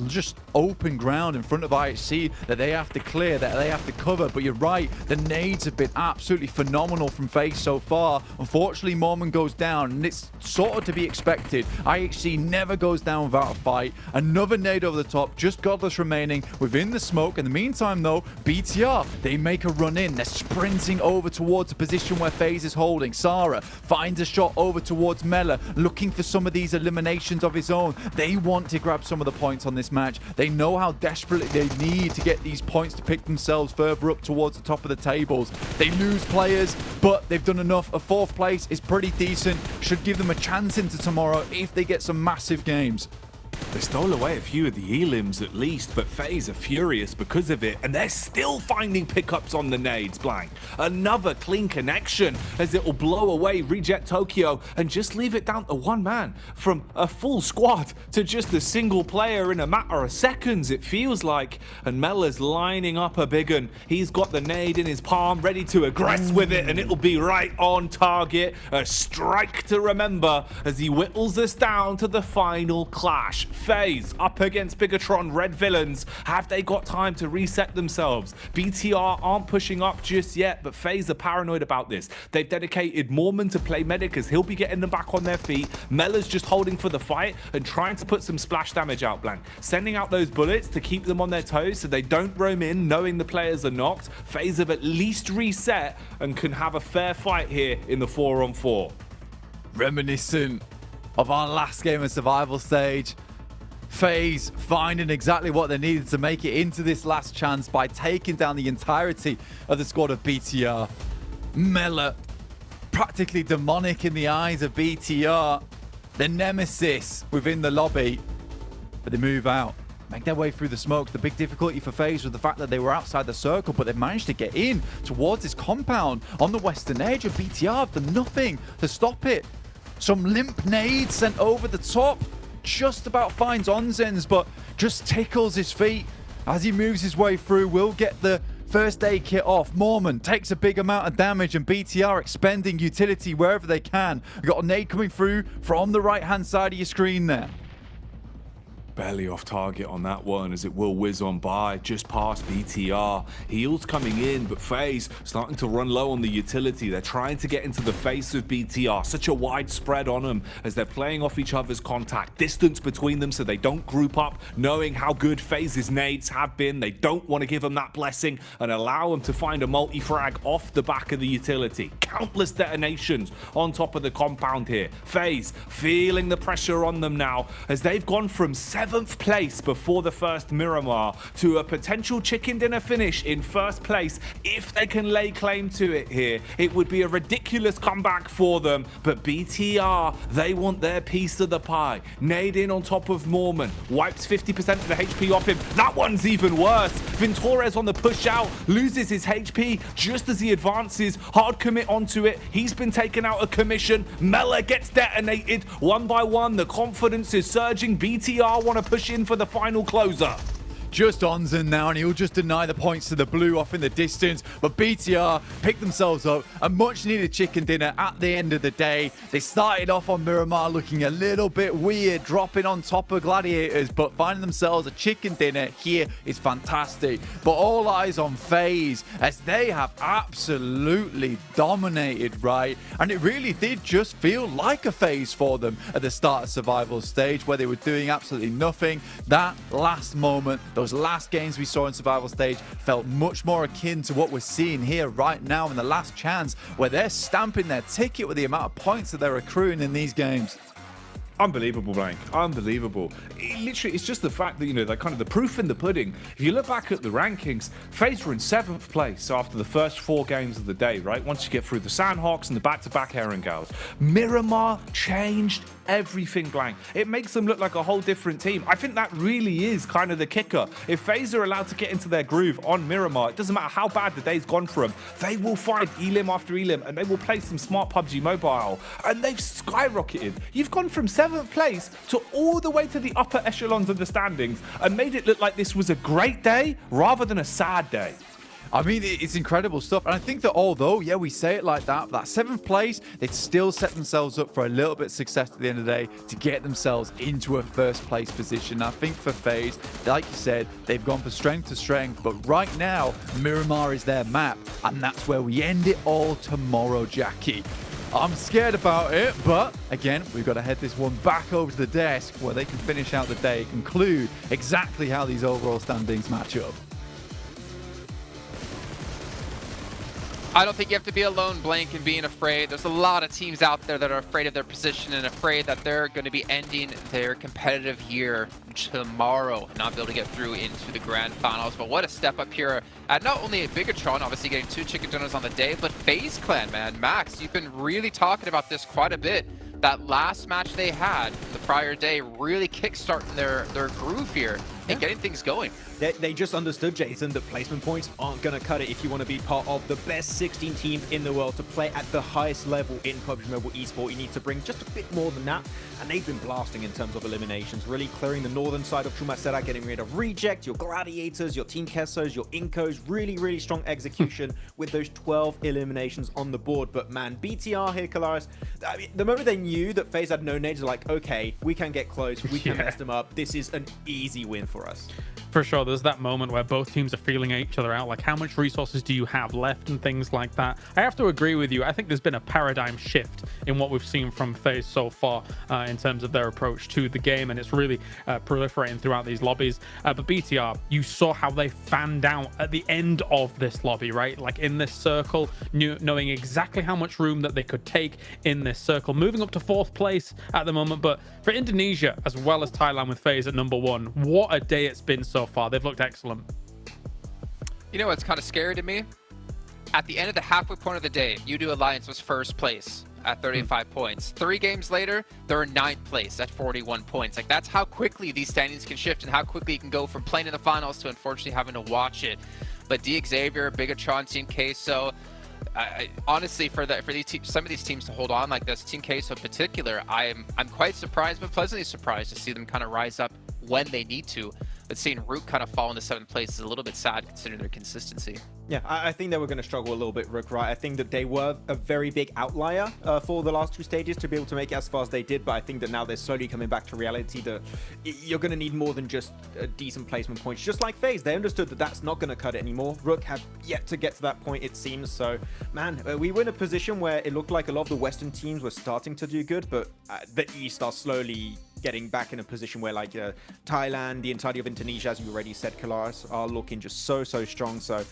just open ground in front of IHC that they have to clear, that they have to cover. But you're right, the nades have been absolutely phenomenal from FaZe so far. Unfortunately, Mormon goes down, and it's sort of to be expected. IHC never goes down without a fight. Another nade over the top, just Godless remaining within the smoke. In the meantime, though, BTR, they make a run in. They're sprinting over towards the position where FaZe is holding. Sarah finds a shot over towards Mela, looking for some of these eliminations of his own. They want to grab some of the points on this match. They know how desperately they need to get these points to pick themselves further up towards the top of the tables. They lose players, but they've done enough. A 4th place is pretty decent. Should give them a chance into tomorrow if they get some massive games. They stole away a few of the elims at least, but FaZe are furious because of it, and they're still finding pickups on the nades, Blank. Another clean connection as it will blow away Reject Tokyo and just leave it down to one man. From a full squad to just a single player in a matter of seconds, it feels like. And Mela's lining up a big one. He's got the nade in his palm, ready to aggress with it, and it'll be right on target. A strike to remember as he whittles us down to the final clash. FaZe up against Bigetron Red Villains. Have they got time to reset themselves? BTR aren't pushing up just yet, but FaZe are paranoid about this. They've dedicated Mormon to play medic as he'll be getting them back on their feet. Mela's just holding for the fight and trying to put some splash damage out, Blank. Sending out those bullets to keep them on their toes so they don't roam in knowing the players are knocked. FaZe have at least reset and can have a fair fight here in the 4-on-4. Reminiscent of our last game of survival stage. FaZe finding exactly what they needed to make it into this last chance by taking down the entirety of the squad of BTR. Mela, practically demonic in the eyes of BTR. The nemesis within the lobby. But they move out, make their way through the smoke. The big difficulty for FaZe was the fact that they were outside the circle, but they managed to get in towards this compound on the western edge, and BTR have done nothing to stop it. Some limp nades sent over the top. Just about finds Onzen's, but just tickles his feet as he moves his way through. Will get the first aid kit off. Mormon takes a big amount of damage, and BTR expending utility wherever they can. We've got a nade coming through from the right-hand side of your screen there. Barely off target on that one as it will whiz on by just past BTR. Heals coming in, but FaZe starting to run low on the utility. They're trying to get into the face of BTR. Such a wide spread on them as they're playing off each other's contact. Distance between them so they don't group up, knowing how good FaZe's nades have been. They don't want to give them that blessing and allow them to find a multi-frag off the back of the utility. Countless detonations on top of the compound here. FaZe feeling the pressure on them now as they've gone from 7th place before the first Miramar to a potential chicken dinner finish in 1st place if they can lay claim to it here. It would be a ridiculous comeback for them, but BTR, they want their piece of the pie. Nade in on top of Mormon, wipes 50% of the HP off him. That one's even worse. Ventores on the push out, loses his HP just as he advances. Hard commit onto it. He's been taken out of commission. Mela gets detonated one by one. The confidence is surging. BTR want to push in for the final closer. Just Onzen now, and he'll just deny the points to the blue off in the distance. But BTR pick themselves up a much needed chicken dinner at the end of the day. They started off on Miramar looking a little bit weird, dropping on top of Gladiators, but finding themselves a chicken dinner here is fantastic. But all eyes on FaZe as they have absolutely dominated, right? And it really did just feel like a phase for them at the start of survival stage where they were doing absolutely nothing. That last moment, those last games we saw in survival stage felt much more akin to what we're seeing here right now in the last chance, where they're stamping their ticket with the amount of points that they're accruing in these games. Unbelievable, Blank. Unbelievable. It's just the fact that, they're kind of the proof in the pudding. If you look back at the rankings, FaZe were in 7th place after the first 4 games of the day, right? Once you get through the Sandhawks and the back-to-back Herringales. Miramar changed everything, Blank. It makes them look like a whole different team. I think that really is kind of the kicker. If FaZe are allowed to get into their groove on Miramar, it doesn't matter how bad the day's gone for them, they will find elim after elim and they will play some smart PUBG Mobile. And they've skyrocketed. You've gone from 7th 7th place to all the way to the upper echelons of the standings and made it look like this was a great day rather than a sad day. I mean, it's incredible stuff. And I think that although, yeah, we say it like that 7th place, they'd still set themselves up for a little bit of success at the end of the day to get themselves into a first place position. I think for FaZe, like you said, they've gone from strength to strength. But right now, Miramar is their map. And that's where we end it all tomorrow, Jackie. I'm scared about it, but again, we've got to head this one back over to the desk where they can finish out the day, conclude exactly how these overall standings match up. I don't think you have to be alone, Blank, in being afraid. There's a lot of teams out there that are afraid of their position and afraid that they're going to be ending their competitive year tomorrow and not be able to get through into the grand finals. But what a step up here at not only at Bigetron, obviously getting 2 chicken dinners on the day, but FaZe Clan, man. Max, you've been really talking about this quite a bit. That last match they had the prior day really kickstarting their groove here and getting things going. They just understood, Jason, that placement points aren't going to cut it if you want to be part of the best 16 teams in the world to play at the highest level in PUBG Mobile eSport. You need to bring just a bit more than that, and they've been blasting in terms of eliminations, really clearing the northern side of Chumacera, getting rid of Reject, your Gladiators, your Team Kessos, your Incos. Really, really strong execution with those 12 eliminations on the board. But man, BTR here, Kalaris, I mean, the moment they knew that FaZe had no nades, they're like, okay, we can get close, we can mess them up. This is an easy win for us. For sure, there's that moment where both teams are feeling each other out, like how much resources do you have left and things like that. I have to agree with you. I think there's been a paradigm shift in what we've seen from FaZe so far in terms of their approach to the game, and it's really proliferating throughout these lobbies. But BTR, you saw how they fanned out at the end of this lobby, right? Like in this circle, knowing exactly how much room that they could take in this circle, moving up to 4th place at the moment. But for Indonesia, as well as Thailand with FaZe at number 1, what a day it's been so far. They've looked excellent. You know what's kind of scary to me? At the end of the halfway point of the day, U2 Alliance was 1st place at 35 points. 3 games later, they're in 9th place at 41 points. Like, that's how quickly these standings can shift and how quickly you can go from playing in the finals to unfortunately having to watch it. But D Xavier, Bigetron, Team Queso, honestly, for these some of these teams to hold on like this, Team Queso in particular, I'm quite surprised, but pleasantly surprised to see them kind of rise up when they need to. But seeing Rook kind of fall into 7th place is a little bit sad considering their consistency. Yeah, I think they were going to struggle a little bit, Rook, right? I think that they were a very big outlier for the last 2 stages to be able to make it as far as they did, but I think that now they're slowly coming back to reality that you're going to need more than just decent placement points. Just like FaZe, they understood that that's not going to cut it anymore. Rook have yet to get to that point, it seems. So, man, we were in a position where it looked like a lot of the Western teams were starting to do good, but the East are slowly getting back in a position where, like, Thailand, the entirety of Indonesia, as you already said, Kalaris, are looking just so strong. So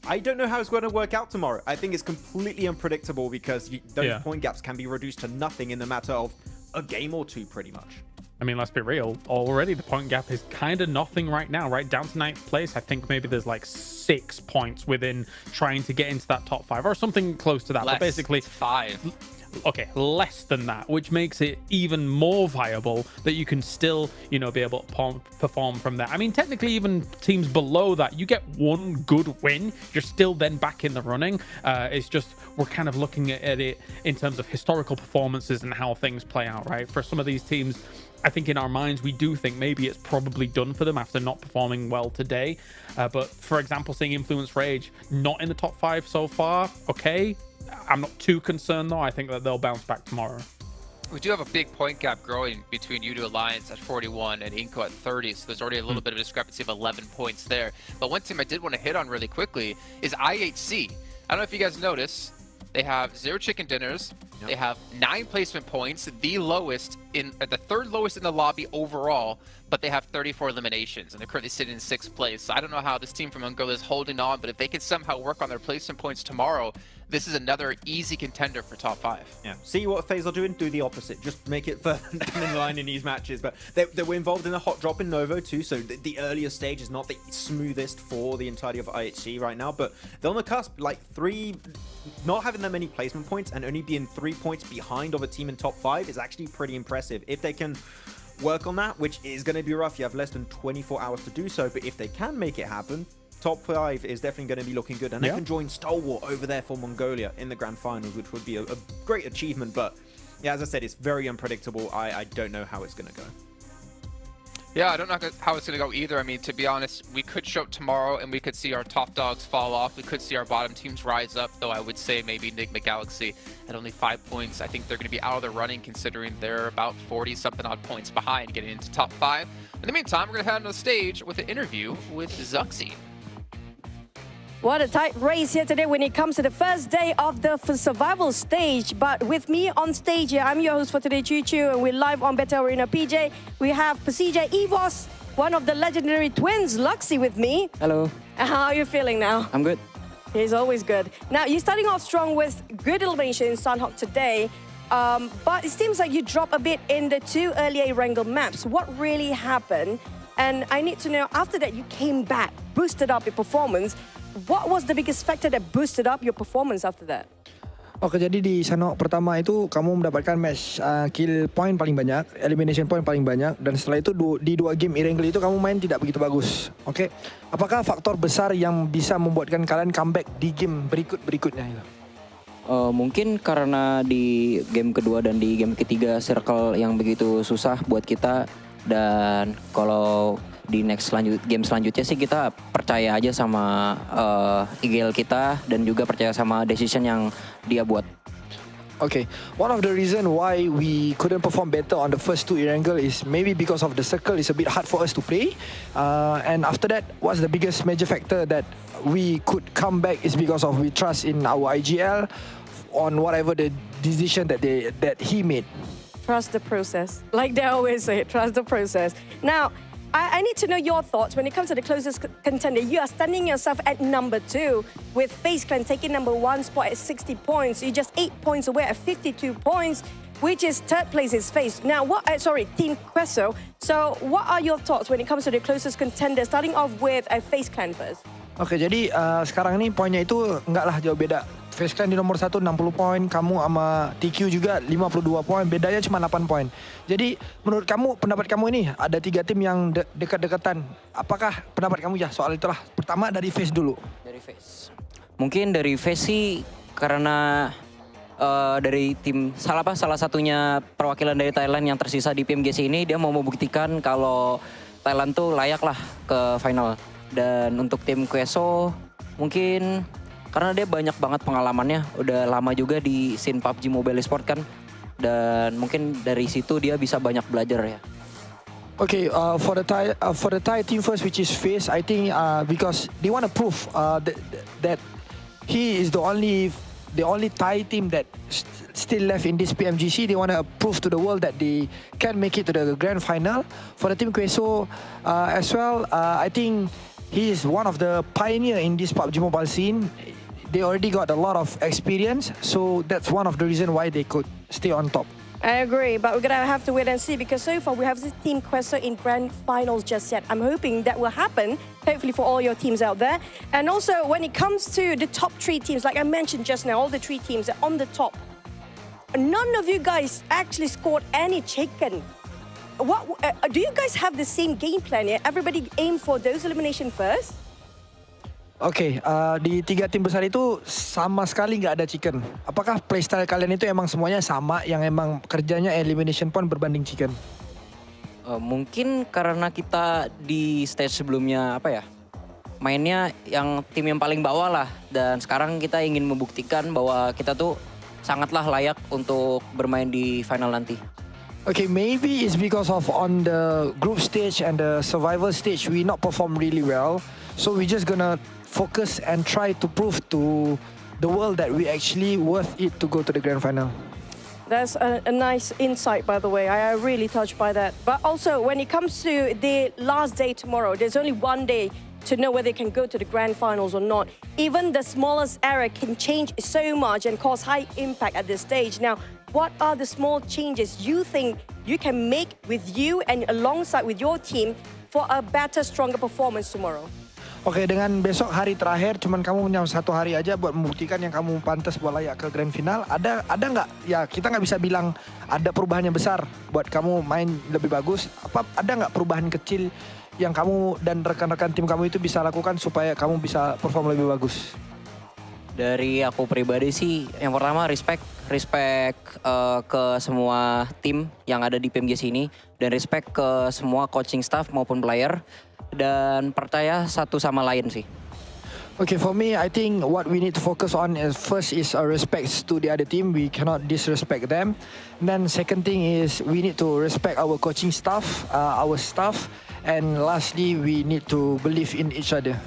I don't know how it's going to work out tomorrow. I think it's completely unpredictable because those point gaps can be reduced to nothing in the matter of a game or 2, pretty much. I mean, let's be real. Already the point gap is kind of nothing right now, right? Down to 9th place. I think maybe there's like 6 points within trying to get into that top 5 or something close to that. Less. But basically, 5. Okay, less than that, which makes it even more viable that you can still, you know, be able to perform from there. I mean, technically, even teams below that, you get 1 good win, you're still then back in the running. It's just we're kind of looking at it in terms of historical performances and how things play out, right? For some of these teams, I think in our minds, we do think maybe it's probably done for them after not performing well today. But for example, seeing Influence Rage not in the top 5 so far, okay. I'm not too concerned though. I think that they'll bounce back tomorrow. We do have a big point gap growing between U2 Alliance at 41 and Inco at 30, so there's already a little bit of a discrepancy of 11 points there. But one team I did want to hit on really quickly is IHC. I don't know if you guys notice, they have 0 chicken dinners. They have 9 placement points, the lowest in the 3rd lowest in the lobby overall, but they have 34 eliminations and they're currently sitting in 6th place. So I don't know how this team from Mongolia is holding on, but if they can somehow work on their placement points tomorrow, this is another easy contender for top 5. Yeah. See what FaZe are doing? Do the opposite. Just make it further down in the line in these matches. But they were involved in a hot drop in Novo too, so the earlier stage is not the smoothest for the entirety of IHC right now, but they're on the cusp, like 3, not having that many placement points and only being 3 points behind of a team in top 5 is actually pretty impressive. If they can work on that, which is going to be rough, you have less than 24 hours to do so, but if they can make it happen, top 5 is definitely going to be looking good, and they can join Stalwart over there for Mongolia in the grand finals, which would be a great achievement. But yeah, as I said, it's very unpredictable. I don't know how it's going to go. Yeah, I don't know how it's going to go either. I mean, to be honest, we could show up tomorrow and we could see our top dogs fall off. We could see our bottom teams rise up, though I would say maybe Enigma Galaxy at only 5 points. I think they're going to be out of the running considering they're about 40-something odd points behind getting into top 5. In the meantime, we're going to head on the stage with an interview with Zuxi. What a tight race here today when it comes to the first day of the survival stage. But with me on stage here, I'm your host for today, Choo Choo, and we're live on Battle Arena PJ. We have CJ Evos, one of the legendary twins, Luxy, with me. Hello. How are you feeling now? I'm good. He's always good. Now, you're starting off strong with good elimination in Sanhok today, but it seems like you dropped a bit in the 2 earlier Wrangle maps. What really happened? And I need to know, after that, you came back, boosted up your performance. What was the biggest factor that boosted up your performance after that? Oke, jadi di Sanhok pertama itu kamu mendapatkan match kill point paling banyak, elimination point paling banyak, dan setelah itu di 2 game e-wrangle itu kamu main tidak begitu bagus. Oke, apakah faktor besar yang bisa membuatkan kalian comeback di game berikutnya itu? Mungkin karena di game kedua dan di game ketiga circle yang begitu susah buat kita, dan kalau di game selanjutnya sih kita percaya aja sama IGL kita dan juga percaya sama decision yang dia buat. Okay, one of the reason why we couldn't perform better on the first 2 e-wrangle is maybe because of the circle is a bit hard for us to play. And after that, what's the biggest major factor that we could come back is because of we trust in our IGL on whatever the decision that he made. Trust the process. Like they always say, trust the process. Now, I need to know your thoughts when it comes to the closest contender. You are standing yourself at number 2 with FaZe Clan taking number 1 spot at 60 points. You're just 8 points away at 52 points, which is 3rd place is FaZe. Now, Team Queso. So, what are your thoughts when it comes to the closest contender? Starting off with FaZe Clan first. Oke, jadi sekarang ini poinnya itu enggaklah jauh beda. FaZe Clan di nomor 1 60 poin, kamu sama TQ juga 52 poin, bedanya cuma 8 poin. Jadi menurut kamu, pendapat kamu ini ada 3 tim yang dekat-dekatan. Apakah pendapat kamu ya soal itulah? Pertama dari FaZe dulu. Dari FaZe. Mungkin dari FaZe sih karena dari tim salah satunya perwakilan dari Thailand yang tersisa di PMGC ini, dia mau membuktikan kalau Thailand tuh layak lah ke final. Dan untuk tim Queso mungkin karena dia banyak banget pengalamannya, udah lama juga di scene PUBG Mobile Esport kan, dan mungkin dari situ dia bisa banyak belajar ya. Okay, for the Thai team first, which is FaZe, I think because they want to prove that he is the only Thai team that still left in this PMGC. They want to prove to the world that they can make it to the grand final. For the team Queso as well, I think he is one of the pioneer in this PUBG Mobile scene. They already got a lot of experience, so that's one of the reasons why they could stay on top. I agree, but we're going to have to wait and see because so far we have this Team Queso in grand finals just yet. I'm hoping that will happen, hopefully for all your teams out there. And also when it comes to the top 3 teams, like I mentioned just now, all the 3 teams are on the top. None of you guys actually scored any chicken. What do you guys have the same game plan here? Everybody aim for those elimination first? Oke, di 3 tim besar itu sama sekali nggak ada chicken. Apakah playstyle kalian itu emang semuanya sama, yang emang kerjanya elimination point berbanding chicken? Mungkin karena kita di stage sebelumnya mainnya yang tim yang paling bawah lah, dan sekarang kita ingin membuktikan bahwa kita tuh sangatlah layak untuk bermain di final nanti. Okay, maybe it's because of on the group stage and the survival stage we not perform really well, so we just gonna focus and try to prove to the world that we actually worth it to go to the grand final. That's a nice insight, by the way. I am really touched by that. But also, when it comes to the last day tomorrow, there's only 1 day to know whether they can go to the grand finals or not. Even the smallest error can change so much and cause high impact at this stage. Now, what are the small changes you think you can make with you and alongside with your team for a better, stronger performance tomorrow? Oke, dengan besok hari terakhir, cuman kamu punya 1 hari aja buat membuktikan yang kamu pantas buat layak ke grand final. Ada nggak? Ya kita nggak bisa bilang ada perubahan yang besar buat kamu main lebih bagus. Ada nggak perubahan kecil yang kamu dan rekan-rekan tim kamu itu bisa lakukan supaya kamu bisa perform lebih bagus? Dari aku pribadi sih, yang pertama respect respect ke semua tim yang ada di PMGC ini, dan respect ke semua coaching staff maupun player, dan percaya satu sama lain sih. Okay, for me, I think what we need to focus on is first is respect to the other team. We cannot disrespect them. And then second thing is we need to respect our coaching staff, our staff. And lastly, we need to believe in each other.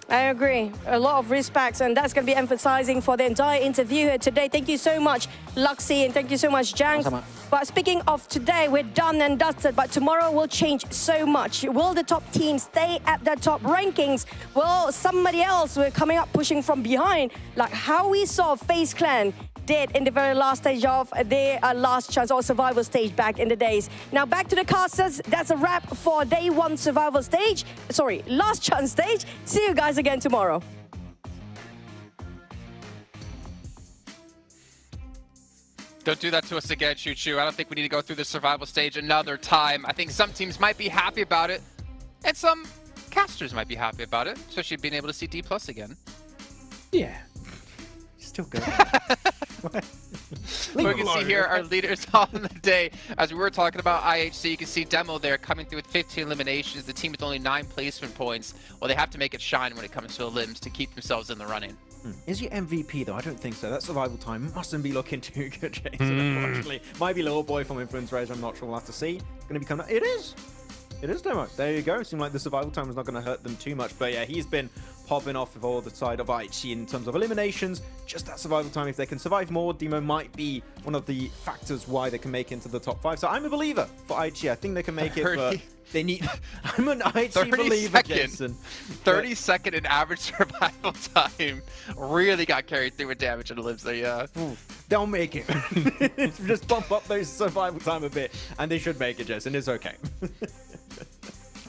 I agree. A lot of respects, and that's going to be emphasizing for the entire interview here today. Thank you so much, Luxy, and thank you so much, Jang. But speaking of today, we're done and dusted, but tomorrow will change so much. Will the top teams stay at the top rankings? Will somebody else will coming up pushing from behind, like how we saw FaZe Clan did in the very last stage of their last chance or survival stage back in the days. Now back to the casters. That's a wrap for day one survival stage. Sorry, last chance stage. See you guys again tomorrow. Don't do that to us again, Choo Choo. I don't think we need to go through the survival stage another time. I think some teams might be happy about it, and some casters might be happy about it, especially being able to see D+ again. Yeah. Still good. We can see here our leaders on the day. As we were talking about IHC, you can see Demo there coming through with 15 eliminations. The team with only 9 placement points. Well, they have to make it shine when it comes to elims to keep themselves in the running. Is your MVP though? I don't think so. That survival time mustn't be looking too good, Jason. Unfortunately, might be Little Boy from Influence Rage. I'm not sure. We'll have to see. Going to become. It is. It is Demo. There you go. Seemed like the survival time was not going to hurt them too much. But yeah, he's been popping off with all the side of IHC in terms of eliminations. Just that survival time. If they can survive more, Demo might be one of the factors why they can make it into the top 5. So I'm a believer for IHC. I think they can make it, but they need... I'm an IHC believer, Jason. 30-second in average survival time. Really got carried through with damage and lives there, yeah. They'll make it. Just bump up those survival time a bit, and they should make it, Jason. It's okay.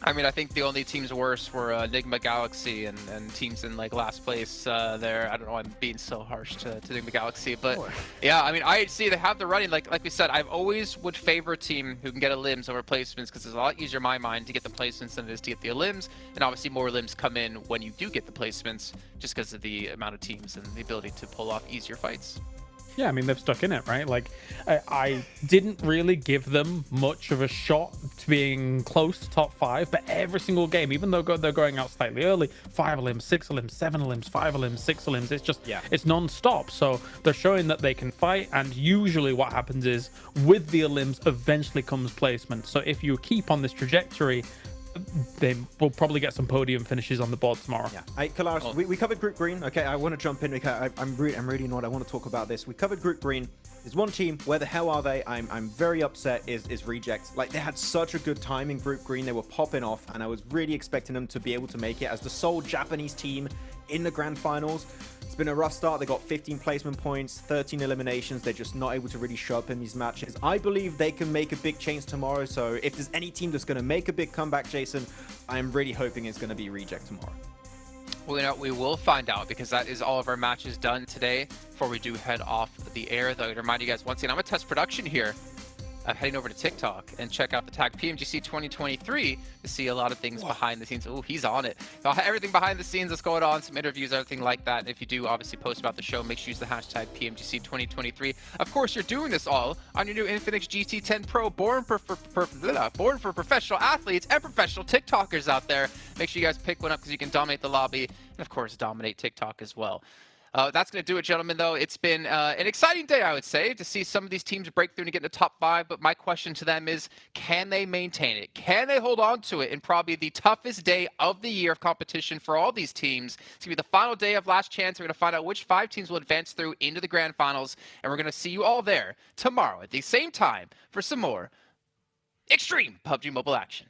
I mean, I think the only teams worse were Nigma Galaxy and teams in like last place there. I don't know, I'm being so harsh to Nigma Galaxy, but yeah, I mean, IHC, they have the running. Like we said, I've always would favor a team who can get elims over placements because it's a lot easier in my mind to get the placements than it is to get the elims, and obviously more elims come in when you do get the placements just because of the amount of teams and the ability to pull off easier fights. Yeah, I mean, they've stuck in it, right? Like, I didn't really give them much of a shot to being close to top 5, but every single game, even though they're going out slightly early, 5 elims, 6 elims, 7 elims, 5 elims, 6 elims, it's just, it's non-stop. So they're showing that they can fight, and usually what happens is, with the elims, eventually comes placement. So if you keep on this trajectory, they will probably get some podium finishes on the board tomorrow. Yeah. Hey, Kalaris, we covered Group Green. Okay, I want to jump in because I'm really not. I want to talk about this. We covered Group Green. There's one team. Where the hell are they? I'm very upset. Is Reject. Like, they had such a good time in Group Green. They were popping off, and I was really expecting them to be able to make it as the sole Japanese team in the grand finals. It's been a rough start. They got 15 placement points, 13 eliminations. They're just not able to really show up in these matches. I believe they can make a big change tomorrow. So if there's any team that's going to make a big comeback, Jason, I'm really hoping it's going to be Reject tomorrow. Well, you know, we will find out because that is all of our matches done today. Before we do head off the air, though, to remind you guys once again, I'm going to test production here. I'm heading over to TikTok and check out the tag PMGC 2023 to see a lot of things behind the scenes. Oh, he's on it. So everything behind the scenes that's going on, some interviews, everything like that. And if you do obviously post about the show, make sure you use the hashtag PMGC 2023. Of course, you're doing this all on your new Infinix GT10 Pro, born for professional athletes and professional TikTokers out there. Make sure you guys pick one up because you can dominate the lobby and, of course, dominate TikTok as well. That's going to do it, gentlemen, though. It's been an exciting day, I would say, to see some of these teams break through and get in the top 5. But my question to them is, can they maintain it? Can they hold on to it in probably the toughest day of the year of competition for all these teams? It's going to be the final day of Last Chance. We're going to find out which 5 teams will advance through into the grand finals. And we're going to see you all there tomorrow at the same time for some more extreme PUBG Mobile action.